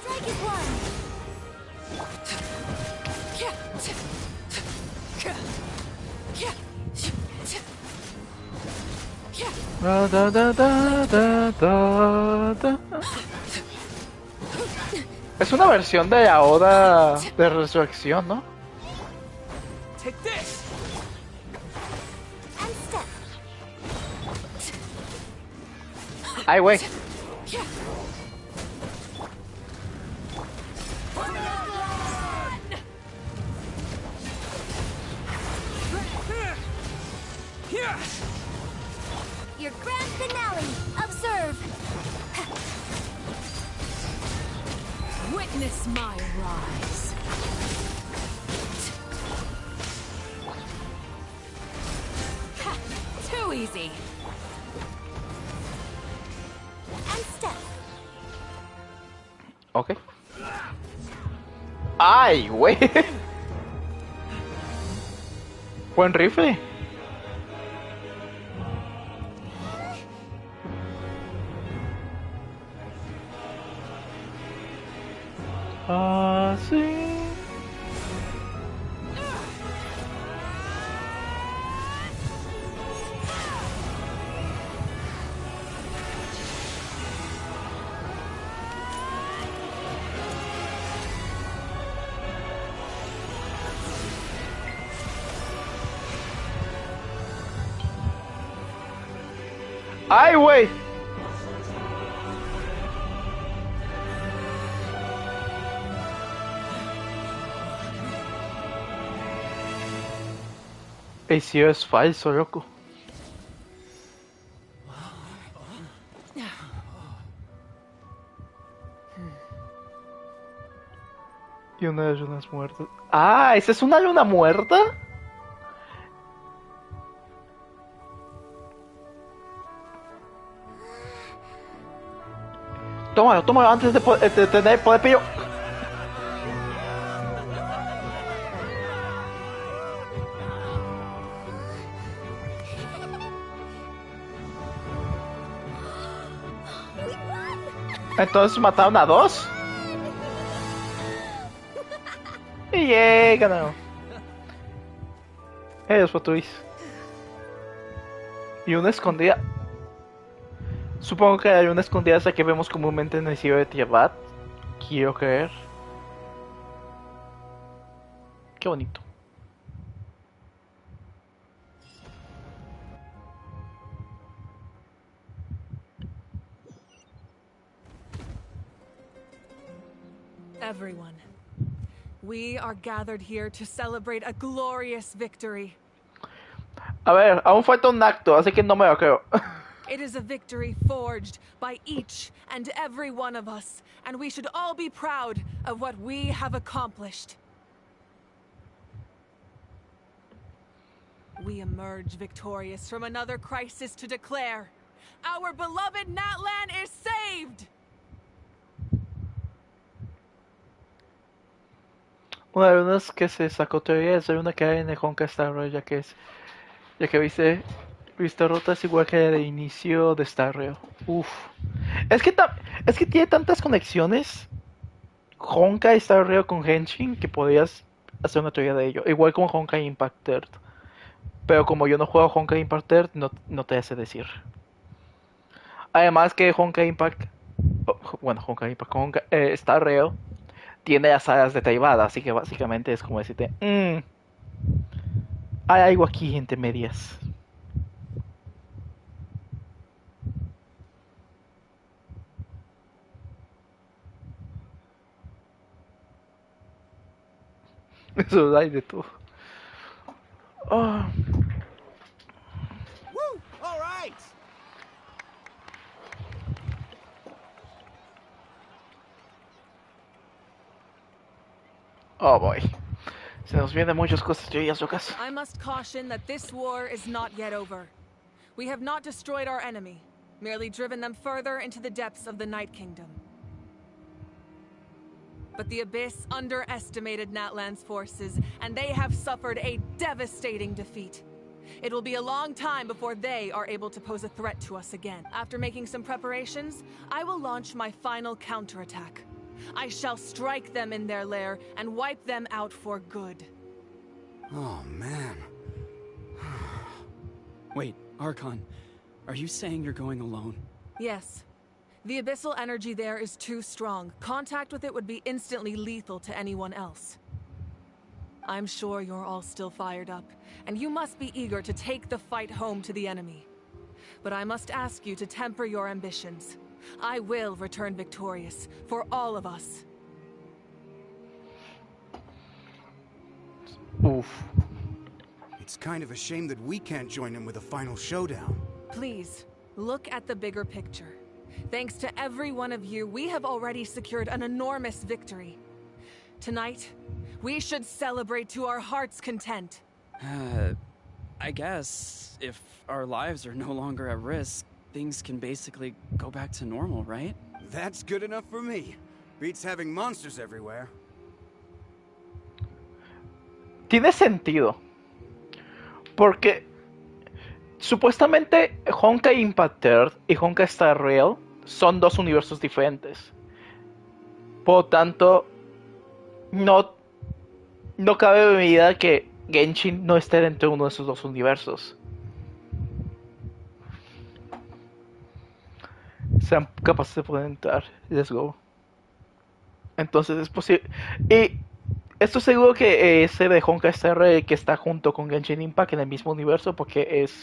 Strike is one. Da, da, da, da, da, da, da. Es una versión de la Oda de Resurrección, ¿no? Take this. Ay, güey. Your grand finale. Observe. Witness my rise. Ha, too easy. Ok. ¡Ay, güey! Buen rifle. Ah, sí. ¡Ay, güey! Ese es falso, loco. Y una de las lunas muertas. ¡Ah! ¿Esa es una luna muerta? Tómalo, tómalo antes de tener poder pillo. Entonces mataron a 2. Y ganó. Ellos fue y una escondida. Supongo que hay una escondida esa que vemos comúnmente en el sitio de Tiamat. Quiero creer. Qué bonito. Everyone, we are gathered here to celebrate a glorious victory. A ver, aún falta un acto, así que no me lo creo. It is a victory forged by each and every one of us, and we should all be proud of what we have accomplished. We emerge victorious from another crisis to declare, our beloved Natlan is saved! Una de las que se sacó teoría es una que hay en el Honka Star Rail, ya que viste rutas igual que de inicio de Star Rail. Uf. Es que tiene tantas conexiones Honka y Star Rail con Genshin que podrías hacer una teoría de ello. Igual como Honka Impact Earth. Pero como yo no juego Honka Impact Earth, no te hace decir. Además que Honka Impact... Honka Impact, Star Rail tiene las alas de Taibada, así que básicamente es como decirte... hay algo aquí entre medias. Eso hay de todo. Oh. Woo! All right. Oh boy. Se nos vienen muchas cosas, teorías locas. I must caution that this war is not yet over. We have not destroyed our enemy, merely driven them further into the depths of the Night Kingdom. But the Abyss underestimated Natlan's forces, and they have suffered a devastating defeat. It will be a long time before they are able to pose a threat to us again. After making some preparations, I will launch my final counterattack. I shall strike them in their lair and wipe them out for good. Oh, man. Wait, Archon, are you saying you're going alone? Yes. The abyssal energy there is too strong. Contact with it would be instantly lethal to anyone else. I'm sure you're all still fired up, and you must be eager to take the fight home to the enemy. But I must ask you to temper your ambitions. I will return victorious, for all of us. Oof. It's kind of a shame that we can't join him with a final showdown. Please, look at the bigger picture. Thanks to every one of you, we have already secured an enormous victory. Tonight, we should celebrate to our heart's content. I guess if our lives are no longer at risk, things can basically go back to normal, right? That's good enough for me. Beats having monsters everywhere. Tiene sentido. Porque supuestamente Honkai Impact Earth y Honkai Star Rail son dos universos diferentes. Por lo tanto, no cabe medida que Genshin no esté dentro de uno de esos dos universos. Sean capaces de poder entrar. Let's go. Entonces es posible. Y estoy seguro que ese de Honkai Star Rail que está junto con Genshin Impact en el mismo universo porque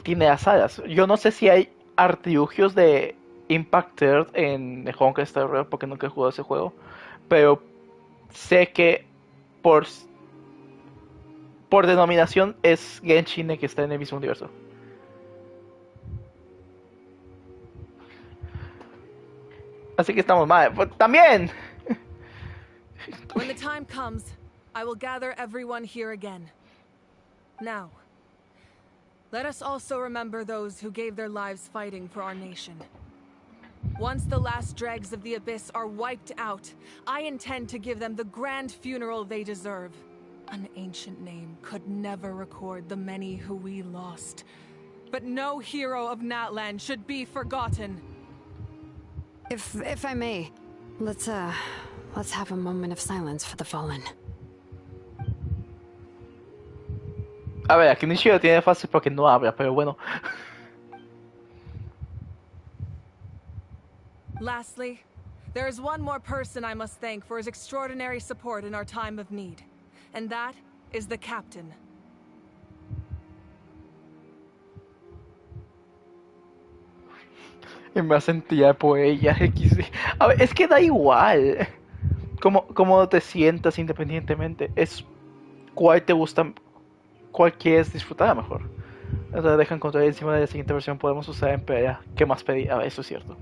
tiene las salas. Yo no sé si hay artilugios de Impact Earth en Honkai Star Rail porque nunca he jugado ese juego, pero sé que por denominación es Genshin el que está en el mismo universo. Así que estamos mal. Pues, también. When the time comes, I will gather everyone here again. Now, let us also remember those who gave their lives fighting for our nation. Once the last dregs of the Abyss are wiped out, I intend to give them the grand funeral they deserve. An ancient name could never record the many who we lost. But no hero of Natlan should be forgotten. If I may, let's have a moment of silence for the fallen. A ver, aquí Nishi lo tiene fácil porque no habla, pero bueno. Lastly, there is one more person I must thank for his extraordinary support in our time of need. And that is the captain. Y me sentía por ella. A ver, es que da igual. Cómo te sientas independientemente. Es cuál te gusta, cuál quieres disfrutar mejor. O sea, deja encontrar encima de la siguiente versión podemos usar en pelea. ¿Qué más pedir? A ver, eso es cierto.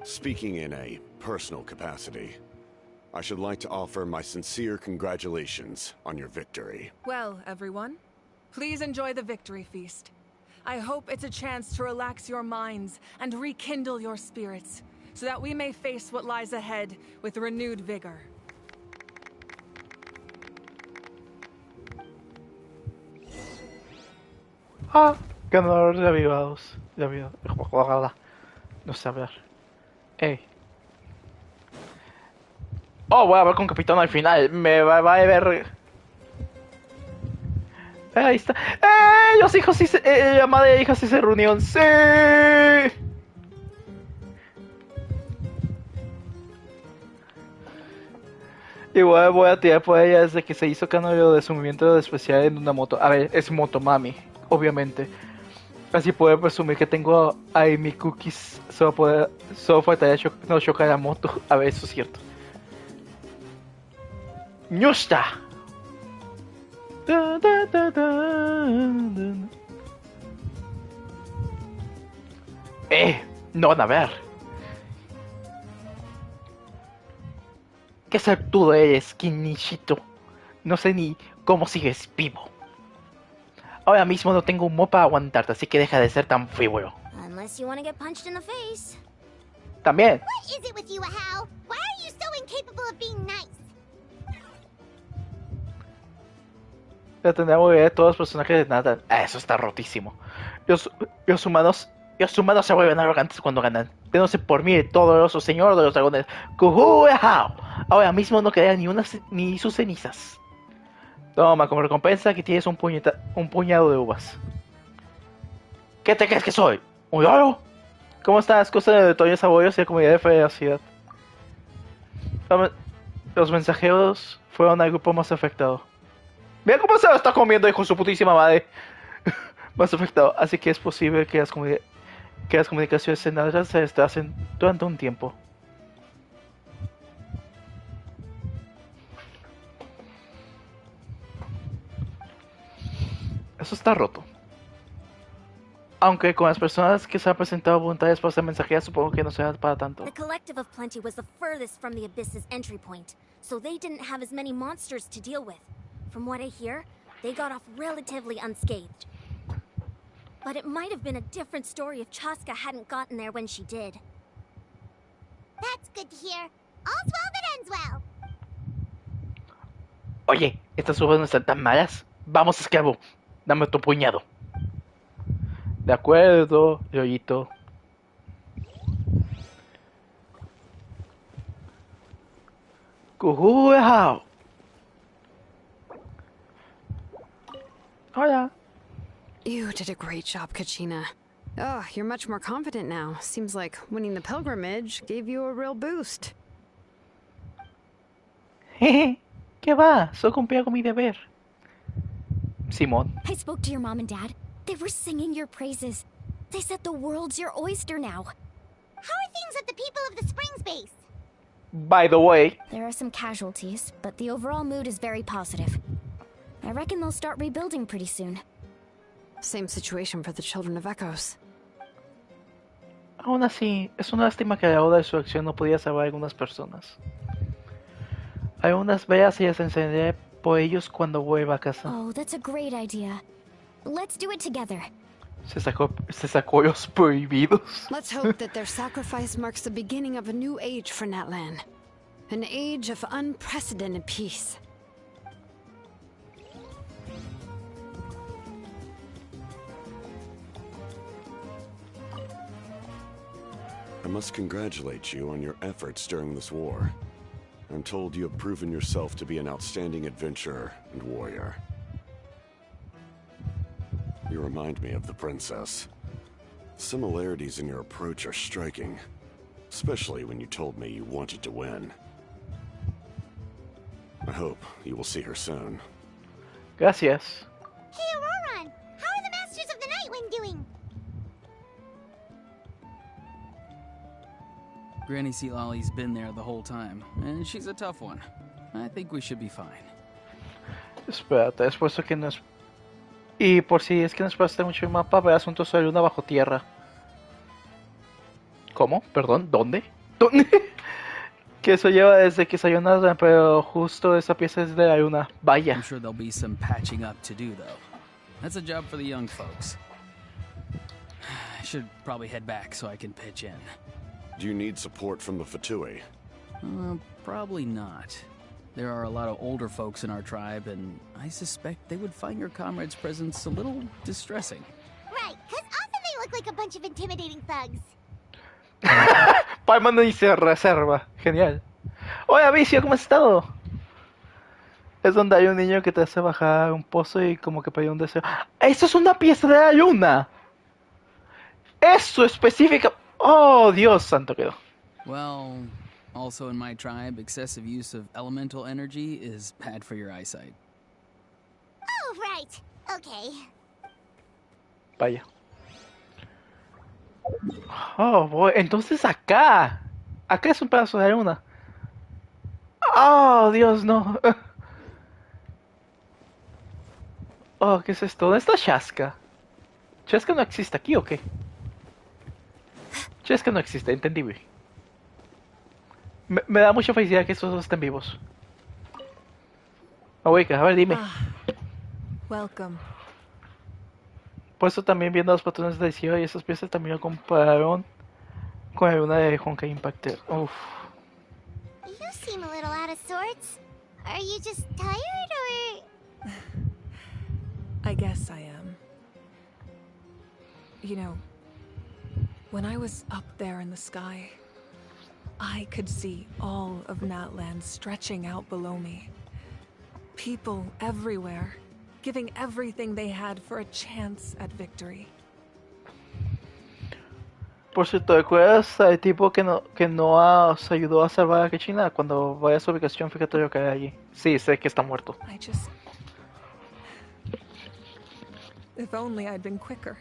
Speaking in a personal capacity, I should like to offer my sincere congratulations on your victory. Well, everyone, please enjoy the victory feast. I hope it's a chance to relax your minds and rekindle your spirits, so that we may face what lies ahead with renewed vigor. Ganador de avivados. No sé hablar. Ey. Oh, voy a ver con Capitán al final. Me va a ver. Ahí está. Los hijos sí la madre e hija sí se reunieron. ¡Sí! Igual voy a tirar por ella desde que se hizo cambio de su movimiento especial en una moto. A ver, es Motomami, obviamente. Así puedo presumir que tengo ahí mi cookies. Solo faltaría no chocar la moto. A ver, eso es cierto. ¡Ñusta! No van a ver. Qué suertudo eres, Kinichito. No sé ni cómo sigues vivo. Ahora mismo no tengo un modo para aguantarte, así que deja de ser tan frívolo. Unless you want to get punched in the face. También. What is it with you, Ahau? Why are you so incapable of being nice? Ya tendríamos que ver todos los personajes de Natlan. Eso está rotísimo. Los humanos se vuelven arrogantes cuando ganan. Denose por mí, todoso señor de los dragones. Ahau. Ahora mismo no quedan ni sus cenizas. Toma, como recompensa que tienes un puñado de uvas. ¿Qué te crees que soy? ¿Un loro? ¿Cómo están las cosas de Toño Saboyos y la comunidad de la ciudad? Los mensajeros fueron al grupo más afectado. Mira cómo se lo está comiendo, hijo de su putísima madre. Más afectado. Así que es posible que las comunicaciones en Natlan se retrasen durante un tiempo. Eso está roto. Aunque con las personas que se han presentado voluntarias para hacer mensajeras, supongo que no será para tanto. The Collective of Plenty was the furthest from the Abyss's entry point, so they didn't have as many monsters to deal with. From what I hear, they got off relatively unscathed. But it might have been a different story if Chaska hadn't gotten there when she did. That's good to hear. All's well that ends well. Oye, estas uvas no están tan malas. Vamos, esclavo. Dame tu puñado. De acuerdo, Yoyito. Cujuao. Hola. You did a great job, Kachina. Oh, you're much more confident now. Seems like winning the pilgrimage gave you a real boost. Jeje. ¿Qué va? Solo cumplí con mi deber. Simón. I spoke to your mom and dad. They were singing your praises. They said the world's your oyster now. How are things at the People of the Springs base? By the way, There are some casualties, but the overall mood is very positive. I reckon they'll start rebuilding pretty soon. Same situation for the Children of Echoes. aún así, es una lástima que la hora de su acción no podía salvar a algunas personas. Hay unas velas y las encenderé por ellos cuando vuelva a casa. Oh, that's a great idea. Let's do it together. Se sacó los prohibidos. Let's hope that their sacrifice marks the beginning of a new age for Natlan. An age of unprecedented peace. I must congratulate you on your efforts during this war. I'm told you have proven yourself to be an outstanding adventurer and warrior. You remind me of the princess. Similarities in your approach are striking, especially when you told me you wanted to win. I hope you will see her soon. Gracias. Hey, Auroron! How are the Masters of the Nightwind doing? Granny Xilolen's been there the whole time, and she's a tough one. I think we should be fine. Espérate, es por eso que no es... Y por si es que no esperaste mucho el mapa, ve asuntos de luna bajo tierra. ¿Cómo? Perdón, ¿dónde? ¿Dónde? Que eso lleva desde que salió Natlan, pero justo esa pieza es de la luna. Vaya. I'm sure there'll be some patching up to do, though. That's a job for the young folks. I should probably head back so I can pitch in. Do you need support from the Fatui? Probably not. There are a lot of older folks in our tribe, and I suspect they would find your comrade's presence a little distressing. Right, because often they look like a bunch of intimidating thugs. Palma no dice reserva. Genial. Hola, Vicio, ¿cómo has estado? Es donde hay un niño que te hace bajar un pozo y como que pide un deseo. ¡Eso es una pieza de la luna! ¡Eso específica! ¡Oh, Dios santo quedó! Well, also in my tribe, excessive use of elemental energy is bad for your eyesight. Oh, right. Okay. Vaya. Oh, boy. Entonces acá. Acá es un pedazo de luna. Oh, Dios, no. Oh, ¿qué es esto? ¿Dónde está Shaska? ¿Shaska no existe aquí o qué? Shaska no existe, entendible. Me da mucha felicidad que estos dos estén vivos. A ver, dime. Welcome. Por eso también viendo los patrones de cielo y esas piezas también lo compararon con la luna de Honkai Impactor. Uff. You seem a little out of sorts. Are you just tired, or...? I guess I am. You know, when I was up there in the sky, I could see all of Natlan stretching out below me. People everywhere, giving everything they had for a chance at victory. Por cierto, ¿recuerdas al tipo que nos ayudó a salvar a Kachina? Cuando vaya a su ubicación, fíjate lo que hay allí. Sí, sé que está muerto. If only I'd been quicker.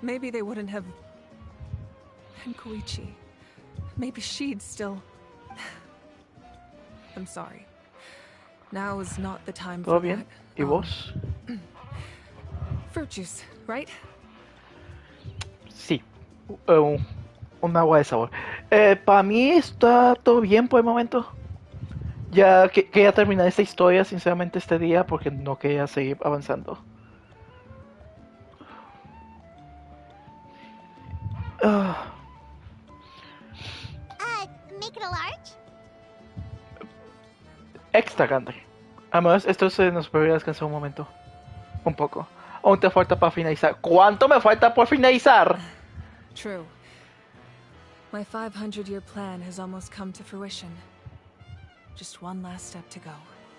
Maybe they wouldn't have... And Koichi. Maybe she'd still... I'm sorry. Now is not the time for ¿Todo bien? that. ¿Y vos? Fruit juice, right? Sí. Un agua de sabor. Para mí está todo bien por el momento. Ya quería terminar esta historia, sinceramente, este día, porque no quería seguir avanzando. Maybe make it a large? Extra grande. Además, esto se nos podría descansar un momento. Un poco. Aún te falta para finalizar. ¿Cuánto me falta por finalizar? True. My 500-year plan has almost come to fruition. Just one last step to go.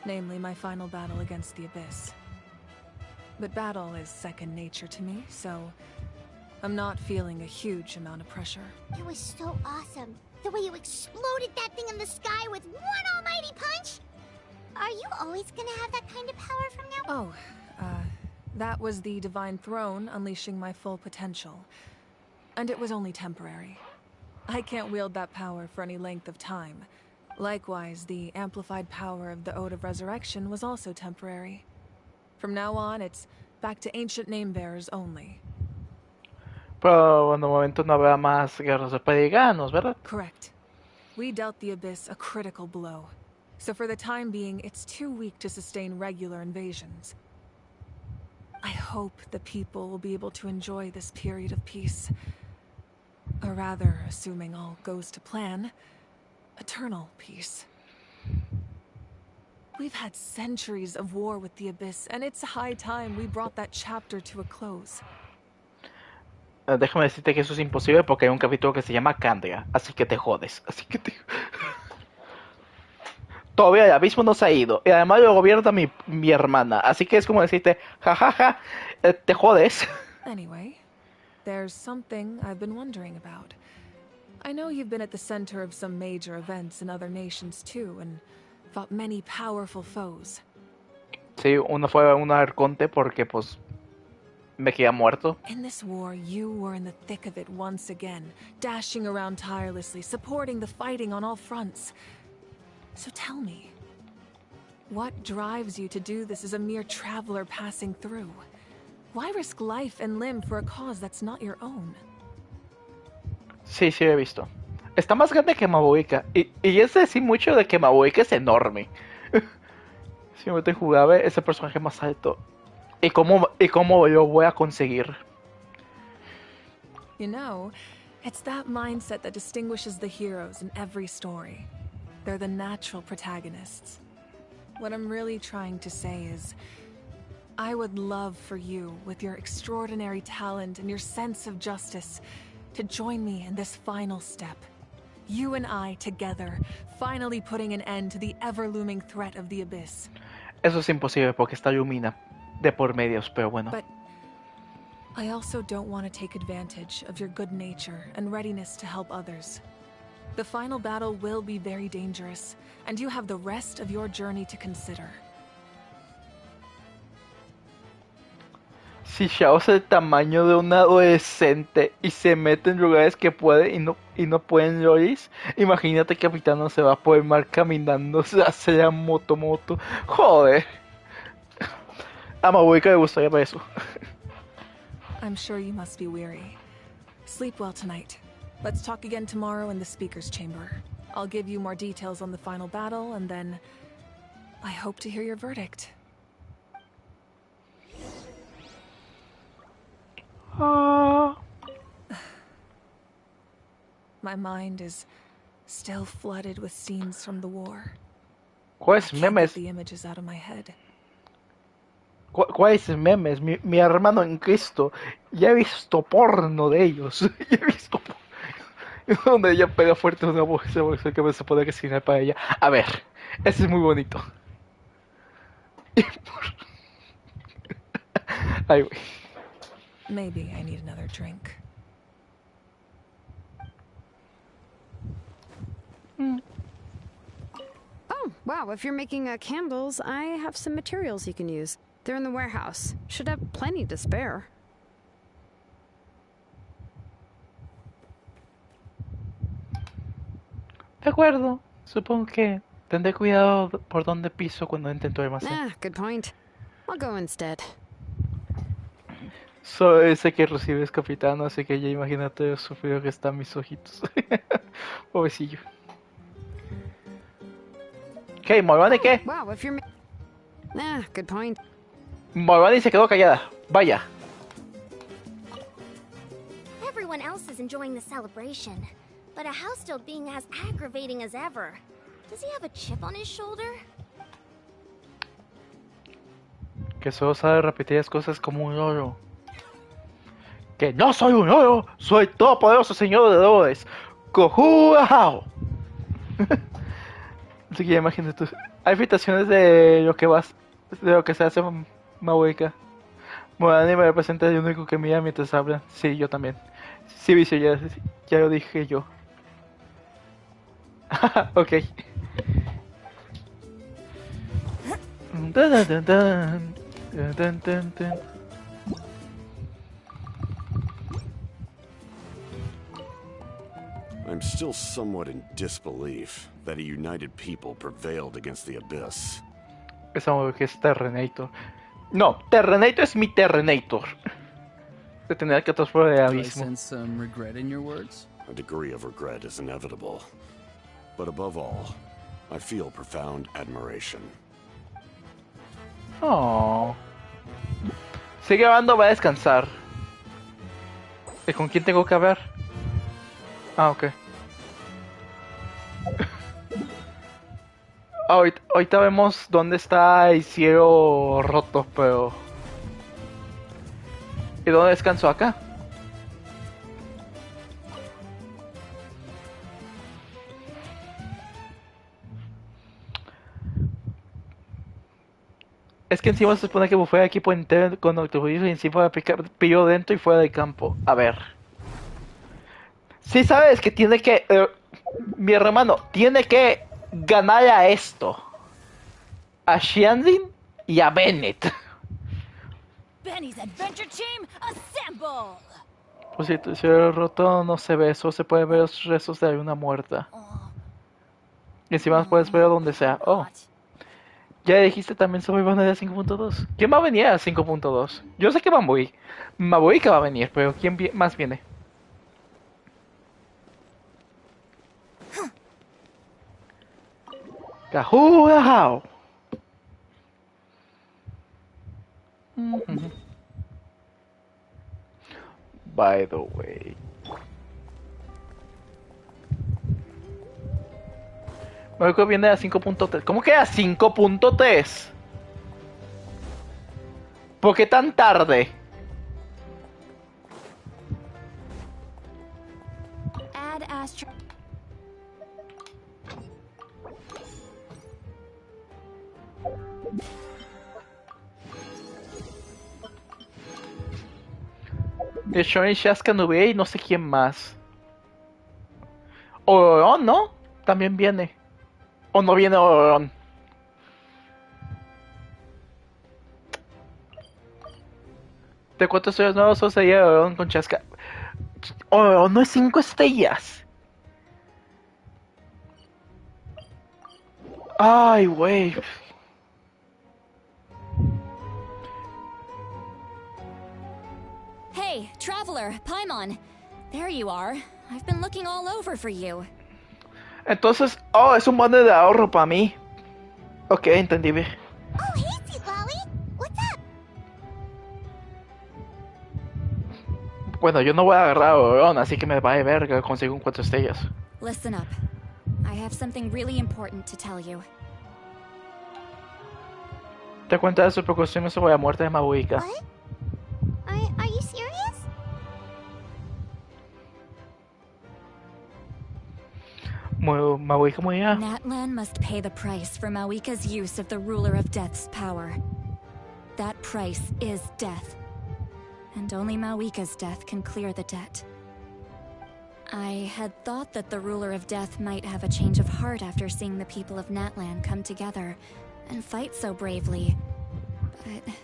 Namely, my final battle against the Abyss. But battle is second nature to me, so I'm not feeling a huge amount of pressure. It was so awesome. The way you exploded that thing in the sky with one almighty punch. Are you always gonna have that kind of power from now? That was the Divine Throne unleashing my full potential. And it was only temporary. I can't wield that power for any length of time. Likewise, the amplified power of the Ode of Resurrection was also temporary. From now on, it's back to ancient name-bearers only. Pero en el momento no habrá más guerras de pediganos, ¿verdad? Correct. We dealt the Abyss a critical blow. So for the time being, it's too weak to sustain regular invasions. I hope the people will be able to enjoy this period of peace. Or rather, assuming all goes to plan, eternal peace. We've had centuries of war with the Abyss, and it's high time we brought that chapter to a close. Déjame decirte que eso es imposible porque hay un capítulo que se llama Candria, así que te jodes. Así que te... Todavía el abismo no se ha ido, y además lo gobierna mi hermana, así que es como decirte, jajaja, te jodes. Anyway, there's something I've been wondering about. I know you've been at the center of some major events in other nations too, and fought many powerful foes. Sí, uno fue un arconte porque pues me quedé muerto. In this war, you were in the thick of it once again, dashing around tirelessly, supporting the fighting on all fronts. So tell me, what drives you to do this as a mere traveler passing through? Why risk life and limb for a cause that's not your own? Sí, sí, he visto. Está más grande que Mabuika. Y es decir mucho de que Mabuika es enorme. Siempre jugaba ese personaje más alto. ¿Y cómo lo voy a conseguir? You know, it's that mindset that distinguishes the heroes in every story. They're the natural protagonists. What I'm really trying to say is, I would love for you, with your extraordinary talent and your sense of justice, to join me in this final step. You and I together, finally putting an end to the ever-looming threat of the Abyss. Eso es imposible porque está Lumina de por medios, pero bueno. But I also don't want to take advantage of your good nature and readiness to help others. The final battle will be very dangerous, and you have the rest of your journey to consider. Si Xiao es el tamaño de un adolescente y se mete en lugares que puede y no pueden lolis, imagínate que Capitán no se va por el mar caminando hacia la moto. Joder. A Mabuika le gustaría ver eso. I'm sure you must be weary. Sleep well tonight. Let's talk again tomorrow in the speaker's chamber. I'll give you more details on the final battle, and then I hope to hear your verdict. My mind is still flooded with scenes from the war. ¿Cuáles memes? The images out of my head. ¿Cuáles memes? Mi hermano en Cristo. Ya he visto porno de ellos. Ya he visto porno. Donde ella pega fuerte una bolsa que se puede resignar para ella. A ver, ese es muy bonito. Ay, güey. Maybe I need another drink. Oh, wow, if you're making candles, I have some materials you can use. They're in the warehouse. Should have plenty to spare. De acuerdo. Supongo que tendré cuidado por donde piso cuando intento almacenar. Ah, good point. I'll go instead. Solo ese que recibes, capitán, así que ya imagínate lo sufrido que están mis ojitos. Pobrecillo. ¿Qué? ¿Morvani qué? Wow, if you're... Ah, good point. Morvani se quedó callada. Vaya. Everyone else is enjoying the celebration. but a house still being as aggravating as ever. Does he have a chip on his shoulder? Que solo sabe repetir las cosas como un loro. Que no soy un loro, soy todopoderoso señor de dolores. ¡Cojuajao! Así que imagínate tú. Hay habitaciones de lo que se hace Mahuica. Morani me representa el único que mira mientras habla. Sí, yo también. Sí, vicio, ya lo dije yo. Ok. I'm still somewhat in disbelief that a united people prevailed against the Abyss. Pensamos que es Terrenator. No, Terrenator es mi Terrenator. De tener que transformar el abismo. Do I sense some regret in your words? A degree of regret is inevitable. But above all, I feel profound admiration. Oh. Sigue grabando, va a descansar. ¿Y con quién tengo que hablar? Ah, ok. Ahorita vemos dónde está el cielo roto, pero... ¿Y dónde descanso? Acá. Es que encima se supone que fue equipo entero con autobuses y encima pillo dentro y fuera del campo. A ver. Sí sabes que tiene que... mi hermano tiene que ganar a esto. A Xianlin y a Bennett. Benny's Adventure Team, assemble! Por cierto, si el roto no se ve, solo se puede ver los restos de una muerta. Y encima puedes ver donde sea. Oh. Ya dijiste también sobre Vanilla 5.2. ¿Quién va a venir a 5.2? Yo sé que Mabui que va a venir, pero ¿quién más viene? Kahoo! By the way. Luego viene a 5.3. ¿Cómo que a 5.3? ¿Por qué tan tarde? Add Astro. De Shonen Shaska Nube y no sé quién más. Oron, ¿no? También viene. ¿O no viene Oron? De 4 estrellas nuevos solo sería Oron con Shaska. Oron no es 5 estrellas. Ay, güey. Hey, traveler, Paimon. There you are. I've been looking all over for you. Entonces, es un bono de ahorro para mí. Ok, entendí bien. Oh, hey, Sweet Lolly. What's up? Bueno, yo no voy a agarrar a Oron, así que me va a ver que consigo un 4 estrellas. Listen up. I have something really important to tell you. Te cuenta de sus preocupaciones sobre la muerte de Mabuika. What? Are you serious? Mabuika morirá. Natlan must pay the price for Mawika's use of the Ruler of Death's power. That price is death. And only Mawika's death can clear the debt. I had thought that the Ruler of Death might have a change of heart after seeing the people of Natlan come together and fight so bravely. But...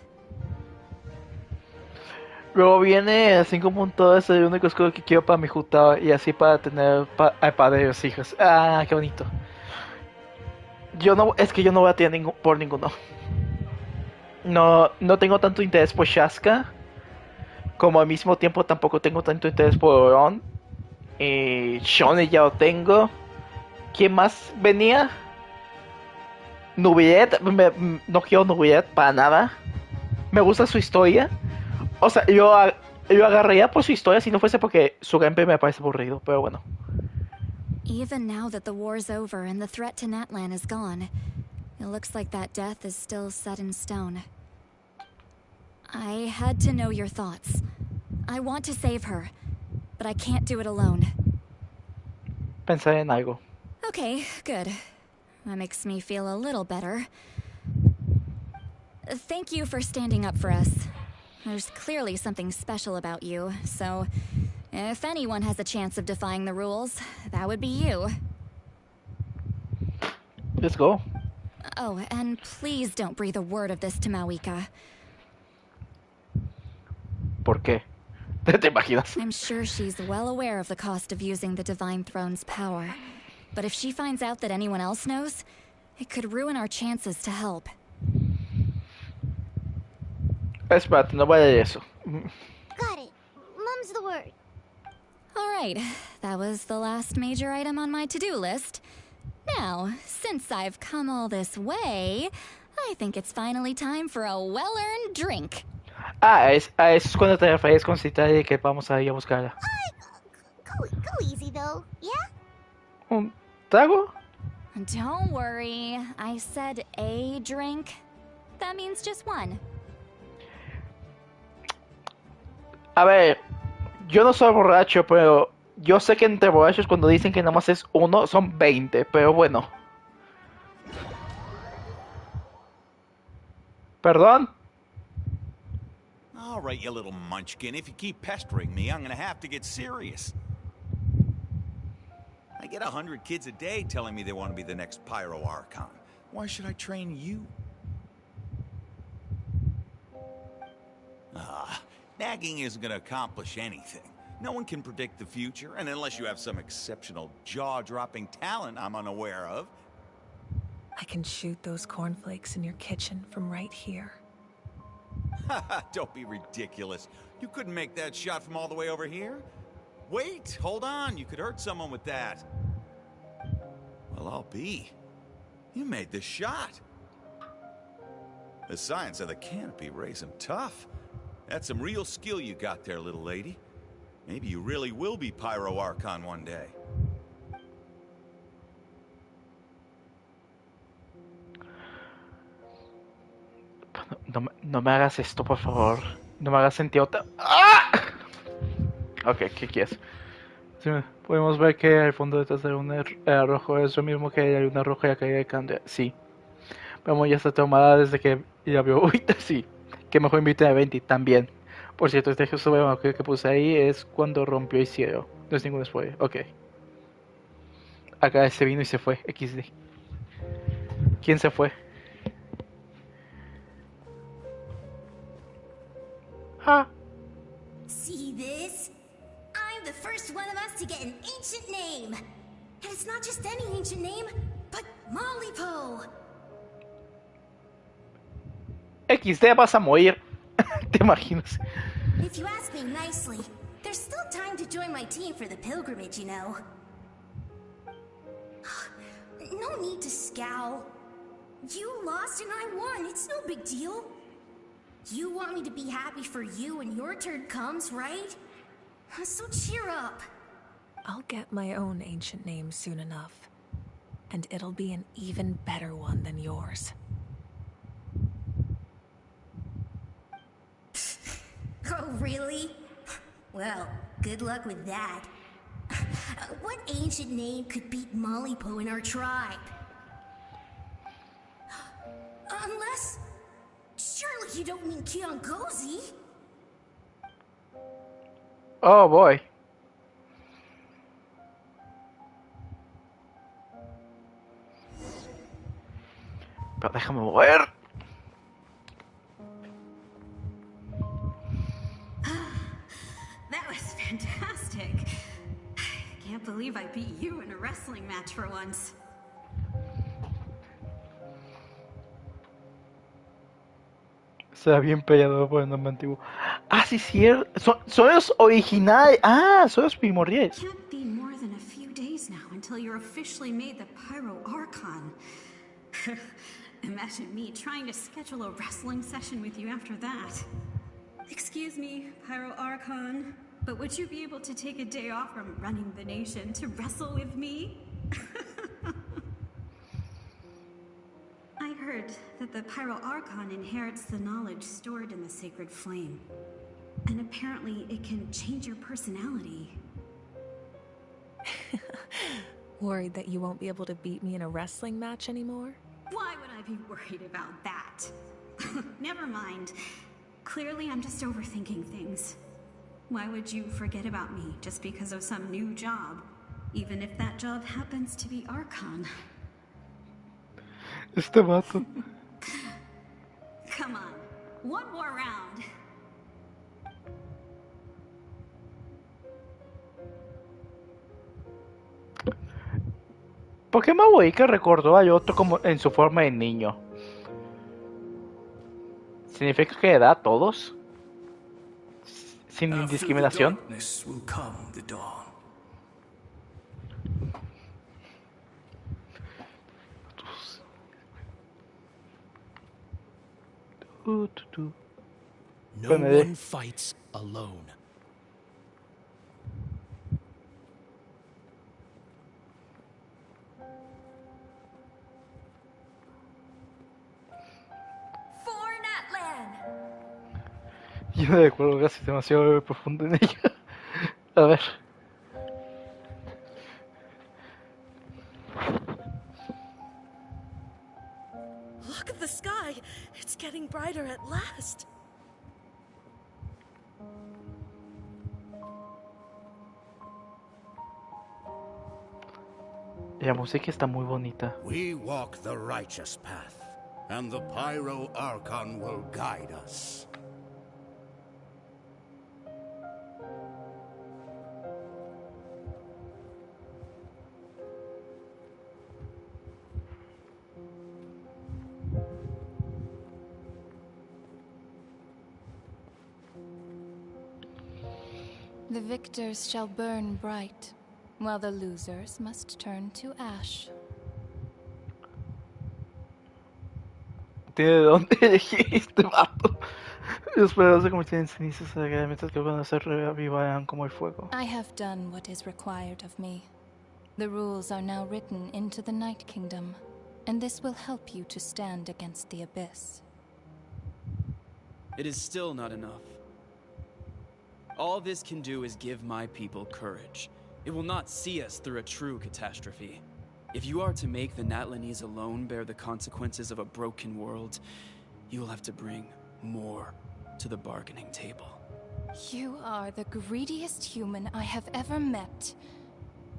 Luego viene el 5.2, el único escudo que quiero para mi Jutao y así para tener al padre de los hijos. Ah, qué bonito. Es que yo no voy a tener por ninguno. No tengo tanto interés por Shaska. Como al mismo tiempo tampoco tengo tanto interés por Oron. Shonen ya lo tengo. ¿Quién más venía? Nubiet. No quiero Nubiet para nada. Me gusta su historia. O sea, yo agarraría por su historia si no fuese porque su gameplay me parece aburrido, pero bueno. Even now that the war's over and the threat to Natlan is gone, it looks like that death is still set in stone. I had to know your thoughts. I want to save her, but I can't do it alone. Pensé en algo. Okay, good. That makes me feel a little better. Thank you for standing up for us. There's clearly something special about you, so if anyone has a chance of defying the rules, that would be you. Let's go. Oh, and please don't breathe a word of this to Mawika. ¿Por qué? ¿Te imaginas? I'm sure she's well aware of the cost of using the Divine Throne's power. But if she finds out that anyone else knows, it could ruin our chances to help. Espérate, no vaya a eso. Got it. Mum's the word. Alright, that was the last major item on my to-do list. Now, since I've come all this way, I think it's finally time for a well-earned drink. Ah, a eso es cuando te refieres con cita y que vamos a ir a buscarla. Go easy though, yeah? ¿Un trago? Don't worry, I said a drink. That means just one. A ver, yo no soy borracho, pero yo sé que entre borrachos cuando dicen que nada más es uno, son 20, pero bueno. ¿Perdón? All right, you little munchkin. If you keep pestering me, I'm gonna have to get serious. I get 100 kids a day telling me they want to be the next Pyro Archon. Why should I train you? Nagging isn't gonna accomplish anything. No one can predict the future, and unless you have some exceptional jaw-dropping talent I'm unaware of. I can shoot those cornflakes in your kitchen from right here. Don't be ridiculous. You couldn't make that shot from all the way over here? Wait, hold on. You could hurt someone with that. Well, I'll be. You made the shot. The science of the canopy rays him tough. That's some real skill you got there, little lady. Maybe you really will be Pyro Archon one day. No me hagas esto, por favor. No me hagas sentir otra... ¡Ah! Ok, ¿qué quieres? Sí, podemos ver que al fondo detrás de la luna rojo es lo mismo que la luna roja y la caída de Candria. Sí. Vamos, ya está traumada desde que ya vio... Uy, sí. Que mejor invite a 20 también. Por cierto, este gesto que puse ahí es cuando rompió Historia. No es ningún spoiler. Ok. Acá se vino y se fue. XD. ¿Quién se fue? Ah. See this? I'm the first one of us to get an ancient name. And it's not just any ancient name, but Malipo. XD, vas a morir. ¿Te imaginas? If you ask me nicely, there's still time to join my team for the pilgrimage, you know. No need to scowl. You lost and I won. It's no big deal. You want me to be happy for you when your turn comes, right? So cheer up. I'll get my own ancient name soon enough. And it'll be an even better one than yours. Oh, really? Well, good luck with that. What ancient name could beat Malipo in our tribe? Unless... Surely you don't mean Kiangozi? Oh, boy. Pero déjame mover. That was fantastic. I can't believe I beat you in a wrestling match for once. Será bien peleador por el nombre antiguo. Ah, sí, cierto. Son los originales. Ah, son los primordiales. Can't be more than a few days now until you're officially made the Pyro Archon. Imagine me trying to schedule a wrestling session with you after that. Excuse me, Pyro Archon. But would you be able to take a day off from running the nation to wrestle with me? I heard that the Pyro Archon inherits the knowledge stored in the sacred flame. And apparently it can change your personality. Worried that you won't be able to beat me in a wrestling match anymore? Why would I be worried about that? Never mind. Clearly I'm just overthinking things. Why would you forget about me just because of some new job? Even if that job happens to be Archon. Este vato. Come on, one more round. ¿Por qué Mabuika recordó a Yoto como en su forma de niño? ¿Significa que da a todos? ¿Sin discriminación? No one fights alone. For Natlan! Yo no recuerdo casi demasiado profundo en ella. A ver. Look at the sky! It's getting brighter at last! La música está muy bonita. We walk the righteous path, and the Pyro Archon will guide us. The victors shall burn bright, while the losers must turn to ash. ¿Tiene de dónde elegir este vato? Los poderes se convierten en cenizas mientras que van a ser reavivarán como el fuego. I have done what is required of me. The rules are now written into the Night Kingdom, and this will help you to stand against the Abyss. It is still not enough. All this can do is give my people courage. It will not see us through a true catastrophe. If you are to make the Natlanese alone bear the consequences of a broken world, you will have to bring more to the bargaining table. You are the greediest human I have ever met,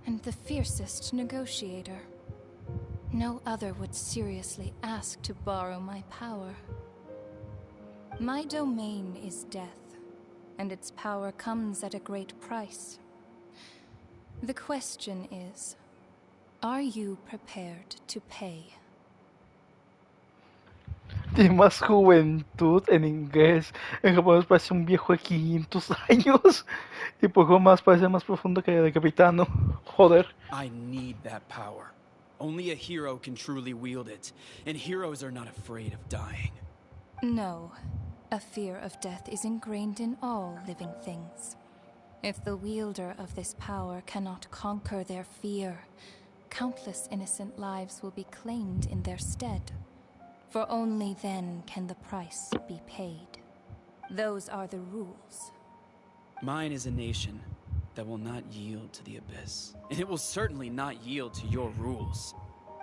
and the fiercest negotiator. No other would seriously ask to borrow my power. My domain is death, and its power comes at a great price. The question is, are you prepared to pay? Tiene más juventud en inglés. En japonés parece un viejo de 500 años. Y poco más parece más profundo que el capitano. Joder. I need that power. Only a hero can truly wield it, and heroes are not afraid of dying. No. A fear of death is ingrained in all living things. If the wielder of this power cannot conquer their fear, countless innocent lives will be claimed in their stead. For only then can the price be paid. Those are the rules. Mine is a nation that will not yield to the Abyss, and it will certainly not yield to your rules.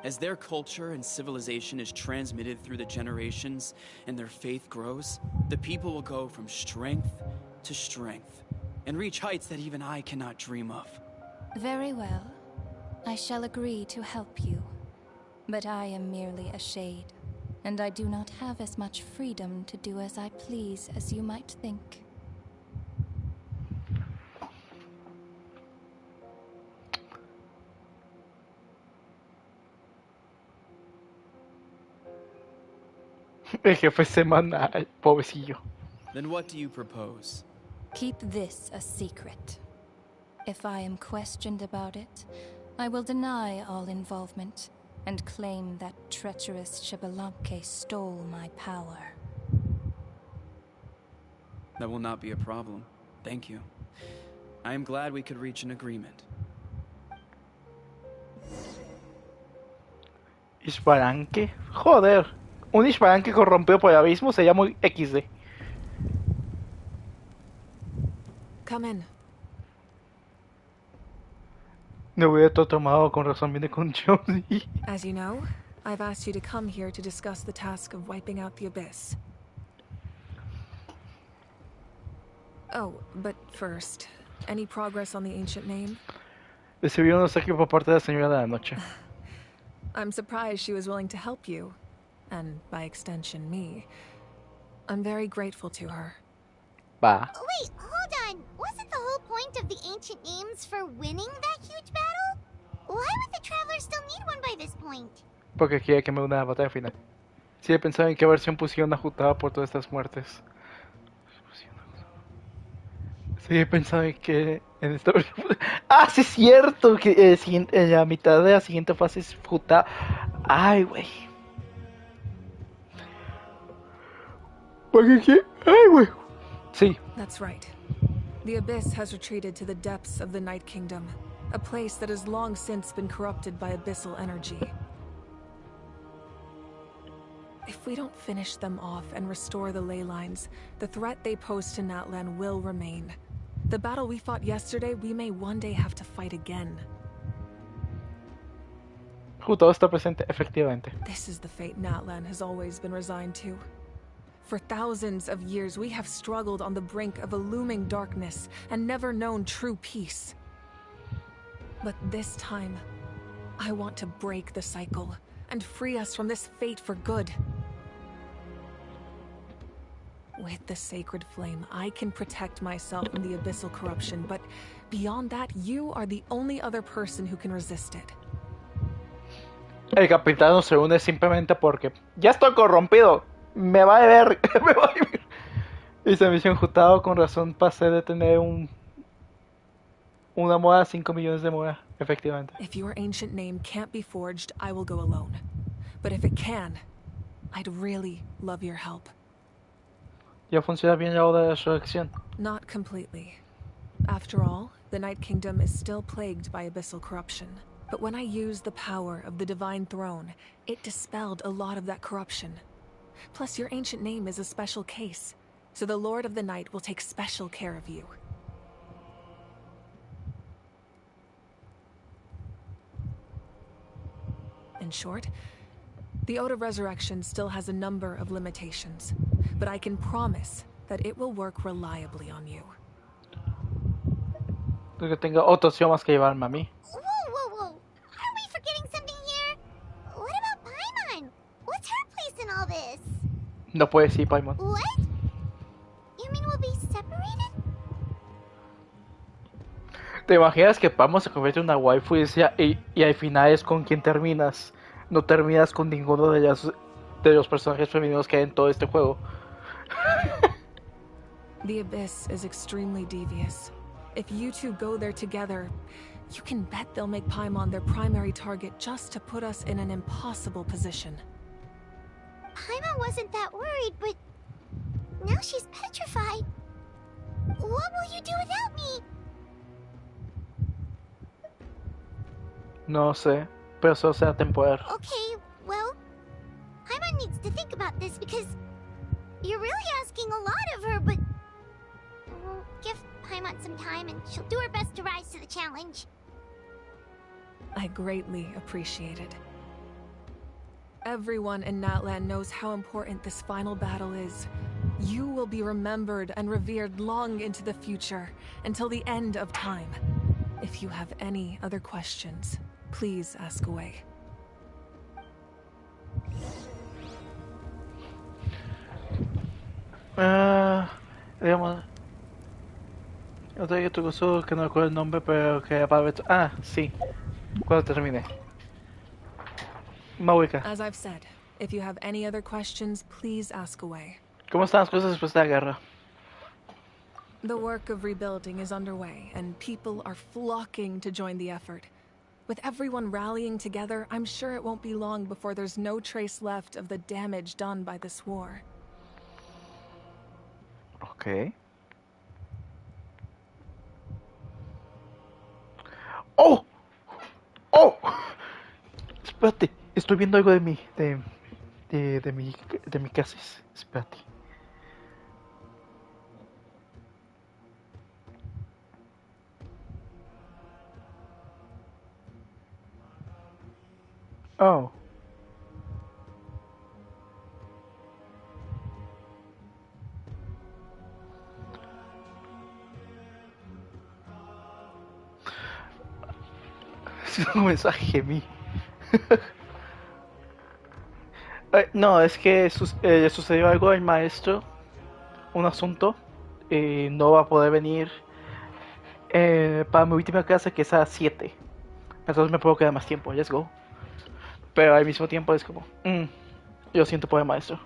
As their culture and civilization is transmitted through the generations and their faith grows, the people will go from strength to strength and reach heights that even I cannot dream of. Very well. I shall agree to help you. But I am merely a shade, and I do not have as much freedom to do as I please as you might think. El jefe semanal, pobrecillo. Then what do you propose? Keep this a secret. If I am questioned about it, I will deny all involvement and claim that treacherous Xbalanque stole my power. That will not be a problem. Thank you. I am glad we could reach an agreement. Ishbaranque. Joder. Un Ishbaranque corrompido por el abismo se llama XD. Come in. Me voy a todo tomado, con razón viene con Johnny. As you know, I've asked you to come here to discuss the task of wiping out the Abyss. Oh, but first, any progress on the ancient name? Recibí un obsequio por parte de la señora de la noche. I'm surprised she was willing to help you, and by extension, me. I'm very grateful to her. Va. Wait, hold on. Wasn't the whole point of the ancient names for winning that huge battle? Why would the Traveler still need one by this point? Porque quiere que me una a la batalla final. Sí, he pensado en qué versión pusieron ajustada por todas estas muertes. Sí, he pensado en que en esta versión... ¡Ah, sí es cierto! Que en la mitad de la siguiente fase es ajustada. ¡Ay, güey! ¿Para qué? ¡Ay, güey! Sí. That's right. The Abyss has retreated to the depths of the Night Kingdom, a place that has long since been corrupted by abyssal energy. If we don't finish them off and restore the ley lines, the threat they pose to Natlan will remain. The battle we fought yesterday, we may one day have to fight again. Justo está presente, efectivamente. This is the fate Natlan has always been resigned to. For thousands of years, we have struggled on the brink of a looming darkness and never known true peace. But this time, I want to break the cycle and free us from this fate for good. With the sacred flame, I can protect myself from the abyssal corruption, but beyond that, you are the only other person who can resist it. El capitán no se une simplemente porque ya estoy corrompido. Me va a ver, me va a ver. Y se me hizo injustado, con razón pasé de tener una moda a 5 millones de moda, efectivamente. If your ancient name can't be forged, I will go alone. But if it can, I'd really love your help. ¿Ya funciona bien la oda de resurrección? Not completely. After all, the Night Kingdom is still plagued by abyssal corruption. But when I used the power of the Divine Throne, it dispelled a lot of that corruption. Plus, your ancient name is a special case, so the Lord of the Night will take special care of you. In short, the Ode of Resurrection still has a number of limitations, but I can promise that it will work reliably on you. Que tenga otros idiomas que llevarme a mí. Whoa, whoa, whoa. Are we forgetting something here? What about Paimon? What's her place in all this? No puedes ir, Paimon. What? You mean we'll be separated? ¿Te imaginas que Paimon se convierte en una waifu y al final es con quien terminas? No terminas con ninguno de los personajes femeninos que hay en todo este juego. The Abyss is extremely devious. If you two go there together, you can bet they'll make Paimon their primary target just to put us in an impossible position. Paimon wasn't that worried, but now she's petrified. What will you do without me? No sé, pero solo será temporal. Okay, well, Paimon needs to think about this because you're really asking a lot of her, but we'll give Paimon some time and she'll do her best to rise to the challenge. I greatly appreciate it. Everyone in Natlan knows how important this final battle is. You will be remembered and revered long into the future, until the end of time. If you have any other questions, please ask away. Digamos... Otro día tu uso que no recuerdo el nombre, pero que aparece... Ah, sí. Cuando termine. Mahuica. As I've said, if you have any other questions, please ask away. ¿Cómo están las cosas después de la guerra? The work of rebuilding is underway, and people are flocking to join the effort. With everyone rallying together, I'm sure it won't be long before there's no trace left of the damage done by this war. Okay. ¡Oh! ¡Oh! Espérate, estoy viendo algo de mi casa. Espérate. Oh. Es un mensaje a mí. No, es que sucedió algo al maestro, un asunto, y no va a poder venir para mi última clase, que es a las 7. Entonces me puedo quedar más tiempo, let's go. Pero al mismo tiempo es como, yo siento por el maestro.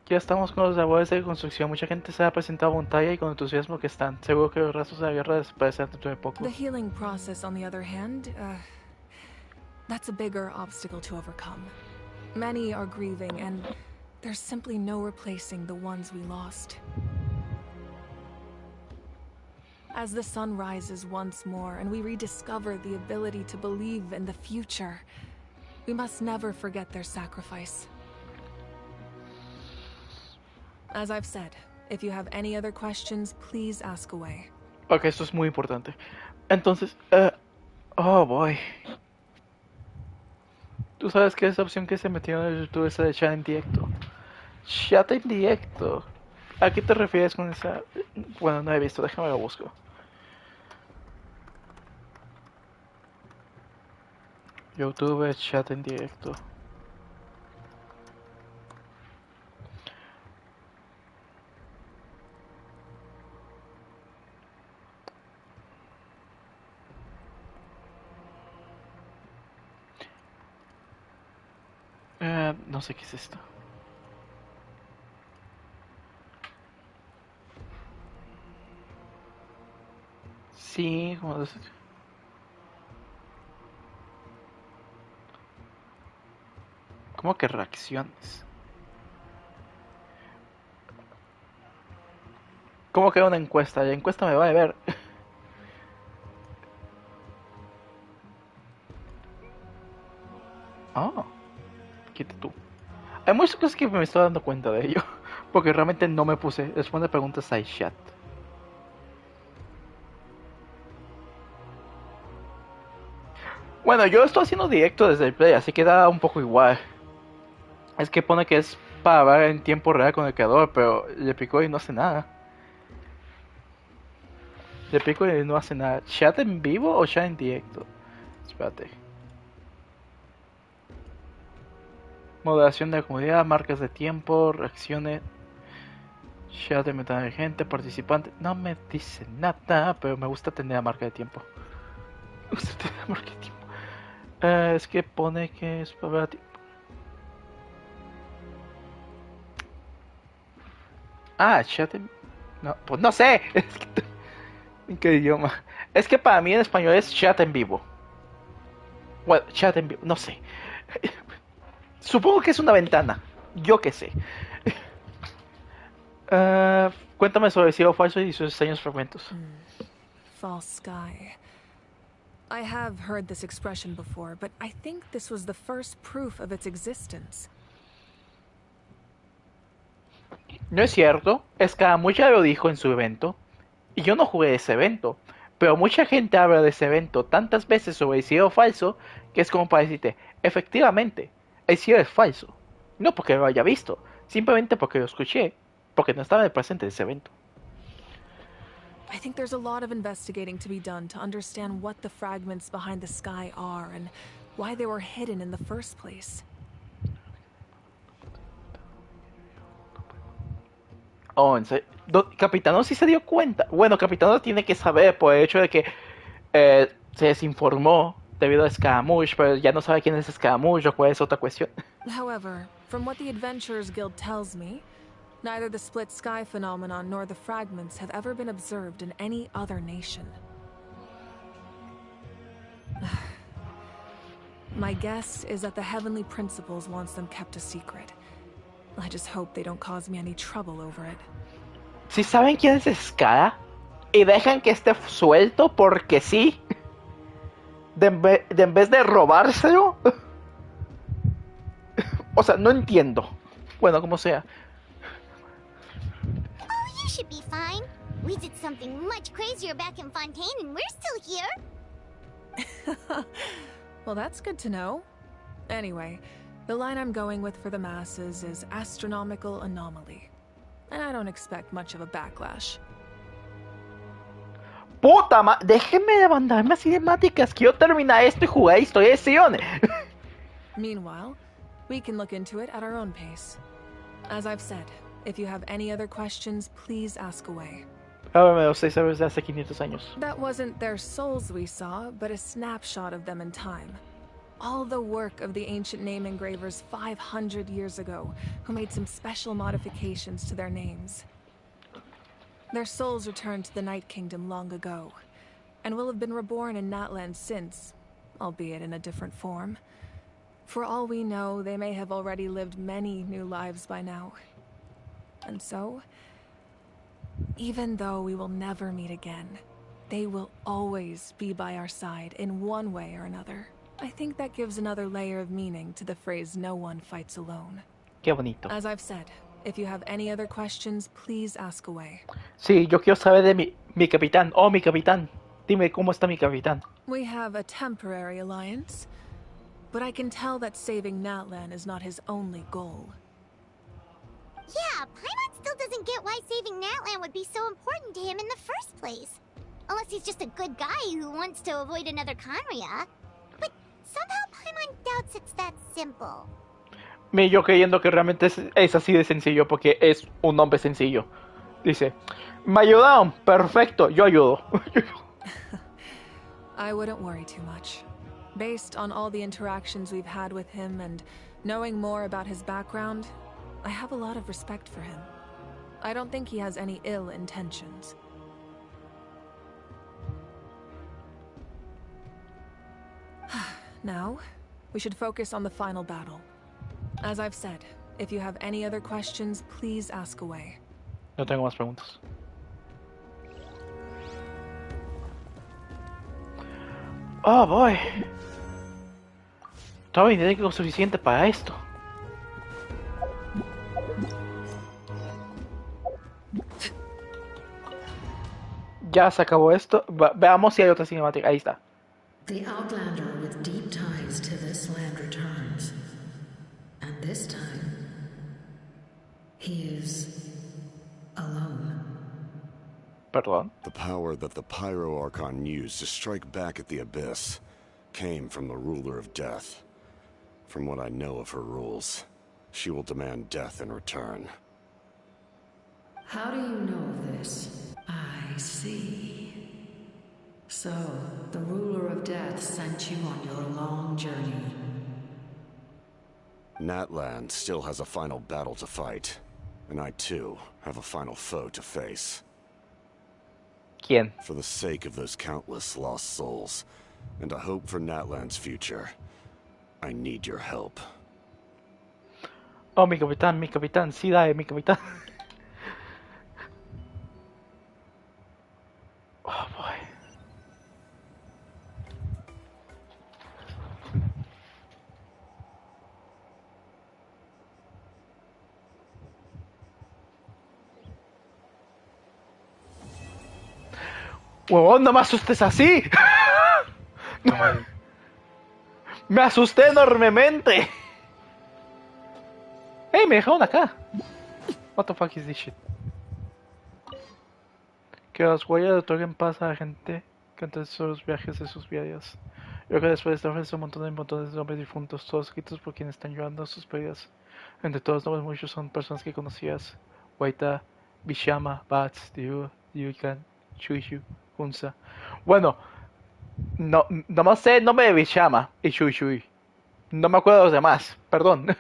Ya estamos con los labores de construcción. Mucha gente se ha presentado voluntariamente y con entusiasmo que están. Seguro que los rastros de la guerra desaparecerán dentro de poco. The healing process, on the other hand, that's a bigger obstacle to overcome. Many are grieving, and there's simply no replacing the ones we lost. As the sun rises once more and we rediscover the ability to believe in the future, we must never forget their sacrifice. As I've said, if you have any other questions, please ask away. Ok, esto es muy importante. Entonces, oh boy. Tú sabes que esa opción que se metió en el YouTube esa de chat en directo. Chat en directo. ¿A qué te refieres con esa? Bueno, no he visto, déjame lo busco. YouTube chat en directo. No sé qué es esto. Sí, como ¿cómo que reacciones? ¿Cómo que una encuesta? La encuesta me va a ver. Ah, quita tú. Hay muchas cosas que me estoy dando cuenta de ello. Porque realmente no me puse. Responde preguntas al chat. Bueno, yo estoy haciendo directo desde el play, así que da un poco igual. Es que pone que es para hablar en tiempo real con el creador, pero le pico y no hace nada. Le pico y no hace nada. ¿Chat en vivo o chat en directo? Espérate. Moderación de la comunidad, marcas de tiempo, reacciones. Chat de meta de gente, participante. No me dice nada, pero me gusta tener la marca de tiempo. Me gusta tener la marca de tiempo. Es que pone que es para ver. Ah, chat en... No, pues no sé. ¿En qué idioma? Es que para mí en español es chat en vivo. Bueno, chat en vivo, no sé. Supongo que es una ventana. Yo qué sé. Cuéntame sobre cielo falso y sus extraños fragmentos. False sky. I have heard this expression before, but I think this was the first proof of its existence. No es cierto, Scaramouche ya lo dijo en su evento, y yo no jugué ese evento, pero mucha gente habla de ese evento tantas veces sobre el cielo falso que es como para decirte, efectivamente, el cielo es falso. No porque lo haya visto, simplemente porque lo escuché, porque no estaba presente en ese evento. I think there's a lot of investigating to be done to understand what the fragments behind the sky are and why they were hidden in the first place. Oh, ¿en serio? Capitano sí se dio cuenta. Bueno, Capitano tiene que saber por el hecho de que se desinformó debido a Scaramouche, pero ya no sabe quién es Scaramouche o cuál es otra cuestión. However, from what the Adventurers Guild tells me, neither the split sky phenomenon nor the fragments have ever been observed in any other nation. My guess is that the Heavenly Principles wants them kept a secret. I just hope they don't cause me any trouble over it. ¿Sí saben quién es Scara? y dejan que esté suelto porque sí, en vez de robárselo. O sea, no entiendo. Bueno, como sea. Oh, you should be fine. We did something much crazier back in Fontaine and we're still here. Well, that's good to know. Anyway, the line I'm going with for the masses is astronomical anomaly. And I don't expect much of a backlash. Puta madre, déjenme de mandarme cinemáticas. Quiero terminar esto y jugar Historia de Xilonen. Meanwhile, we can look into it at our own pace. As I've said, if you have any other questions, please ask away. Háblame de los 6 héroes de hace 500 años. That wasn't their souls we saw, but a snapshot of them in time. All the work of the ancient name engravers 500 years ago, who made some special modifications to their names. Their souls returned to the Night Kingdom long ago, and will have been reborn in Natlan since, albeit in a different form. For all we know, they may have already lived many new lives by now. And so, even though we will never meet again, they will always be by our side in one way or another. I think that gives another layer of meaning to the phrase "no one fights alone." Qué bonito. As I've said, if you have any other questions, please ask away. Sí, yo quiero saber de mi capitán. Oh, mi capitán. Dime cómo está mi capitán. We have a temporary alliance, but I can tell that saving Natlan is not his only goal. Yeah, Paimon still doesn't get why saving Natlan would be so important to him in the first place. Unless he's just a good guy who wants to avoid another Conria. But somehow Paimon doubts it's that simple. Yo creyendo que realmente es así de sencillo porque es un hombre sencillo. Dice, me ayudaron, perfecto, yo ayudo. I wouldn't worry too much. Based on all the interactions we've had with him and knowing more about his background, I have a lot of respect for him. I don't think he has any ill intentions. Now, we should focus on the final battle. As I've said, if you have any other questions, please ask away. No tengo más preguntas. Oh boy. Todavía no tengo suficiente para esto. Ya se acabó esto. Veamos si hay otra cinemática. Ahí está. The outlander with deep ties to this land returns. And this time, he is alone. Perdón. The power that the Pyro Archon used to strike back at the Abyss came from the Ruler of Death. From what I know of her rules, she will demand death in return. How do you know of this? I see. So, the Ruler of Death sent you on your long journey. Natlan still has a final battle to fight, and I too have a final foe to face. ¿Quién? For the sake of those countless lost souls, and a hope for Natlan's future, I need your help. Oh, mi capitán, sí, dale, mi capitán. Oh, boy. Huevón, no me asustes así. Me asusté enormemente. Hey, me dejaron acá. What the fuck is this shit? Que las huellas otorguen paz a la gente que antes de los viajes de sus vidas. Yo que después de esta ofrece un montón de nombres difuntos, todos escritos por quienes están llorando sus pérdidas. Entre todos los nombres muchos son personas que conocías. Waita, Bishama, Bats, Diu, Diukan, Shuishu, Hunza. Bueno, no me sé el nombre de Bishama y Shui. No me acuerdo de los demás, perdón.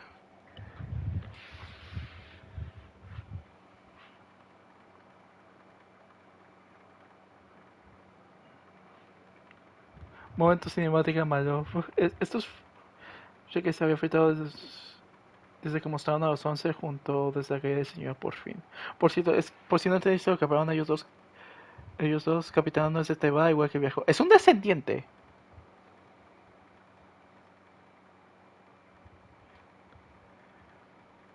Momento cinemática malo. Estos ya que se había fritado desde que mostraron a los 11 junto desde la caída del señor por fin. Por cierto, por si no te he dicho lo que hablaron ellos dos. Ellos dos, capitán no es este va igual que viejo. Es un descendiente.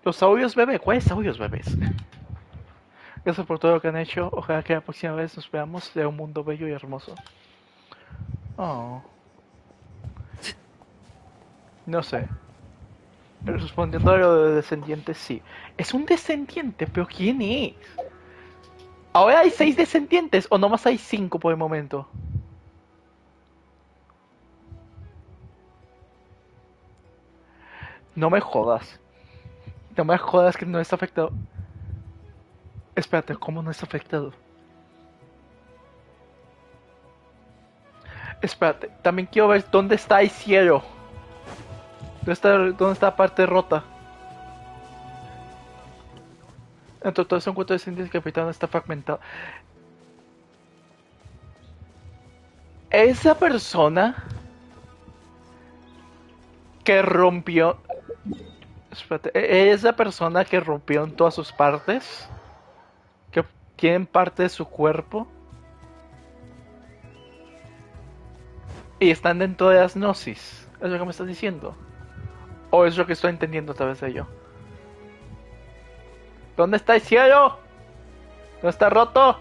Los sabios bebés. ¿Cuáles sabios bebés? Gracias por todo lo que han hecho. Ojalá que la próxima vez nos veamos de un mundo bello y hermoso. Oh. No sé. Respondiendo a lo de descendientes, sí. Es un descendiente, pero ¿quién es? Ahora hay 6 descendientes o nomás hay 5 por el momento. No me jodas. No me jodas que no está afectado. Espérate, ¿cómo no está afectado? Espérate, también quiero ver dónde está el cielo. ¿Dónde está la parte rota? En total son 4 descendientes que el capitán está fragmentado. Esa persona que rompió... Espérate, esa persona que rompió en todas sus partes, que tienen parte de su cuerpo y están dentro de las gnosis. ¿Es lo que me estás diciendo? ¿O es lo que estoy entendiendo a través de ello? ¿Dónde está el cielo? ¿No está roto?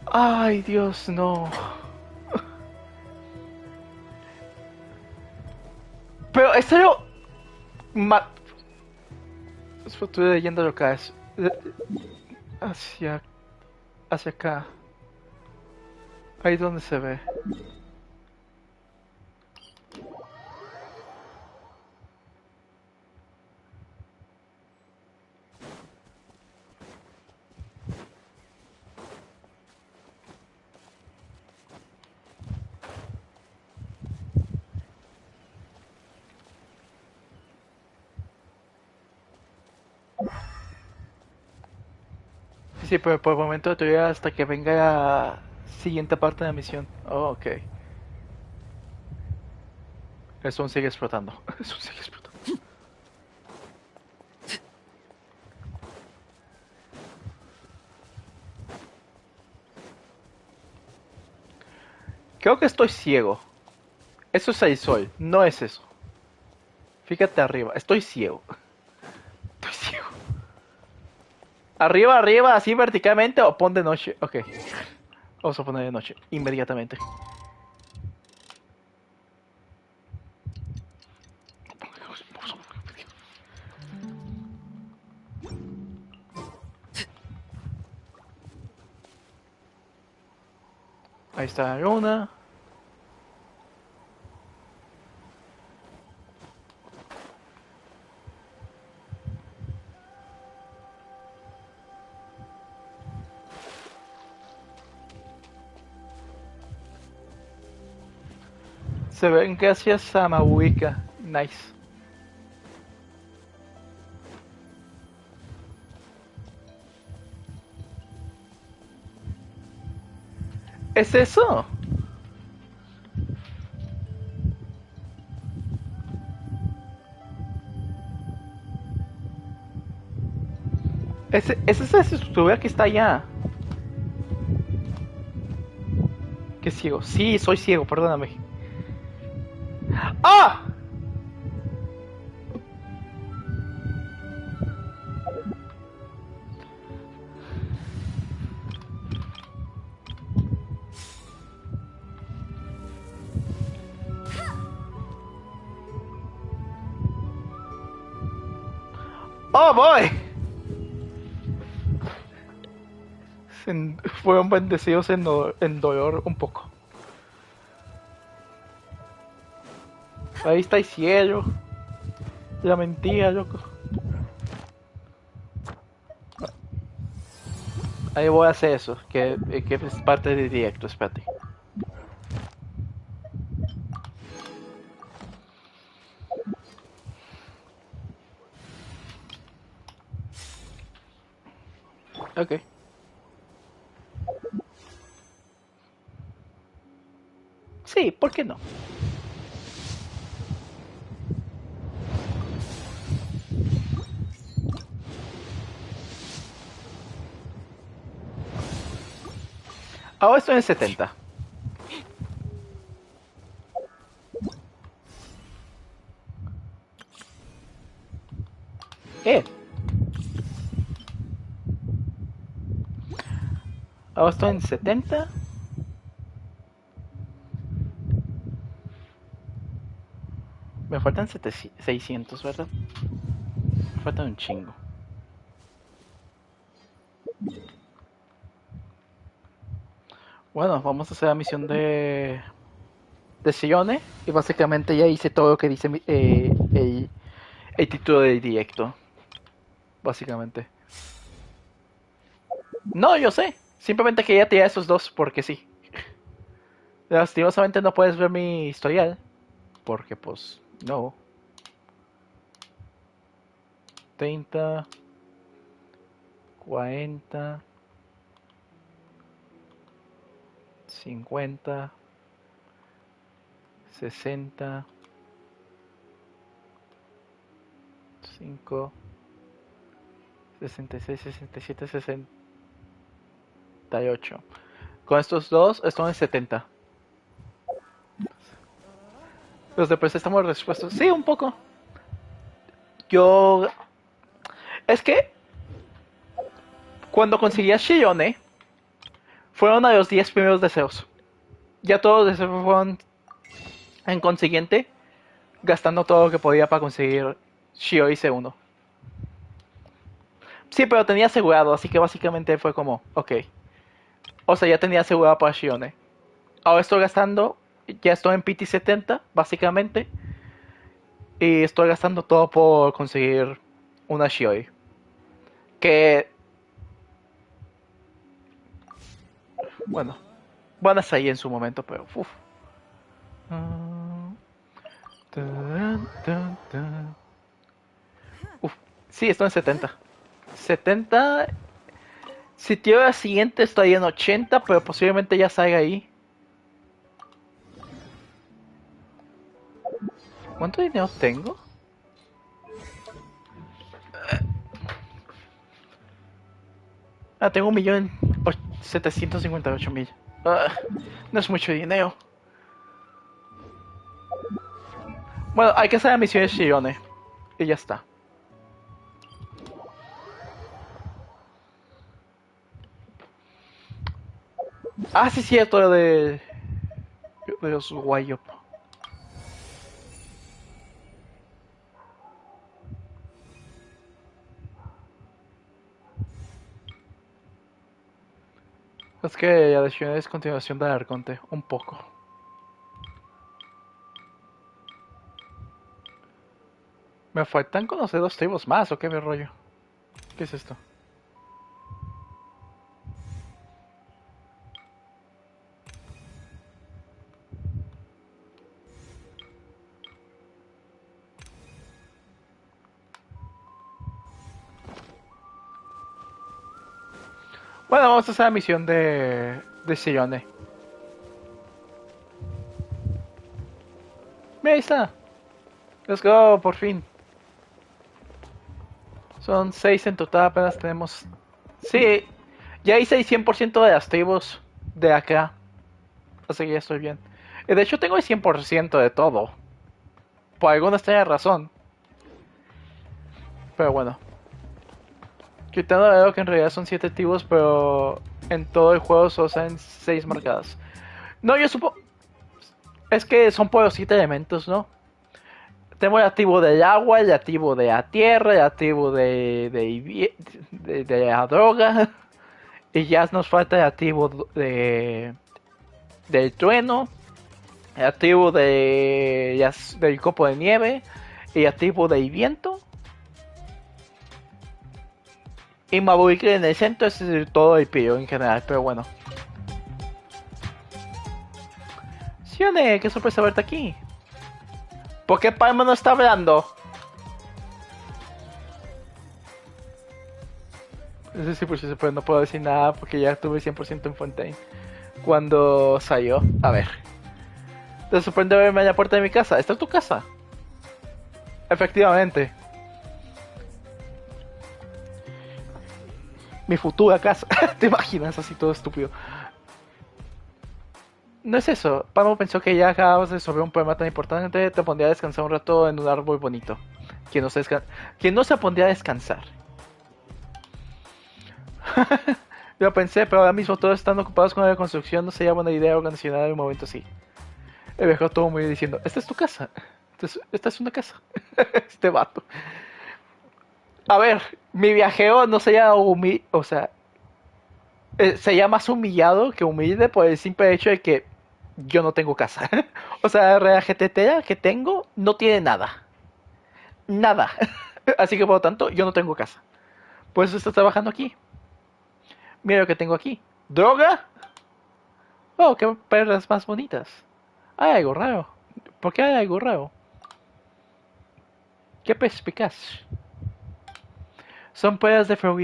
Ay, Dios, no. Pero eso yo... Estoy leyendo lo que es. Hacia acá. Ahí donde se ve. Sí, pero por el momento todavía hasta que venga la siguiente parte de la misión. Oh, ok. Eso sigue explotando. Eso sigue explotando. Creo que estoy ciego. Eso es el sol, no es eso. Fíjate arriba, estoy ciego. Estoy ciego. Arriba, arriba, así verticalmente o pon de noche. Ok. Vamos a poner de noche, inmediatamente. Ahí está la luna. Se ven gracias a Mahuika. Nice. ¿Es eso? Esa es esa estructura que está allá. ¿Qué ciego? Sí, soy ciego, perdóname. ¡Ah! ¡Oh, boy! Fueron bendecidos en dolor un poco. Ahí está el cielo. La mentira, loco. Ahí voy a hacer eso, que es parte del directo, espérate. Ok. Sí, ¿por qué no? Ahora estoy en 70. Ahora estoy en 70. Me faltan 600, ¿verdad? Me faltan un chingo. Bueno, vamos a hacer la misión de Xilonen. Y básicamente ya hice todo lo que dice el título del directo. Básicamente. No, yo sé. Simplemente quería tirar esos dos porque sí. Lastimosamente no puedes ver mi historial. Porque pues no. 30, 40, 50, 60, 5, 66, 67, 68. Con estos dos están en 70. Los de préstamo de respuestos. Sí, un poco. Yo... Es que... Cuando conseguí a Xilonen, fueron a los 10 primeros deseos. Ya todos los deseos fueron... En consiguiente, gastando todo lo que podía para conseguir Xilonen segundo. Sí, pero tenía asegurado, así que básicamente fue como... Ok. O sea, ya tenía asegurado para Xilonen. Ahora estoy gastando... Ya estoy en PT 70, básicamente. Y estoy gastando todo por conseguir una Xilonen. Que... Bueno. Van a salir en su momento, pero... Uf. Uf. Sí, estoy en 70. 70... Si tiro la siguiente estoy en 80, pero posiblemente ya salga ahí. ¿Cuánto dinero tengo? Tengo 1.758.000. No es mucho dinero. Bueno, hay que hacer la misión de Xilonen. Y ya está. Sí, cierto, lo de los Guayop. Es que la lección es continuación del Arconte, un poco. Me faltan conocer 2 tribus más, ¿o qué me rollo? ¿Qué es esto? Bueno, vamos a hacer la misión de Xilonen. Mira, ahí está. Let's go, por fin. Son 6 en total, apenas tenemos... Sí, ya hice el 100% de las tribus de acá. Así que ya estoy bien. Y de hecho tengo el 100% de todo. Por alguna extraña razón. Pero bueno. Quitando de lo que en realidad son 7 tribus, pero en todo el juego solo salen 6 marcadas. No, yo supongo... Es que son por los 7 elementos, ¿no? Tengo el activo del agua, el activo de la tierra, el activo de la droga. Y ya nos falta el activo del trueno. El activo del copo de nieve. Y el activo del viento. Y Mabuike en el centro es todo el pío en general, pero bueno. Xilonen, qué sorpresa verte aquí. ¿Por qué Palma no está hablando? Sí, pues sí, pero no puedo decir nada porque ya estuve 100% en Fontaine cuando salió. A ver. Te sorprende verme en la puerta de mi casa. ¿Esta es tu casa? Efectivamente. Mi futura casa. ¿Te imaginas así todo estúpido? No es eso. Pamo pensó que ya acababas de resolver un problema tan importante, te pondría a descansar un rato en un árbol bonito. ¿Quién no se pondría a descansar? Yo pensé, pero ahora mismo todos están ocupados con la construcción, no sería buena idea organizar en un momento así. El viejo todo muy diciendo, esta es tu casa. Esta es una casa. Este vato. A ver, mi viajeo no sería o sea, sería más humillado que humilde por el simple hecho de que yo no tengo casa. O sea, la GTT que tengo no tiene nada. Nada. Así que por lo tanto, yo no tengo casa. Por eso estoy trabajando aquí. Mira lo que tengo aquí. ¿Droga? Oh, qué perlas más bonitas. Hay algo raro. ¿Por qué hay algo raro? Qué perspicaz. Son perlas de frog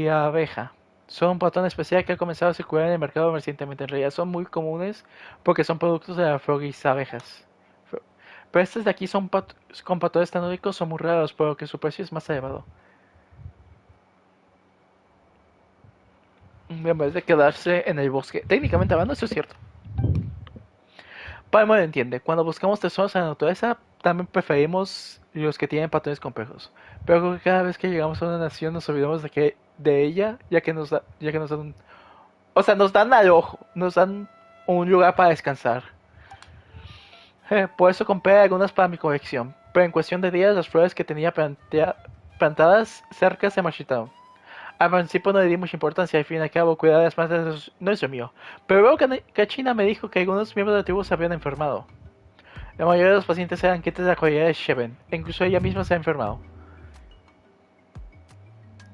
abeja. Son un patrón especial que ha comenzado a circular en el mercado recientemente. En realidad son muy comunes porque son productos de las frog abejas. Pero estas de aquí son con patrones tan únicos, son muy raros, pero que su precio es más elevado. En vez de quedarse en el bosque. Técnicamente hablando, eso es cierto. Palmer entiende. Cuando buscamos tesoros en la naturaleza, también preferimos los que tienen patrones complejos. Pero creo que cada vez que llegamos a una nación nos olvidamos de ella, ya que nos dan o sea, nos dan al ojo, nos dan un lugar para descansar. Por eso compré algunas para mi colección, pero en cuestión de días las flores que tenía plantadas cerca se marchitaron. Al principio no le di mucha importancia, al fin y al cabo cuidar de las plantas no es lo mío. Pero luego que China me dijo que algunos miembros de la tribu se habían enfermado. La mayoría de los pacientes eran clientes de la comunidad de Sheven, e incluso ella misma se ha enfermado.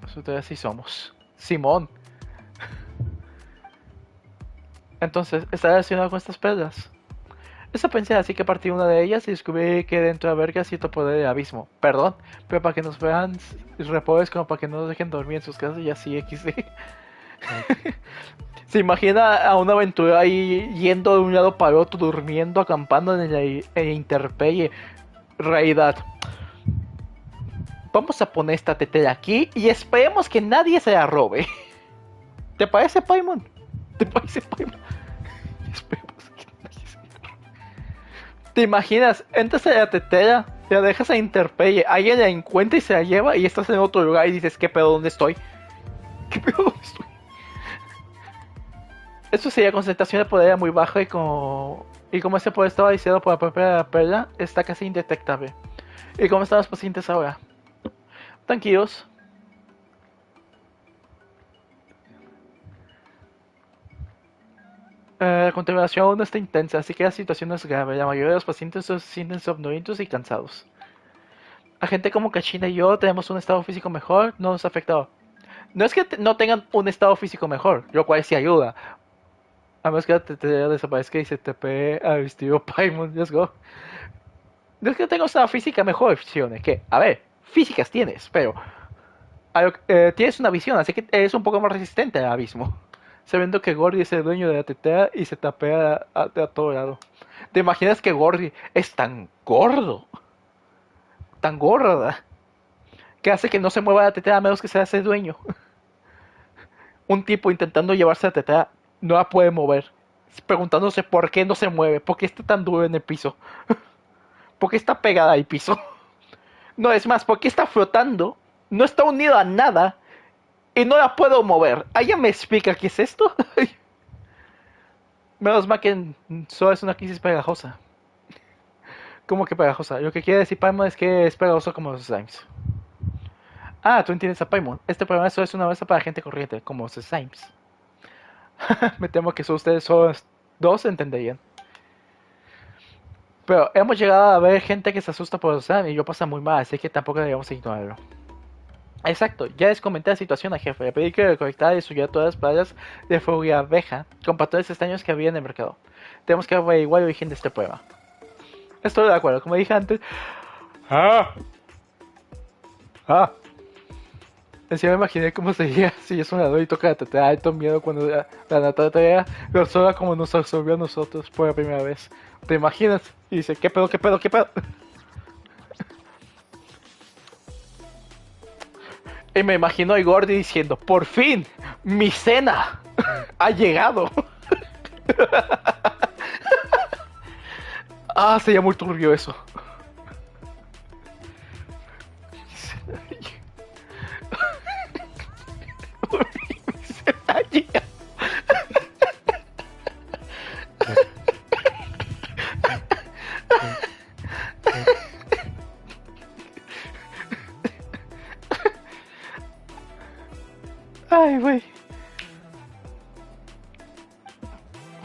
Nosotros así somos. Simón. Entonces, ¿está relacionado con estas perlas? Eso pensé, así que partí una de ellas y descubrí que dentro alberga cierto poder del abismo. Perdón, pero para que nos vean repobres como para que no nos dejen dormir en sus casas y así XD. Se imagina a una aventura ahí yendo de un lado para otro, durmiendo, acampando en la intemperie. Realidad. Vamos a poner esta tetera aquí y esperemos que nadie se la robe. ¿Te parece, Paimon? ¿Te parece, Paimon? Esperemos que nadie se la robe. ¿Te imaginas? Entras a la tetera, la dejas a intemperie, alguien la encuentra y se la lleva y estás en otro lugar y dices, ¿qué pedo? ¿Dónde estoy? ¿Qué pedo? ¿Dónde estoy? Eso sería concentración de poder muy baja y como ese poder estaba diseñado por la propia perla, está casi indetectable. ¿Y cómo están los pacientes ahora? Tranquilos. La contaminación aún no está intensa, así que la situación no es grave. La mayoría de los pacientes se sienten somnolentos y cansados. A gente como Kachina y yo tenemos un estado físico mejor, no nos ha afectado. No es que no tengan un estado físico mejor, lo cual sí ayuda. A menos que la tetera desaparezca y se te pegue al vestido Paimon, let's go. No es que tengas una física mejor, Xilonen, que, a ver, físicas tienes, pero tienes una visión, así que eres un poco más resistente al abismo. Sabiendo que Gordy es el dueño de la tetera y se tapea a todo lado. ¿Te imaginas que Gordy es tan gordo? Tan gorda. Que hace que no se mueva la tetera a menos que sea ese dueño. Un tipo intentando llevarse la tetera no la puede mover. Preguntándose por qué no se mueve. ¿Por qué está tan duro en el piso? ¿Por qué está pegada al piso? No, es más, ¿por qué está flotando? No está unido a nada. Y no la puedo mover. ¿Alguien me explica qué es esto? Menos mal que solo es una crisis pegajosa. ¿Cómo que pegajosa? Lo que quiere decir Paimon es que es pegajoso como los slimes. Ah, tú entiendes a Paimon. Este programa solo es una base para gente corriente, como los slimes. Me temo que solo ustedes dos entenderían. Pero hemos llegado a ver gente que se asusta por los slimes y yo pasa muy mal, así que tampoco deberíamos ignorarlo. Exacto, ya les comenté la situación al jefe. Le pedí que recolectara y destruyera todas las playas de fuego abeja con patrones extraños que había en el mercado. Tenemos que averiguar el origen de este problema. Estoy de acuerdo, como dije antes. Encima me imaginé cómo sería si es un ladrón y toca la tetera. Alto miedo cuando la tetera lo absorba como nos absorbió a nosotros por la primera vez. ¿Te imaginas? Y dice, ¿qué pedo? Y me imagino a Gordy diciendo, por fin, mi cena ha llegado. Ah, sería muy turbio eso. Ay, güey.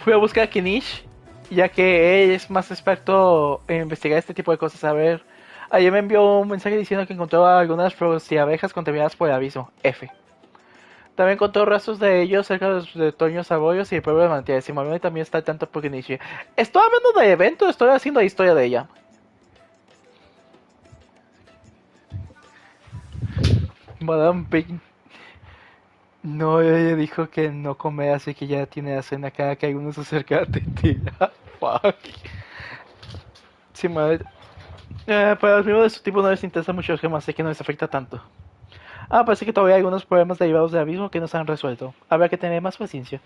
Fui a buscar a Kinish, ya que él es más experto en investigar este tipo de cosas. A ver, ayer me envió un mensaje diciendo que encontró algunas flores y abejas contaminadas por el abismo. F. También encontró rastros de ellos cerca de los retoños arroyos y el pueblo de manantiales. Y Mamoni también está al tanto por Kinish. ¿Estoy hablando de evento? Estoy haciendo la historia de ella. Madame Payne. No, ella dijo que no come, así que ya tiene la cena cada que alguno se acerca a Tetila. Fuck. Sí, madre. Para los miembros de su tipo no les interesa mucho el gema, así que no les afecta tanto. Parece que todavía hay algunos problemas derivados del abismo que no se han resuelto. Habrá que tener más paciencia.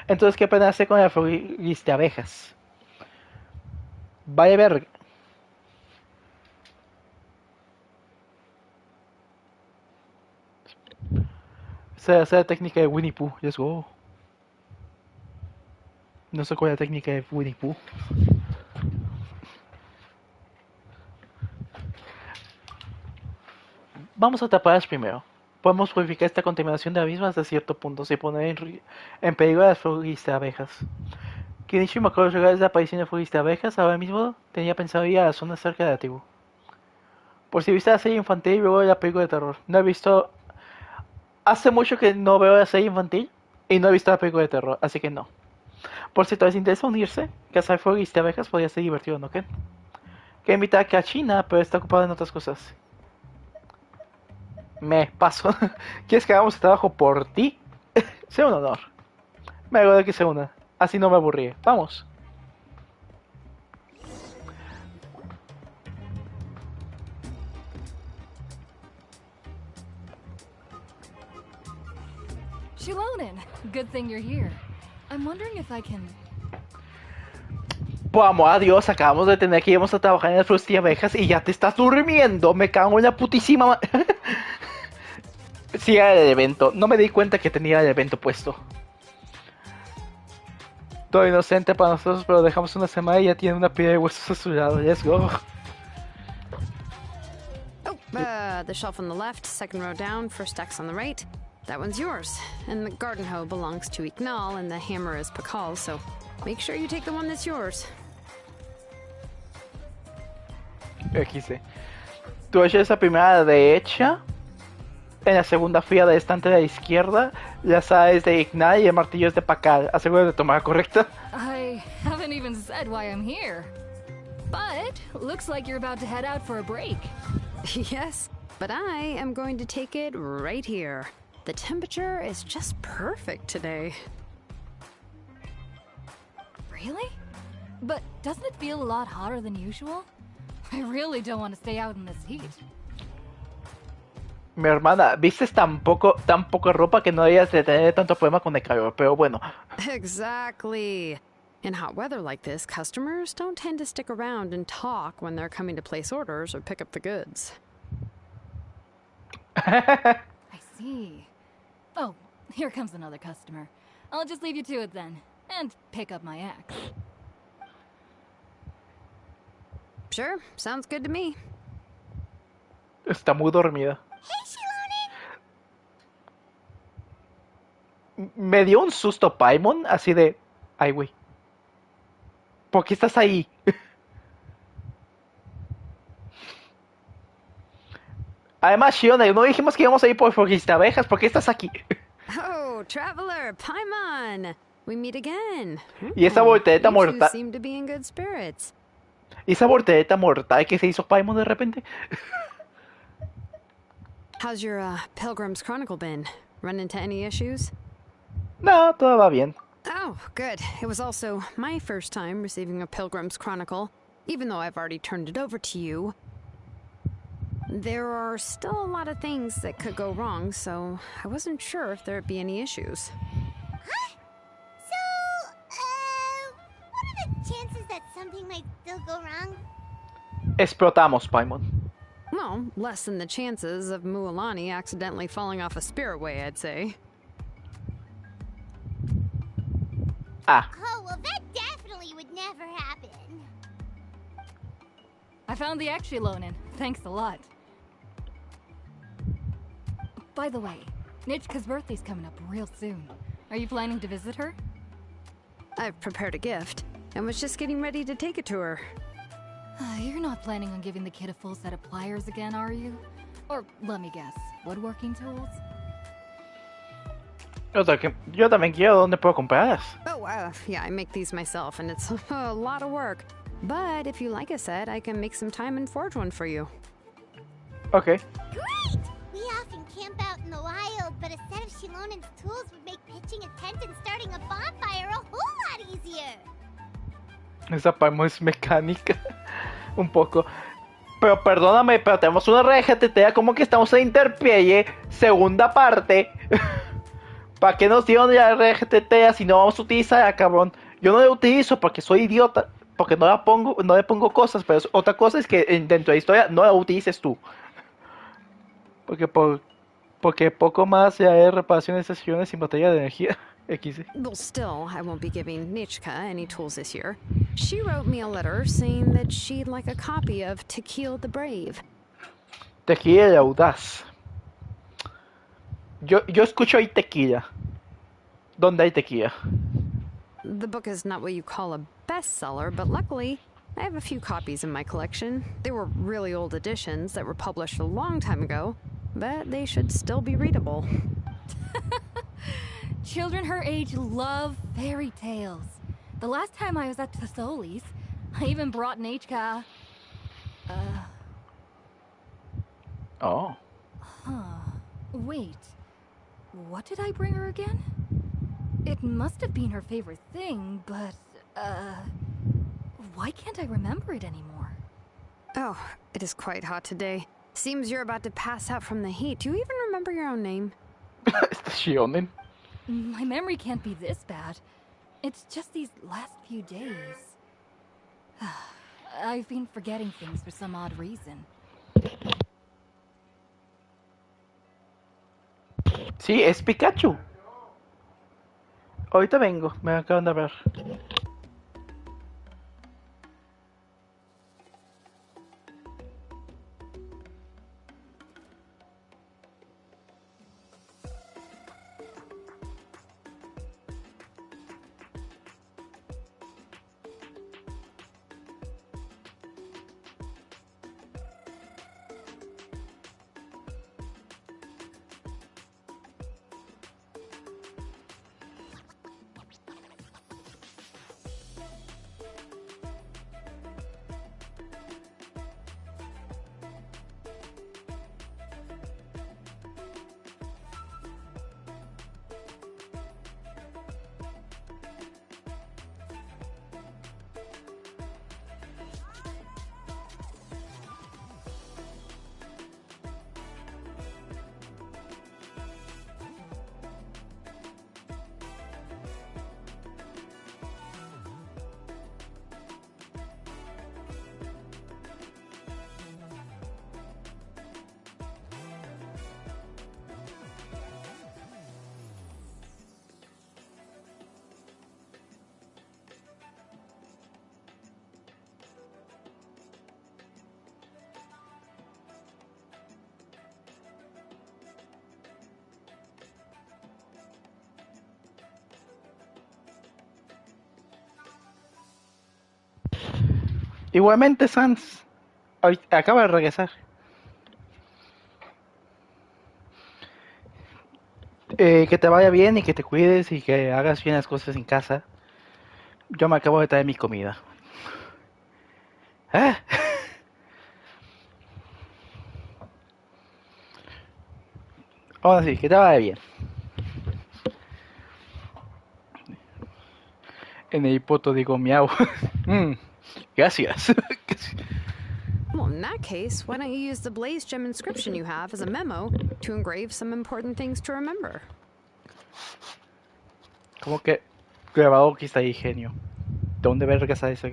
Entonces, ¿qué pena hacer con la florista de abejas? Vaya verga. Esa es la técnica de Winnie Pooh. Let's go. No sé cuál es la técnica de Winnie Pooh. Vamos a taparlas primero. Podemos purificar esta contaminación de abismo hasta cierto punto, sin poner en peligro a las floristas de abejas. Kenichi me acuerdo de llegar a la aparición de floristas de abejas. Ahora mismo tenía pensado ir a la zona cerca de la tribu. Por si viste la serie infantil y luego la película de terror. No he visto... Hace mucho que no veo la serie infantil y no he visto la película de terror, así que no. Por si te les interesa unirse, cazar floristas de abejas podría ser divertido, ¿no? ¿Qué? Que invitar a Kachina, pero está ocupado en otras cosas. Me paso. ¿Quieres que hagamos el trabajo por ti? Sea un honor. Me alegro de que se una. Así no me aburrí. Vamos. Xilonen, good thing you're here. I'm wondering if I can... Por amor a Dios, acabamos de tener que irnos a trabajar en las frutas y abejas y ya te estás durmiendo. Me cago en la putísima... Sí, era el evento. No me di cuenta que tenía el evento puesto. Todo inocente para nosotros, pero dejamos una semana y ya tiene una piedra de huesos a su lado. Let's go. The shelf on the left, second row down, first axe on the right. That one's yours. And the garden hoe belongs to Ignal, and the hammer is Pakal's, so make sure you take the one that's yours. Aquí sí. Tú echas la primera derecha. En la segunda fila del estante de la izquierda, la sala es de Ignal y el martillo es de Pakal. Asegúrate de tomar correcta. I haven't even said why I'm here. But looks like you're about to head out for a break. Yes, but I am going to take it right here. The temperature is just perfect today. Really? But doesn't it feel a lot hotter than usual? I really don't want to stay out in this heat. Mi hermana, vistes tan poca ropa que no debías de tener tanto problema con el calor, pero bueno. Exactly. In hot weather like this, customers don't tend to stick around and talk when they're coming to place orders or pick up the goods. I see. Oh, here comes another customer. I'll just leave you to it then, and pick up my axe. Sure, sounds good to me. Está muy dormida. Me dio un susto Paimon, así de... Ay, güey. ¿Por qué estás ahí? Además, Xilonen, no dijimos que íbamos a ir por florista abejas. ¿Por qué estás aquí? Oh, traveler, Paimon! We meet again. Y esa voltereta mortal... seem to be in good spirits. ¿Y esa voltereta mortal que se hizo Paimon de repente? How's your Pilgrim's Chronicle been? Run into any issues? No, todo va bien. Oh, good. It was also my first time receiving a Pilgrim's Chronicle, even though I've already turned it over to you. There are still a lot of things that could go wrong, so I wasn't sure if there'd be any issues. Huh? So, what are the chances that some something might still go wrong? Explotamos, Paimon. Well, less than the chances of Mualani accidentally falling off a spiritway, I'd say. Ah. Oh, well, that definitely would never happen. I found the Xilonen. Thanks a lot. By the way, Nichka's birthday's coming up real soon. Are you planning to visit her? I've prepared a gift, and was just getting ready to take it to her. You're not planning on giving the kid a full set of pliers again, are you? Or, let me guess, woodworking tools? O sea que yo también quiero dónde puedo comprarlas. Oh, yeah, I make these myself, and it's a lot of work. But if you like a set, I can make some time and forge one for you. Okay. Great! We often camp out in the wild, but a set of Xilonen's tools would make pitching a tent and starting a bonfire a whole lot easier. Esa Paimon es mecánica. Un poco. Pero perdóname, pero tenemos una RGTT, como que estamos en Interperie, segunda parte. ¿Para qué nos dieron la RGTT si no vamos a utilizar, cabrón? Yo no la utilizo porque soy idiota, porque no le pongo cosas, pero otra cosa es que dentro de la historia no la utilices tú. Porque poco más ya hay reparaciones de sesiones sin batería de energía. XD. Well, still, I won't be giving Nichka any tools this year. She wrote me a letter saying that she'd like a copy of Tequila the Brave. Tequila el audaz. Yo escucho ahí tequila. ¿Dónde hay tequila? The book is not what you call a bestseller, but luckily, I have a few copies in my collection. They were really old editions that were published a long time ago, but they should still be readable. Children her age love fairy tales. The last time I was at Tasoli's, I even brought Nichka. Oh. Huh. Wait. What did I bring her again? It must have been her favorite thing, but, why can't I remember it anymore? Oh, it is quite hot today. Seems you're about to pass out from the heat. Do you even remember your own name? Xilonen. My memory can't be this bad. It's just these last few days. I've been forgetting things for some odd reason. Sí, es Pikachu. Ahorita vengo, me acaban de ver. Igualmente, Sans acaba de regresar. Que te vaya bien y que te cuides y que hagas bien las cosas en casa. Yo me acabo de traer mi comida. ¿Eh? Ahora sí, que te vaya bien. En el hipoto digo miau. Gracias. Well, in that case, why don't you use the Blaze Gem inscription you have as a memo to engrave some important things to remember? Como que grabado que está ahí, genio. ¿De dónde verga sale eso?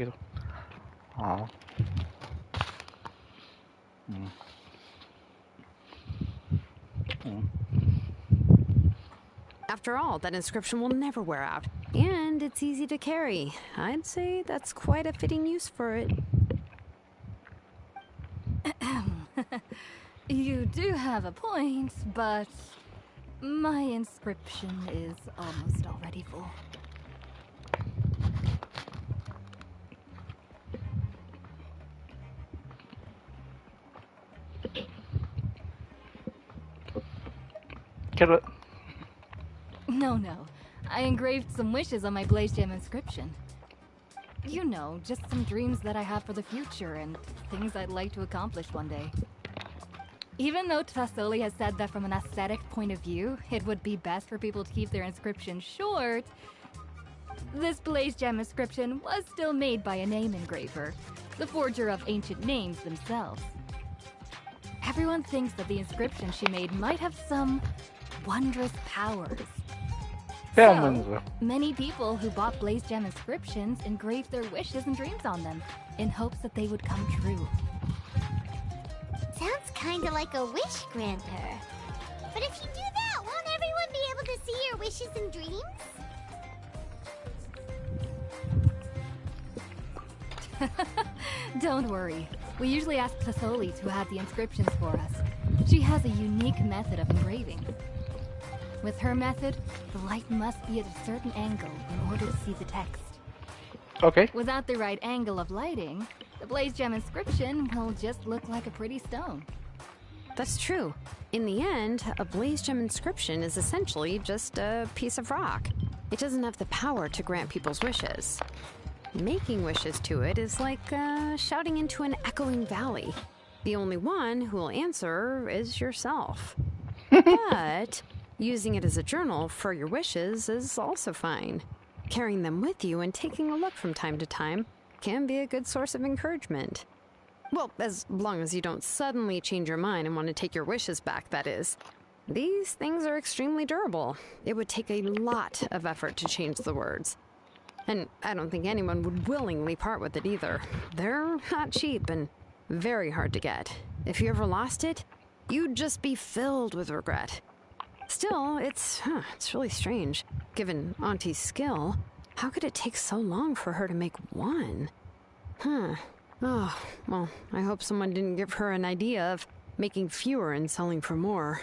Oh. Mm. Mm. After all, that inscription will never wear out, and it's easy to carry. I'd say that's quite a fitting use for it. You do have a point, but my inscription is almost already full. No. I engraved some wishes on my Blaze Gem inscription. You know, just some dreams that I have for the future and things I'd like to accomplish one day. Even though Tasoli has said that from an aesthetic point of view, it would be best for people to keep their inscription short, this Blaze Gem inscription was still made by a name engraver, the forger of ancient names themselves. Everyone thinks that the inscription she made might have some wondrous powers. So, many people who bought Blaze Gem inscriptions engraved their wishes and dreams on them, in hopes that they would come true. Sounds kinda like a wish granter. But if you do that, won't everyone be able to see your wishes and dreams? Don't worry. We usually ask Tasoli to have the inscriptions for us. She has a unique method of engraving. With her method, the light must be at a certain angle in order to see the text. Okay. Without the right angle of lighting, the Blaze Gem inscription will just look like a pretty stone. That's true. In the end, a Blaze Gem inscription is essentially just a piece of rock. It doesn't have the power to grant people's wishes. Making wishes to it is like shouting into an echoing valley. The only one who will answer is yourself. But using it as a journal for your wishes is also fine. Carrying them with you and taking a look from time to time can be a good source of encouragement. Well, as long as you don't suddenly change your mind and want to take your wishes back, that is. These things are extremely durable. It would take a lot of effort to change the words. And I don't think anyone would willingly part with it either. They're not cheap and very hard to get. If you ever lost it, you'd just be filled with regret. Still, it's really strange. Given Auntie's skill, how could it take so long for her to make one? Oh, well, I hope someone didn't give her an idea of making fewer and selling for more.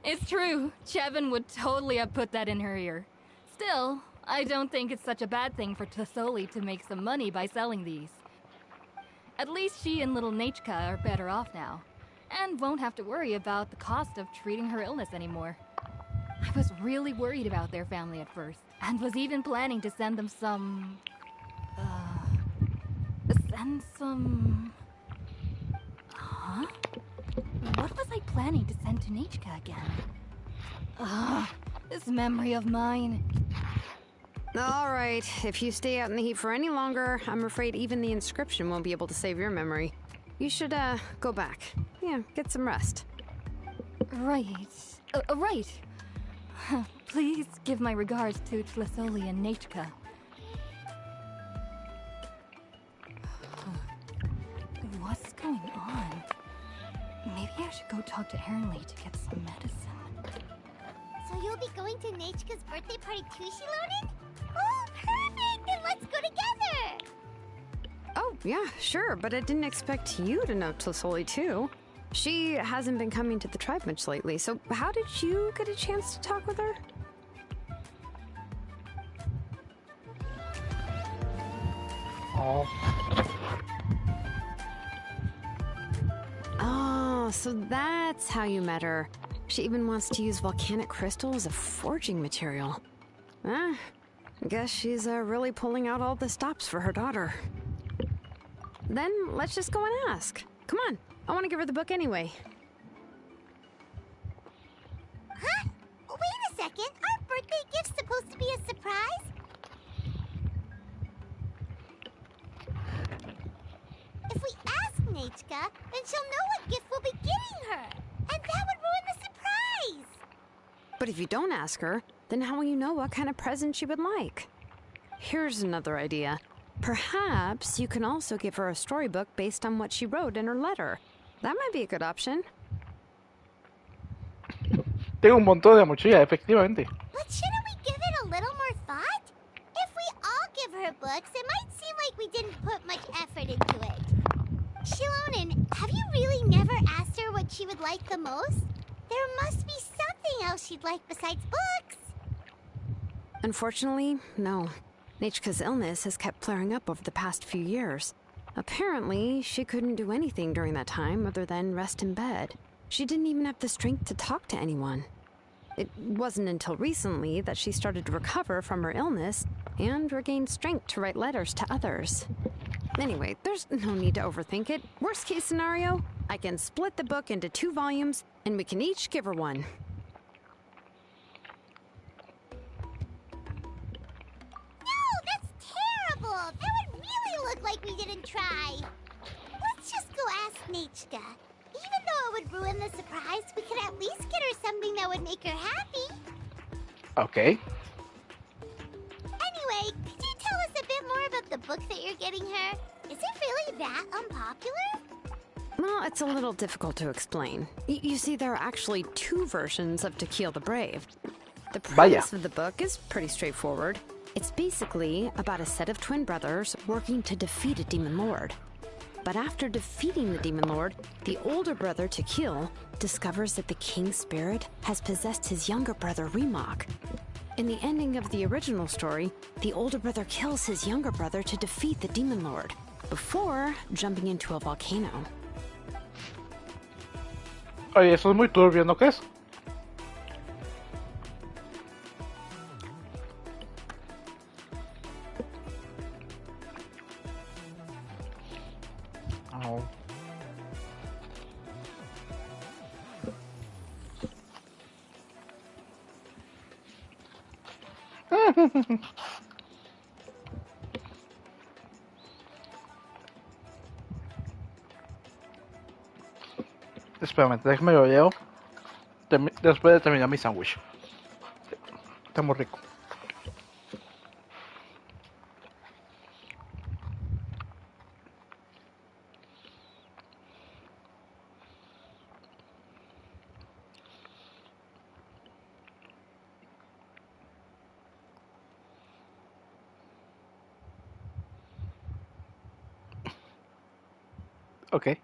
It's true. Chevin would totally have put that in her ear. Still, I don't think it's such a bad thing for Tasoli to make some money by selling these. At least she and little Nachka are better off now, and won't have to worry about the cost of treating her illness anymore. I was really worried about their family at first, and was even planning to send them some... Huh? What was I planning to send to Nachka again? This memory of mine. Alright, if you stay out in the heat for any longer, I'm afraid even the inscription won't be able to save your memory. You should, go back. Yeah, get some rest. Right. Right. Please give my regards to Tlasoli and Nachka. What's going on? Maybe I should go talk to Ernly to get some medicine. So you'll be going to Nachka's birthday party too, Xilonen? Oh, perfect! Then let's go together! Oh, yeah, sure, but I didn't expect you to know Tlasoli too. She hasn't been coming to the tribe much lately, so how did you get a chance to talk with her? Oh, so that's how you met her. She even wants to use volcanic crystal as a forging material. I guess she's really pulling out all the stops for her daughter. Then let's just go and ask. Come on, I want to give her the book anyway. Huh? Wait a second, aren't birthday gifts supposed to be a surprise? If we ask Nechka, then she'll know what gift we'll be getting her. And that would ruin the surprise. But if you don't ask her, then how will you know what kind of present she would like? Here's another idea. Perhaps you can also give her a storybook based on what she wrote in her letter. That might be a good option. Tengo un montón de mochila, efectivamente. But shouldn't we give it a little more thought? If we all give her books, it might seem like we didn't put much effort into it. Xilonen, have you really never asked her what she would like the most? There must be something else she'd like besides books. Unfortunately, no. Nechka's illness has kept flaring up over the past few years. Apparently, she couldn't do anything during that time other than rest in bed. She didn't even have the strength to talk to anyone. It wasn't until recently that she started to recover from her illness and regained strength to write letters to others. Anyway, there's no need to overthink it. Worst case scenario, I can split the book into 2 volumes and we can each give her one. That would really look like we didn't try. Let's just go ask Nechka. Even though it would ruin the surprise, we could at least get her something that would make her happy. Okay. Anyway, could you tell us a bit more about the book that you're getting her? Is it really that unpopular? Well, it's a little difficult to explain. You see, there are actually 2 versions of To Kill the Brave. The premise of the book is pretty straightforward. It's basically about a set of twin brothers working to defeat a demon lord. But after defeating the demon lord, the older brother, To Kill, discovers that the king's spirit has possessed his younger brother, Remok. In the ending of the original story, the older brother kills his younger brother to defeat the demon lord, before jumping into a volcano. Oye, eso es muy turbio, ¿no crees? Oh. Espérame, déjame lo leo después de terminar mi sándwich. Está muy rico. Okay.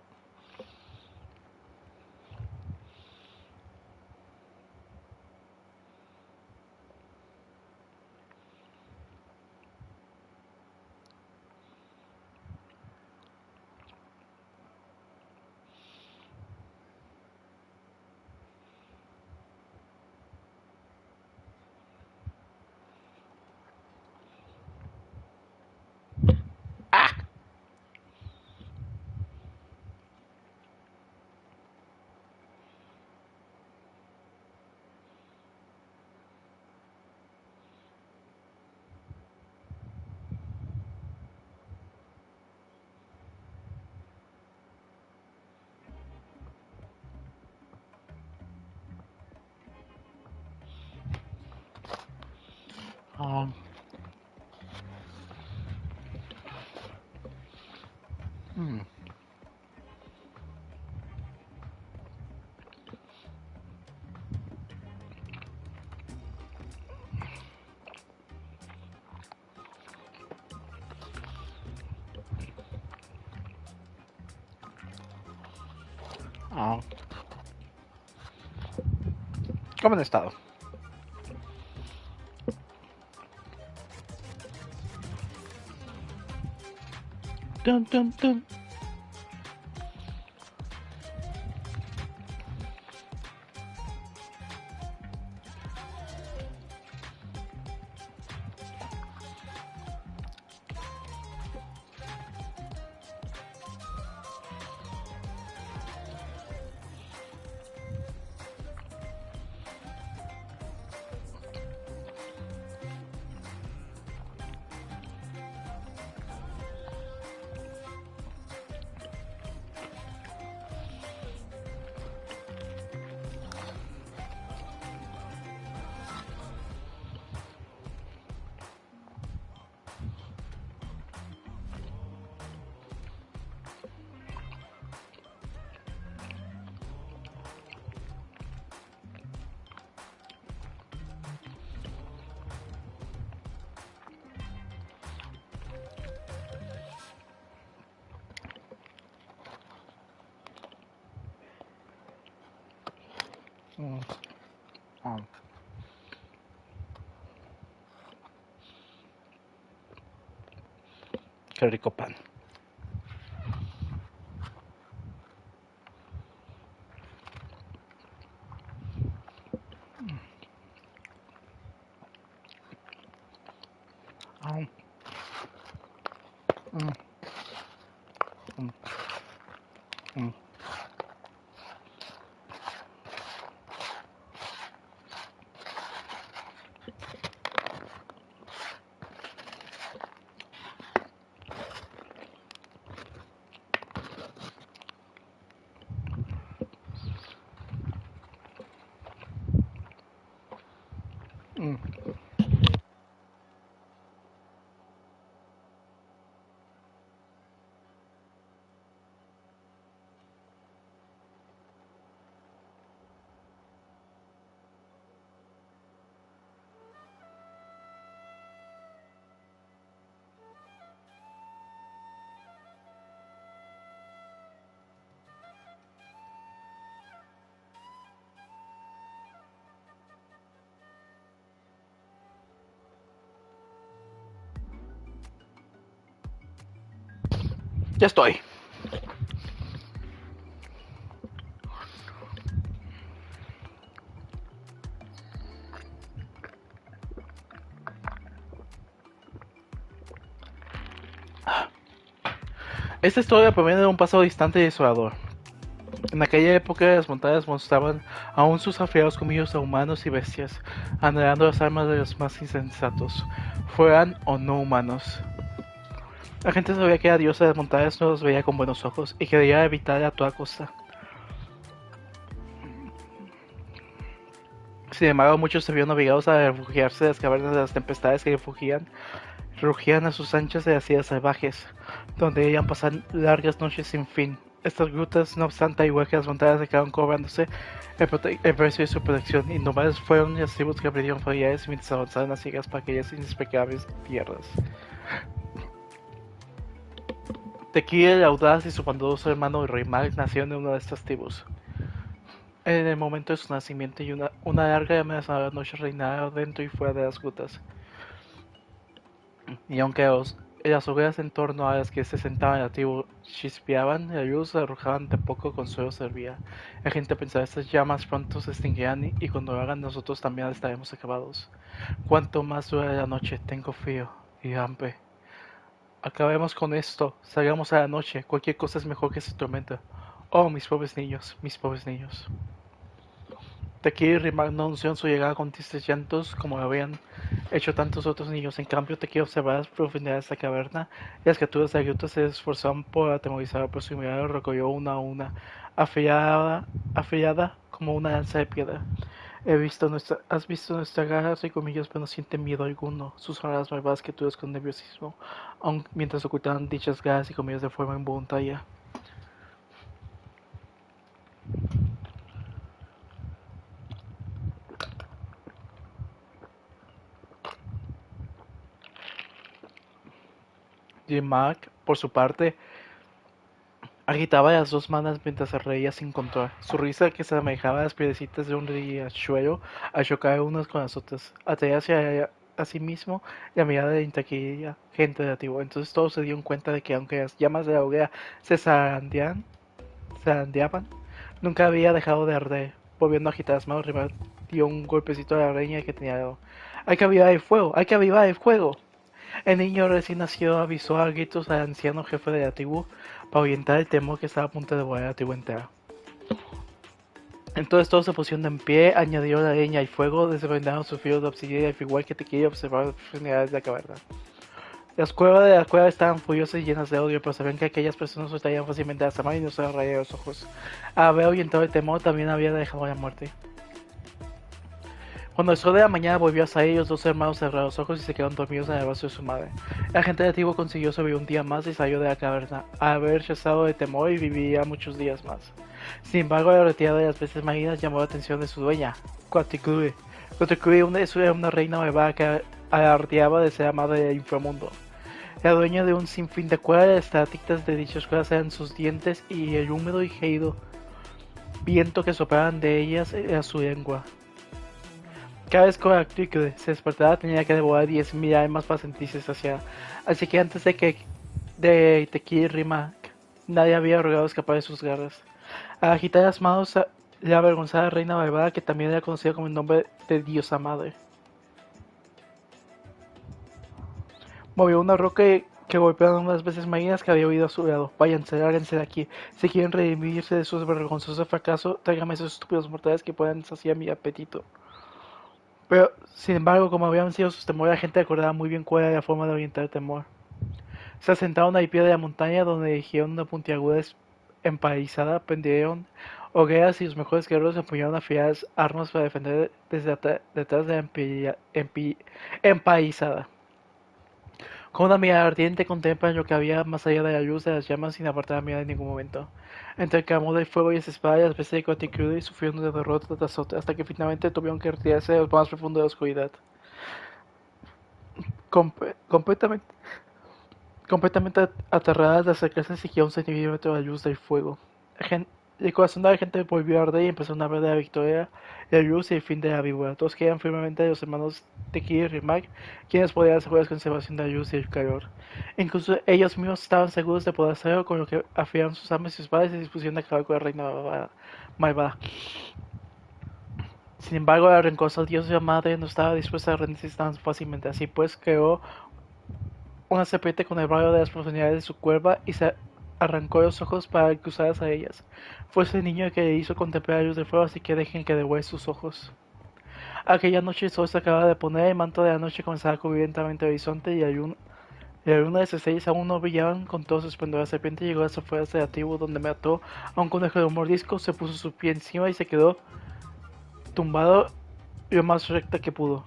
¿Cómo han estado? Dun, dun, dun. Qué rico pan. Ya estoy. Esta historia proviene de un pasado distante y desolador. En aquella época las montañas mostraban aún sus afiados colmillos a humanos y bestias, anhelando las armas de los más insensatos, fueran o no humanos. La gente sabía que la diosa de las montañas no los veía con buenos ojos y quería evitar a toda costa. Sin embargo, muchos se vieron obligados a refugiarse en las cavernas de las tempestades que rugían a sus anchas de las islas salvajes, donde debían pasar largas noches sin fin. Estas grutas, no obstante, igual que las montañas, acabaron cobrándose el precio de su protección. Innombrables fueron las tribus que aprendieron familiares mientras avanzaban las sigas para aquellas inexplicables tierras. Tequi el audaz y su bondadoso hermano Rimal nacieron en una de estas tribus. En el momento de su nacimiento y una larga y amenazadora noche reinaba dentro y fuera de las grutas. Y aunque las hogueras en torno a las que se sentaban en la tribu chispeaban, la luz arrojaban de poco consuelo servía. La gente pensaba, estas llamas pronto se extinguirán y cuando lo hagan nosotros también estaremos acabados. Cuanto más dura la noche, tengo frío y hambre. Acabemos con esto, salgamos a la noche, cualquier cosa es mejor que esta tormenta. Oh, mis pobres niños, mis pobres niños. Tequi y Rimal no anunciaron su llegada con tristes llantos como lo habían hecho tantos otros niños. En cambio, Tequi observaba las profundidades de la caverna y las criaturas de la gruta se esforzaban por atemorizar, por su mirada recogió una a una, afilada como una lanza de piedra. Has visto nuestras garras y colmillos, pero no siente miedo alguno. Susurraron las malvadas criaturas con nerviosismo, aun mientras ocultaban dichas garras y colmillos de forma involuntaria. Mark, por su parte, agitaba las dos manos mientras se reía sin control. Su risa, que se asemejaba a las piedrecitas de un riachuelo, al chocar unas con las otras, atraía hacia a sí mismo la mirada de intranquila gente de la tribu. Entonces todos se dieron cuenta de que aunque las llamas de la hoguera se zarandeaban, nunca había dejado de arder. Volviendo a agitar las manos, Rival dio un golpecito a la leña que tenía al lado. ¡Hay que avivar el fuego! ¡Hay que avivar el fuego! El niño recién nacido avisó a gritos al anciano jefe de la tribu para ahuyentar el temor que estaba a punto de devorar la tribu entera. Entonces todos se pusieron en pie, añadió la leña y fuego, desenvainaron sus filos de obsidiana y igual que Tequila observar las profundidades de la caverna. Las cuevas de la cueva estaban furiosas y llenas de odio, pero sabían que aquellas personas se traían fácilmente a Samar y no se les rayaban los ojos. Al haber ahuyentado el temor, también había dejado la muerte. Cuando el sol de la mañana volvió a salir, los dos hermanos cerraron los ojos y se quedaron dormidos en el brazo de su madre. La gente de la tribu consiguió sobrevivir un día más y salió de la caverna, a haber rechazado de temor y viviría muchos días más. Sin embargo, la retirada de las bestias marinas llamó la atención de su dueña, Quaticuri. Quaticuri era una reina malvada que alardeaba de ser la madre del inframundo. La dueña de un sinfín de cuerdas, las estalactitas de dichas cuerdas eran sus dientes y el húmedo y gélido viento que soplaban de ellas era su lengua. Cada vez que se despertaba tenía que devorar 10.000 almas para sentirse saciada. Así que antes de Teki y Rimac, nadie había logrado escapar de sus garras. Al agitar las manos, la avergonzada reina malvada, que también era conocida como el nombre de diosa madre, movió una roca que golpearon unas veces marinas que había oído a su lado. Váyanse, lárguense de aquí. Si quieren redimirse de su vergonzoso fracaso, tráigame esos estúpidos mortales que puedan saciar mi apetito. Pero, sin embargo, como habían sido sus temores, la gente recordaba muy bien cuál era la forma de orientar el temor. Se asentaron al pie de la montaña, donde erigieron una puntiaguda empaizada, prendieron hogueras y los mejores guerreros empuñaron afiladas armas para defender desde detrás de la empaizada. Con una mirada ardiente contemplan lo que había más allá de la luz de las llamas sin apartar la mirada en ningún momento. Entre el clamor del fuego y las espadas, las bestias de Coticrudo sufrieron de derrota tras otra, hasta que finalmente tuvieron que retirarse de los más profundo de la oscuridad. Completamente aterradas, las acercarse siguió un centímetro de la luz del fuego. El corazón de la gente volvió a arder y empezó una verdadera victoria, la luz y el fin de la víbora. Todos querían firmemente de los hermanos Teki y Rimac, quienes podían asegurar la conservación de la luz y el calor. Incluso ellos mismos estaban seguros de poder hacerlo, con lo que afiaron sus armas y sus espadas y se dispusieron a acabar con la reina malvada. Sin embargo, la rencorosa diosa madre no estaba dispuesta a rendirse tan fácilmente. Así pues, creó una serpiente con el rayo de las profundidades de su cuerva y se arrancó los ojos para cruzarlas a ellas. Fue ese niño el que le hizo contemplar la luz del fuego, así que dejen que devuelva sus ojos. Aquella noche el sol se acababa de poner, el manto de la noche comenzaba a cubrir lentamente el horizonte y la luna de las estrellas aún no brillaban con todo su esplendor. La serpiente llegó a las afueras de la tribu, donde mató a un conejo de un mordisco, se puso su pie encima y se quedó tumbado lo más recta que pudo.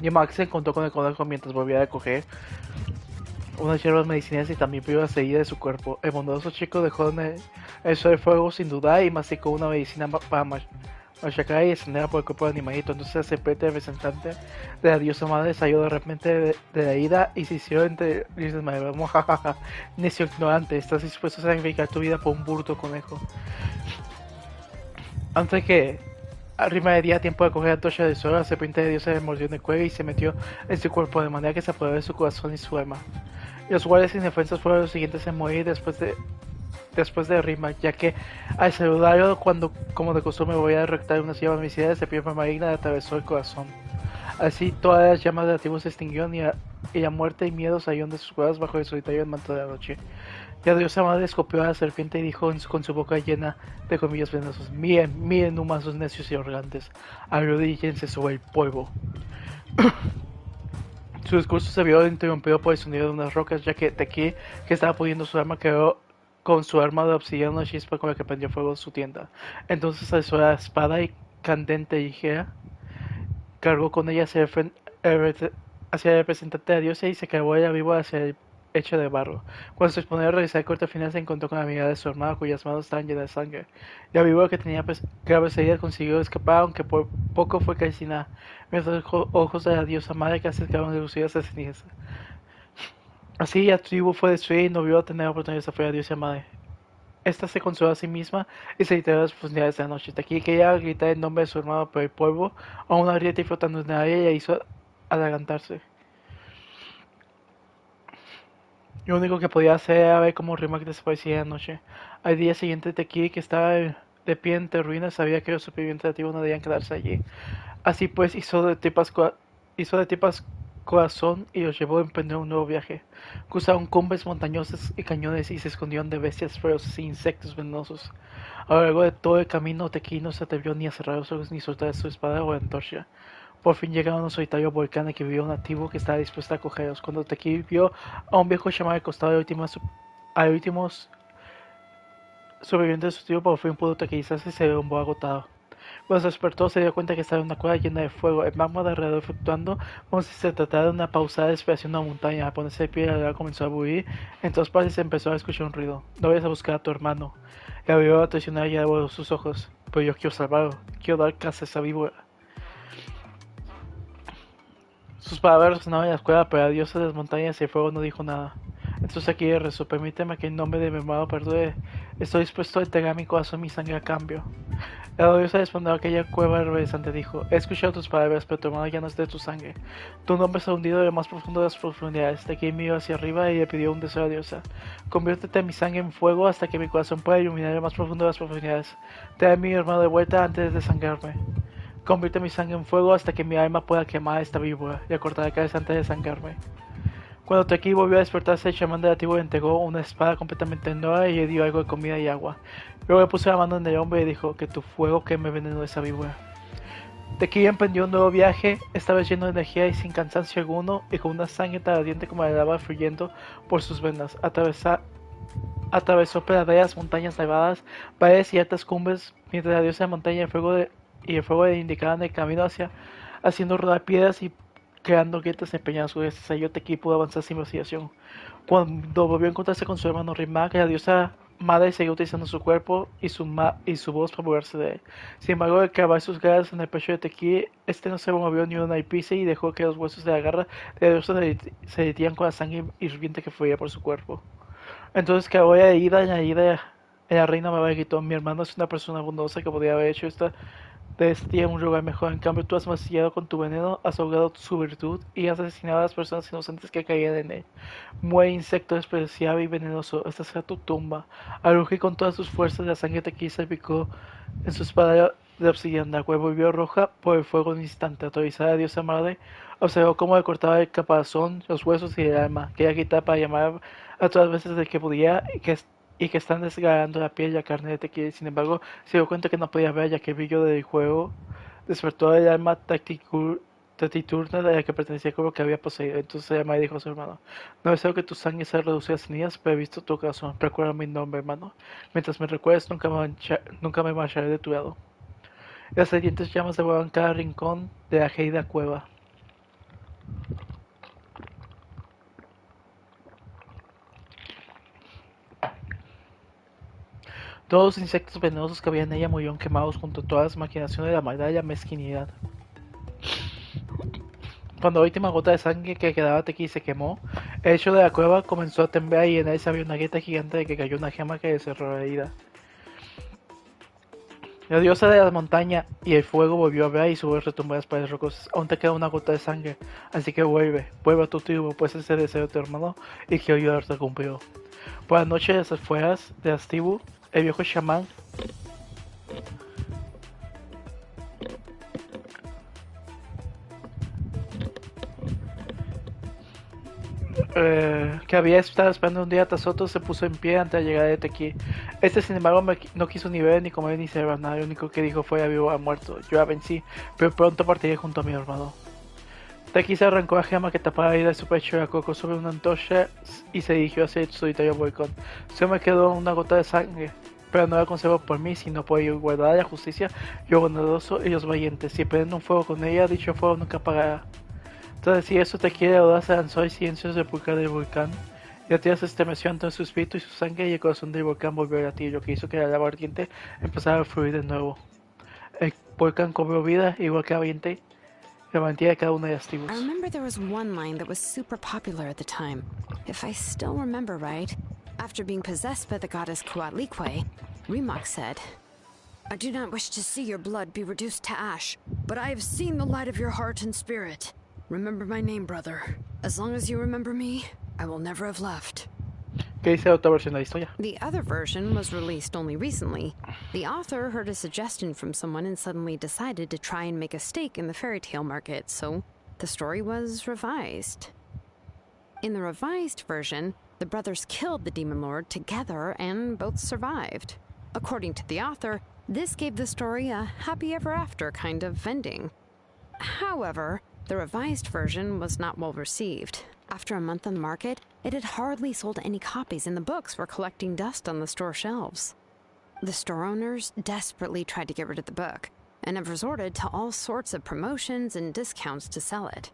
Y Max se encontró con el conejo mientras volvía a recoger unas hierbas medicinales y también vio la seguida de su cuerpo. El bondadoso chico dejó el sol de fuego sin dudar y masticó una medicina para machacar y descender por el cuerpo del animalito. Entonces el serpiente representante de la diosa madre salió de repente de la ida y se hicieron entre dioses madre. Jajaja, necio ignorante, estás dispuesto a sacrificar tu vida por un burdo conejo. Antes que arriba de día tiempo de coger la tocha del sol, la serpiente de Dios se le mordió en el cuello y se metió en su cuerpo de manera que se apoderó de su corazón y su alma. Los guardias indefensos fueron los siguientes en morir después de Rima, ya que al saludarlo como de costumbre voy a rectar unas llamas misiles, de serpiente maligna le atravesó el corazón. Así todas las llamas de la tribu se extinguieron y la muerte y miedo salieron de sus cuevas bajo el solitario manto de la noche. La diosa madre escopió a la serpiente y dijo con su boca llena de colmillos venenosos: miren humanos necios y arrogantes, arrodíllense sobre el polvo. Su discurso se vio interrumpido por el sonido de unas rocas, ya que Teki, que estaba pudiendo su arma, quedó con su arma de obsidiana una chispa con la que prendió fuego su tienda. Entonces alzó la espada y candente y ligera, cargó con ella hacia el representante de la diosa y se cargó ella viva hacia el hecho de barro. Cuando se disponía a realizar el corte final, se encontró con la mirada de su hermana, cuyas manos estaban llenas de sangre. La víbora, que tenía graves heridas, consiguió escapar, aunque por poco fue calcinada, mientras los ojos de la diosa madre casi quedaron reducidas a cenizas. Así la tribu fue destruida y no vio a tener oportunidad de desafiar a la diosa madre. Esta se consoló a sí misma y se retiró a las profundidades de la noche. De aquí quería gritar el nombre de su hermano, pero el polvo, a una grieta y flotando en el aire, la hizo adelantarse. Lo único que podía hacer era ver cómo Rimac desaparecía en la noche. Al día siguiente, Teki, que estaba de pie entre ruinas, sabía que los supervivientes de la tribu no debían quedarse allí. Así pues, hizo de tripas corazón y los llevó a emprender un nuevo viaje. Cruzaron cumbres montañosas y cañones y se escondieron de bestias feroces e insectos venenosos. A lo largo de todo el camino, Teki no se atrevió ni a cerrar los ojos ni soltar su espada o antorcha. Por fin llegaron a un solitario volcán en que vivía una tribu que estaba dispuesta a acogerlos. Cuando Teki vio a un viejo chamán al costado de últimos sobrevivientes de su tribu, por fin pudo tranquilizarse y se derrumbó agotado. Cuando se despertó, se dio cuenta que estaba en una cueva llena de fuego, el magma de alrededor fluctuando como si se tratara de una pausada desesperación de una montaña. Al ponerse de pie, la lava comenzó a bullir. En todas partes se empezó a escuchar un ruido. No vayas a buscar a tu hermano. La víbora traicionera ya devoró sus ojos. Pero yo quiero salvarlo. Quiero dar caza a esa víbora. Sus palabras resonaban en la escuela, pero la diosa de las montañas y el fuego no dijo nada. Entonces aquí rezó, permíteme que en nombre de mi hermano perdure. Estoy dispuesto a entregar mi corazón y mi sangre a cambio. La diosa respondió a aquella cueva reverenzante, dijo, he escuchado tus palabras, pero tu hermano ya no es de tu sangre. Tu nombre se ha hundido en lo más profundo de las profundidades. De aquí miró hacia arriba y le pidió un deseo a la diosa. Conviértete en mi sangre en fuego hasta que mi corazón pueda iluminar lo más profundo de las profundidades. Trae a mi hermano de vuelta antes de desangrarme. Convierte mi sangre en fuego hasta que mi alma pueda quemar esta víbora y acortar la cabeza antes de desangrarme. Cuando Teki volvió a despertarse, el chamán de la tribu le entregó una espada completamente nueva y le dio algo de comida y agua. Luego le puso la mano en el hombro y le dijo que tu fuego queme veneno de esa víbora. Teki emprendió un nuevo viaje, esta vez lleno de energía y sin cansancio alguno, y con una sangre tan ardiente como la lava fluyendo por sus venas. Atravesó praderas, montañas nevadas, paredes y altas cumbres, mientras la diosa de montaña y el fuego le indicaban el camino haciendo rodar piedras y creando grietas empeñadas. Gracias a ello Teki pudo avanzar sin vacilación. Cuando volvió a encontrarse con su hermano Rimak, la diosa madre seguía utilizando su cuerpo y su voz para moverse de él. Sin embargo, al clavar sus garras en el pecho de Teki, este no se movió ni un ápice y dejó que los huesos de la garra de la diosa se derritían con la sangre hirviente que fluía por su cuerpo. Entonces clavó la herida en la reina Mabel gritó, mi hermano es una persona bondadosa que podría haber hecho de este día un lugar mejor. En cambio, tú has mancillado con tu veneno, has ahogado su virtud y has asesinado a las personas inocentes que caían en él. Muere insecto despreciable y venenoso, esta será tu tumba. Al rugir con todas sus fuerzas, la sangre te salpicó en su espada de obsidiana. La cual volvió roja por el fuego en un instante. Autorizada a diosa madre, observó cómo le cortaba el caparazón, los huesos y el alma. Quería quitar para llamar a todas las veces de que podía y que están desgarrando la piel y la carne de Tequila. Sin embargo, se dio cuenta que no podía ver, ya que el brillo del juego despertó el alma taciturna de la que pertenecía al cuerpo que había poseído. Entonces ella dijo a su hermano, no deseo que tu sangre sea reducida a cenizas, pero he visto tu corazón. Recuerda mi nombre, hermano. Mientras me recuerdes, nunca me marcharé de tu lado. Las ardientes llamas devoraban cada rincón de la gélida cueva. Todos los insectos venenosos que había en ella murieron quemados junto a todas las maquinaciones de la maldad y la mezquinidad. Cuando la última gota de sangre que quedaba Teki se quemó, el hecho de la cueva comenzó a temblar y en él se abrió una grieta gigante de que cayó una gema que cerró la herida. La diosa de la montaña y el fuego volvió a hablar y su voz retumbó en las paredes rocosas. Aún te queda una gota de sangre, así que vuelve a tu tribu, pues ese deseo de tu hermano y que hoy te cumplió. Por la noche de las afueras de las tribus, el viejo chamán que había estado esperando un día tras otro se puso en pie ante la llegada de Teki. Este, sin embargo, no quiso ni ver, ni comer, ni saber nada. Lo único que dijo fue: vivo o muerto. Yo la vencí, pero pronto partiré junto a mi hermano. Teki se arrancó la gema que tapaba la herida de su pecho, la colocó sobre una antorcha y se dirigió hacia el solitario volcán. Solo me quedó una gota de sangre, pero no la conservo por mí, sino por el guardar la justicia, yo bondadoso y los valientes. Si prenden un fuego con ella, dicho fuego nunca apagará. Tras decir eso, Teki de Hola se lanzó al silencio sepulcral del volcán. La tierra se estremeció ante su espíritu y su sangre, y el corazón del volcán volvió a latir, lo que hizo que la lava ardiente empezara a fluir de nuevo. El volcán cobró vida, igual que la valentía de cada una de las tribus. I remember there was one line that was super popular at the time. If I still remember right, after being possessed by the goddess Coatlicue, Rimak said, I do not wish to see your blood be reduced to ash, but I have seen the light of your heart and spirit. Remember my name, brother. As long as you remember me, I will never have left. ¿Qué dice la otra versión de la historia? The other version was released only recently. The author heard a suggestion from someone and suddenly decided to try and make a stake in the fairy tale market, so the story was revised. In the revised version, the brothers killed the demon lord together and both survived. According to the author, this gave the story a happy ever after kind of ending. However, the revised version was not well received. After a month on the market, it had hardly sold any copies and the books were collecting dust on the store shelves. The store owners desperately tried to get rid of the book and have resorted to all sorts of promotions and discounts to sell it.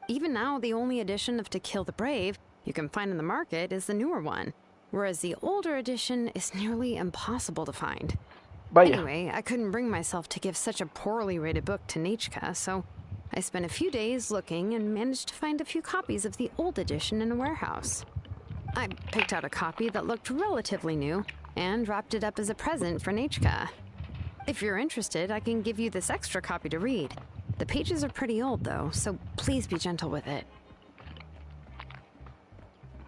Even now, the only edition of To Kill the Brave you can find in the market is the newer one, whereas the older edition is nearly impossible to find. Vaya. Anyway, I couldn't bring myself to give such a poorly rated book to Nechka, so I spent a few days looking and managed to find a few copies of the old edition in a warehouse. I picked out a copy that looked relatively new and wrapped it up as a present for Nechka. If you're interested, I can give you this extra copy to read. The pages are pretty old, though, so please be gentle with it.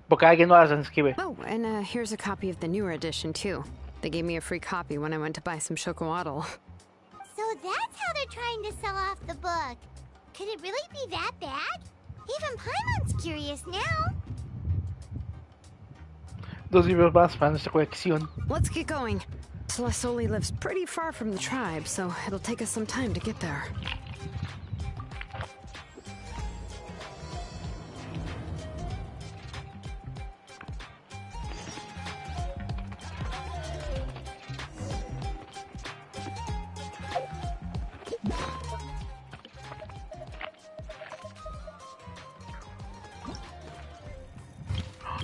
Porque alguien no las escribe. Oh, and here's a copy of the newer edition, too. They gave me a free copy when I went to buy some chocolatl. So that's how they're trying to sell off the book. Could it really be that bad? Even Paimon's curious now. Dos libros más para nuestra colección. Let's get going. Celesoli lives pretty far from the tribe, so it'll take us some time to get there.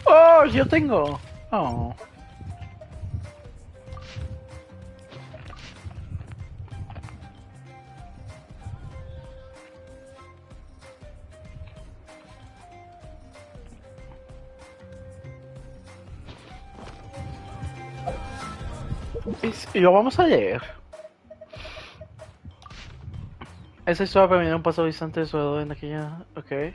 Oh, yo tengo. Oh. Y lo vamos a leer. Esa historia para mí era un paso distante de su edad en aquella. Ok.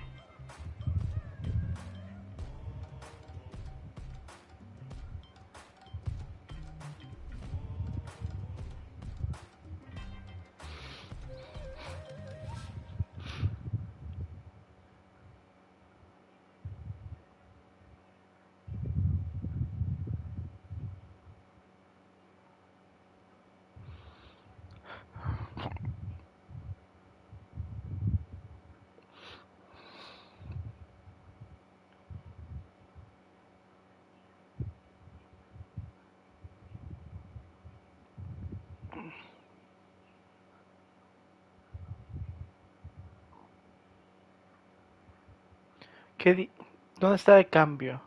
¿Dónde está el cambio?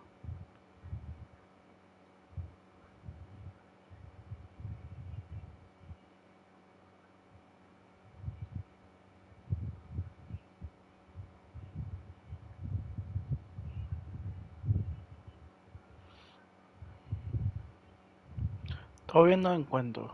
Todavía no lo encuentro.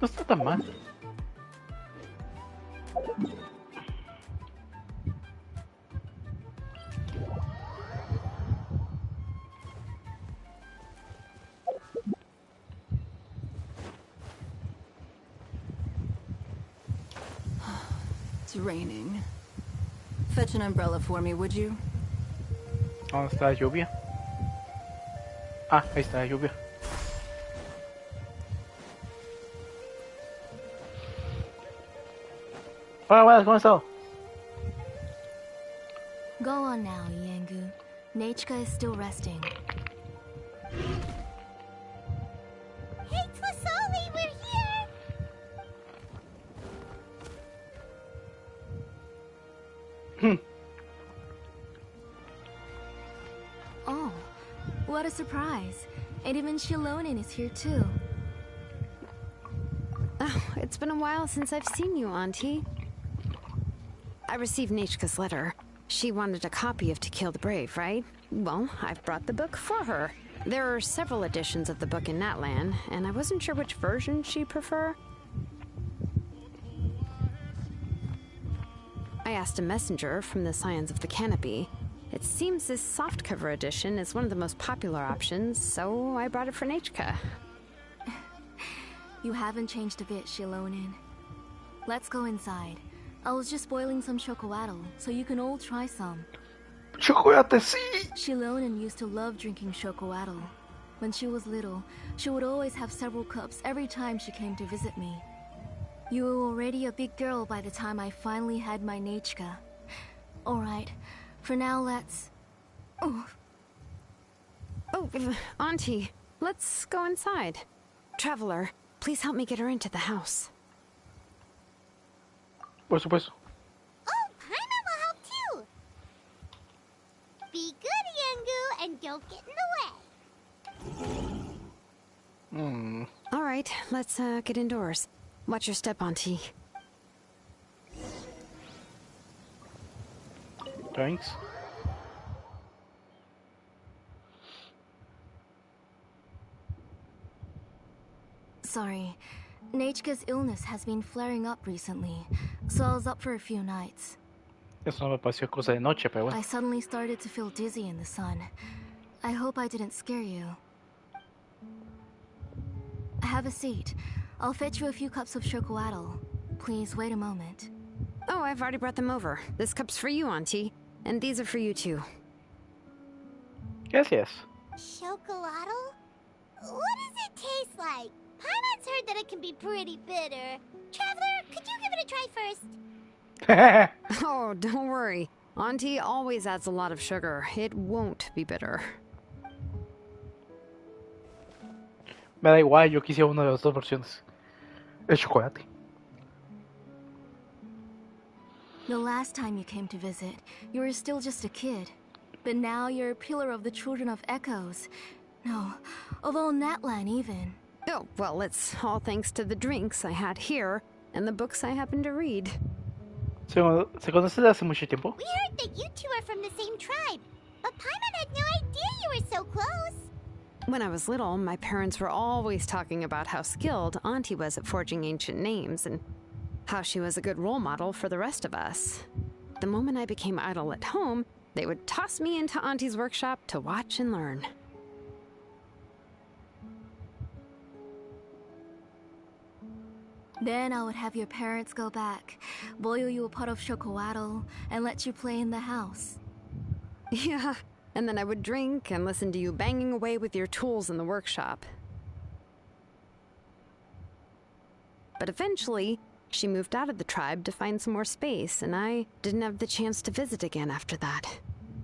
No está tan mal. It's raining. Fetch an umbrella for me, would you? ¿Dónde está la lluvia? Ah, ahí está la lluvia. Hola, buenas, ¿cómo has estado? Go on now, Yengu. Nechka is still resting. Hey, Tlasoli, we're here! Oh, what a surprise. And even Xilonen is here too. Oh, it's It's been a while since I've seen you, Auntie. I received Nechka's letter. She wanted a copy of To Kill the Brave, right? Well, I've brought the book for her. There are several editions of the book in Natlan, and I wasn't sure which version she'd prefer. I asked a messenger from the Scions of the Canopy. It seems this softcover edition is one of the most popular options, so I brought it for Nechka. You haven't changed a bit, Xilonen. Let's go inside. I was just boiling some chocolatl, so you can all try some. Chocolate, sí! Xilonen used to love drinking chocolatl. When she was little, she would always have several cups every time she came to visit me. You were already a big girl by the time I finally had my Nechka. Alright, for now let's... Oh, Auntie, let's go inside. Traveler, please help me get her into the house. Por supuesto. Oh, Paimon will help too. Be good, Yangu, and don't get in the way. All right, let's get indoors. Watch your step, Auntie. Thanks. Sorry. Nechka's illness has been flaring up recently, so I was up for a few nights. Eso no me pareció cosa de noche, pero bueno. I suddenly started to feel dizzy in the sun. I hope I didn't scare you. Have a seat. I'll fetch you a few cups of chocolatl. Please wait a moment. Oh, I've already brought them over. This cup's for you, Auntie. And these are for you too. Gracias. Chocolatl? What does it taste like? Paimon's heard that it can be pretty bitter. Traveler, could you give it a try first? Oh, don't worry. Auntie always adds a lot of sugar. It won't be bitter. Me da igual, yo quisiera una de las dos versiones. El chocolate. The last time you came to visit, you were still just a kid. But now you're a pillar of the Children of Echoes. No, of all Natlan even. Oh, well, it's all thanks to the drinks I had here and the books I happened to read. ¿Se conoce de hace mucho tiempo? We heard that you two are from the same tribe, but Paimon had no idea you were so close. When I was little, my parents were always talking about how skilled Auntie was at forging ancient names and how she was a good role model for the rest of us. The moment I became idle at home, they would toss me into Auntie's workshop to watch and learn. Then I would have your parents go back, boil you a pot of chocolatl, and let you play in the house. Yeah, and then I would drink and listen to you banging away with your tools in the workshop. But eventually, she moved out of the tribe to find some more space, and I didn't have the chance to visit again after that.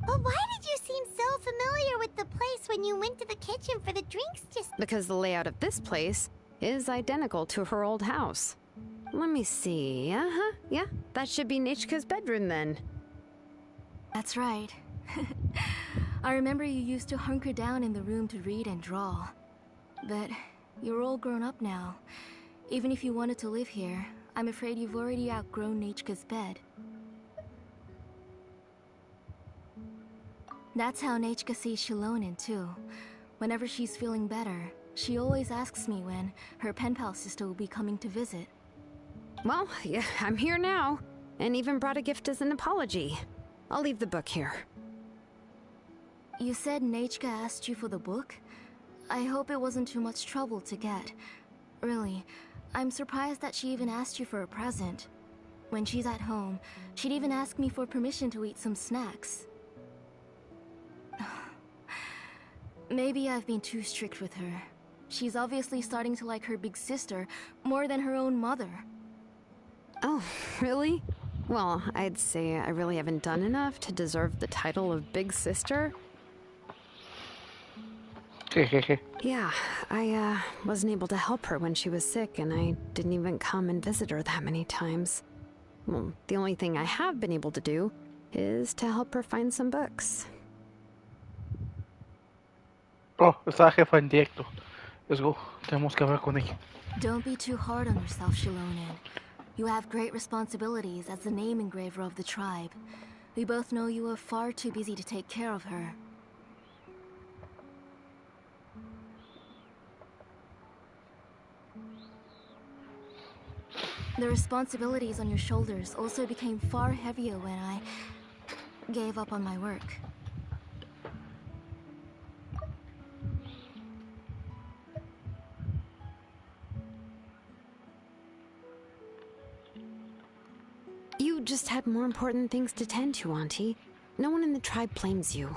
But why did you seem so familiar with the place when you went to the kitchen for the drinks just... Because the layout of this place is identical to her old house. Let me see. Yeah, that should be Nechka's bedroom then. That's right. I remember you used to hunker down in the room to read and draw. But you're all grown up now. Even if you wanted to live here, I'm afraid you've already outgrown Nechka's bed. That's how Nechka sees Xilonen too. Whenever she's feeling better, she always asks me when her pen pal sister will be coming to visit. Well, yeah, I'm here now, and even brought a gift as an apology. I'll leave the book here. You said Nechka asked you for the book? I hope it wasn't too much trouble to get. Really, I'm surprised that she even asked you for a present. When she's at home, she'd even ask me for permission to eat some snacks. Maybe I've been too strict with her. She's obviously starting to like her big sister more than her own mother. Oh, really? Well, I'd say I really haven't done enough to deserve the title of Big Sister. Yeah, I wasn't able to help her when she was sick, and I didn't even come and visit her that many times. Well, the only thing I have been able to do is to help her find some books. Oh, estaba jefa en directo. Let's go. Tenemos que hablar con ella. Don't be too hard on yourself, Xilonen. You have great responsibilities as the name engraver of the tribe. We both know you are far too busy to take care of her. The responsibilities on your shoulders also became far heavier when I gave up on my work. You just had more important things to tend to, Auntie. No one in the tribe blames you.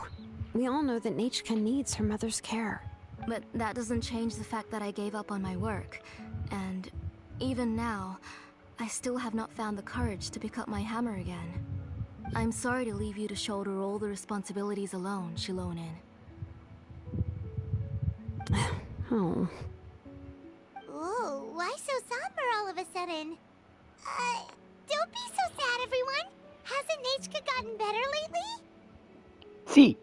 We all know that Nachka needs her mother's care. But that doesn't change the fact that I gave up on my work. And even now, I still have not found the courage to pick up my hammer again. I'm sorry to leave you to shoulder all the responsibilities alone, Xilonen. Oh. Ooh, why so somber all of a sudden? Don't be so sad, everyone. Hasn't Nachka gotten better lately? Sí.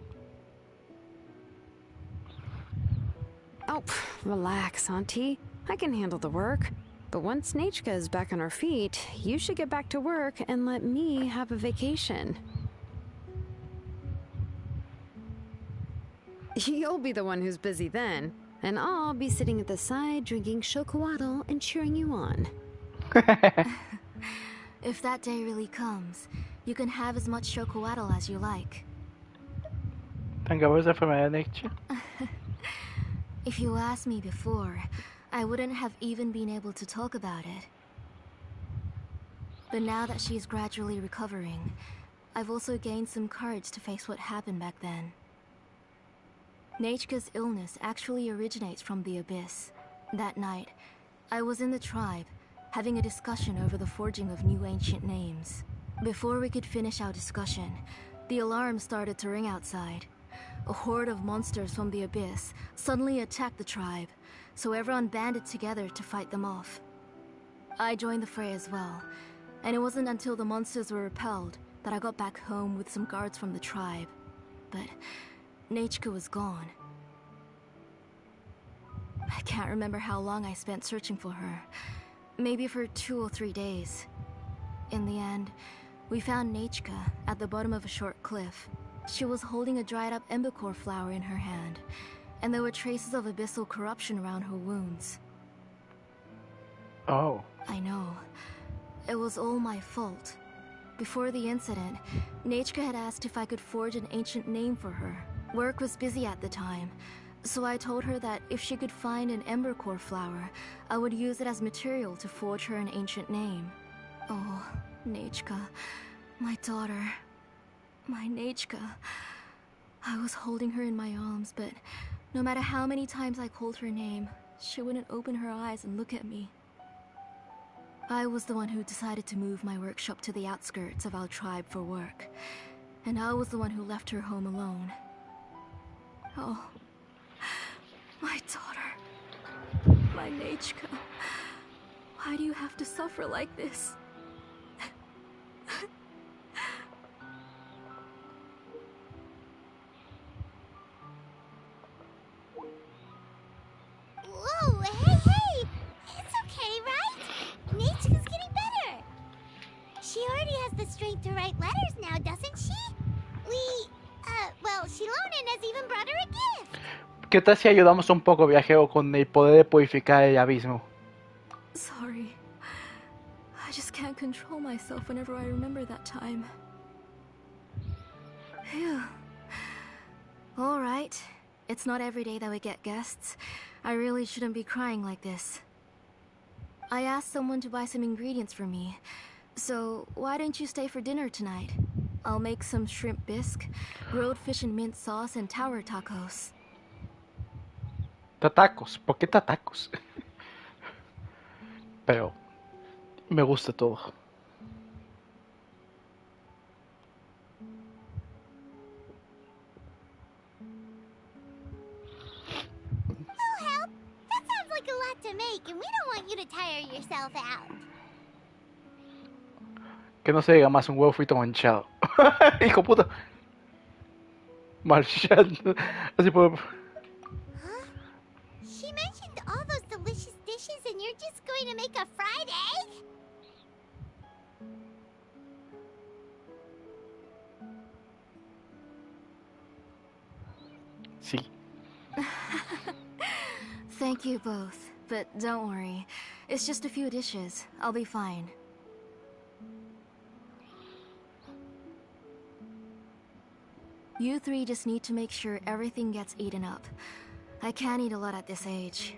Oh, relax, Auntie. I can handle the work. But once Nachka is back on her feet, you should get back to work and let me have a vacation. You'll be the one who's busy then, and I'll be sitting at the side drinking chocolatl and cheering you on. If that day really comes, you can have as much chocolatl as you like. Tengamos enfermedad de Nietzsche. If you asked me before, I wouldn't have even been able to talk about it. But now that she's gradually recovering, I've also gained some courage to face what happened back then. Nachka's illness actually originates from the Abyss. That night, I was in the tribe, having a discussion over the forging of new ancient names. Before we could finish our discussion, the alarm started to ring outside. A horde of monsters from the Abyss suddenly attacked the tribe, so everyone banded together to fight them off. I joined the fray as well, and it wasn't until the monsters were repelled that I got back home with some guards from the tribe. But Nachka was gone. I can't remember how long I spent searching for her. Maybe for 2 or 3 days. In the end, we found Nachka at the bottom of a short cliff. She was holding a dried up embercore flower in her hand, and there were traces of abyssal corruption around her wounds. Oh. I know. It was all my fault. Before the incident, Nachka had asked if I could forge an ancient name for her. Work was busy at the time, so I told her that if she could find an embercore flower, I would use it as material to forge her an ancient name. Oh, Nachka, my daughter, my Nachka. I was holding her in my arms, but no matter how many times I called her name, she wouldn't open her eyes and look at me. I was the one who decided to move my workshop to the outskirts of our tribe for work, and I was the one who left her home alone. Oh, my daughter, my Nachka, why do you have to suffer like this? Whoa, hey! It's okay, right? Nachka's getting better. She already has the strength to write letters now, doesn't she? Well, Xilonen has even brought her a gift. ¿Qué tal si ayudamos un poco, viajero, con el poder de purificar el abismo? Sorry. I just can't control myself whenever I remember that time. Phew. Alright. It's not every day that we get guests. I really shouldn't be crying like this. I asked someone to buy some ingredients for me. So, why don't you stay for dinner tonight? I'll make some shrimp bisque, grilled fish and mint sauce, and tower tacos. Tatacos, ¿por qué tatacos? Pero me gusta todo. Oh, help! That sounds like a lot to make, and we don't want you to tire yourself out. Que no se diga más un huevo frito manchado. Hijo puta. Marchando. Así por... Huh? She mentioned way to make a fried egg? Sí. Thank you both, but don't worry. It's just a few dishes. I'll be fine. You three just need to make sure everything gets eaten up. I can't eat a lot at this age.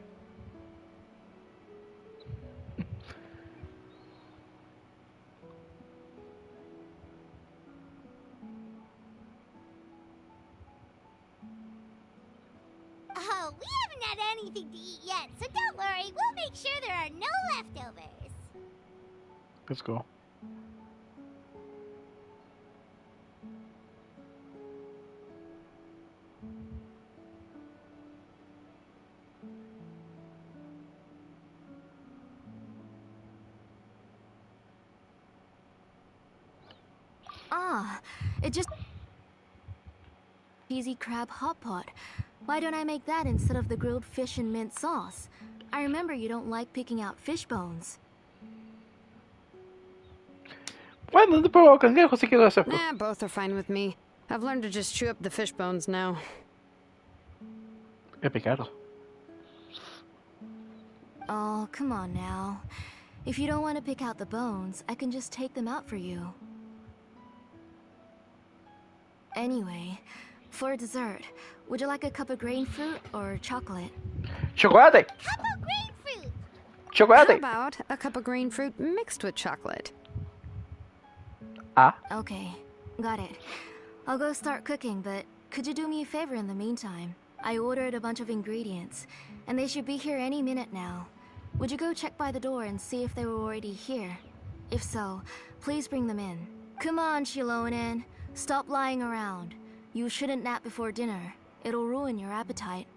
Oh, we haven't had anything to eat yet, so don't worry. We'll make sure there are no leftovers. Let's go. Ah, it just... Cheesy crab hot pot. Why don't I make that instead of the grilled fish and mint sauce? I remember you don't like picking out fish bones. Bueno, no te puedo cangrejo si quiero hacerlo. Nah, both are fine with me. I've learned to just chew up the fish bones now. Es pecado. Oh, come on now. If you don't want to pick out the bones, I can just take them out for you. Anyway, for dessert, would you like a cup of grain fruit or chocolate? Chocolate! Cup of grain fruit! Chocolate! How about a cup of green fruit mixed with chocolate? Ah. Okay, got it. I'll go start cooking, but could you do me a favor in the meantime? I ordered a bunch of ingredients, and they should be here any minute now. Would you go check by the door and see if they were already here? If so, please bring them in. Come on, Xilonen. Stop lying around. You shouldn't nap before dinner. It'll ruin your appetite.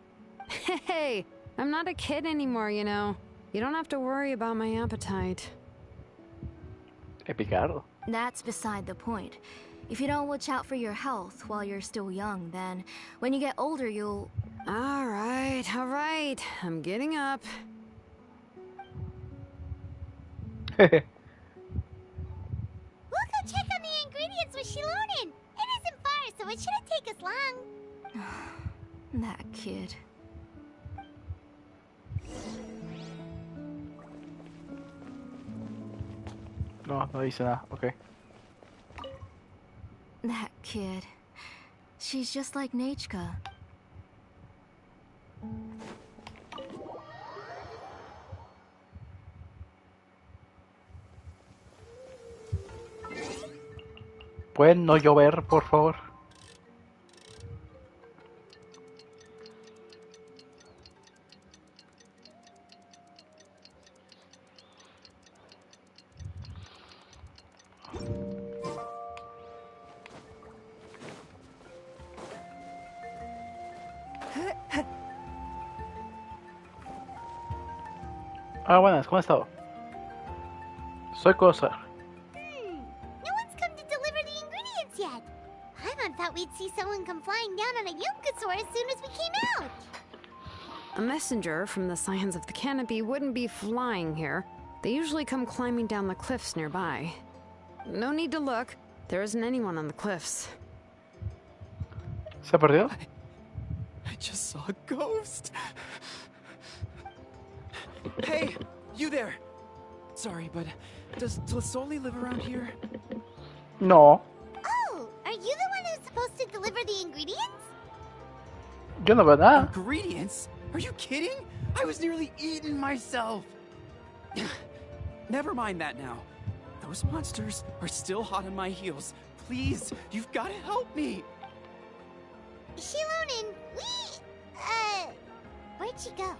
Hey, I'm not a kid anymore, you know. You don't have to worry about my appetite. Es pecado. That's beside the point. If you don't watch out for your health while you're still young, then when you get older, you'll... All right. I'm getting up. We'll go check on the ingredients with Xilonen. It isn't far, so it shouldn't take us long. That kid. No, no dice nada. Okay. That kid. She's just like Nachka. ¿Pueden no llover, por favor? Ah, buenas, ¿cómo has estado? Soy Cosa. No one's come to deliver the ingredients yet. Paimon thought we'd see someone come flying down on a Yunkasaur as soon as we came out. A messenger from the Scions of the Canopy wouldn't be flying here. They usually come climbing down the cliffs nearby. No need to look. There isn't anyone on the cliffs. ¿Se perdió? I just saw a ghost. Hey, you there. Sorry, but does Tlasoli live around here? No. Oh, are you the one who's supposed to deliver the ingredients? Yo no veo nada. Ingredients? Are you kidding? I was nearly eaten myself. Never mind that now. Those monsters are still hot on my heels. Please, you've got to help me. Xilonen, where'd she go?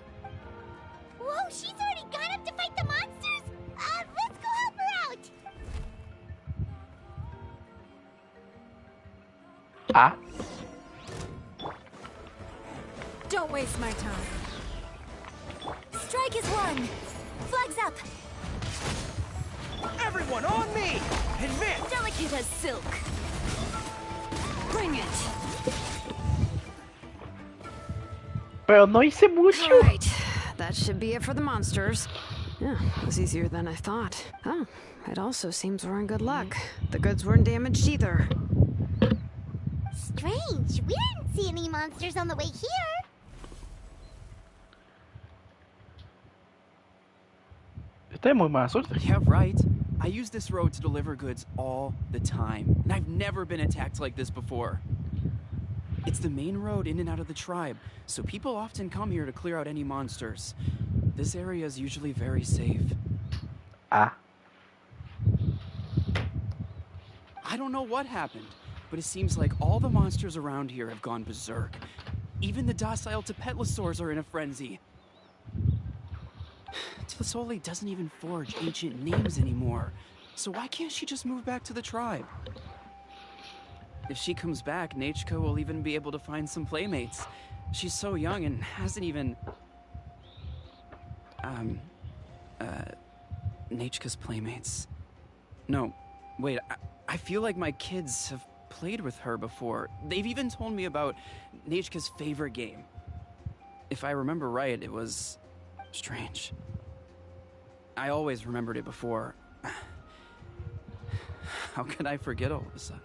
Whoa, she's already gone up to fight the monsters? Let's go help her out! Ah. Don't waste my time. Strike is one. Flags up. Everyone on me! Advance! Delicate as silk. Bring it. Pero no hice mucho. Right. That should be it for the monsters. Yeah, it was easier than I thought. Oh, it also seems we're in good luck. The goods weren't damaged either. Strange. We didn't see any monsters on the way here. Estoy muy mala suerte. Yeah, right. I use this road to deliver goods all the time, and I've never been attacked like this before. It's the main road in and out of the tribe, so people often come here to clear out any monsters. This area is usually very safe. Ah. I don't know what happened, but it seems like all the monsters around here have gone berserk. Even the docile Tepetlosaurs are in a frenzy. Tlisoli doesn't even forge ancient names anymore, so why can't she just move back to the tribe? If she comes back, Natchka will even be able to find some playmates. She's so young and hasn't even... Natchka's playmates. No, wait, I feel like my kids have played with her before. They've even told me about Natchka's favorite game. If I remember right, it was... strange. I always remembered it before. How could I forget all of a sudden?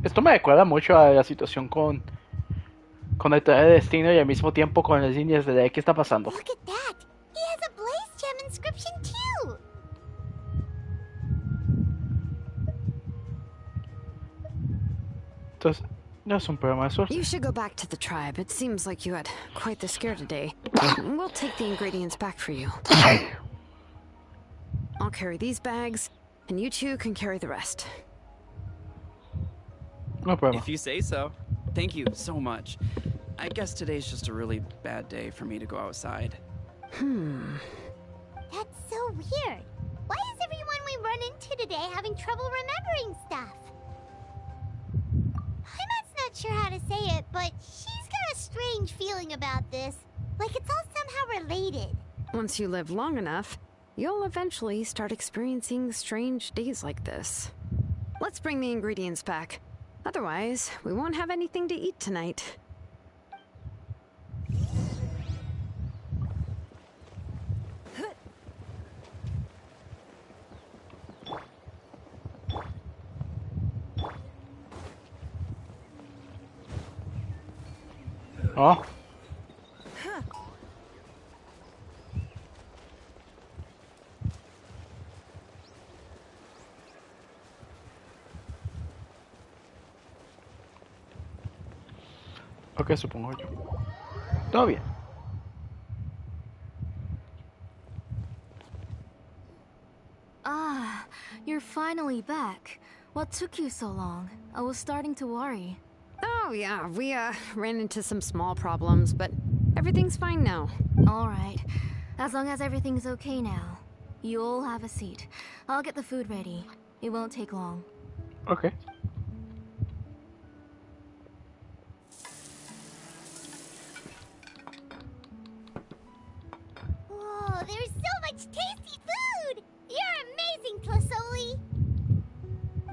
Esto me recuerda mucho a la situación con el traje de destino y al mismo tiempo con las líneas de ¿qué está pasando? Look at that! He has a blaze gem inscription too! Entonces, no es un problema de suerte. You should go back to the tribe. It seems like you had quite the scare today. We'll take the ingredients back for you. I'll carry these bags, and you two can carry the rest. No problem. If you say so. Thank you so much. I guess today's just a really bad day for me to go outside. That's so weird. Why is everyone we run into today having trouble remembering stuff? Paimon's not sure how to say it, but she's got a strange feeling about this. Like it's all somehow related. Once you live long enough, you'll eventually start experiencing strange days like this. Let's bring the ingredients back. Otherwise, we won't have anything to eat tonight. Oh. Ok, supongo yo. Todo bien. Ah, you're finally back. What took you so long? I was starting to worry. Oh yeah, we ran into some small problems, but everything's fine now. All right. As long as everything's okay now. You all have a seat. I'll get the food ready. It won't take long. Okay. Whoa, there's so much tasty food! You're amazing, Tlisoli!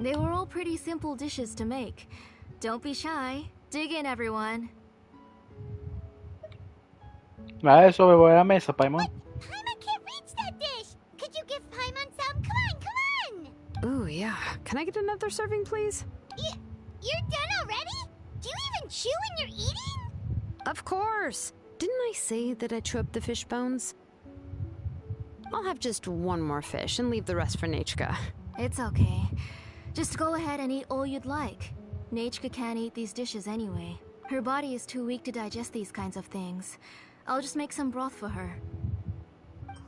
They were all pretty simple dishes to make. Don't be shy. Dig in, everyone. Nada de eso, me voy a la mesa, Paimon. Paimon can't reach that dish! Could you give Paimon some? Come on! Ooh, yeah. Can I get another serving, please? You're done already? Do you even chew when you're eating? Of course! Didn't I say that I chew up the fish bones? I'll have just one more fish and leave the rest for Natchka. It's okay. Just go ahead and eat all you'd like. Natchka can't eat these dishes anyway. Her body is too weak to digest these kinds of things. I'll just make some broth for her.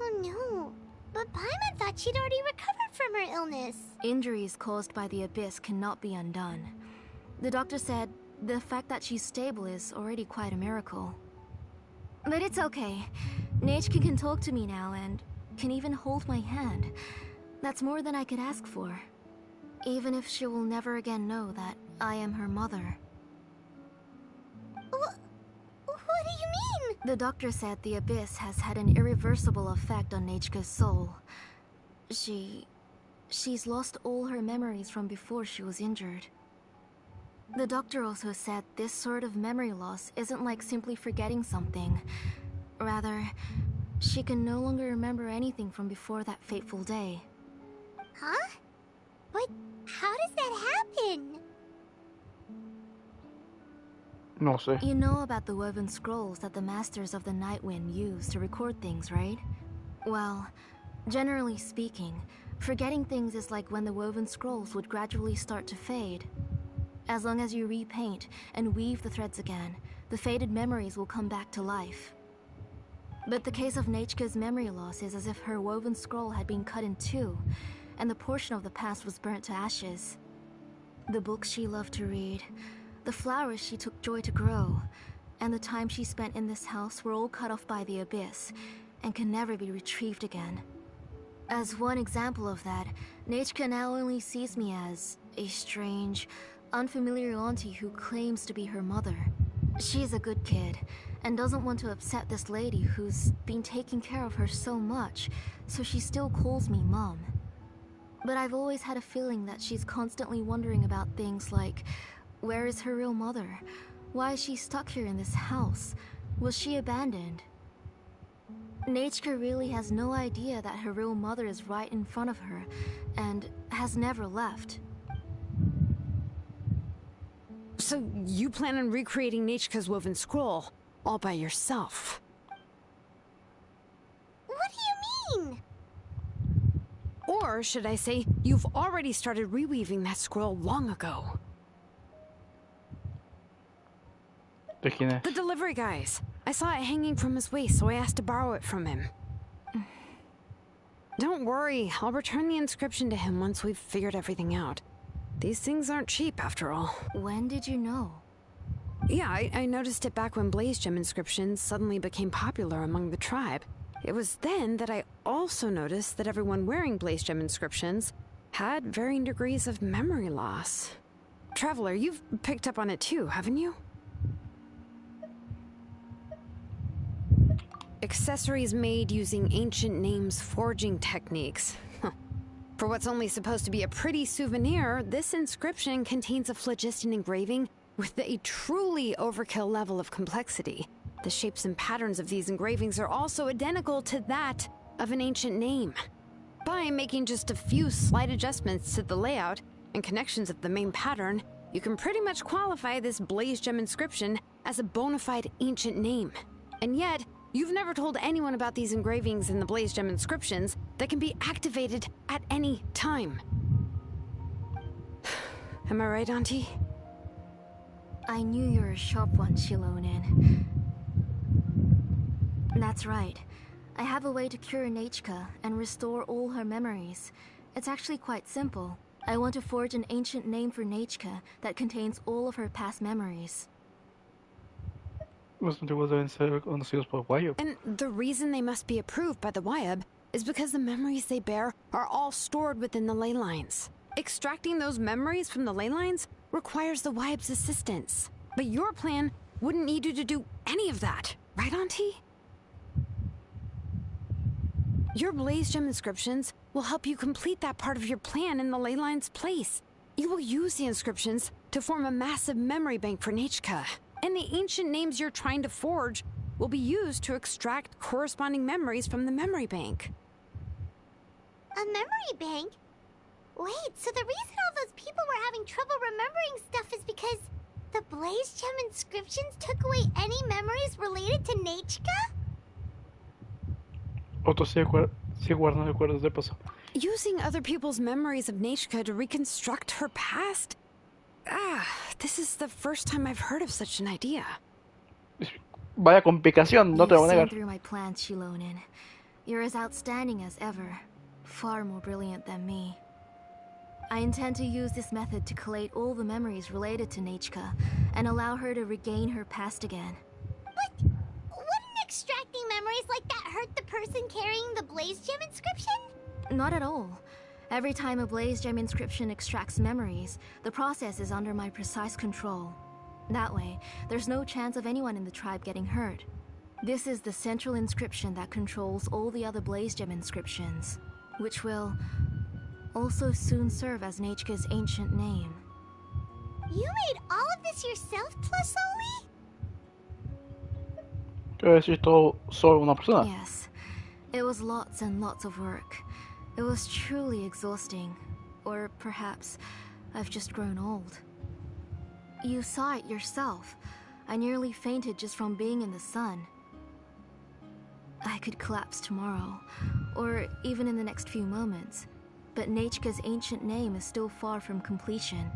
Oh no. But Paimon thought she'd already recovered from her illness. Injuries caused by the Abyss cannot be undone. The doctor said the fact that she's stable is already quite a miracle. But it's okay. Natchka can talk to me now and can even hold my hand. That's more than I could ask for. Even if she will never again know that I am her mother. What do you mean? The doctor said the Abyss has had an irreversible effect on Natchka's soul. She's lost all her memories from before she was injured. The doctor also said this sort of memory loss isn't like simply forgetting something. Rather, She can no longer remember anything from before that fateful day. Huh? But how does that happen? No sé. You know about the woven scrolls that the Masters of the Night Wind use to record things, right? Well, generally speaking, forgetting things is like when the woven scrolls would gradually start to fade. As long as you repaint and weave the threads again, the faded memories will come back to life. But the case of Nechka's memory loss is as if her woven scroll had been cut in two, and the portion of the past was burnt to ashes. The books she loved to read, the flowers she took joy to grow, and the time she spent in this house were all cut off by the abyss, and can never be retrieved again. As one example of that, Nechka now only sees me as a strange, unfamiliar auntie who claims to be her mother. She's a good kid, and doesn't want to upset this lady who's been taking care of her so much, so she still calls me Mom. But I've always had a feeling that she's constantly wondering about things like, where is her real mother? Why is she stuck here in this house? Was she abandoned? Nechka really has no idea that her real mother is right in front of her, and has never left. So you plan on recreating Nechka's woven scroll, all by yourself? What do you mean? Or should I say, you've already started reweaving that scroll long ago. ¿De quién es? The delivery guy's. I saw it hanging from his waist, so I asked to borrow it from him. Don't worry, I'll return the inscription to him once we've figured everything out. These things aren't cheap, after all. When did you know? Yeah, I noticed it back when blaze gem inscriptions suddenly became popular among the tribe. It was then that I also noticed that everyone wearing blaze gem inscriptions had varying degrees of memory loss. Traveler, you've picked up on it too, haven't you? Accessories made using ancient names forging techniques. For what's only supposed to be a pretty souvenir, this inscription contains a phlogiston engraving with a truly overkill level of complexity. The shapes and patterns of these engravings are also identical to that of an ancient name. By making just a few slight adjustments to the layout and connections of the main pattern, you can pretty much qualify this blaze gem inscription as a bona fide ancient name. And yet, you've never told anyone about these engravings in the blaze gem inscriptions that can be activated at any time. Am I right, Auntie? I knew you were a sharp one, Xilonen. That's right. I have a way to cure Nechka and restore all her memories. It's actually quite simple. I want to forge an ancient name for Nechka that contains all of her past memories. Los antiguos deben ser conocidos por Wayab. And the reason they must be approved by the Wayab is because the memories they bear are all stored within the ley lines. Extracting those memories from the ley lines requires the Wayab's assistance. But your plan wouldn't need you to do any of that, right, Auntie? Your blaze gem inscriptions will help you complete that part of your plan in the ley line's place. You will use the inscriptions to form a massive memory bank for Nechka. And the ancient names you're trying to forge will be used to extract corresponding memories from the memory bank. A memory bank? Wait, so the reason all those people were having trouble remembering stuff is because the blaze gem inscriptions took away any memories related to Nechka? Otros sí guardan recuerdos de paso. Using other people's memories of Nechka to reconstruct her past? This is the first time I've heard of such an idea. Vaya complicación, no te lo voy a You've negar. seen through my plans, Xilonen. You're as outstanding as ever. Far more brilliant than me. I intend to use this method to collate all the memories related to Nechka and allow her to regain her past again. But wouldn't extracting memories like that hurt the person carrying the blaze gem inscription? Not at all. Every time a blaze gem inscription extracts memories, the process is under my precise control. That way, there's no chance of anyone in the tribe getting hurt. This is the central inscription that controls all the other blaze gem inscriptions, which will also soon serve as Nechka's ancient name. You made all of this yourself, Plusoli? Quiero decir todo solo una persona. Yes. It was lots and lots of work. It was truly exhausting. Or perhaps I've just grown old. You saw it yourself. I nearly fainted just from being in the sun. I could collapse tomorrow, or even in the next few moments. But Nechka's ancient name is still far from completion.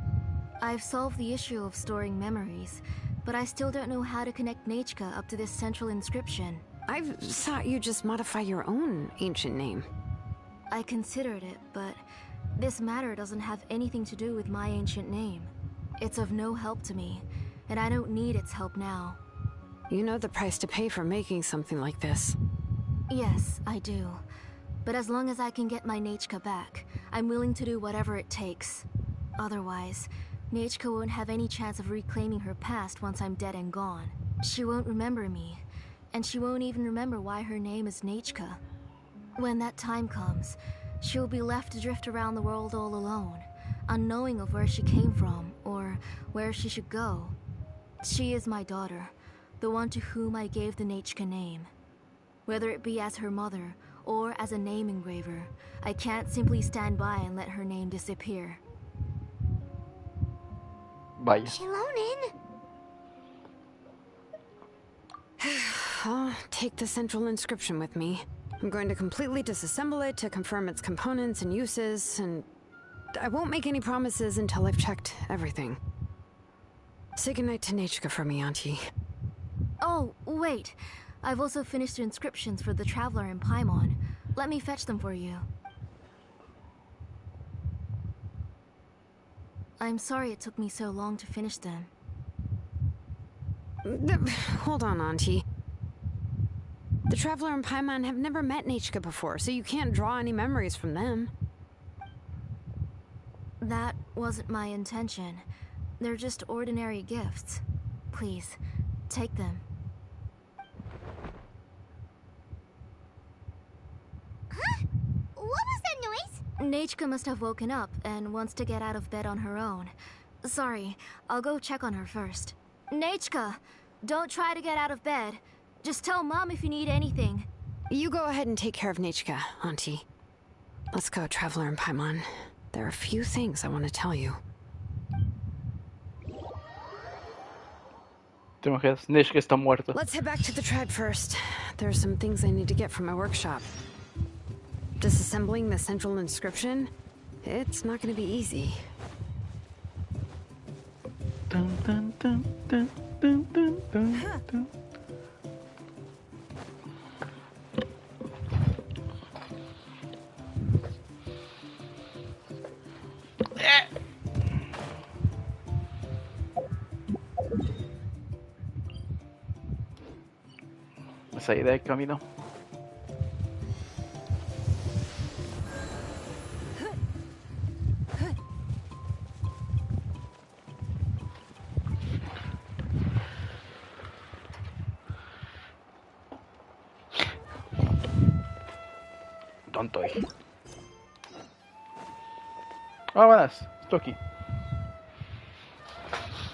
I've solved the issue of storing memories, but I still don't know how to connect Nechka up to this central inscription. I thought you just modify your own ancient name. I considered it, but this matter doesn't have anything to do with my ancient name. It's of no help to me, and I don't need its help now. You know the price to pay for making something like this. Yes, I do. But as long as I can get my Nechka back, I'm willing to do whatever it takes. Otherwise, Nechka won't have any chance of reclaiming her past once I'm dead and gone. She won't remember me, and she won't even remember why her name is Nechka. When that time comes, she'll be left to drift around the world all alone, unknowing of where she came from or where she should go. She is my daughter, the one to whom I gave the Nechka name. Whether it be as her mother or as a name engraver, I can't simply stand by and let her name disappear. Vaya. Xilonen! I'll take the central inscription with me. I'm going to completely disassemble it to confirm its components and uses, and I won't make any promises until I've checked everything. Say goodnight to Nechka for me, Auntie. Oh, wait. I've also finished the inscriptions for the Traveler in Paimon. Let me fetch them for you. I'm sorry it took me so long to finish them. Hold on, Auntie. The Traveler and Paimon have never met Nechka before, so you can't draw any memories from them. That wasn't my intention. They're just ordinary gifts. Please, take them. Huh? What was that noise? Nechka must have woken up and wants to get out of bed on her own. Sorry, I'll go check on her first. Nechka, don't try to get out of bed. Just tell Mom if you need anything. You go ahead and take care of Nechka, Auntie. Let's go, Traveler and Paimon. There are a few things I want to tell you. Nechka está muerto. Let's head back to the tribe first. There are some things I need to get from my workshop. Disassembling the central inscription? It's not going to be easy. Dun, dun, dun, dun, dun, dun, dun, dun. Saí del camino. Tonto. Ah, buenas. Estoy aquí.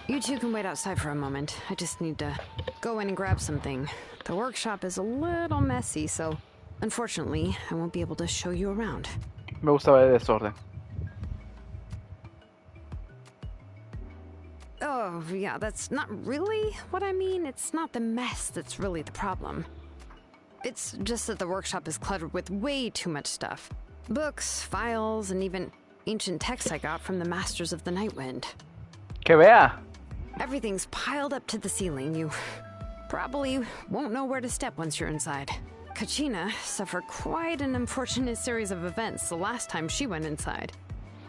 You two can wait outside for a moment. I just need to go in and grab something. The workshop is a little messy, so unfortunately, I won't be able to show you around. Me gusta ver el desorden. Oh, yeah, that's not really what I mean. It's not the mess that's really the problem. It's just that the workshop is cluttered with way too much stuff. Books, files, and even ancient texts I got from the Masters of the Nightwind. Que vea! Everything's piled up to the ceiling. You probably won't know where to step once you're inside. Kachina suffered quite an unfortunate series of events the last time she went inside.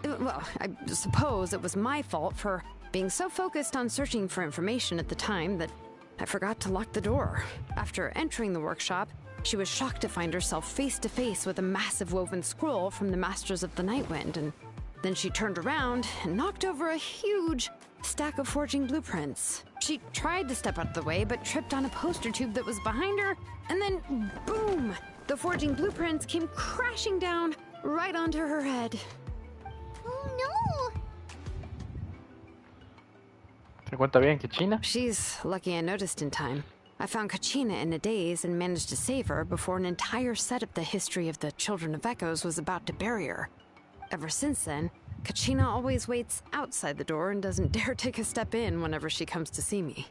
Well, I suppose it was my fault for being so focused on searching for information at the time that I forgot to lock the door. After entering the workshop, she was shocked to find herself face to face with a massive woven scroll from the Masters of the Nightwind, and then she turned around and knocked over a huge stack of forging blueprints. She tried to step out of the way, but tripped on a poster tube that was behind her, and then boom! The forging blueprints came crashing down right onto her head. Oh no! ¿Se cuenta bien que China? She's lucky I noticed in time. I found Kachina in a daze and managed to save her before an entire set of the history of the Children of Echoes was about to bury her. Ever since then, Kachina always waits outside the door and doesn't dare take a step in whenever she comes to see me.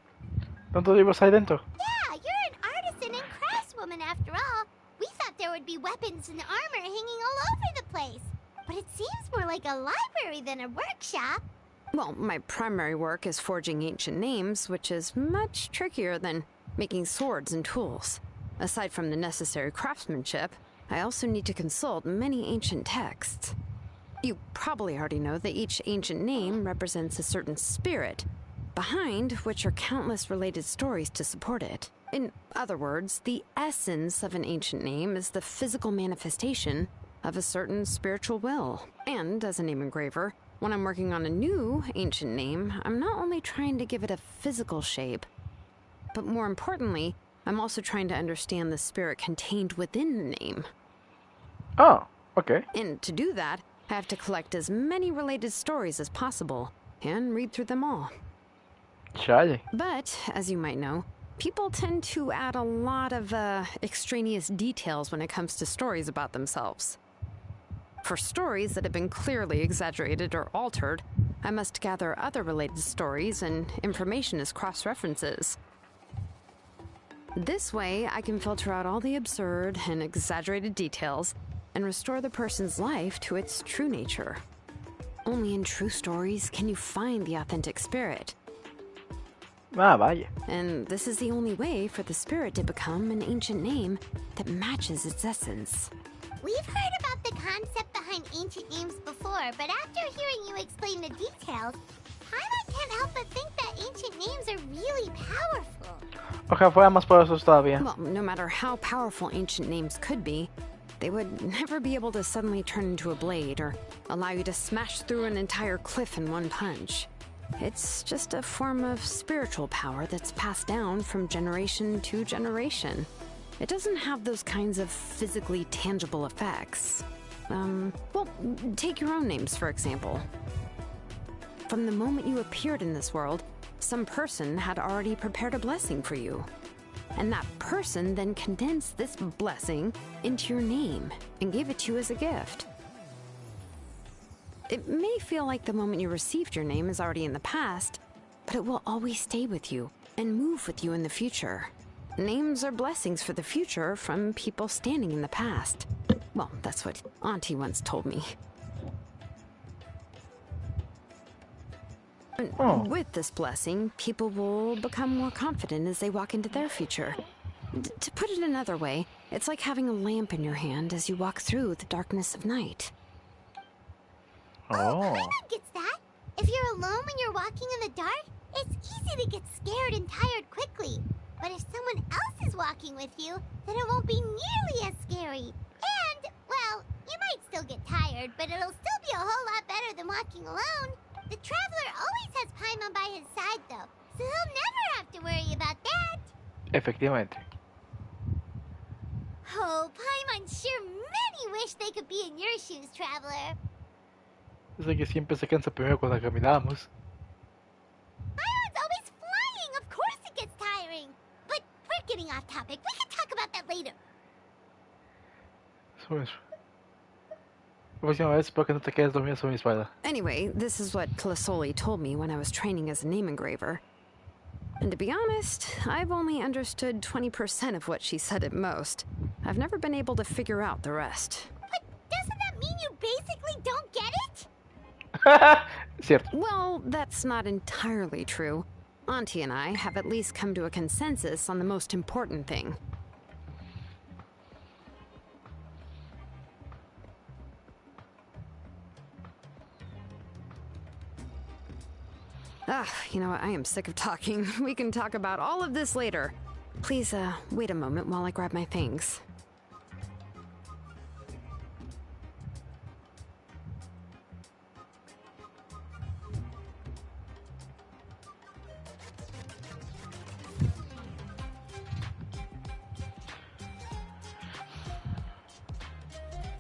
¿Cuántos libros hay dentro? Yeah, you're an artisan and craftswoman after all. We thought there would be weapons and armor hanging all over the place. But it seems more like a library than a workshop. Well, my primary work is forging ancient names, which is much trickier than making swords and tools. Aside from the necessary craftsmanship, I also need to consult many ancient texts. You probably already know that each ancient name represents a certain spirit, behind which are countless related stories to support it. In other words, the essence of an ancient name is the physical manifestation of a certain spiritual will. And as a name engraver, when I'm working on a new ancient name, I'm not only trying to give it a physical shape, but more importantly, I'm also trying to understand the spirit contained within the name. Oh, okay. And to do that, I have to collect as many related stories as possible and read through them all. Chale. But, as you might know, people tend to add a lot of extraneous details when it comes to stories about themselves. For stories that have been clearly exaggerated or altered, I must gather other related stories and information as cross-references. This way, I can filter out all the absurd and exaggerated details and restore the person's life to its true nature. Only in true stories can you find the authentic spirit. Ah, vaya. And this is the only way for the spirit to become an ancient name that matches its essence. We've heard about the concept behind ancient names before, but after hearing you explain the details, I can't help but think that ancient names are really powerful. Ojalá fueran más poderosos todavía. Well, no matter how powerful ancient names could be, they would never be able to suddenly turn into a blade or allow you to smash through an entire cliff in one punch. It's just a form of spiritual power that's passed down from generation to generation. It doesn't have those kinds of physically tangible effects. Well, take your own names, for example. From the moment you appeared in this world, some person had already prepared a blessing for you. And that person then condensed this blessing into your name and gave it to you as a gift. It may feel like the moment you received your name is already in the past, but it will always stay with you and move with you in the future. Names are blessings for the future from people standing in the past. Well, that's what Auntie once told me. Oh. With this blessing, people will become more confident as they walk into their future. To put it another way, it's like having a lamp in your hand as you walk through the darkness of night. Oh, Paimon gets that. If you're alone when you're walking in the dark, it's easy to get scared and tired quickly. But if someone else is walking with you, then it won't be nearly as scary. And, well, you might still get tired, but it'll still be a whole lot better than walking alone. The Traveler always has Paimon by his side, though, so he'll never have to worry about that. Efectivamente. Oh, Paimon sure many wish they could be in your shoes, Traveler. Dice que siempre se cansa primero cuando caminamos. Paimon's always flying, of course it gets tiring. But we're getting off topic. We can talk about that later. Eso. La próxima vez espero que no te quedes dormido sobre mi espalda. Anyway, this is what Clasoli told me when I was training as a name engraver. And to be honest, I've only understood 20% of what she said at most. I've never been able to figure out the rest. But doesn't that mean you basically don't get it? Cierto. Well, that's not entirely true. Auntie and I have at least come to a consensus on the most important thing. You know what? I am sick of talking. We can talk about all of this later. Please, wait a moment while I grab my things.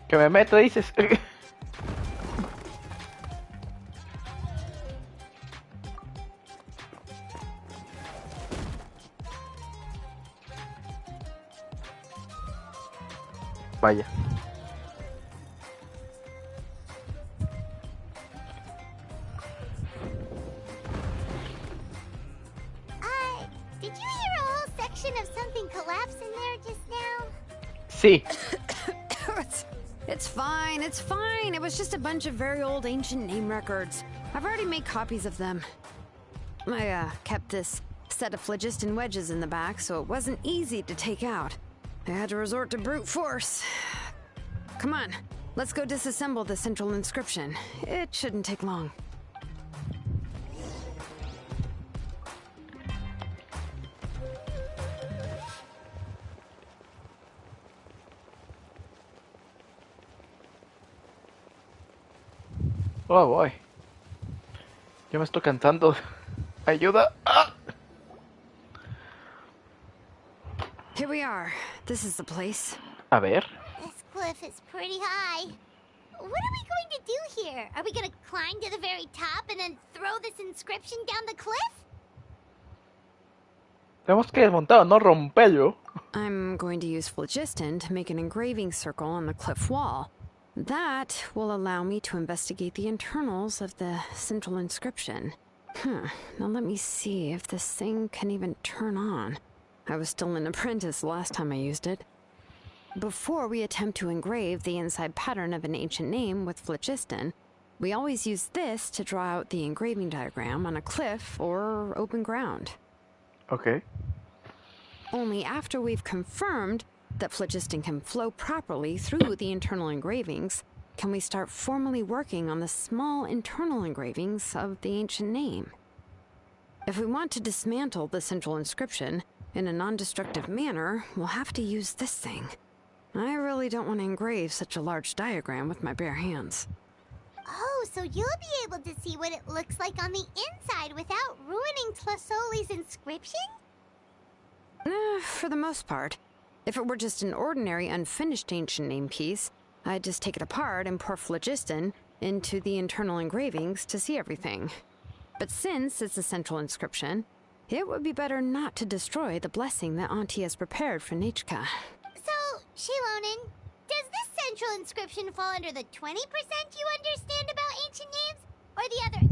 Que me meto, dices. Vaya. Did you hear a whole section of something collapse in there just now? Sí. It's fine, it's fine. It was just a bunch of very old ancient name records. I've already made copies of them. I kept this set of phlogiston wedges in the back, so it wasn't easy to take out. I had to resort to brute force. Come on, let's go disassemble the central inscription. It shouldn't take long. Oh, boy. Yo me estoy cansando. Ayuda. ¡Ah! Here we are. This is the place. A ver. This cliff is pretty high. What are we going to do here? Are we going to climb to the very top and then throw this inscription down the cliff? Tenemos que desmontar, no romperlo. I'm going to use phlogiston to make an engraving circle on the cliff wall. That will allow me to investigate the internals of the central inscription. Now let me see if this thing can even turn on. I was still an apprentice last time I used it. Before we attempt to engrave the inside pattern of an ancient name with phlogiston, we always use this to draw out the engraving diagram on a cliff or open ground. Okay. Only after we've confirmed that phlogiston can flow properly through the internal engravings can we start formally working on the small internal engravings of the ancient name. If we want to dismantle the central inscription in a non-destructive manner, we'll have to use this thing. I really don't want to engrave such a large diagram with my bare hands. Oh, so you'll be able to see what it looks like on the inside without ruining Tlasoli's inscription? For the most part. If it were just an ordinary unfinished ancient name piece, I'd just take it apart and pour phlogiston into the internal engravings to see everything. But since it's a central inscription, it would be better not to destroy the blessing that Auntie has prepared for Nechka. So, Xilonen, does this central inscription fall under the 20% you understand about ancient names, or the other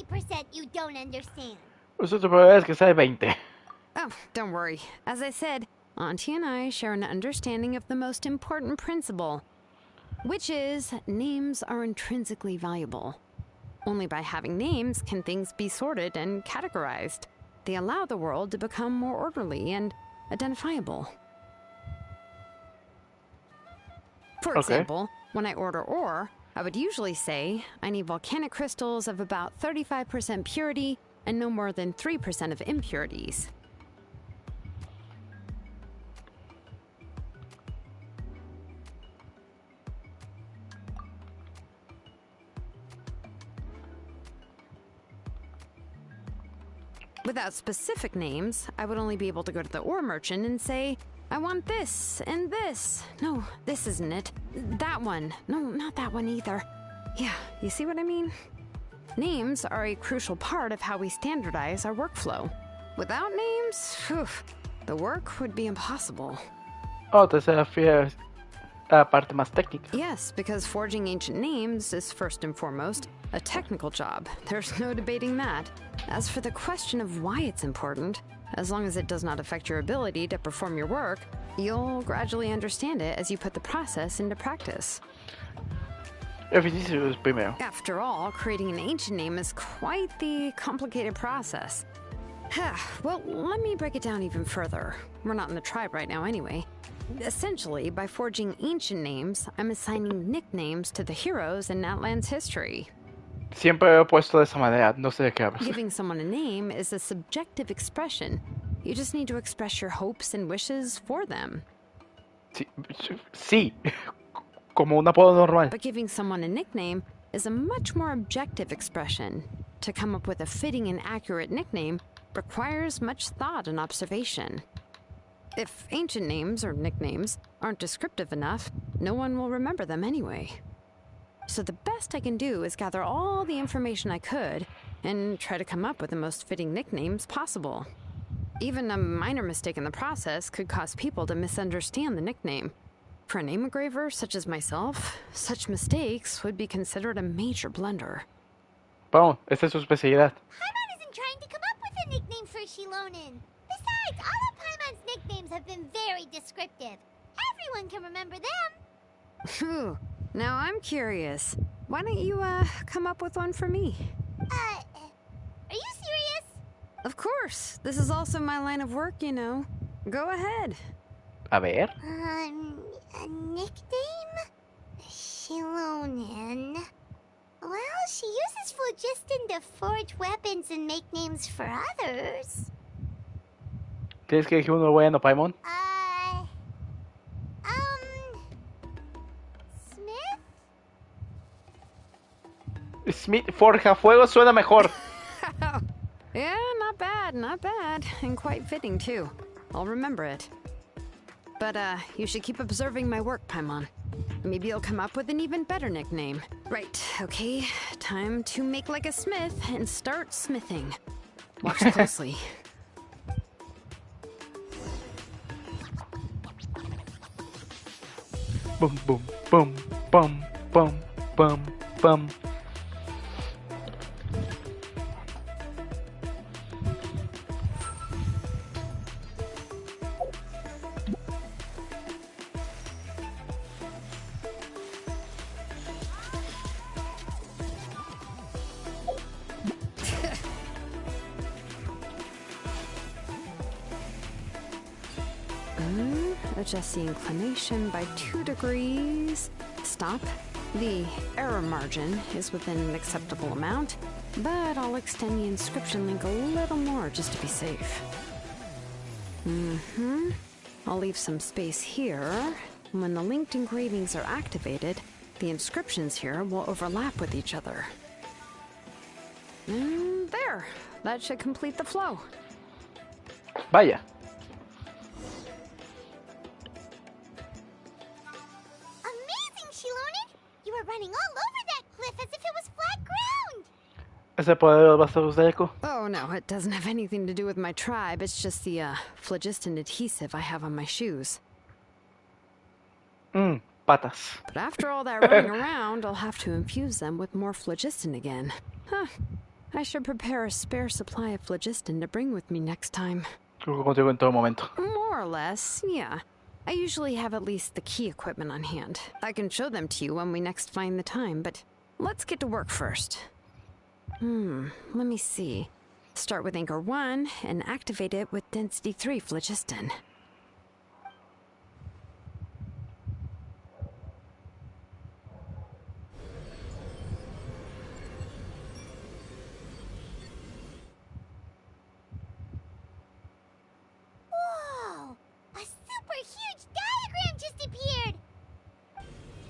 80% you don't understand? Pues otra probabilidad es que sea 20. Oh, don't worry. As I said, Auntie and I share an understanding of the most important principle, which is names are intrinsically valuable. Only by having names can things be sorted and categorized. They allow the world to become more orderly and identifiable. For example, when I order ore, I would usually say I need volcanic crystals of about 35% purity and no more than 3% of impurities. Without specific names, I would only be able to go to the ore merchant and say, I want this and this. No, this isn't it. That one. No, not that one either. Yeah, you see what I mean? Names are a crucial part of how we standardize our workflow. Without names, the work wote be impossible. Oh, te refieres a la parte más técnica. Yes, because forging ancient names is first and foremost a technical job. There's no debating that. As for the question of why it's important, as long as it does not affect your ability to perform your work, you'll gradually understand it as you put the process into practice. After all, creating an ancient name is quite the complicated process. Well, let me break it down even further. We're not in the tribe right now anyway. Essentially, by forging ancient names, I'm assigning nicknames to the heroes in Natlan's history. Siempre he puesto de esa manera, no sé de qué hablas. Giving someone a name is a subjective expression. You just need to express your hopes and wishes for them. Sí, como un apodo normal. But giving someone a nickname is a much more objective expression. To come up with a fitting and accurate nickname requires much thought and observation. If ancient names or nicknames aren't descriptive enough, no one will remember them anyway. So the best I can do is gather all the information I could and try to come up with the most fitting nicknames possible. Even a minor mistake in the process could cause people to misunderstand the nickname. For a name engraver such as myself, such mistakes would be considered a major blunder. Vamos, esa es su especialidad. Paimon isn't trying to come up with a nickname for Xilonen. Besides, all of Paimon's nicknames have been very descriptive. Everyone can remember them. Phew. Now I'm curious. Why don't you, come up with one for me? Are you serious? Of course. This is also my line of work, you know. Go ahead. A ver. A nickname? Xilonen. Well, she uses phlogiston to forge weapons and make names for others. ¿Tienes que elegir uno bueno, Paimon? Smith Forja Fuego suena mejor. Yeah, not bad, not bad. And quite fitting, too. I'll remember it. But, you should keep observing my work, Paimon. Maybe you'll come up with an even better nickname. Right, okay. Time to make like a smith and start smithing. Watch closely. Boom, boom, boom, boom, boom, boom, boom. Adjust the inclination by 2 degrees. Stop. The error margin is within an acceptable amount, but I'll extend the inscription link a little more just to be safe. I'll leave some space here. When the linked engravings are activated, the inscriptions here will overlap with each other. And there. That should complete the flow. Vaya. Running all over that cliff as if it was flat ground. ¿Ese poder va a ser LeviaTeku? Oh no, it doesn't have anything to do with my tribe. It's just the phlogiston adhesive I have on my shoes. Patas. But after all that running around, I'll have to infuse them with more phlogiston again. Huh. I should prepare a spare supply of phlogiston to bring with me next time. Contigo en todo momento. More or less, yeah. I usually have at least the key equipment on hand. I can show them to you when we next find the time, but let's get to work first. Let me see. Start with Anchor 1 and activate it with Density 3 phlogiston. Huge diagram just appeared!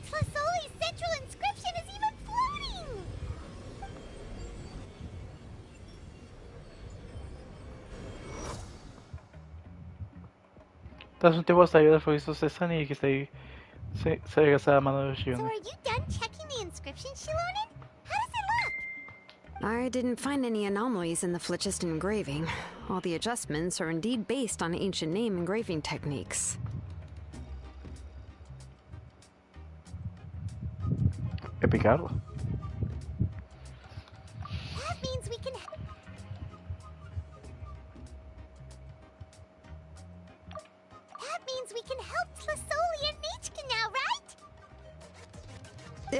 Tlasoli's central inscription is even floating! Tras un tiempo hasta ayuda fue cesan y que se regresa a la mano de Xilonen. So are you done checking the inscription, Xilonen? How does it look? I didn't find any anomalies in the phlogiston engraving. All the adjustments are indeed based on ancient name engraving techniques. Epicarlo. That means we can... That means we can help Tlasoli and Nechka now,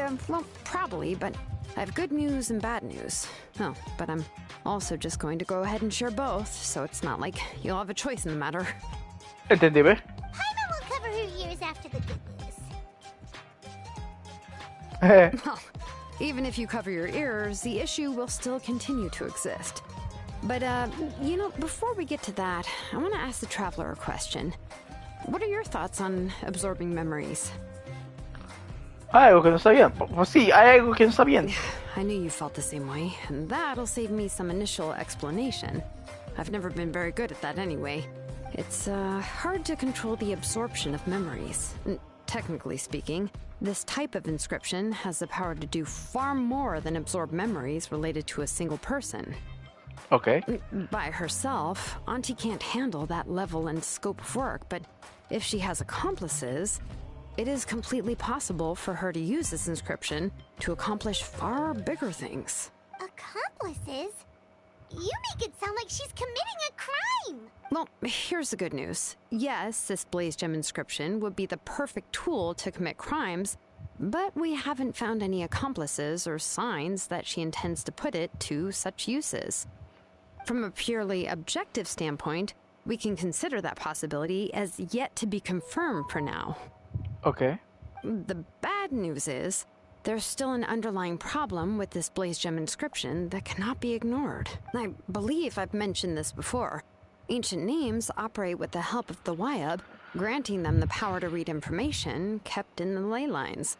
right? Well, probably, but I have good news and bad news. Oh, but I'm also just going to go ahead and share both, so it's not like you'll have a choice in the matter. Entendible. Paimon will cover her ears after the good news. Well, even if you cover your ears, the issue will still continue to exist. But, you know, before we get to that, I want to ask the Traveler a question. What are your thoughts on absorbing memories? Hay algo que no está bien. Pues sí, hay algo que no está bien. I knew you felt the same way, and that'll save me some initial explanation. I've never been very good at that anyway. It's, hard to control the absorption of memories. Technically speaking, this type of inscription has the power to do far more than absorb memories related to a single person. Okay. By herself, Auntie can't handle that level and scope of work, but if she has accomplices, it is completely possible for her to use this inscription to accomplish far bigger things. Accomplices? You make it sound like she's committing a crime! Well, here's the good news. Yes, this blaze gem inscription would be the perfect tool to commit crimes, but we haven't found any accomplices or signs that she intends to put it to such uses. From a purely objective standpoint, we can consider that possibility as yet to be confirmed for now. Okay. The bad news is, there's still an underlying problem with this blaze gem inscription that cannot be ignored. I believe I've mentioned this before. Ancient names operate with the help of the Wyab, granting them the power to read information kept in the ley lines.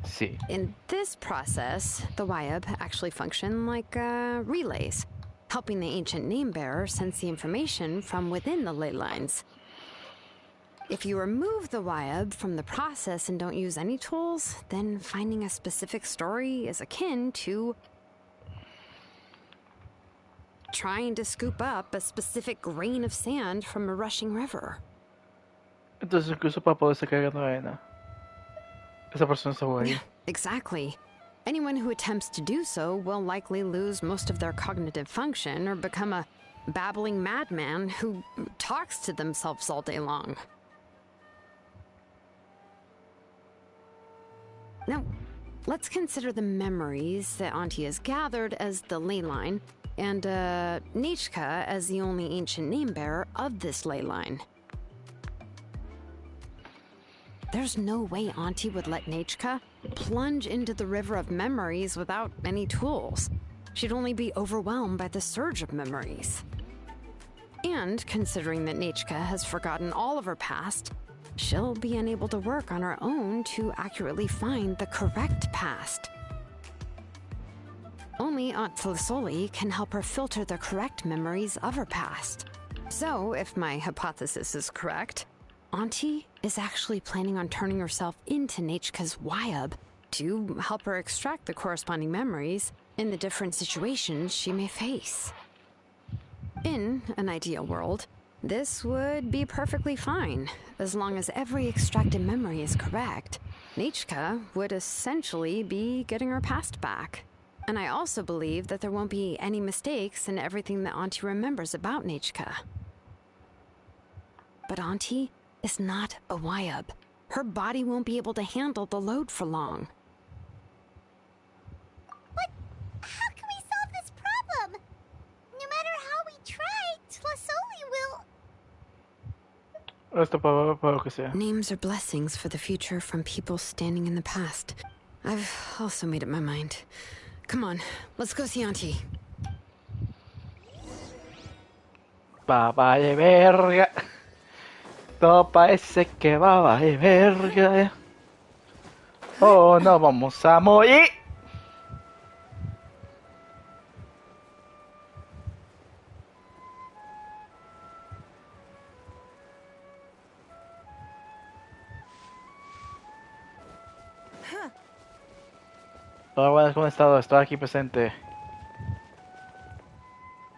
Sí. In this process, the Wyab actually function like relays, helping the ancient name bearer sense the information from within the ley lines. If you remove the Wyab from the process and don't use any tools, then finding a specific story is akin to trying to scoop up a specific grain of sand from a rushing river. Entonces incluso para poder sacar la arena, esa persona está ahí. Exactly. Anyone who attempts to do so will likely lose most of their cognitive function or become a babbling madman who talks to themselves all day long. Now, let's consider the memories that Auntie has gathered as the ley line, and Nechka as the only ancient name bearer of this ley line. There's no way Auntie would let Nechka plunge into the river of memories without any tools. She'd only be overwhelmed by the surge of memories. And considering that Nechka has forgotten all of her past, she'll be unable to work on her own to accurately find the correct past. Only Aunt Tlisoli can help her filter the correct memories of her past. So, if my hypothesis is correct, Auntie is actually planning on turning herself into Nechka's Wyab to help her extract the corresponding memories in the different situations she may face. In an ideal world, this would be perfectly fine. As long as every extracted memory is correct, Nechka would essentially be getting her past back. And I also believe that there won't be any mistakes in everything that Auntie remembers about Nechka. But Auntie is not a Wyab. Her body won't be able to handle the load for long. But how can we solve this problem? No matter how we try, Tlisoli will... Esto para lo que sea. Names are blessings for the future from people standing in the past. I've also made up my mind. Come on, let's go see Auntie. Papá de verga. Todo parece que va de verga. Oh, no vamos a morir. Hola, buenas, ¿cómo has estado? Estoy aquí presente.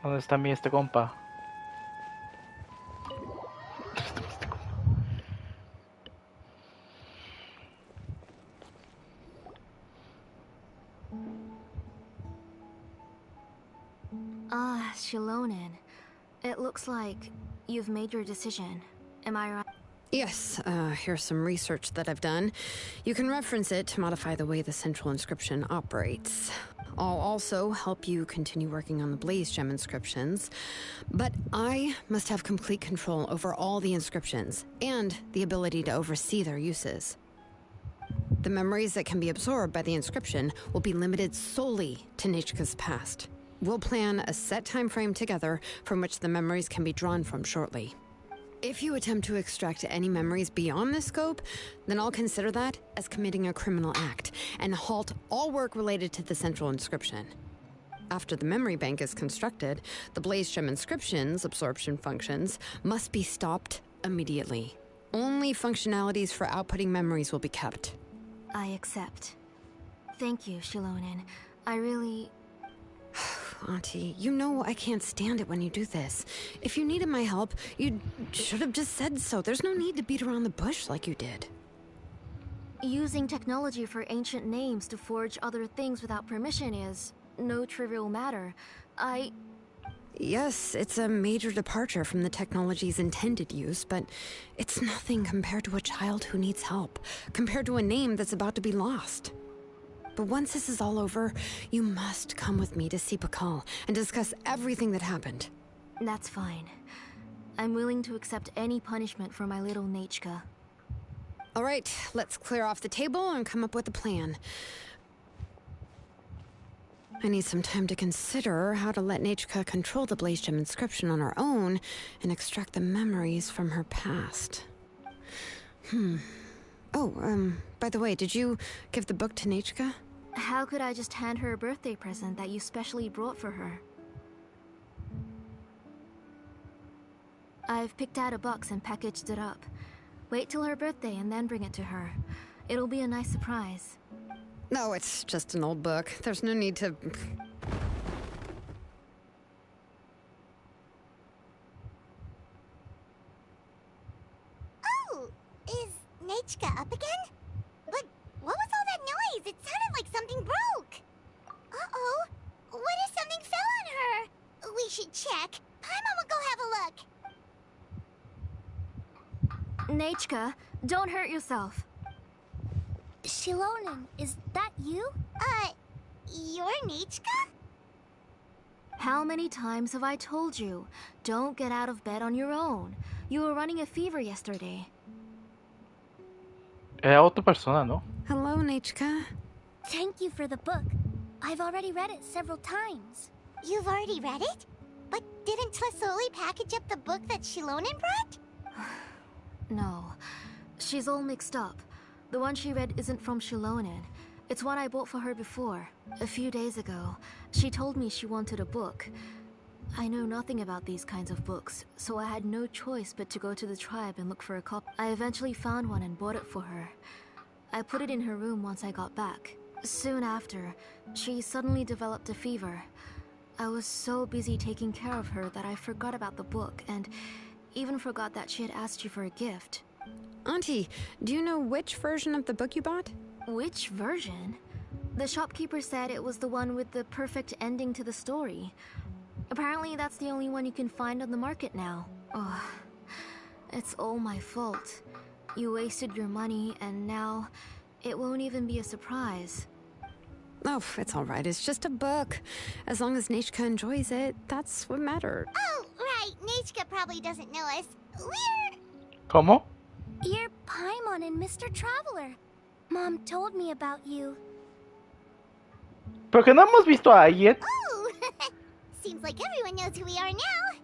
¿Dónde está este compa? Xilonen. It looks like you've made your decision. Am I right? Yes, here's some research that I've done. You can reference it to modify the way the central inscription operates. I'll also help you continue working on the blaze gem inscriptions, but I must have complete control over all the inscriptions and the ability to oversee their uses. The memories that can be absorbed by the inscription will be limited solely to Nechka's past. We'll plan a set time frame together from which the memories can be drawn from shortly. If you attempt to extract any memories beyond this scope, then I'll consider that as committing a criminal act and halt all work related to the central inscription. After the memory bank is constructed, the blaze gem inscription's absorption functions must be stopped immediately. Only functionalities for outputting memories will be kept. I accept. Thank you, Xilonen. I really... Auntie, you know I can't stand it when you do this. If you needed my help, you should have just said so. There's no need to beat around the bush like you did. Using technology for ancient names to forge other things without permission is no trivial matter. Yes, it's a major departure from the technology's intended use, but it's nothing compared to a child who needs help, compared to a name that's about to be lost. But once this is all over, you must come with me to see Pakal and discuss everything that happened. That's fine. I'm willing to accept any punishment for my little Nechka. All right, let's clear off the table and come up with a plan. I need some time to consider how to let Nechka control the Blaze Gem inscription on her own and extract the memories from her past. Oh, by the way, did you give the book to Nechka? How could I just hand her a birthday present that you specially brought for her? I've picked out a box and packaged it up. Wait till her birthday and then bring it to her. It'll be a nice surprise. No, it's just an old book. There's no need to... Oh! Is Nechka up again? But what was all that noise? It sounded like something broke. Uh-oh. What if something fell on her? We should check. Paimon will go have a look. Nechka, don't hurt yourself. Xilonen, is that you? You're Nechka? How many times have I told you? Don't get out of bed on your own. You were running a fever yesterday. Era otra persona, ¿no? Hello, Nechka. Thank you for the book. I've already read it several times. You've already read it? But didn't Tlesoli package up the book that Xilonen brought? No. She's all mixed up. The one she read isn't from Xilonen. It's one I bought for her before. A few days ago, she told me she wanted a book. I know nothing about these kinds of books, so I had no choice but to go to the tribe and look for a copy. I eventually found one and bought it for her. I put it in her room once I got back. Soon after, she suddenly developed a fever. I was so busy taking care of her that I forgot about the book and even forgot that she had asked you for a gift. Auntie, do you know which version of the book you bought? Which version? The shopkeeper said it was the one with the perfect ending to the story. Apparently that's the only one you can find on the market now. Ugh. It's all my fault. You wasted your money and now it won't even be a surprise. Oh, it's all right. It's just a book. As long as Nechka enjoys it, that's what matters. Oh, right. Nechka probably doesn't know us. We're... ¿Cómo? You're Paimon and Mr. Traveler. Mom told me about you. ¿Pero que no hemos visto a alguien? Oh! Seems like everyone knows who we are now.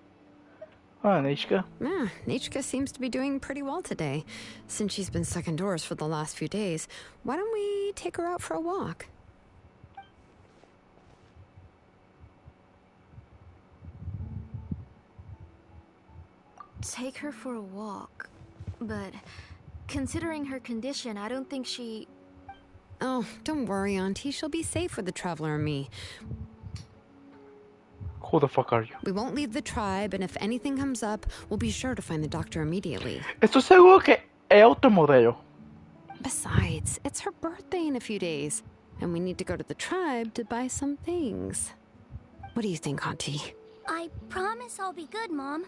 Ah, Nechka. Yeah, Nechka seems to be doing pretty well today. Since she's been stuck indoors for the last few days, why don't we take her out for a walk? Take her for a walk. But considering her condition, I don't think she... Oh, don't worry, Auntie. She'll be safe with the Traveler and me. Who the fuck are you? We won't leave the tribe, and if anything comes up, we'll be sure to find the doctor immediately. Estoy seguro que es otro modelo. Besides, it's her birthday in a few days, and we need to go to the tribe to buy some things. What do you think, Auntie? I promise I'll be good, Mom.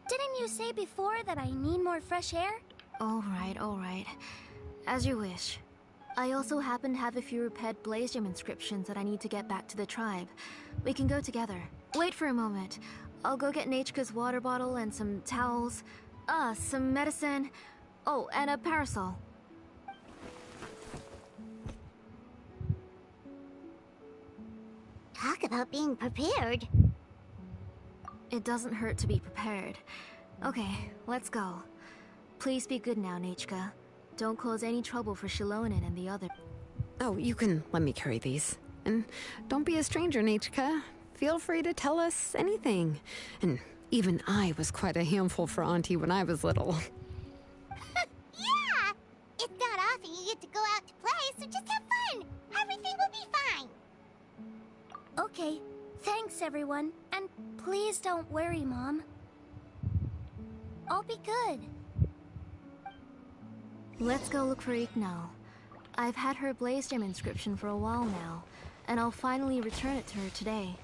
Didn't you say before that I need more fresh air? All right. As you wish. I also happen to have a few repaired Blaze Gem inscriptions that I need to get back to the tribe. We can go together. Wait for a moment. I'll go get Nechka's water bottle and some towels. Some medicine. Oh, and a parasol. Talk about being prepared. It doesn't hurt to be prepared. Okay, let's go. Please be good now, Nechka. Don't cause any trouble for Xilonen and the other. Oh, you can let me carry these. And don't be a stranger, Nechka. Feel free to tell us anything. And even I was quite a handful for Auntie when I was little. Yeah! It's not often you get to go out to play, so just have fun. Everything will be fine. Okay, thanks everyone. And please don't worry, Mom. I'll be good. Let's go look for Ignal. I've had her blaze gem inscription for a while now, and I'll finally return it to her today.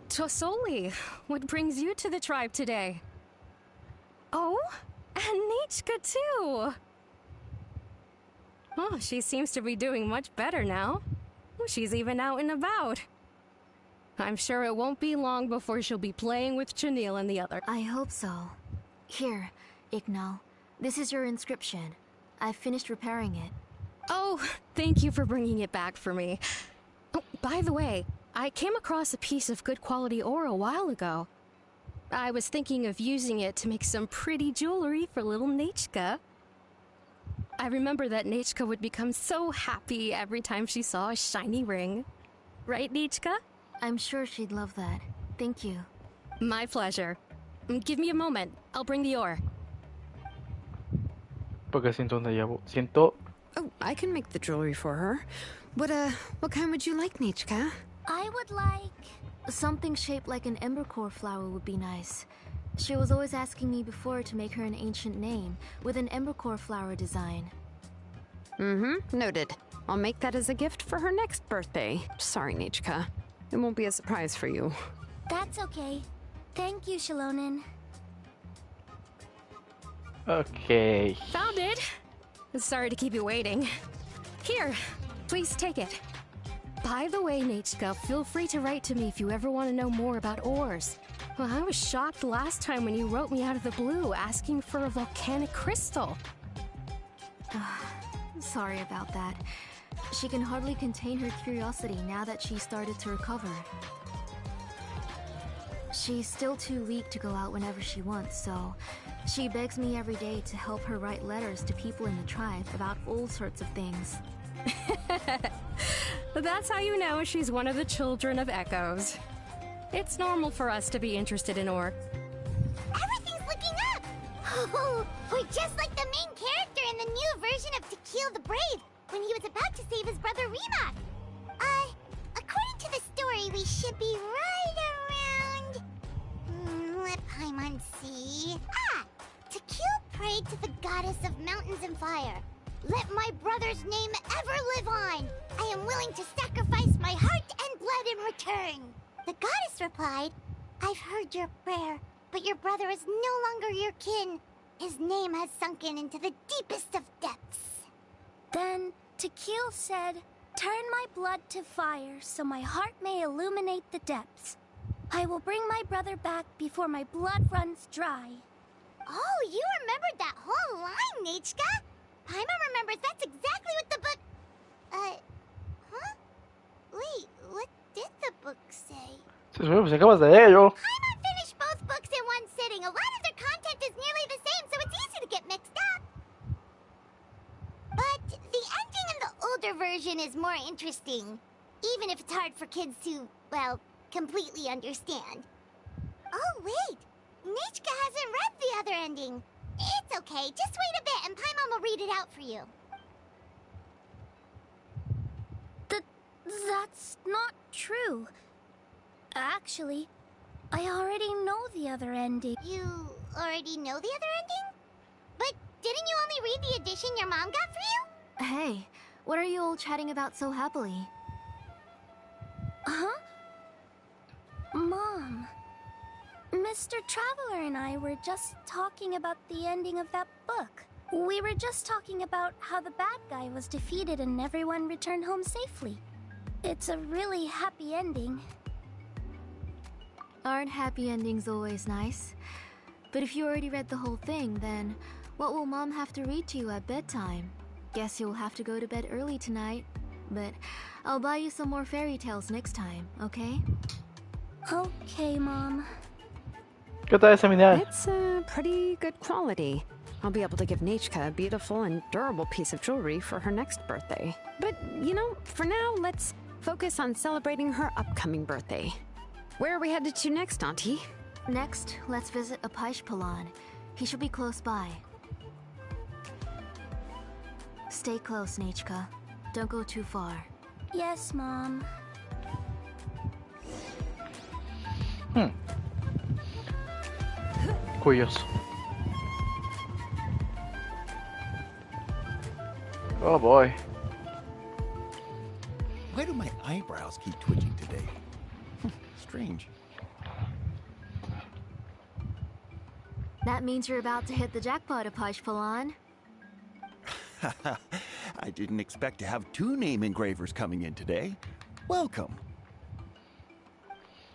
Tosoli, what brings you to the tribe today? Oh, and Nichka too! Oh, she seems to be doing much better now. She's even out and about. I'm sure it won't be long before she'll be playing with Chenille and the other. I hope so. Here, Ignal. This is your inscription. I've finished repairing it. Oh, thank you for bringing it back for me. Oh, by the way, I came across a piece of good quality ore a while ago. I was thinking of using it to make some pretty jewelry for little Nichka. I remember that Nichka would become so happy every time she saw a shiny ring. Right, Nichka? I'm sure she'd love that. Thank you. My pleasure. Give me a moment. I'll bring the ore. Porque siento un déjà vu. Siento... Oh, I can make the jewelry for her. What kind would you like, Nichka? I would like... something shaped like an embercore flower would be nice. She was always asking me before to make her an ancient name with an embercore flower design. Mm-hmm, noted. I'll make that as a gift for her next birthday. Sorry, Nichka. It won't be a surprise for you. That's okay. Thank you, Xilonen. Okay. Found it! Sorry to keep you waiting. Here, please take it. By the way, Nichka, feel free to write to me if you ever want to know more about ores. Well, I was shocked last time when you wrote me out of the blue asking for a volcanic crystal. Sorry about that. She can hardly contain her curiosity now that she started to recover. She's still too weak to go out whenever she wants, so she begs me every day to help her write letters to people in the tribe about all sorts of things. That's how you know she's one of the children of Echoes. It's normal for us to be interested in ore. Everything's looking up! Oh, we're just like the main character in the new version of Tequil the Brave, when he was about to save his brother Rimac. According to the story, we should be right around... let Paimon see... Tequil prayed to the goddess of mountains and fire. Let my brother's name ever live on. I am willing to sacrifice my heart and blood in return. The goddess replied, I've heard your prayer, but your brother is no longer your kin. His name has sunken into the deepest of depths. Then Tequil said, turn my blood to fire so my heart may illuminate the depths. I will bring my brother back before my blood runs dry. Oh, you remembered that whole line, Nichka? Paimon remembers that's exactly what the book... huh? Wait, what did the book say? Pues acabas de leerlo. Paimon finished both books in one sitting. A lot of their content is nearly the same, so it's easy to get mixed up. But the ending in the older version is more interesting, even if it's hard for kids to, well, completely understand. Oh, wait! Nichka hasn't read the other ending. It's okay, just wait a bit and Paimon will read it out for you. That's not true. Actually, I already know the other ending. You already know the other ending? But didn't you only read the edition your mom got for you? Hey, what are you all chatting about so happily? Huh? Mom. Mr. Traveler and I were just talking about the ending of that book. We were just talking about how the bad guy was defeated and everyone returned home safely. It's a really happy ending. Aren't happy endings always nice? But if you already read the whole thing, then what will Mom have to read to you at bedtime? Guess you'll have to go to bed early tonight. But I'll buy you some more fairy tales next time, okay? Okay, Mom. ¿Qué tal ese mineral? It's pretty good quality. I'll be able to give Nichka a beautiful and durable piece of jewelry for her next birthday. But, you know, for now, let's focus on celebrating her upcoming birthday. Where are we headed to next, Auntie? Next, let's visit Apishpalan. He should be close by. Stay close, Nechka. Don't go too far. Yes, Mom. Curioso. Oh boy. Why do my eyebrows keep twitching today? Strange. That means you're about to hit the jackpot, Apishpalan. I didn't expect to have 2 name engravers coming in today. Welcome.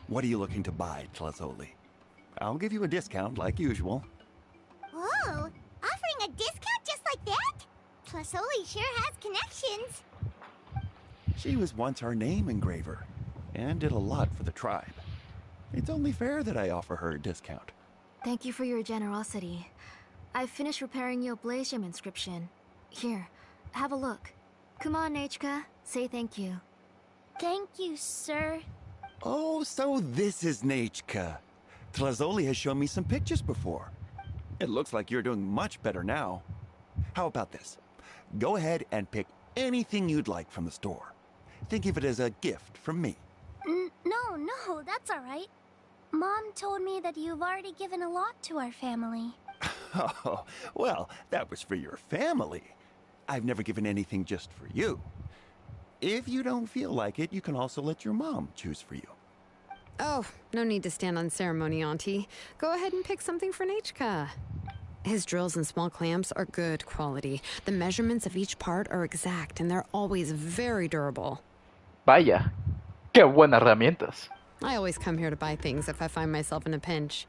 What are you looking to buy, Tlazoli? I'll give you a discount like usual. Whoa! Offering a discount just like that? Tlasoli sure has connections. She was once our name engraver and did a lot for the tribe. It's only fair that I offer her a discount. Thank you for your generosity. I've finished repairing your blaze gem inscription. Here, have a look. Come on, Nechka. Say thank you. Thank you, sir. Oh, so this is Nechka. Tlazoli has shown me some pictures before. It looks like you're doing much better now. How about this? Go ahead and pick anything you'd like from the store. Think of it as a gift from me. No, that's all right. Mom told me that you've already given a lot to our family. Oh, well, that was for your family. I've never given anything just for you. If you don't feel like it, you can also let your mom choose for you. Oh, no need to stand on ceremony, Auntie. Go ahead and pick something for Nechka. His drills and small clamps are good quality. The measurements of each part are exact, and they're always very durable. Vaya, qué buenas herramientas. I always come here to buy things if I find myself in a pinch.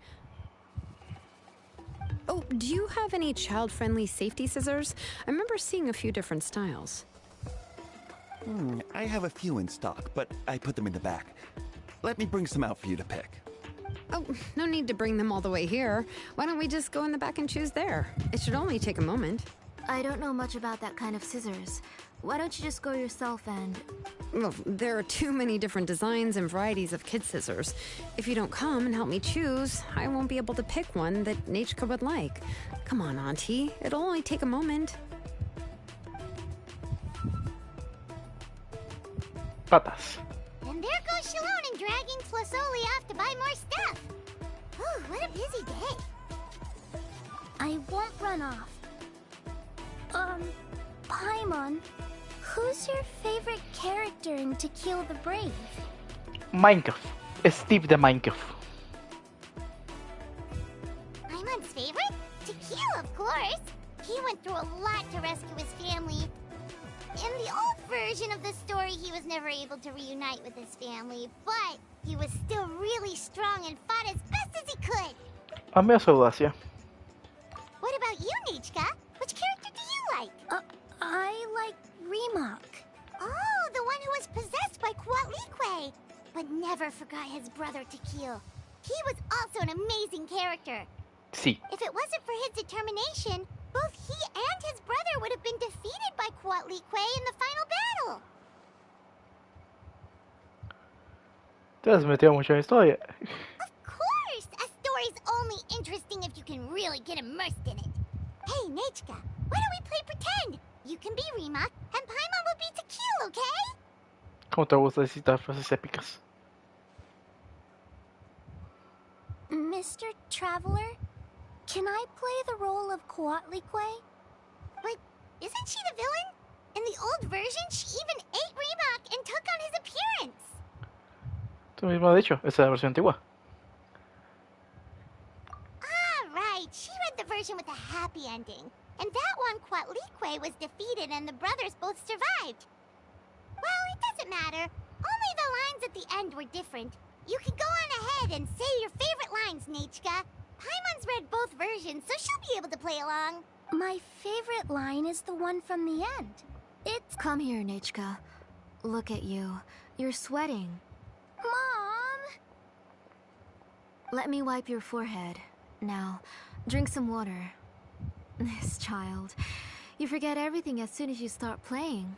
Oh, do you have any child-friendly safety scissors? I remember seeing a few different styles. I have a few in stock, but I put them in the back. Let me bring some out for you to pick. Oh, no need to bring them all the way here. Why don't we just go in the back and choose there? It should only take a moment. I don't know much about that kind of scissors. Why don't you just go yourself and... Well, there are too many different designs and varieties of kid scissors. If you don't come and help me choose, I won't be able to pick one that Nechka would like. Come on, Auntie. It'll only take a moment. Patas. And there goes Xilonen dragging Tlasoli off to buy more stuff. Ooh, what a busy day. I won't run off. Paimon, who's your favorite character in To Kill the Brave? Minecraft. Steve de Minecraft. Paimon's favorite? To Kill, of course. He went through a lot to rescue his family. In the old version of the story, he was never able to reunite with his family, but he was still really strong and fought as best as he could. A minha audácia. What about you, Nechka? Which character do you like? I like Remak. Oh, the one who was possessed by Kuatlique, but never forgot his brother Tequil. He was also an amazing character. Sí. If it wasn't for his determination, both he and his brother would have been defeated by Kuatlique in the final battle. Te has metido mucho en historia. Of course! A story's only interesting if you can really get immersed in it. Hey, Nechka, why don't we play pretend? You can be Remak, and Paimon will be Tequil, okay? ¿Cómo te gusta citar frases épicas? Mr. Traveler, can I play the role of Kuatlique? But isn't she the villain? In the old version, she even ate Remak and took on his appearance. Tú mismo has dicho, esa es la versión antigua. Ah, right. She read the version with a happy ending. And that one, Kuatlique was defeated and the brothers both survived. Well, it doesn't matter. Only the lines at the end were different. You can go on ahead and say your favorite lines, Nechka. Paimon's read both versions, so she'll be able to play along. My favorite line is the one from the end. It's... Come here, Nechka. Look at you. You're sweating. Mom! Let me wipe your forehead. Now, drink some water. This child. You forget everything as soon as you start playing.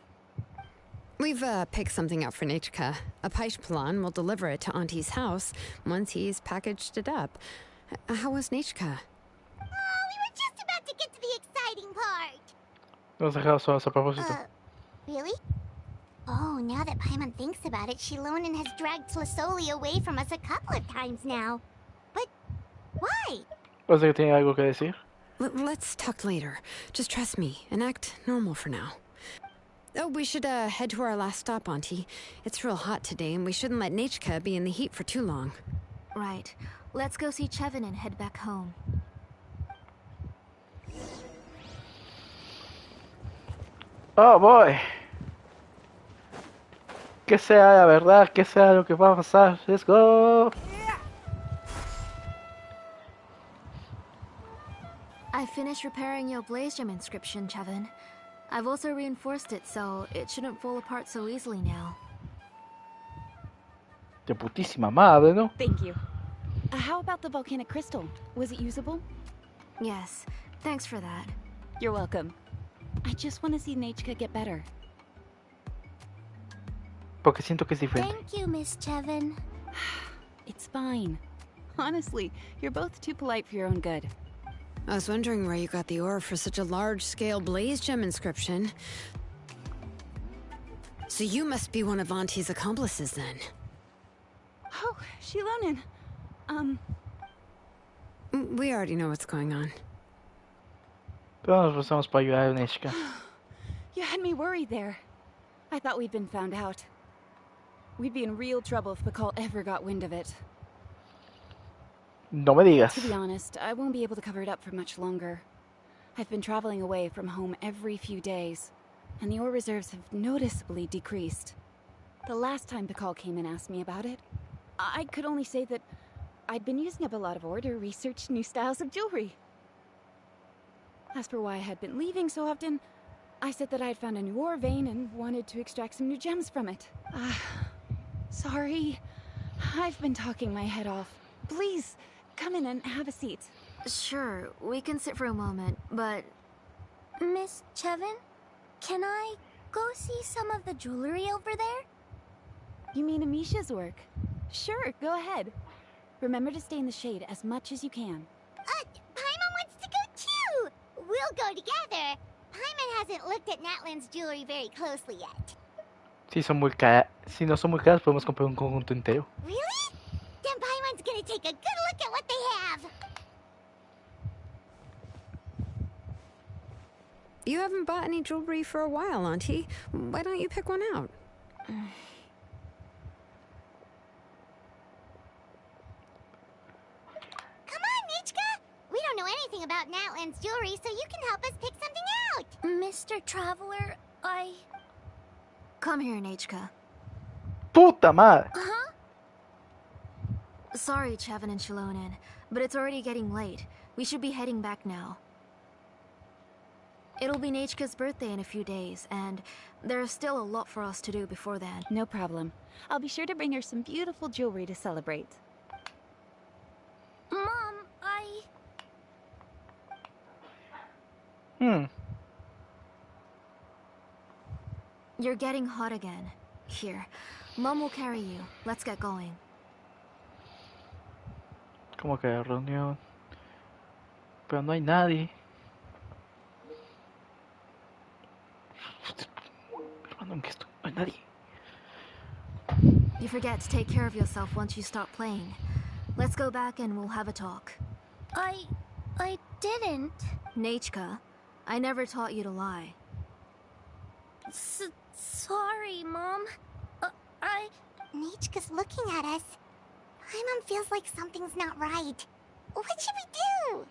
We've picked something up for Nechka. A Paishpalan will deliver it to Auntie's house once he's packaged it up. How was Nechka? Oh, we were just about to get to the exciting part. Nos dejamos a propósito. Really? Oh, now that Paimon thinks about it, Xilonen has dragged Tlisoli away from us a couple of times now. But why? O sea que tiene algo que decir. Let's talk later. Just trust me and act normal for now. Oh, we should head to our last stop, Auntie. It's real hot today, and we shouldn't let Nechka be in the heat for too long. Right. Let's go see Chevin and head back home. Oh boy. Que sea la verdad, que sea lo que va a pasar. Let's go. I finished repairing your blaze gem inscription, Chevin. I've also reinforced it, so it shouldn't fall apart so easily now. De putísima madre, ¿no? Thank you. How about the volcanic crystal? Was it usable? Yes. Thanks for that. You're welcome. I just want to see Nechka get better. Porque siento que es diferente. Thank you, Miss Chevin. It's fine. Honestly, you're both too polite for your own good. I was wondering where you got the ore for such a large-scale blaze gem inscription. So you must be one of Auntie's accomplices, then. Oh, Xilonen. We already know what's going on. Pero nos pasamos para ayudar a Nechka. You had me worried there. I thought we'd been found out. We'd be in real trouble if Pakal ever got wind of it. No me digas. To be honest, I won't be able to cover it up for much longer. I've been traveling away from home every few days, and the ore reserves have noticeably decreased. The last time Pakal came and asked me about it, I could only say that I'd been using up a lot of ore to research new styles of jewelry. As for why I had been leaving so often, I said that I had found a new ore vein and wanted to extract some new gems from it. Sorry. I've been talking my head off. Please, come in and have a seat. Sure, we can sit for a moment, but... Miss Chevin, can I go see some of the jewelry over there? You mean Amisha's work? Sure, go ahead. Remember to stay in the shade as much as you can. Paimon wants to go too! We'll go together. Paimon hasn't looked at Natlan's jewelry very closely yet. Si no son muy caras, podemos comprar un conjunto entero. Really? Then Paimon's gonna take a good look at what they have. You haven't bought any jewelry for a while, Auntie. Why don't you pick one out? Come on, Nechka! We don't know anything about Natlan's jewelry, so you can help us pick something out! Mr. Traveler, Come here, Nechka. Puta madre! Huh? Sorry, Chevin and Xilonen, but it's already getting late. We should be heading back now. It'll be Nechka's birthday in a few days, and there's still a lot for us to do before then. No problem. I'll be sure to bring her some beautiful jewelry to celebrate. Mom, You're getting hot again. Here, Mom will carry you. Let's get going. Como que reunión. Pero no hay nadie. Hermano, que esto no hay nadie. You forget to take care of yourself once you stop playing. Let's go back and we'll have a talk. I didn't. Nechka, I never taught you to lie. Sorry, Mom. Nechka's looking at us. Paimon feels like something's not right. What should we do?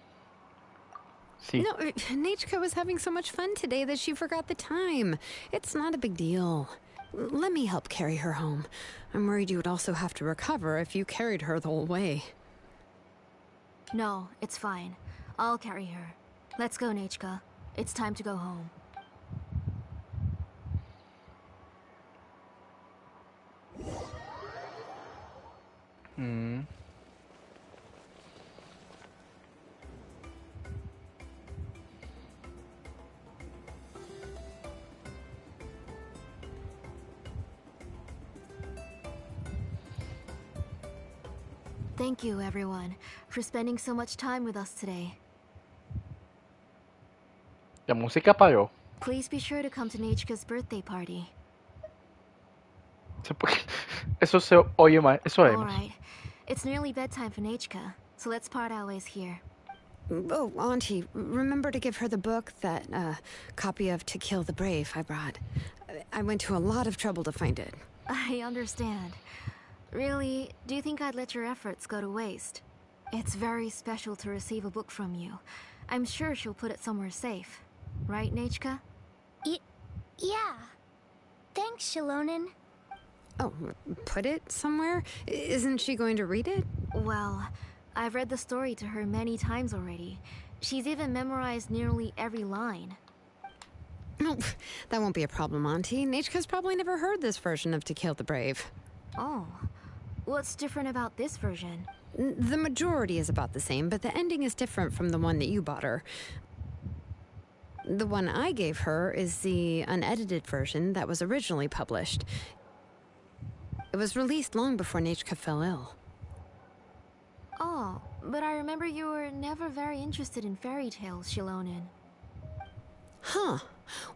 Sí. No, Nechka was having so much fun today that she forgot the time. It's not a big deal. Let me help carry her home. I'm worried you would also have to recover if you carried her the whole way. No, it's fine. I'll carry her. Let's go, Nechka. It's time to go home. Thank you, everyone, for spending so much time with us today. La música apagó. Please be sure to come to Nechka's birthday party. Eso se oye mal. Eso es. Alright. It's nearly bedtime for Nechka, so let's part our ways here. Oh, Auntie, remember to give her the book, that copy of To Kill the Brave I brought. I went to a lot of trouble to find it. I understand. Really, do you think I'd let your efforts go to waste? It's very special to receive a book from you. I'm sure she'll put it somewhere safe. Right, Nechka? Yeah. Thanks, Xilonen. Oh, put it somewhere? Isn't she going to read it? Well, I've read the story to her many times already. She's even memorized nearly every line. No, that won't be a problem, Auntie. Nechka's probably never heard this version of To Kill the Brave. Oh. What's different about this version? The majority is about the same, but the ending is different from the one that you bought her. The one I gave her is the unedited version that was originally published. It was released long before Nechka fell ill. Oh, but I remember you were never very interested in fairy tales, Xilonen. Huh.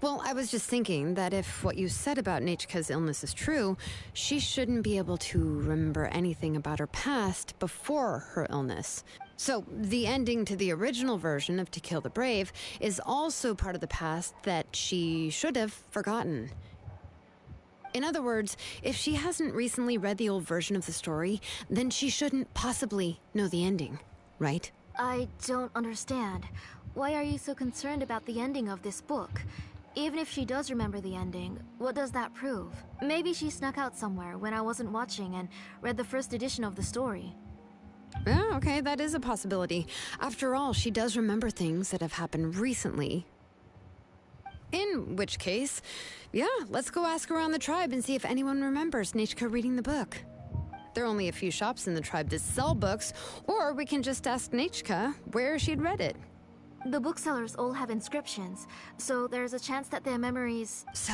Well, I was just thinking that if what you said about Nechka's illness is true, she shouldn't be able to remember anything about her past before her illness. So, the ending to the original version of To Kill the Brave is also part of the past that she should have forgotten. In other words, if she hasn't recently read the old version of the story, then she shouldn't possibly know the ending, right? I don't understand. Why are you so concerned about the ending of this book? Even if she does remember the ending, what does that prove? Maybe she snuck out somewhere when I wasn't watching and read the first edition of the story. Oh, okay, that is a possibility. After all, she does remember things that have happened recently. In which case, yeah, let's go ask around the tribe and see if anyone remembers Nechka reading the book. There are only a few shops in the tribe that sell books, or we can just ask Nechka where she'd read it. The booksellers all have inscriptions, so there's a chance that their memories... So,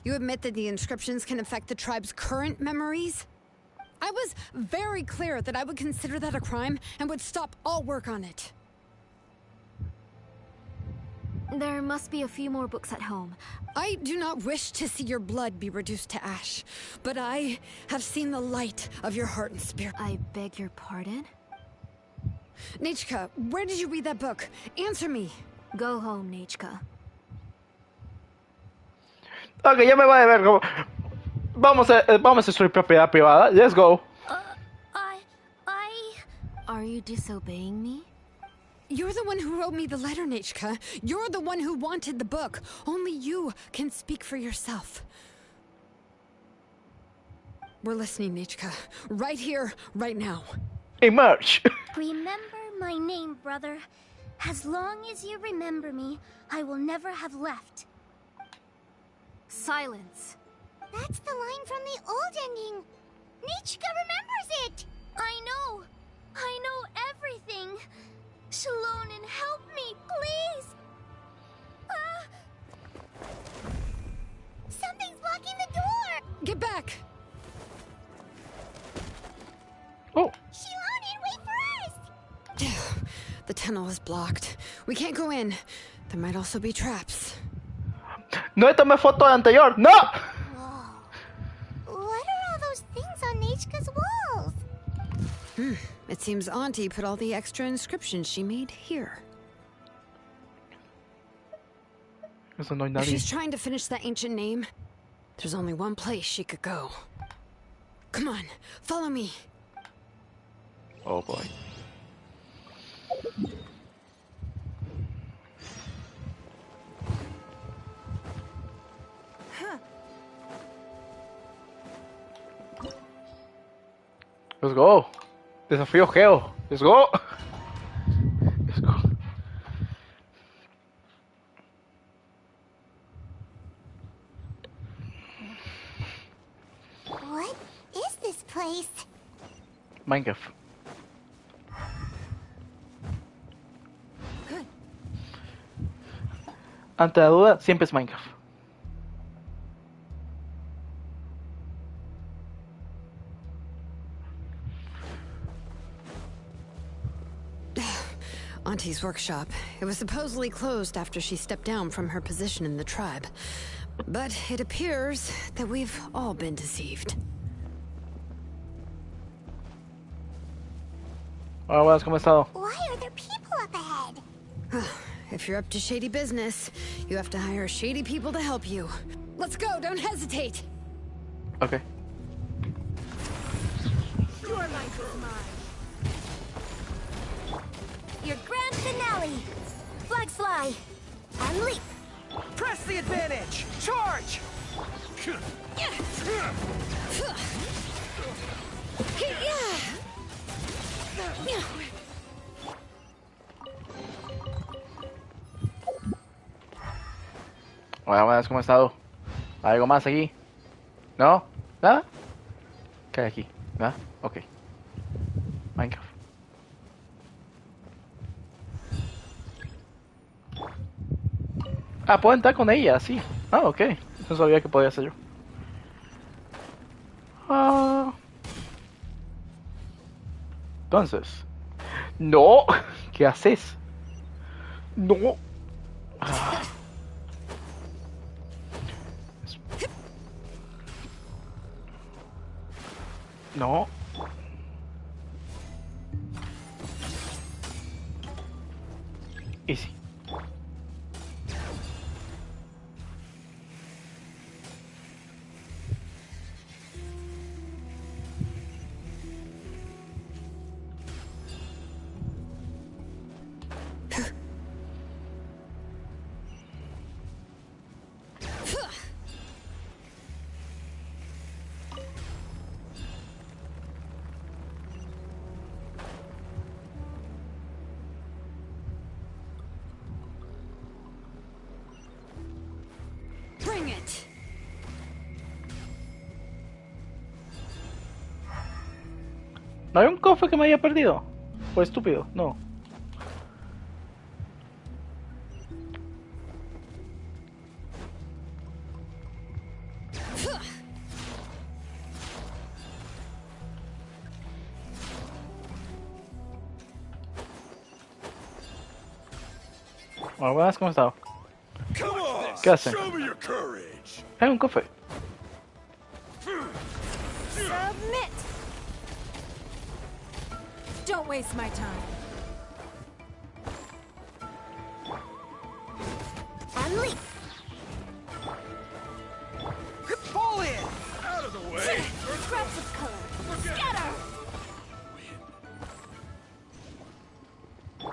you admit that the inscriptions can affect the tribe's current memories? I was very clear that I would consider that a crime and would stop all work on it. There must be a few more books at home. I do not wish to see your blood be reduced to ash, but I have seen the light of your heart and spirit. I beg your pardon? Nechka, where did you read that book? Answer me. Go home, Nechka. Ok, ya me va a ver como... Vamos a hacer su propiedad privada. Let's go. Are you disobeying me? You're the one who wrote me the letter, Nechka. You're the one who wanted the book. Only you can speak for yourself. We're listening, Nechka. Right here, right now. Emerge. Remember my name, brother. As long as you remember me, I will never have left. Silence. That's the line from the old ending. Nechka remembers it. I know everything. Xilonen, help me, please! Something's blocking the door! Get back! Oh. Xilonen, wait for us! The tunnel is blocked. We can't go in. There might also be traps. No tomé foto anterior. No! What are all those things on Nechka's walls? It seems Auntie put all the extra inscriptions she made here. Eso no hay If nadie. she's trying to finish that ancient name, there's only one place she could go. Come on, follow me. Oh boy. Let's go. Desafío Geo. Let's go. Let's go. What is this place? Minecraft. Ante la duda, siempre es Minecraft. Auntie's workshop. It was supposedly closed after she stepped down from her position in the tribe. But it appears that we've all been deceived. Hola, buenas, ¿cómo has estado? Why are there people up ahead? If you're up to shady business, you have to hire shady people to help you. Let's go, don't hesitate! Okay. Your life is mine. Your grand finale. Flags fly. And leap. Press the advantage! Charge! Hola, buenas, ¿cómo has estado? ¿Algo más aquí? ¿No? ¿Nada? ¿Qué hay aquí? ¿Nada? Ok. Minecraft. Ah, puedo entrar con ella, sí. Ah, ok. No sabía que podía hacer yo. Ah. Entonces. ¡No! ¿Qué haces? ¡No! Ah. No. Easy. Bring it! ¿No hay un cofre que me haya perdido? ¿O estúpido? No. Hola, buenas, ¿cómo has estado? ¿Qué hacen? Hay un cofre. Submit! Don't waste my time. And leap. Fall in! Out of the way! Scraps of color. Scatter!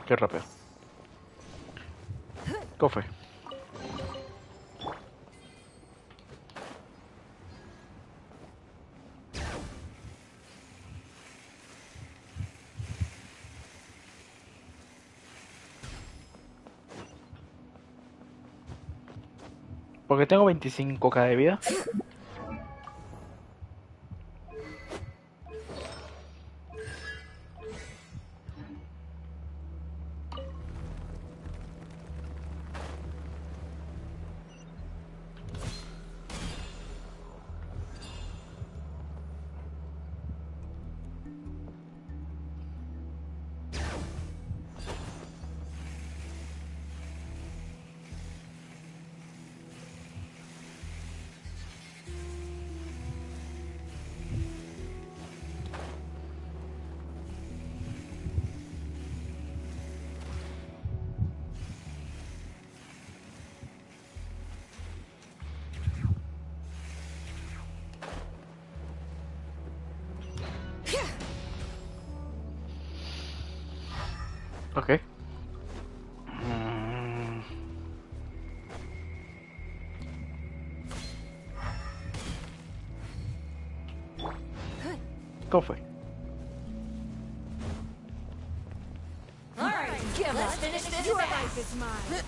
Qué rápido. Cofre. Porque tengo 25k de vida. Ok. Cofre. All right, let's finish this. Your life is mine.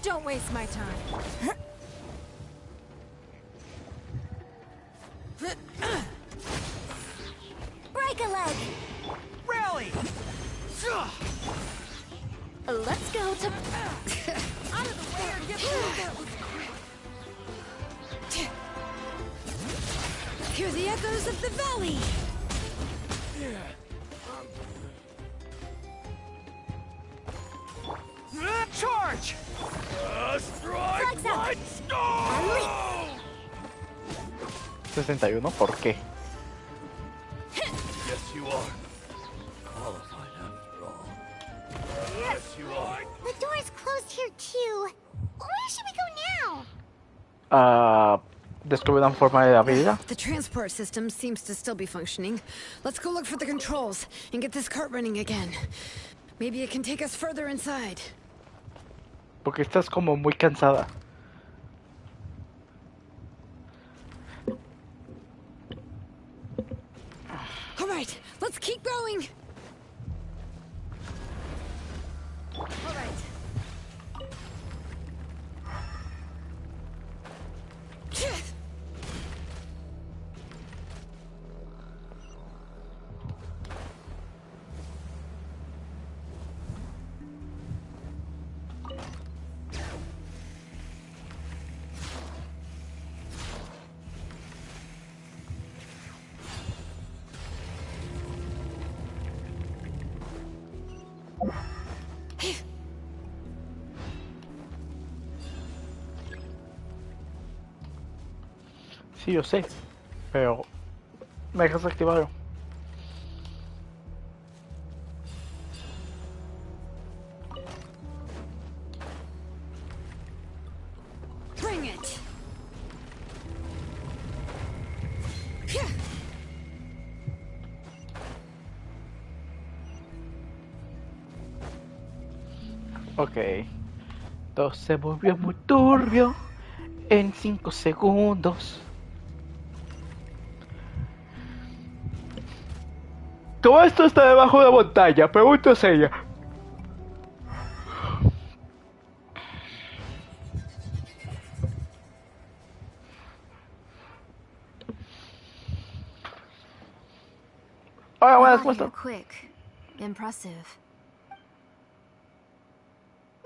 Don't waste my time. Break a leg. Rally! Let's go to... Out of the way or get through. Hear the echoes of the valley! Flags out. And leap. 61, ¿por qué? Yes, you are. Qualified after all. Yes, you are. The door's closed here too. Where should we go now? Descubrí una forma de abrirla. The transport system seems to still be functioning. Let's go look for the controls and get this cart running again. Maybe it can take us further inside. Porque estás como muy cansada. All right, let's keep going. All right. Sí, yo sé, pero me dejas activarlo. Bring it. Ok. Todo se volvió muy turbio en 5 segundos. Todo esto está debajo de la montaña, pregunto seria. Hola, buenas, ¿cómo estás? Quick. Impressive.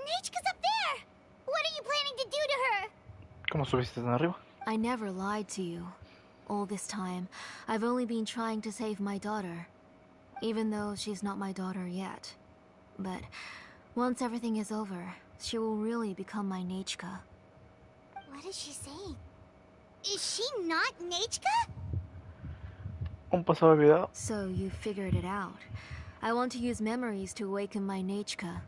Nechka's up there! What are you planning to do to her? ¿Cómo subiste tan arriba? I never lied to you. All this time, I've only been trying to save my daughter. Even though she's not my daughter yet. But once everything is over, she will really become my Nechka. What is she saying? Is she not Nechka? Un pasado olvidado. So you figured it out. I want to use memories to awaken my Nechka.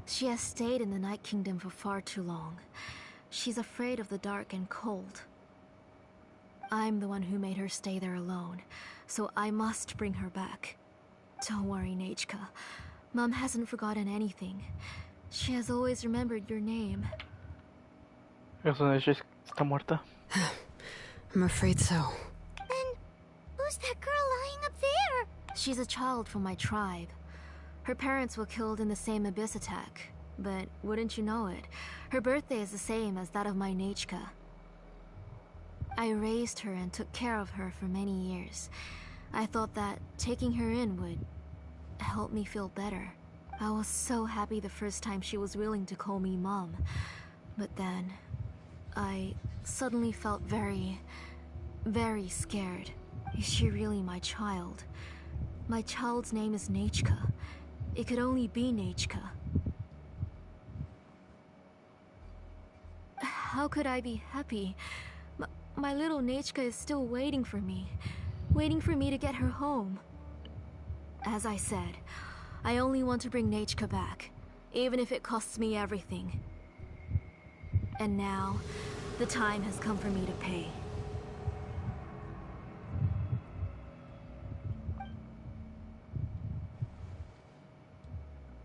She has stayed in the Night Kingdom for far too long. She's afraid of the dark and cold. I'm the one who made her stay there alone, so I must bring her back. Don't worry, Nechka. Mom hasn't forgotten anything. She has always remembered your name. ¿Eso Neche está muerta? I'm afraid so. Then, who's that girl lying up there? She's a child from my tribe. Her parents were killed in the same abyss attack. But wouldn't you know it, her birthday is the same as that of my Nechka. I raised her and took care of her for many years. I thought that taking her in would help me feel better. I was so happy the first time she was willing to call me Mom. But then, I suddenly felt very scared. Is she really my child? My child's name is Nechka. It could only be Nechka. How could I be happy? My little Nechka is still waiting for me to get her home. As I said, I only want to bring Nechka back, even if it costs me everything. And now, the time has come for me to pay.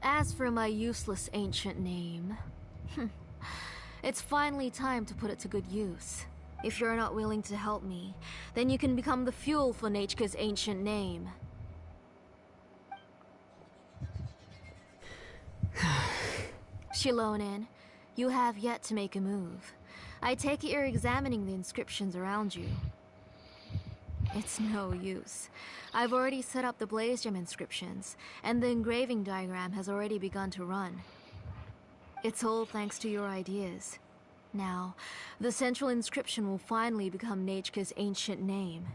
As for my useless ancient name, it's finally time to put it to good use. If you're not willing to help me, then you can become the fuel for Nechka's ancient name. Xilonen, you have yet to make a move. I take it you're examining the inscriptions around you. It's no use. I've already set up the blaze gem inscriptions, and the engraving diagram has already begun to run. It's all thanks to your ideas. Now, the central inscription will finally become Nechka's ancient name.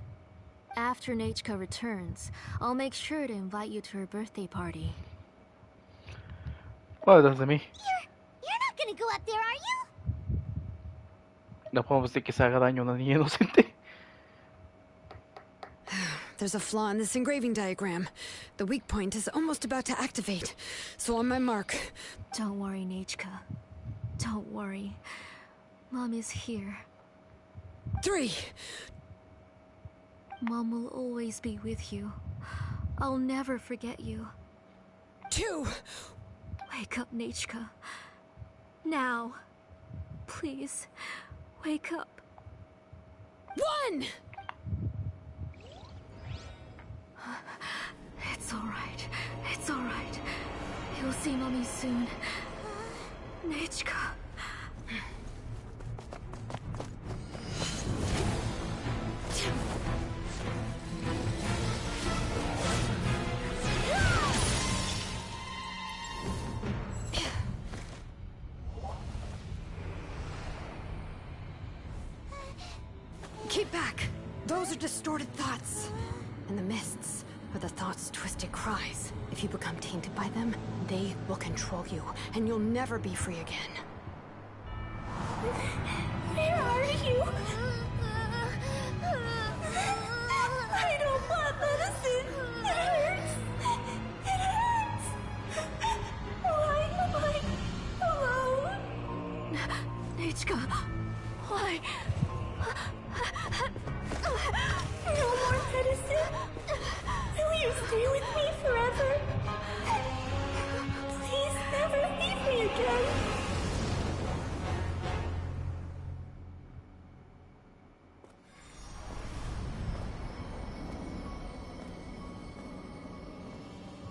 After Nachka returns, I'll make sure to invite you to her birthday party. Bueno, desde mí. You're not gonna go up there, are you? No podemos decir que se haga daño a una niña inocente. There's a flaw in this engraving diagram. The weak point is almost about to activate. So on my mark. Don't worry, Nachka. Don't worry. Mom is here. 3. Mom will always be with you. I'll never forget you. 2. Wake up, Nachka. Now. Please, wake up. 1! It's alright. It's alright. You'll see Mommy soon. Nachka. Keep back! Those are distorted thoughts. And the mists are the thoughts' twisted cries. If you become tainted by them, they will control you, and you'll never be free again. Where are you? I don't want medicine. It hurts. It hurts. Why am I alone? Nachka, why? No more medicine. Will you stay with me forever? Please never leave me again.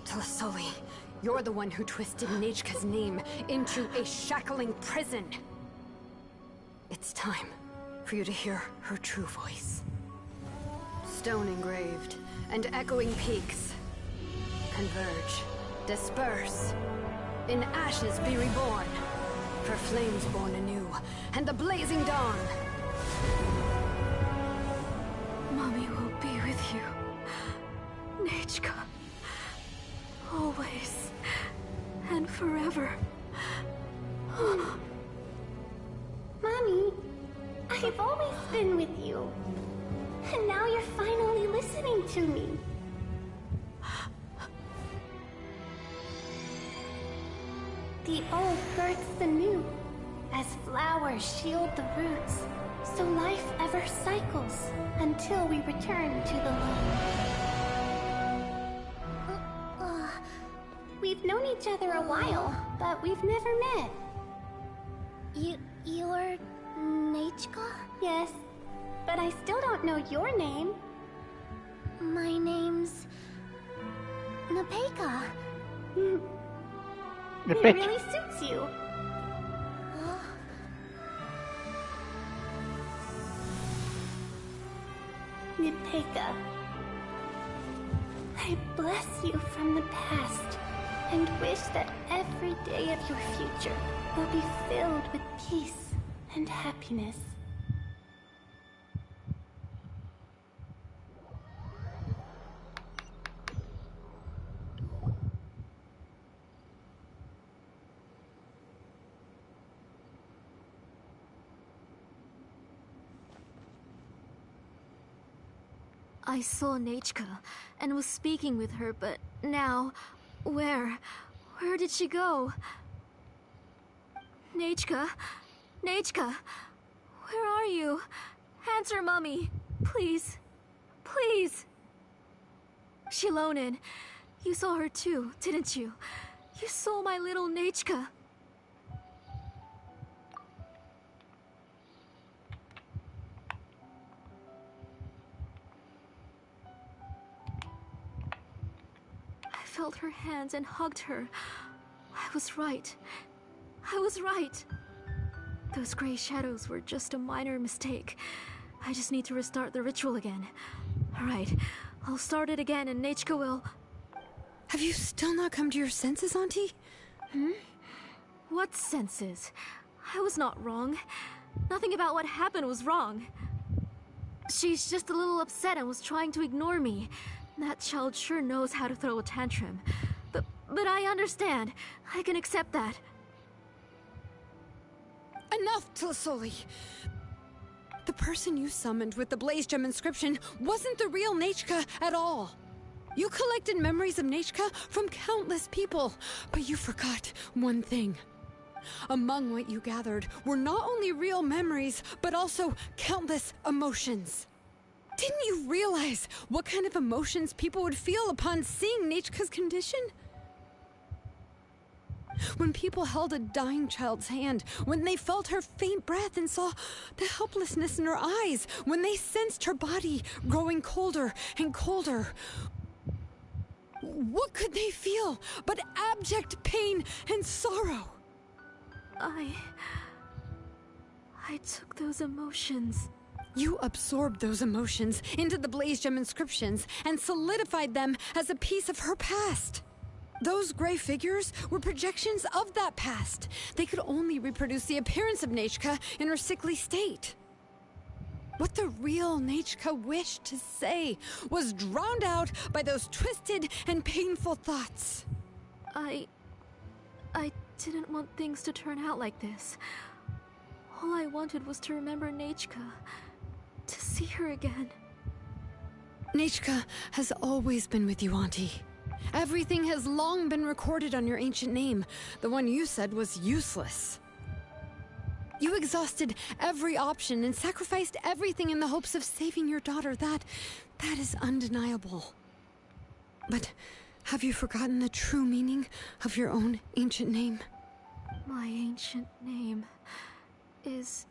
Telasoli, you're the one who twisted Nachka's name into a shackling prison. It's time for you to hear her true voice. Stone engraved and echoing peaks converge, disperse. In ashes be reborn, for flames born anew, and the blazing dawn. Mommy will be with you. Nachka. Always. And forever. Mommy, I've always been with you. And now you're finally listening to me. The old births the new, as flowers shield the roots, so life ever cycles until we return to the loam. We've known each other a while, but we've never met. You're Nachka? Yes, but I still don't know your name. My name's Nepeka. It really suits you. Nepeka, I bless you from the past and wish that every day of your future will be filled with peace and happiness. I saw Nachka and was speaking with her, but now, where did she go? Nachka? Nachka? Where are you? Answer, Mommy. Please. Please. Xilonen, you saw her too, didn't you? You saw my little Nachka. I felt her hands and hugged her. I was right. I was right. Those gray shadows were just a minor mistake. I just need to restart the ritual again. Alright, I'll start it again and Nachka will... Have you still not come to your senses, Auntie? What senses? I was not wrong. Nothing about what happened was wrong. She's just a little upset and was trying to ignore me. That child sure knows how to throw a tantrum. But I understand. I can accept that. Enough, Tlasoli! The person you summoned with the Blaze Gem inscription wasn't the real Nechka at all. You collected memories of Nechka from countless people, but you forgot one thing. Among what you gathered were not only real memories, but also countless emotions. Didn't you realize what kind of emotions people would feel upon seeing Nechka's condition? When people held a dying child's hand, when they felt her faint breath and saw the helplessness in her eyes, when they sensed her body growing colder and colder, what could they feel but abject pain and sorrow? I took those emotions. You absorbed those emotions into the Blaze Gem inscriptions and solidified them as a piece of her past. Those gray figures were projections of that past. They could only reproduce the appearance of Nechka in her sickly state. What the real Nechka wished to say was drowned out by those twisted and painful thoughts. I didn't want things to turn out like this. All I wanted was to remember Nechka, to see her again. Nechka has always been with you, Auntie. Everything has long been recorded on your ancient name, the one you said was useless. You exhausted every option and sacrificed everything in the hopes of saving your daughter. That is undeniable. But have you forgotten the true meaning of your own ancient name? My ancient name is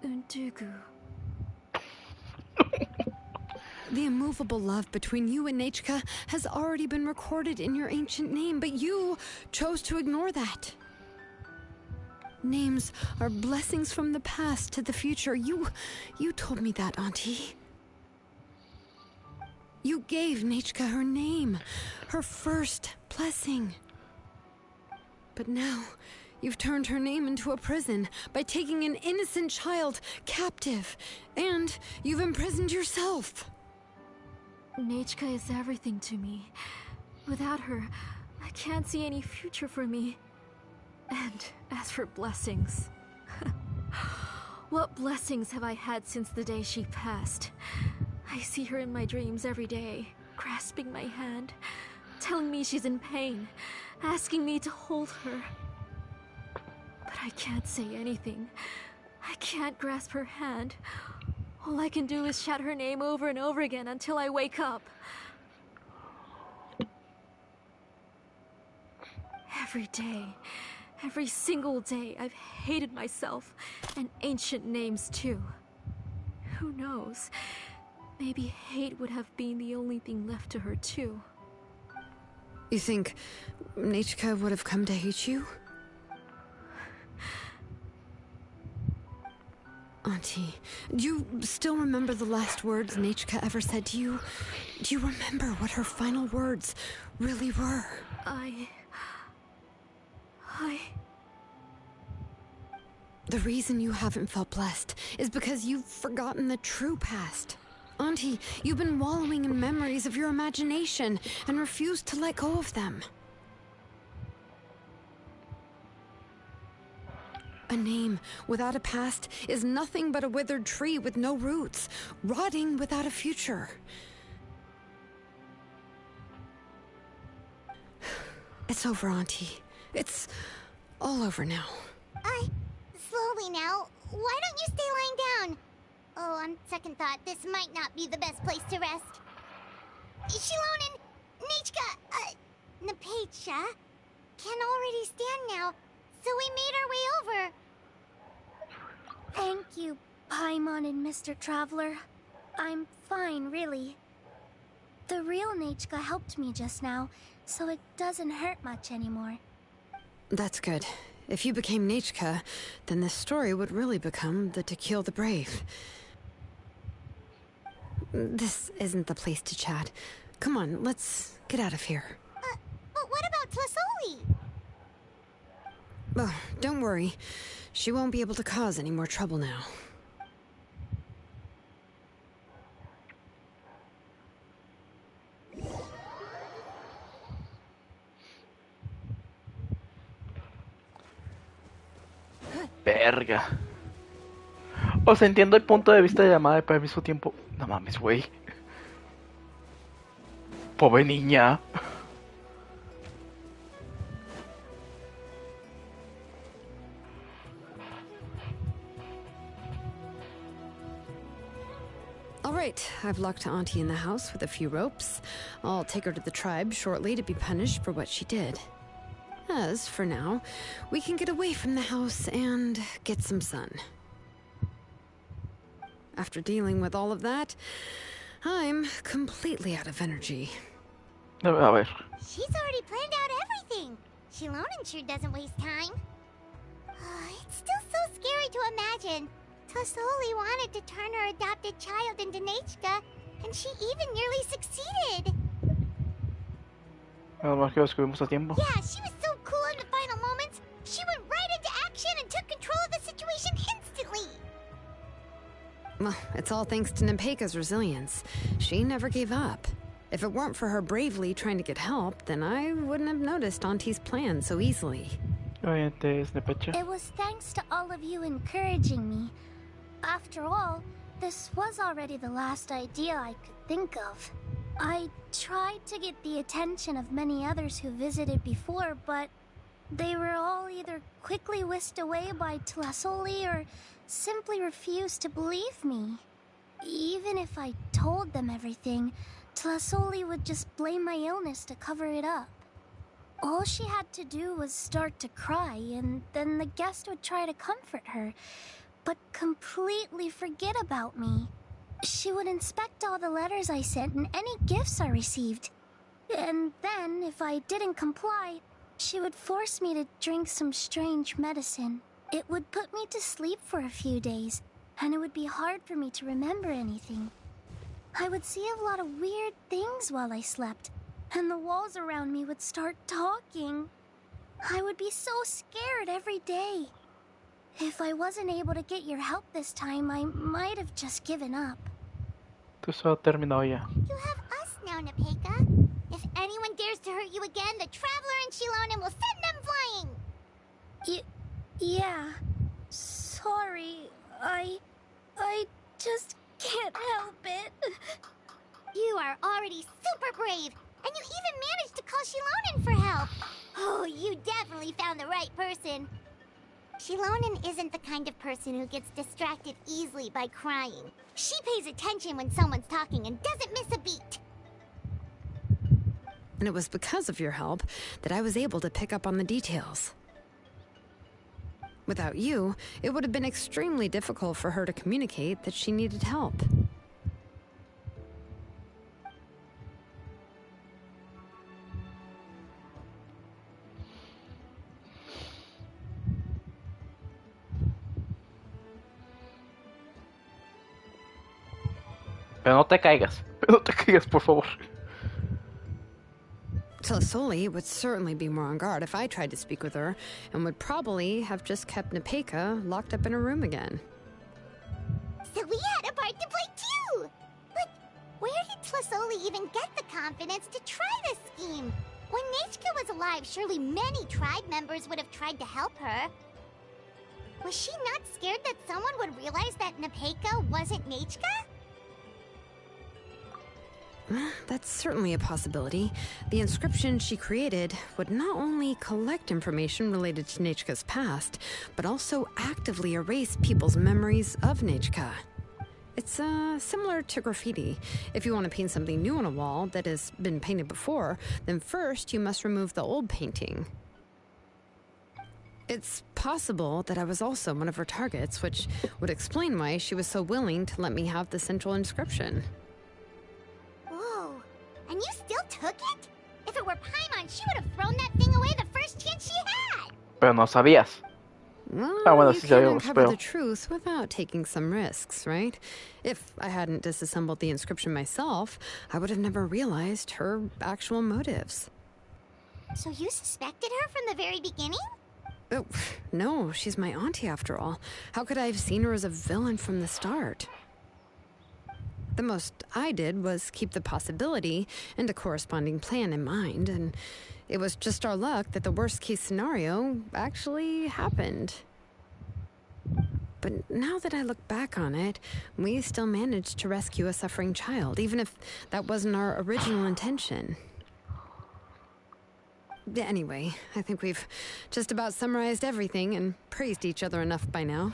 Undugu. The immovable love between you and Nechka has already been recorded in your ancient name, but you chose to ignore that. Names are blessings from the past to the future. You told me that, Auntie. You gave Nechka her name, her first blessing. But now, you've turned her name into a prison by taking an innocent child captive, and you've imprisoned yourself. Nechka is everything to me. Without her, I can't see any future for me. And as for blessings... what blessings have I had since the day she passed? I see her in my dreams every day, grasping my hand, telling me she's in pain, asking me to hold her. But I can't say anything. I can't grasp her hand. All I can do is shout her name over and over again until I wake up. Every day, every single day, I've hated myself, and ancient names too. Who knows? Maybe hate would have been the only thing left to her too. You think Nechka would have come to hate you? Auntie, do you still remember the last words Nechka ever said to you? Do you remember what her final words really were? The reason you haven't felt blessed is because you've forgotten the true past. Auntie, you've been wallowing in memories of your imagination and refused to let go of them. A name without a past is nothing but a withered tree with no roots, rotting without a future. It's over, Auntie. It's all over now. Slowly now. Why don't you stay lying down? Oh, on second thought, this might not be the best place to rest. Xilonen, Nechka, Napecha can already stand now, so we made our way over. Thank you, Paimon and Mr. Traveler. I'm fine, really. The real Nechka helped me just now, so it doesn't hurt much anymore. That's good. If you became Nechka, then this story would really become the To Kill the Brave. This isn't the place to chat. Come on, let's get out of here. But what about Tlasoli? Oh, don't worry. She won't be able to cause any more trouble now. Verga. O sea, entiendo el punto de vista de la madre, pero al mismo tiempo... No mames, güey. Pobre niña. All right, I've locked Auntie in the house with a few ropes. I'll take her to the tribe shortly to be punished for what she did. As for now, we can get away from the house and get some sun. After dealing with all of that, I'm completely out of energy. A ver. She's already planned out everything. Xilonen sure doesn't waste time. It's still so scary to imagine. Tlasoli wanted to turn her adopted child into Nechka, and she even nearly succeeded. Nada más que lo descubrimos a tiempo. Yeah, she was so cool in the final moments. She went right into action and took control of the situation instantly. Well, it's all thanks to Nepeka's resilience. She never gave up. If it weren't for her bravely trying to get help, then I wouldn't have noticed Auntie's plan so easily. It was thanks to all of you encouraging me. After all, this was already the last idea I could think of. I tried to get the attention of many others who visited before, but they were all either quickly whisked away by Tlasoli or simply refused to believe me. Even if I told them everything, Tlasoli would just blame my illness to cover it up. All she had to do was start to cry, and then the guest would try to comfort her, but completely forget about me. She would inspect all the letters I sent and any gifts I received. And then, if I didn't comply, she would force me to drink some strange medicine. It would put me to sleep for a few days, and it would be hard for me to remember anything. I would see a lot of weird things while I slept, and the walls around me would start talking. I would be so scared every day. If I wasn't able to get your help this time, I might have just given up. Eso ha terminado ya. You have us now, Nepeka. If anyone dares to hurt you again, the Traveler and Xilonen will send them flying! Yeah. Sorry. I just can't help it. You are already super brave, and you even managed to call Xilonen for help. Oh, you definitely found the right person. Xilonen isn't the kind of person who gets distracted easily by crying. She pays attention when someone's talking and doesn't miss a beat. And it was because of your help that I was able to pick up on the details. Without you, it would have been extremely difficult for her to communicate that she needed help. Pero no te caigas. Pero no te caigas, por favor. Tlasoli would certainly be more on guard if I tried to speak with her, and would probably have just kept Nepeka locked up in her room again. So we had a part to play too! But where did Tlasoli even get the confidence to try this scheme? When Nechka was alive, surely many tribe members would have tried to help her. Was she not scared that someone would realize that Nepeka wasn't Nechka? That's certainly a possibility. The inscription she created would not only collect information related to Nechka's past, but also actively erase people's memories of Nechka. It's similar to graffiti. If you want to paint something new on a wall that has been painted before, then first you must remove the old painting. It's possible that I was also one of her targets, which would explain why she was so willing to let me have the central inscription. And you still took it? If it were Paimon, she would have thrown that thing away the first chance she had! Pero no sabías. Well, Bueno, you sí can sabíamos, uncover pero... the truth without taking some risks, right? If I hadn't disassembled the inscription myself, I would have never realized her actual motives. So you suspected her from the very beginning? Oh, no, she's my auntie after all. How could I have seen her as a villain from the start? The most I did was keep the possibility and a corresponding plan in mind, and it was just our luck that the worst-case scenario actually happened. But now that I look back on it, we still managed to rescue a suffering child, even if that wasn't our original intention. Anyway, I think we've just about summarized everything and praised each other enough by now.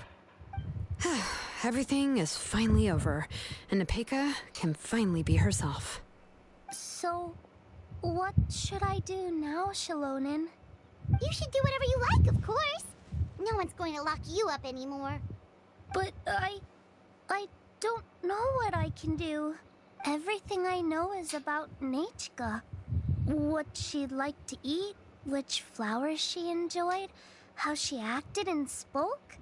Everything is finally over, and Nepeka can finally be herself. So, what should I do now, Xilonen? You should do whatever you like, of course. No one's going to lock you up anymore. But I don't know what I can do. Everything I know is about Nechka. What she liked to eat, which flowers she enjoyed, how she acted and spoke.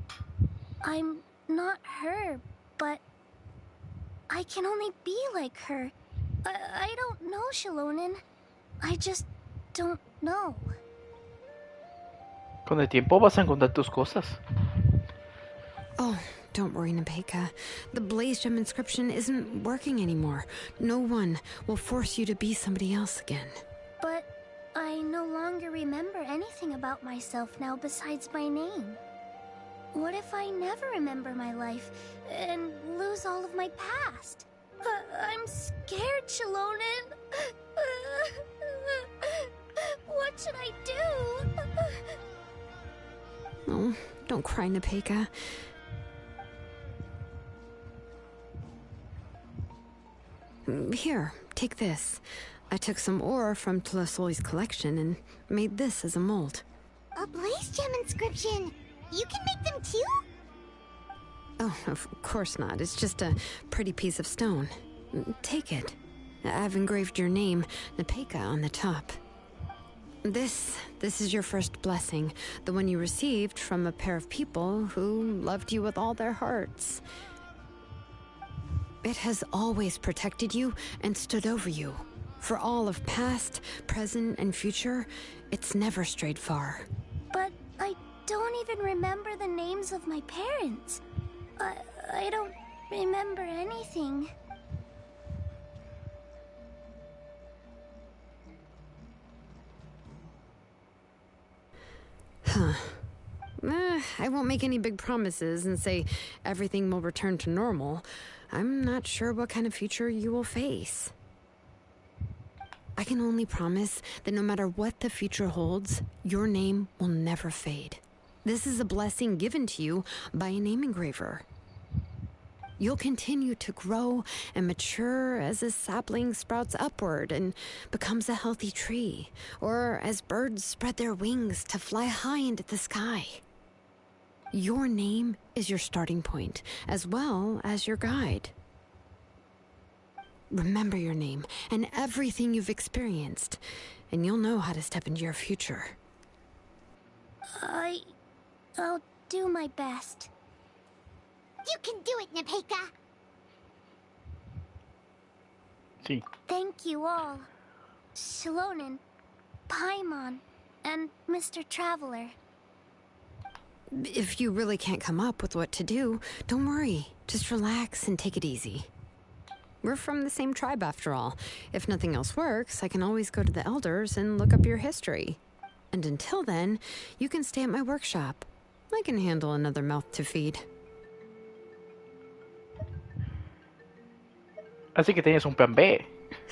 I'm not her, but I can only be like her. I don't know, Xilonen. I just don't know. Con el tiempo vas a encontrar tus cosas. Oh, don't worry, Nepeka. The Blaze Gem inscription isn't working anymore. No one will force you to be somebody else again. But I no longer remember anything about myself now besides my name. What if I never remember my life and lose all of my past? I'm scared, Xilonen. What should I do? Oh, don't cry, Nepeka. Here, take this. I took some ore from Tlasoli's collection and made this as a mold. A Blaze Gem inscription! You can make them too? Oh, of course not. It's just a pretty piece of stone. Take it. I've engraved your name, Nepeka, on the top. This is your first blessing, the one you received from a pair of people who loved you with all their hearts. It has always protected you and stood over you. For all of past, present, and future, it's never strayed far. But I don't even remember the names of my parents. I don't remember anything. Huh. I won't make any big promises and say everything will return to normal. I'm not sure what kind of future you will face. I can only promise that no matter what the future holds, your name will never fade. This is a blessing given to you by a name engraver. You'll continue to grow and mature as a sapling sprouts upward and becomes a healthy tree, or as birds spread their wings to fly high into the sky. Your name is your starting point, as well as your guide. Remember your name and everything you've experienced, and you'll know how to step into your future. I'll do my best. You can do it, Nepeka! Sí. Thank you all. Xilonen, Paimon, and Mr. Traveler. If you really can't come up with what to do, don't worry. Just relax and take it easy. We're from the same tribe after all. If nothing else works, I can always go to the elders and look up your history. And until then, you can stay at my workshop. I can handle another mouth to feed. Así que tienes un plan B.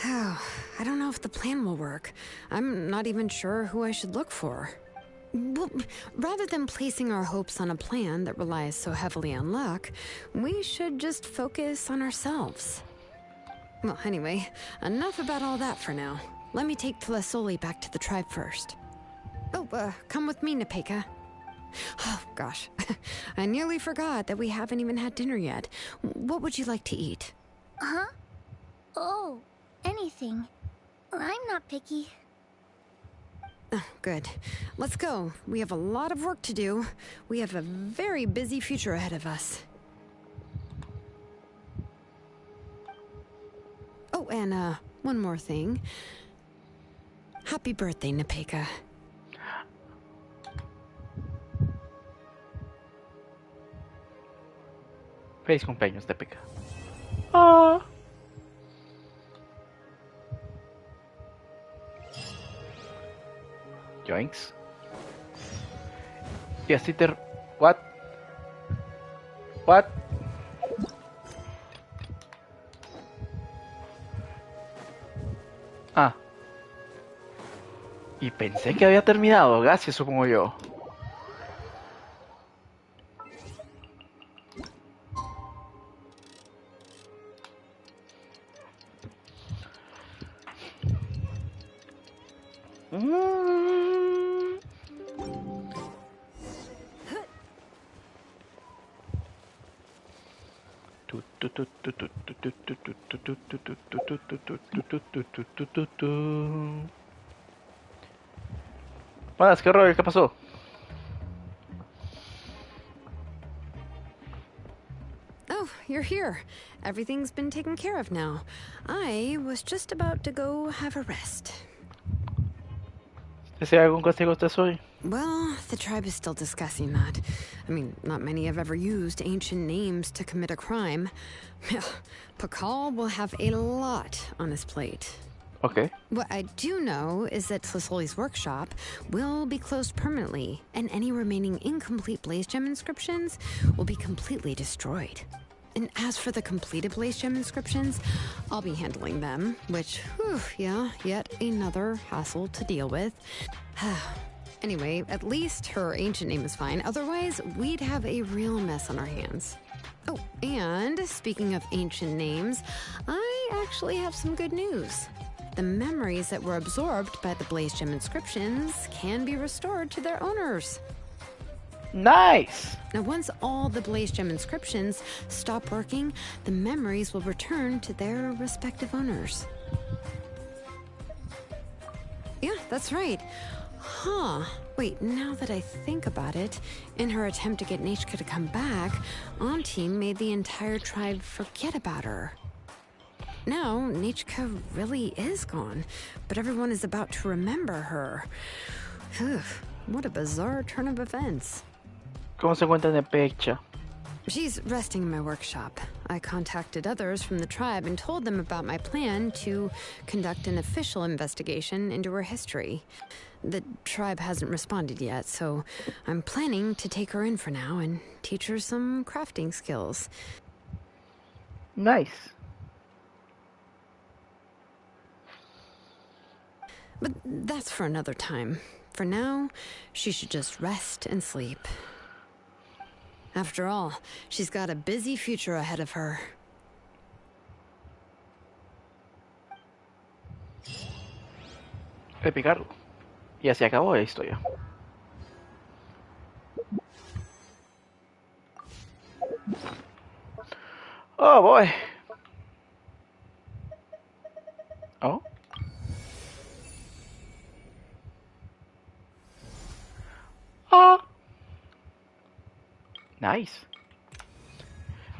I don't know if the plan will work. I'm not even sure who I should look for. Well, rather than placing our hopes on a plan that relies so heavily on luck, we should just focus on ourselves. Well, anyway, enough about all that for now. Let me take Tlasoli back to the tribe first. Oh, come with me, Nepeka. Oh, gosh. I nearly forgot that we haven't even had dinner yet. What would you like to eat? Huh? Oh, anything. I'm not picky. Oh, good. Let's go. We have a lot of work to do. We have a very busy future ahead of us. Oh, and one more thing. Happy birthday, Nepeka. Feliz cumpleaños, Nepeka. Ah. Yoinks. Y así te... What? What? Ah. Y pensé que había terminado, gracias, supongo yo. Buenas, ¿qué rollo? ¿Qué pasó? Oh, you're here. Everything's been taken care of now. I was just about to go have a rest. ¿Desea algún consejo usted hoy? Well, the tribe is still discussing that. I mean, not many have ever used ancient names to commit a crime. Pakal will have a lot on his plate. Okay. What I do know is that Tlisoli's workshop will be closed permanently, and any remaining incomplete Blaze Gem inscriptions will be completely destroyed. And as for the completed Blaze Gem inscriptions, I'll be handling them, which, whew, yeah, yet another hassle to deal with. Anyway, at least her ancient name is fine. Otherwise, we'd have a real mess on our hands. Oh, and speaking of ancient names, I actually have some good news. The memories that were absorbed by the Blaze Gem inscriptions can be restored to their owners. Nice! Now, once all the Blaze Gem inscriptions stop working, the memories will return to their respective owners. Yeah, that's right. Huh. Wait, now that I think about it, in her attempt to get Nechka to come back, Auntie made the entire tribe forget about her. Now, Nechka really is gone, but everyone is about to remember her. What a bizarre turn of events. ¿Cómo se encuentra Nepecha? She's resting in my workshop. I contacted others from the tribe and told them about my plan to conduct an official investigation into her history. The tribe hasn't responded yet, so I'm planning to take her in for now and teach her some crafting skills. Nice. But that's for another time. For now, she should just rest and sleep. After all, she's got a busy future ahead of her. Repicarlo. Y así acabó la historia. Oh boy. Oh. Ah. Nice.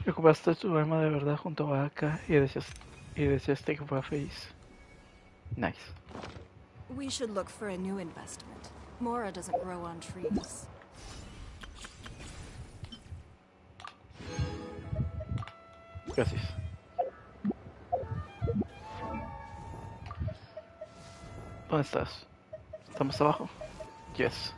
Recuperaste tu alma de verdad junto a Aka y deseaste que fuera feliz. Nice. We should look for a new investment. Mora doesn't grow on trees. Gracias. ¿Dónde estás? ¿Estamos abajo? Yes.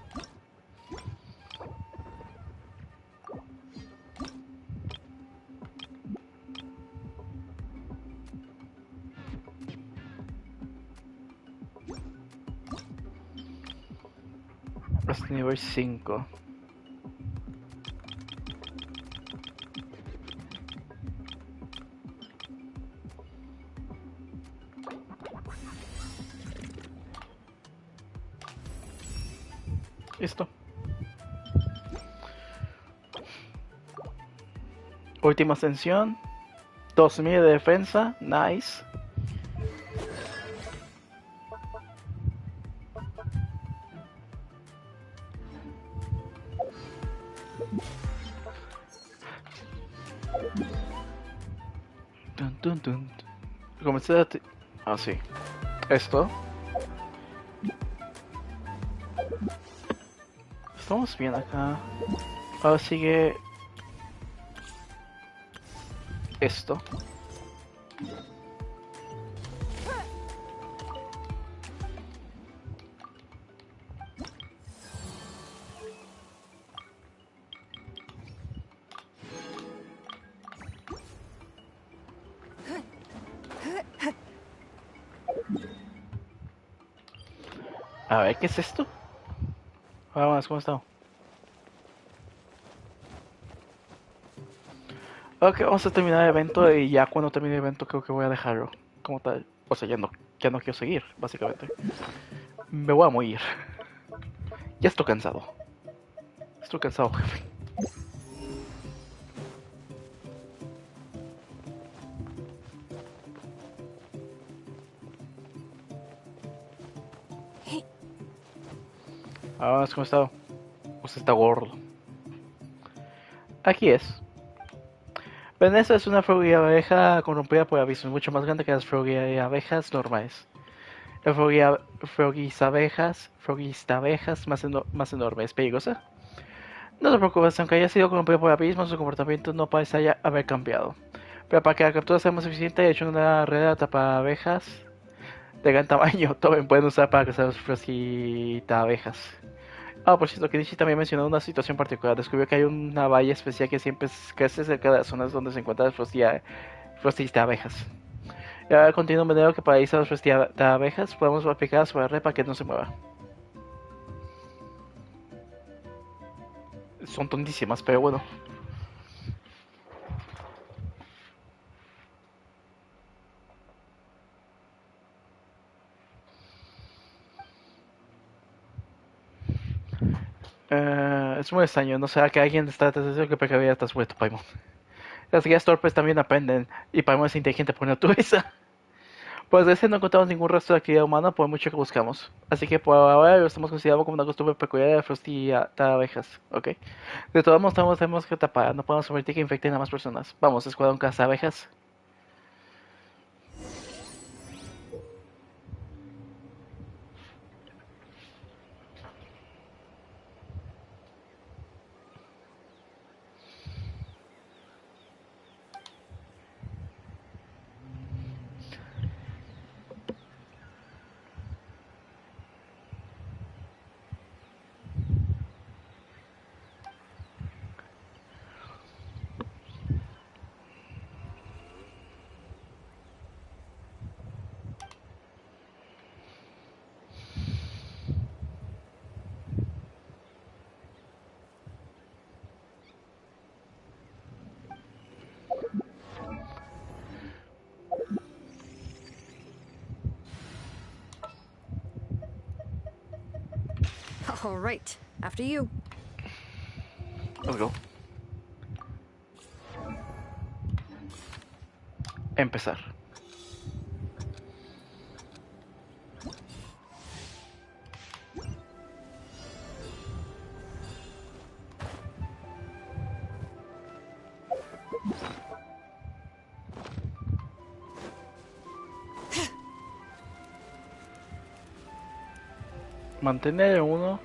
Hasta nivel 5. Listo. Última ascensión. 2000 de defensa. Nice. Dun, dun, dun. Comencé a... Ah, sí. Esto. Estamos bien acá. Ahora sigue... Esto. A ver, ¿qué es esto? Vamos, ¿cómo está? Ok, vamos a terminar el evento y ya cuando termine el evento creo que voy a dejarlo como tal. O sea, ya no quiero seguir, básicamente. Me voy a morir. Ya estoy cansado. Estoy cansado, jefe. Vamos, ¿cómo está? Usted está gordo. Aquí es. Vanessa es una froggy abeja corrompida por aviso, mucho más grande que las froggy abejas normales. La froggy abejas más enorme, ¿es peligrosa? No te preocupes, aunque haya sido corrompida por abismos, su comportamiento no parece haber cambiado. Pero para que la captura sea más eficiente, he hecho una red de atrapa abejas de gran tamaño. También pueden usar para cazar los froggy abejas. Ah, por cierto, Kenichi también mencionó una situación particular. Descubrió que hay una valla especial que siempre crece cerca de las zonas donde se encuentran las frosty abejas. Y ahora continúa un veneno que paraliza a las frosty abejas. Podemos aplicar sobre la red para que no se mueva. Son tontísimas, pero bueno. Es muy extraño, no será que alguien está detrás de eso que pecaría estás vuelto, Paimon. Las guías torpes también aprenden, y Paimon es inteligente por naturaleza. Pues desde no encontramos ningún rastro de actividad humana por mucho que buscamos. Así que por ahora lo estamos considerando como una costumbre peculiar de Frosty abejas, ¿ok? De todos modos, tenemos que tapar, no podemos permitir que infecten a más personas. Vamos, escuadrón caza abejas. All right, after you. Let's go. Empezar. Mantener uno.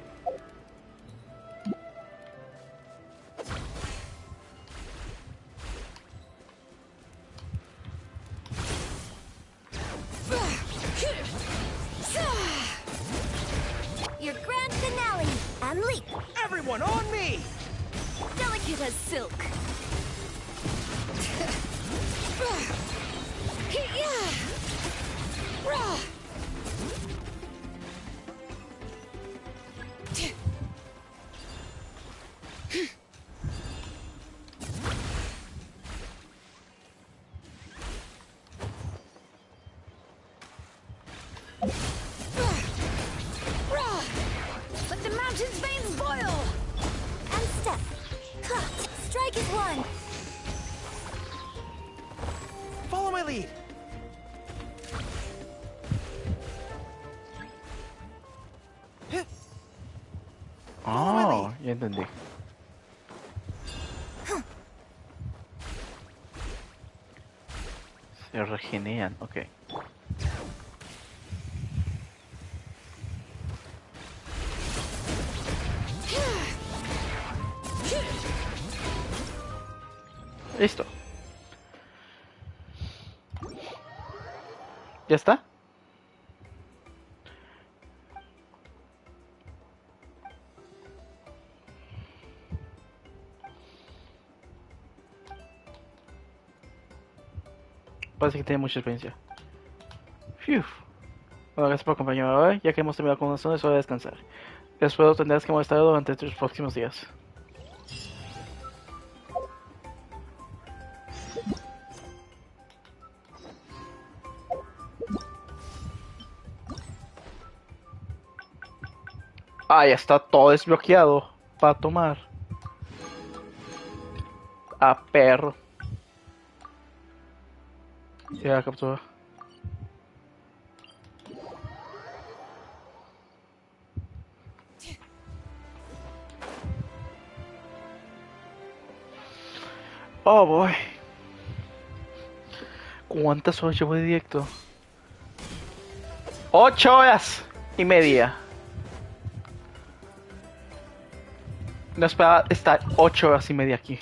Your grand finale, and leap. Everyone on me! Delicate as silk. Let the mountain's veins boil! And step. Strike is one. Follow my lead. Oh, ya entendí. Se regeneran, ok. Listo. ¿Ya está? Parece que tiene mucha experiencia. Phew. Bueno, gracias por acompañarme hoy. Ya que hemos terminado con una zona, es hora de descansar. Espero tendrás que molestar durante tus próximos días. Ah, ya está todo desbloqueado para tomar. Ah, perro. Ya captura. Oh boy. ¿Cuántas horas llevo de directo? 8 horas y media. No esperaba estar 8 horas y media aquí.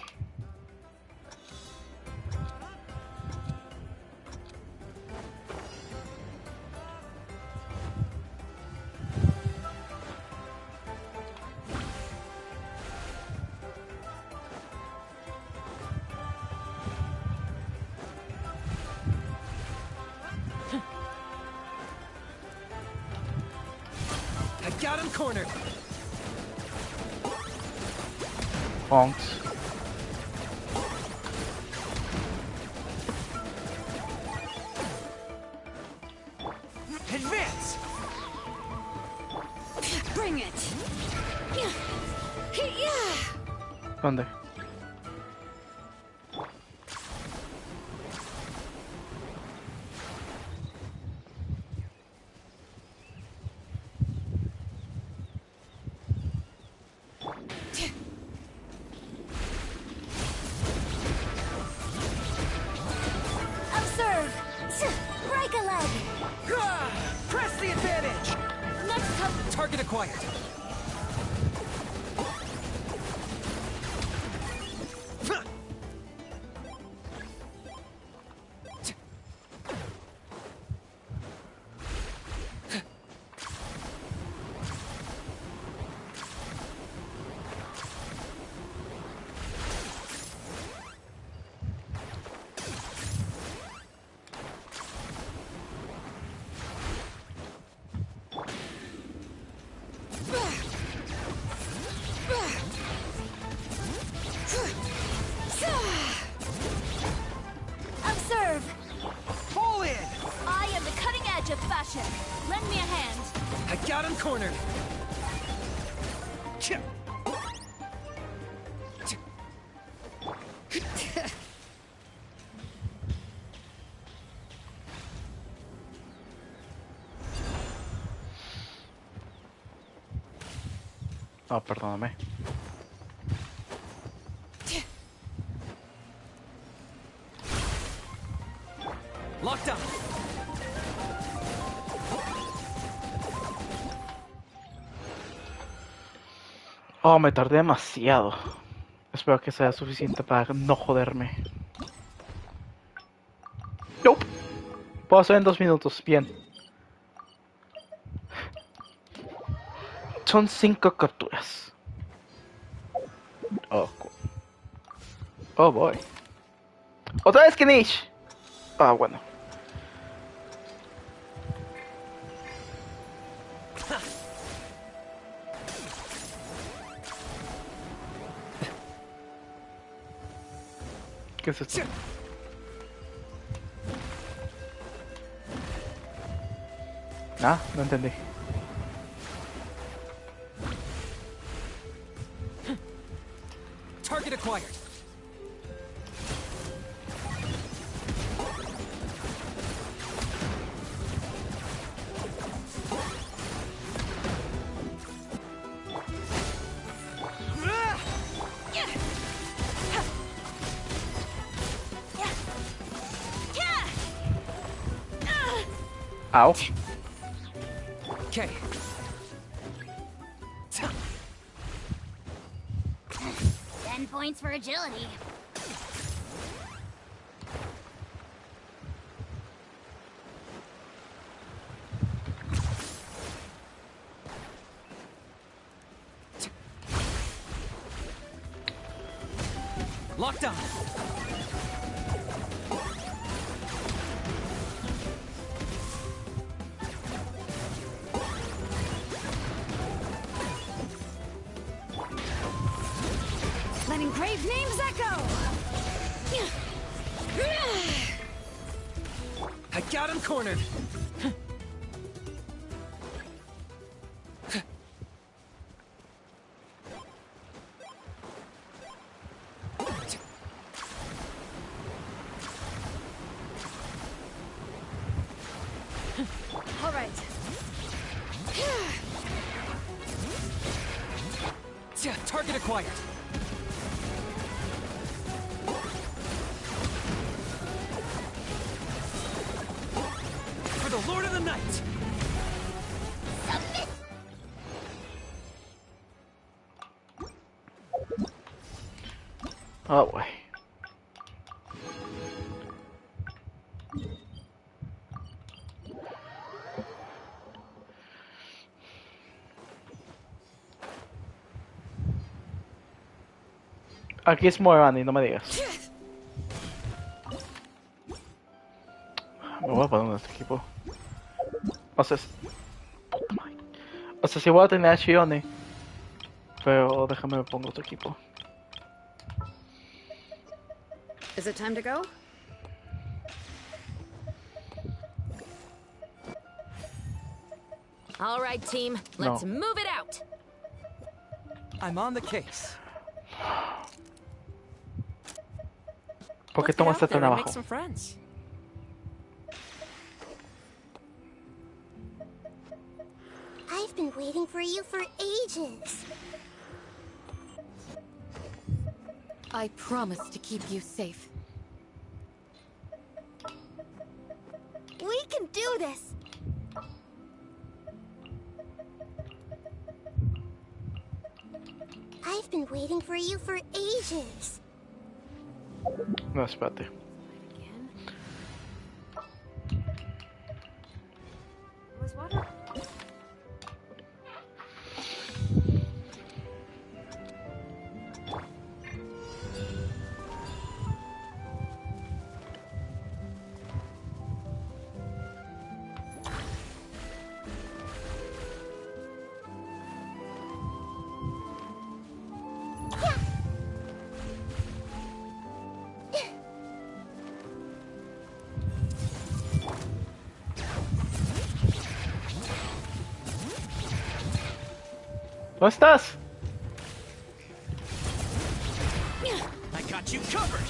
I got him cornered. Honks. Advance. Bring it. ¿Dónde? Observe! Break a leg! Press the advantage. Next up! Target acquired. Observe! Fall in. I am the cutting edge of fashion. Lend me a hand. I got him cornered. Oh, perdóname. Locked up. Oh, me tardé demasiado. Espero que sea suficiente para no joderme. Nope. Puedo hacer en 2 minutos. Bien. Son 5 capturas. Oh, oh boy. ¡Otra vez Kenish! Ah, bueno. ¿Qué es esto? Ah, no entendí. Target acquired. Ow. Okay. 10 points for agility. Locked on. an engraved name's echo! I got him cornered! All right. Target acquired! For the Lord of the Night! Oh boy. Aquí es muy Andy, no me digas. Me voy a poner en este equipo. O sea, sí voy a tener a Xilonen, pero déjame me pongo otro equipo. Is it time to go? All right, team. Let's move it out. I'm on the case. ¿Por qué tomaste tan abajo? Make some friends. I've been waiting for you for ages. I promise to keep you safe. We can do this. I've been waiting for you for ages. No, espérate. Was water? ¿Dónde estás? I got you covered!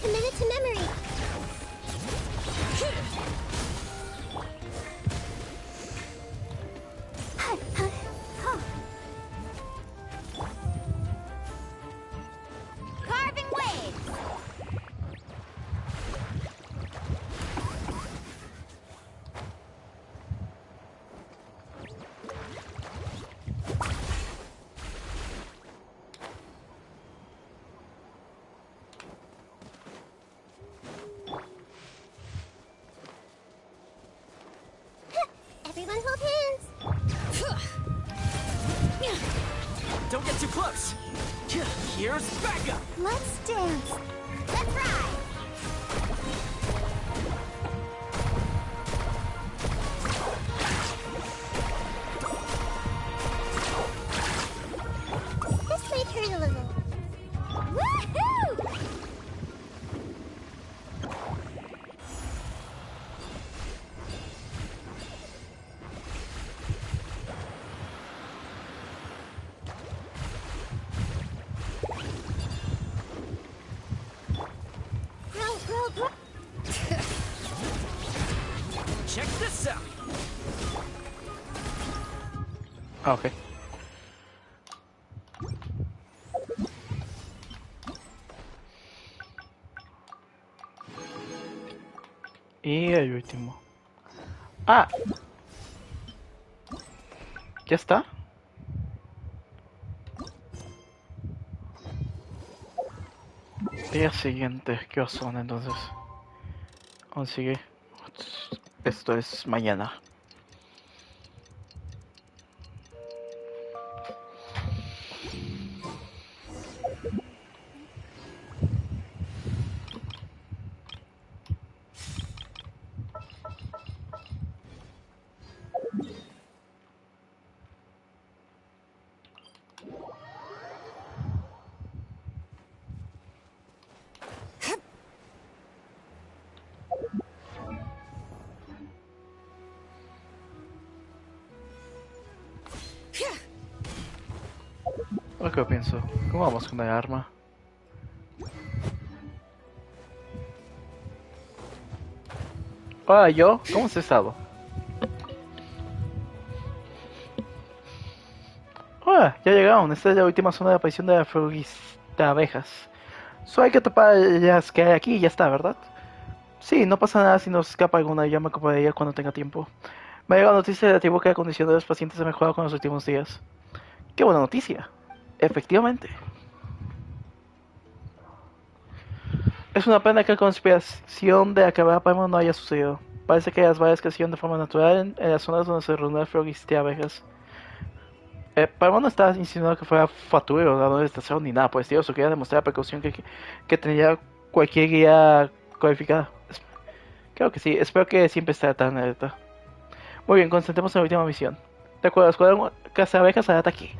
Commit it to memory. Carving waves. Everyone hold hands. Don't get too close! Here's backup! Let's dance. Let's ride. This might hurt a little. Woohoo! Bro. Check this out! Okay. Y el último. Ah. ¿Ya está? Día siguiente, ¿qué son entonces? Consigue. Esto es mañana. Lo que pienso. ¿Cómo vamos con el arma? Hola, yo. ¿Cómo has estado? Hola, ya llegaron. Esta es la última zona de aparición de la florista de abejas. Solo hay que tapar las que hay aquí y ya está, ¿verdad? Sí, no pasa nada si nos escapa alguna. Ya me ocuparé de ella cuando tenga tiempo. Me ha llegado noticia relativa que la condición de los pacientes ha mejorado con los últimos días. ¡Qué buena noticia! Efectivamente. Es una pena que la conspiración de acabar a Paimon no haya sucedido. Parece que las bayas crecieron de forma natural en las zonas donde se reúne la florista de abejas. Paimon no estaba insinuando que fuera fatuo o dado de estación ni nada, pues tío, solo quería demostrar la precaución que tenía cualquier guía cualificada. Creo que sí, espero que siempre esté tan alerta. Muy bien, concentremos en la última misión. De acuerdo, escuadrón caza de abejas, alerta aquí.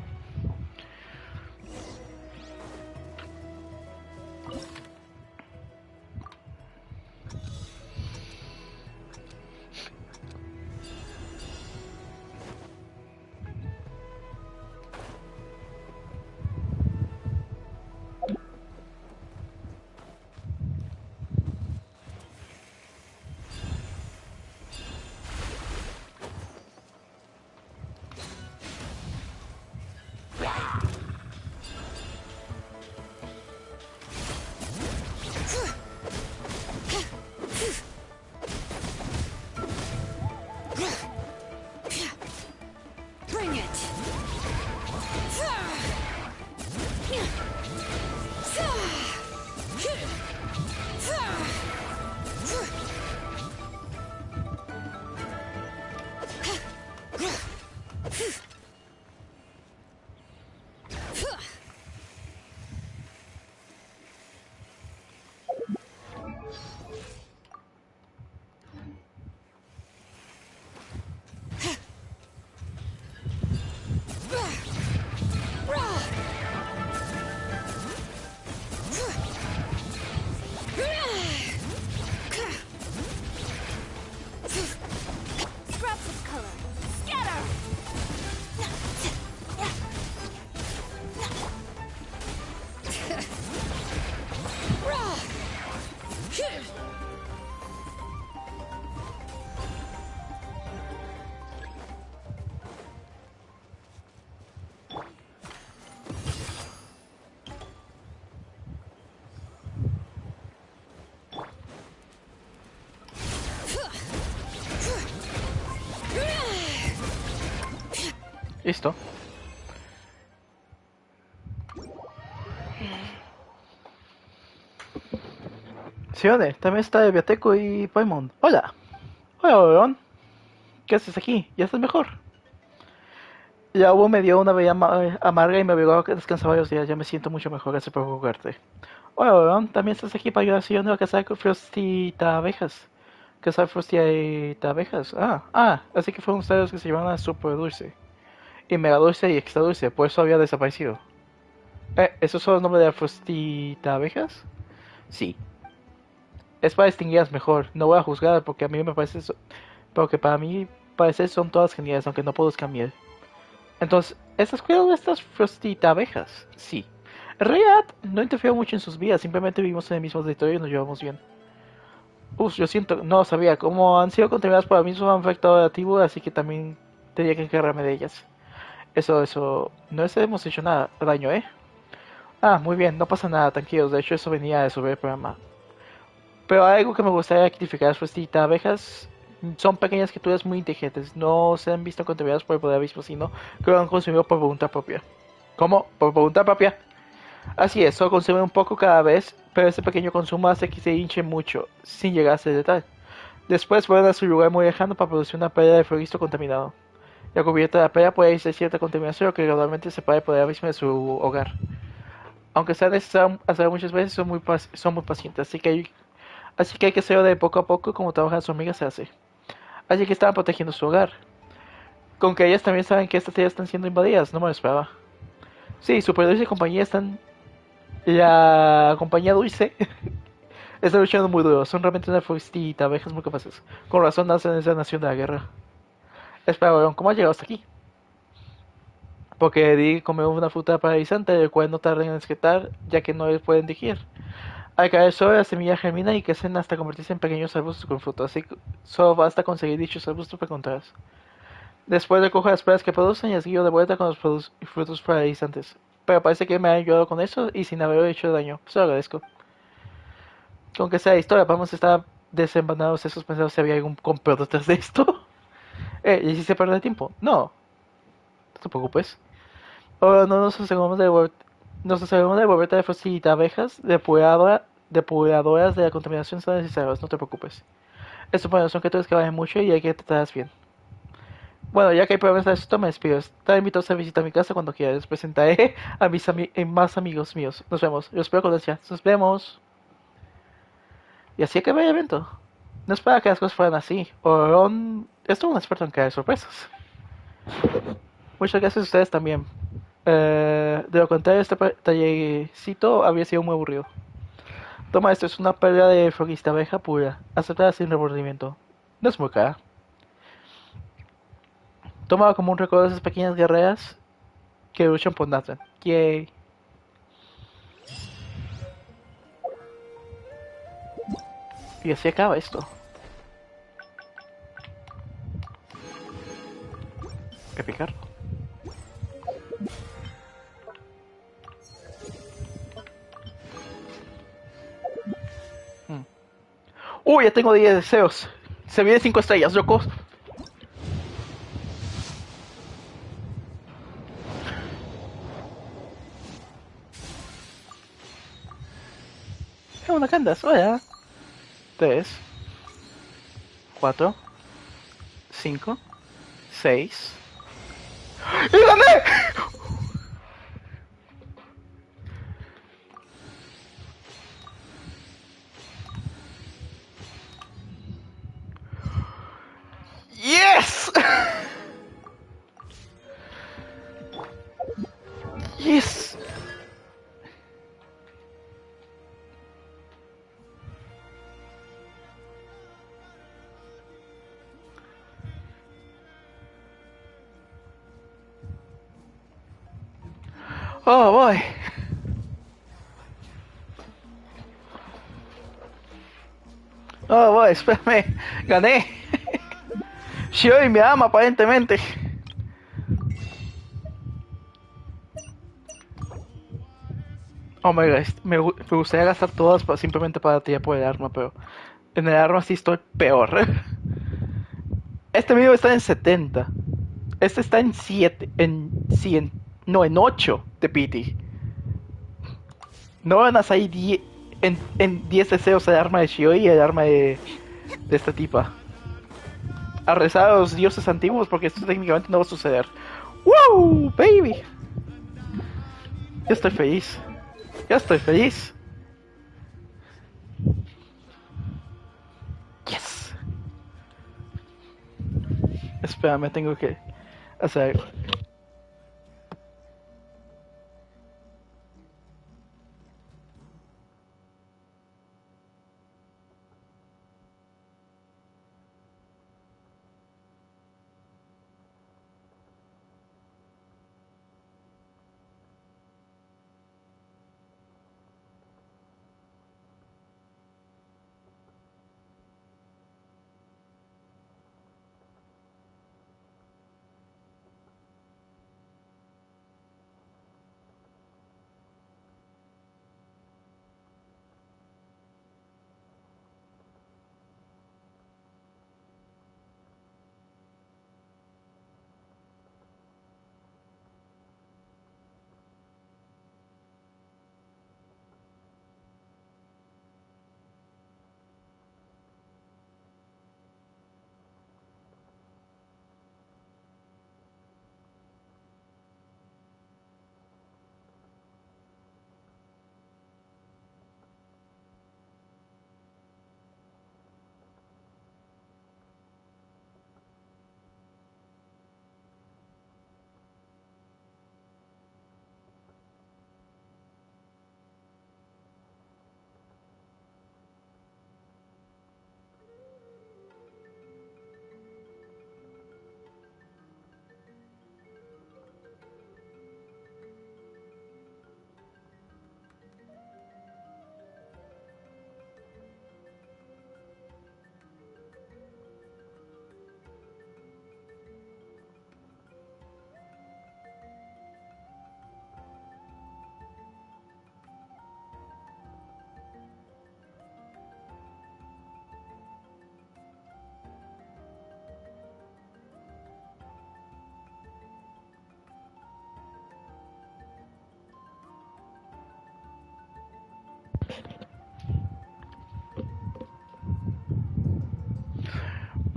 Listo. Xilonen, también está LeviaTeku y Paimon. Hola. Hola, León. ¿Qué haces aquí? ¿Ya estás mejor? La uva me dio una bebida amarga y me obligó a descansar varios días. Ya me siento mucho mejor, gracias por jugarte. Hola, León. También estás aquí para ayudar a Xilonen a cazar frostita abejas. Cazar frostita abejas. Así que fueron ustedes los que se llevaron a Super Dulce. Y Mega Dulce y Extra Dulce, por eso había desaparecido. ¿Esos son los nombres de la frostita abejas? Sí. Es para distinguirlas mejor. No voy a juzgar porque a mí me parece... porque para mí parece son todas geniales, aunque no puedo cambiar. Entonces, ¿estas cuidan de estas frostita abejas? Sí. En realidad, no interfiero mucho en sus vidas, simplemente vivimos en el mismo territorio y nos llevamos bien. Yo siento, no sabía, como han sido contaminadas por el mismo efecto negativo, así que también tenía que encargarme de ellas. Eso, no les hemos hecho nada, daño, ¿eh? Muy bien, no pasa nada, tranquilos, de hecho eso venía de sobre el programa. Pero hay algo que me gustaría rectificar, las frostita abejas son pequeñas criaturas muy inteligentes, no se han visto contaminadas por el poder abismo, sino que lo han consumido por voluntad propia. ¿Cómo? ¿Por voluntad propia? Así es, solo consumen un poco cada vez, pero ese pequeño consumo hace que se hinchen mucho, sin llegar a ser letal. Después vuelven a su lugar muy lejano para producir una pérdida de floristo contaminado. La cubierta de la pérdida puede irse cierta contaminación que gradualmente separa el poder abismo de su hogar. Aunque sea necesario hacerlo muchas veces, son muy pacientes, así que hay que hacerlo de poco a poco como trabajan las hormigas se hace. Así que estaban protegiendo su hogar. Con que ellas también saben que estas tierras están siendo invadidas, no me lo esperaba. Sí, Super Dulce y compañía están... La compañía Dulce está luchando muy duro, son realmente una floristita, abejas muy capaces. Con razón nacen esa nación de la guerra. Espera, León, ¿cómo has llegado hasta aquí? porque di comer una fruta paralizante, el cual no tarda en excretar, ya que no les pueden digerir. Al caer sol, las semillas germinan y crecen hasta convertirse en pequeños arbustos con frutos, así que solo basta conseguir dichos arbustos para encontrarlos. Después recojo las pruebas que producen y las guío de vuelta con los frutos paralizantes. Pero parece que me han ayudado con eso y sin haber hecho daño. Se lo agradezco. Con que sea historia, vamos a estar desembanados esos pensados si había algún complot detrás de esto. ¿Y si se pierde el tiempo? No, no te preocupes. Ahora no nos aseguramos de volverte de facilitar abejas, depuradoras de la contaminación son necesarias, no te preocupes. Estos bueno, son criaturas que valen mucho y hay que tratarlas bien. Bueno, ya que hay problemas de esto, me despido. Está invitado a visitar mi casa cuando quieras. Les presentaré a mis más amigos míos. Nos vemos. Yo espero con ansia. Nos vemos. Y así acaba el evento. No esperaba que las cosas fueran así. Oron es todo un experto en crear sorpresas. Muchas gracias a ustedes también. De lo contrario, este tallercito habría sido muy aburrido. Toma, esto es una perla de florista abeja pura. Aceptada sin remordimiento. No es muy cara. Toma como un recuerdo de esas pequeñas guerreras que luchan por Natlan. Yay. Y así acaba esto. ¿Qué picar? Uy, ya tengo 10 deseos. Se viene 5 estrellas, locos. Una Candas, hola. 3, 4, 5, 6. ¡Y gané! ¡Yes! ¡Yes! Oh, boy. Oh, boy, espérame. Gané. Shiori me ama, aparentemente. Oh my god, me gustaría gastar todas simplemente para tirar por el arma, pero en el arma sí estoy peor. Este video está en 70. Este está en 7, en 100, no, en 8 de pity. No van a salir en 10 deseos el arma de Shiori y el arma de esta tipa. A rezar a los dioses antiguos porque esto técnicamente no va a suceder. ¡Woo! ¡Baby! Ya estoy feliz. Ya estoy feliz. Yes. Espérame, tengo que hacer algo.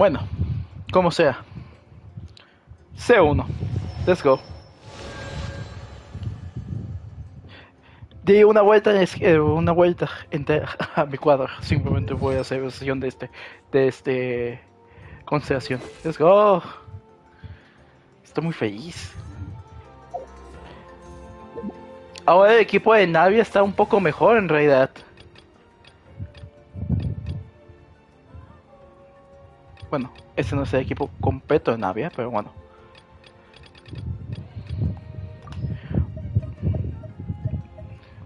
Bueno, como sea. C1. Let's go. Di una vuelta entera a mi cuadro. Simplemente voy a hacer sesión de constelación. Let's go. Estoy muy feliz. Ahora el equipo de Navia está un poco mejor en realidad. Bueno, este no es el equipo completo de Navia, pero bueno.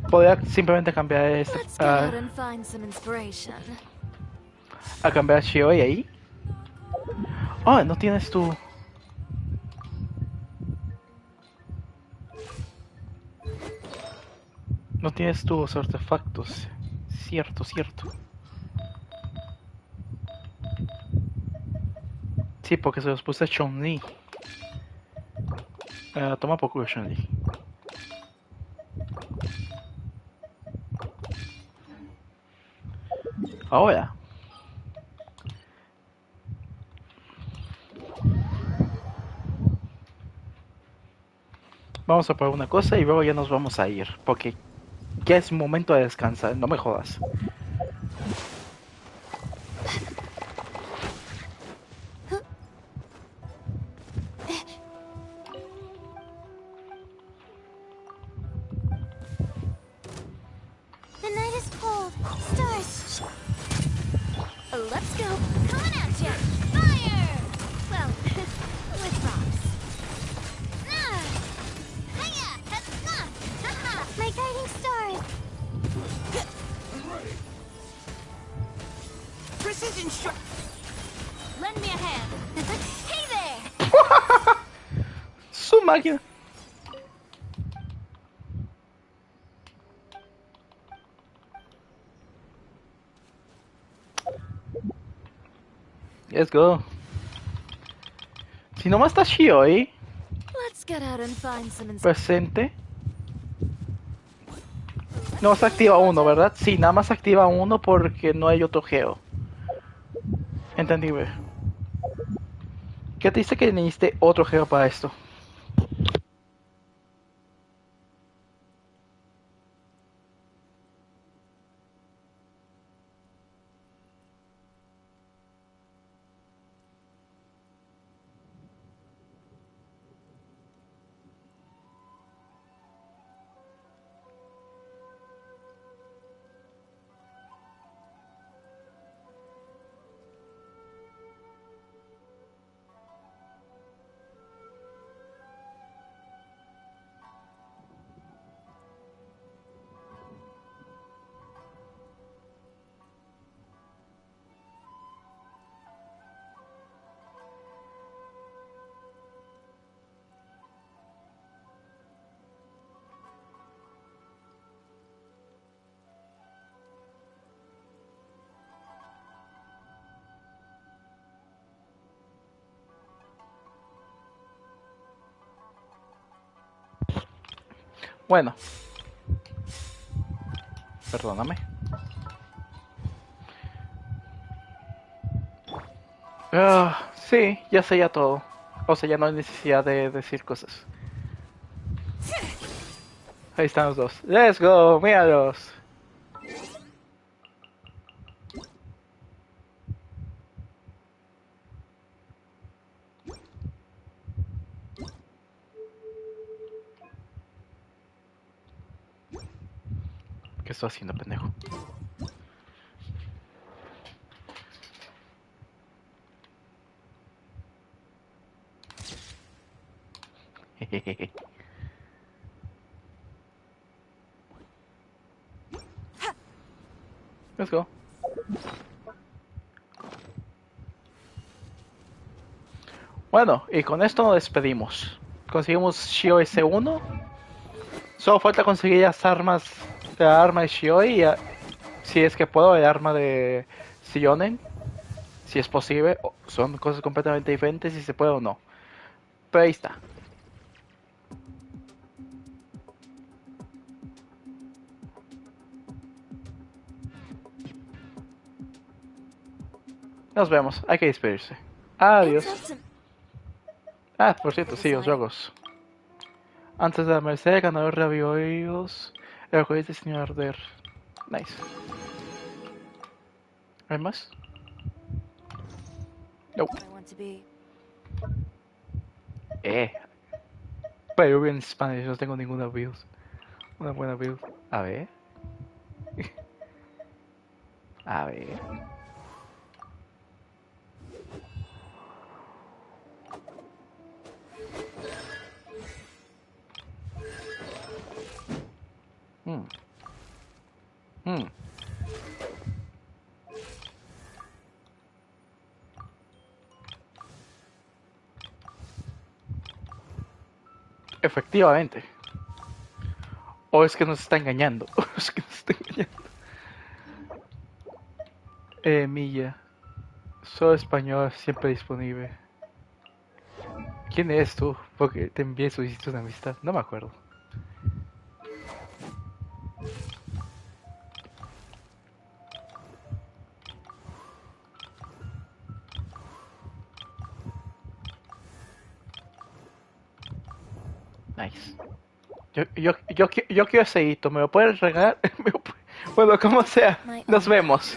Podría simplemente cambiar a cambiar a Shioi ahí. Oh, no tienes tu... No tienes tus artefactos. Cierto, cierto. Sí, porque se los puse a Chun-Li. Toma por culo, Chun-Li. Ahora. Vamos a probar una cosa y luego ya nos vamos a ir. Porque ya es momento de descansar, no me jodas. The night is cold. Stars. Let's go. Coming at ya. Fire! Well, with rocks. Hiya! Haha! My guiding stars. Precision shot. Lend me a hand. Hey there! Su máquina. Let's go. Si nomás está Shioi presente. No se activa uno, ¿verdad? Sí, nada más activa uno porque no hay otro geo. Entendible. ¿Qué te dice que necesite otro geo para esto? Bueno. Perdóname. Sí, ya sé ya todo. O sea, ya no hay necesidad de decir cosas. Ahí están los dos. Let's go, míralos. ¿Qué estoy haciendo, pendejo? Jejeje. Let's go. Bueno, y con esto nos despedimos. Conseguimos Shio S1. Solo falta conseguir las armas, la arma de Shioi y si es que puedo, el arma de Xilonen. Si es posible, son cosas completamente diferentes si se puede o no. Pero ahí está. Nos vemos. Hay que despedirse. Adiós. Ah, por cierto, sí, los juegos. Antes de la merced, ganador revividos. El juez de señor arder. Nice. ¿Hay más? No. Pero en Spanish no tengo ninguna build. Una buena build. A ver. A ver. Efectivamente. O es que nos está engañando. O es que nos está engañando. Milla. Soy español, siempre disponible. ¿Quién eres tú? Porque te envié solicitud de amistad. No me acuerdo. Nice. Yo quiero ese hito. ¿Me lo puedes regalar? Bueno, como sea. Nos vemos.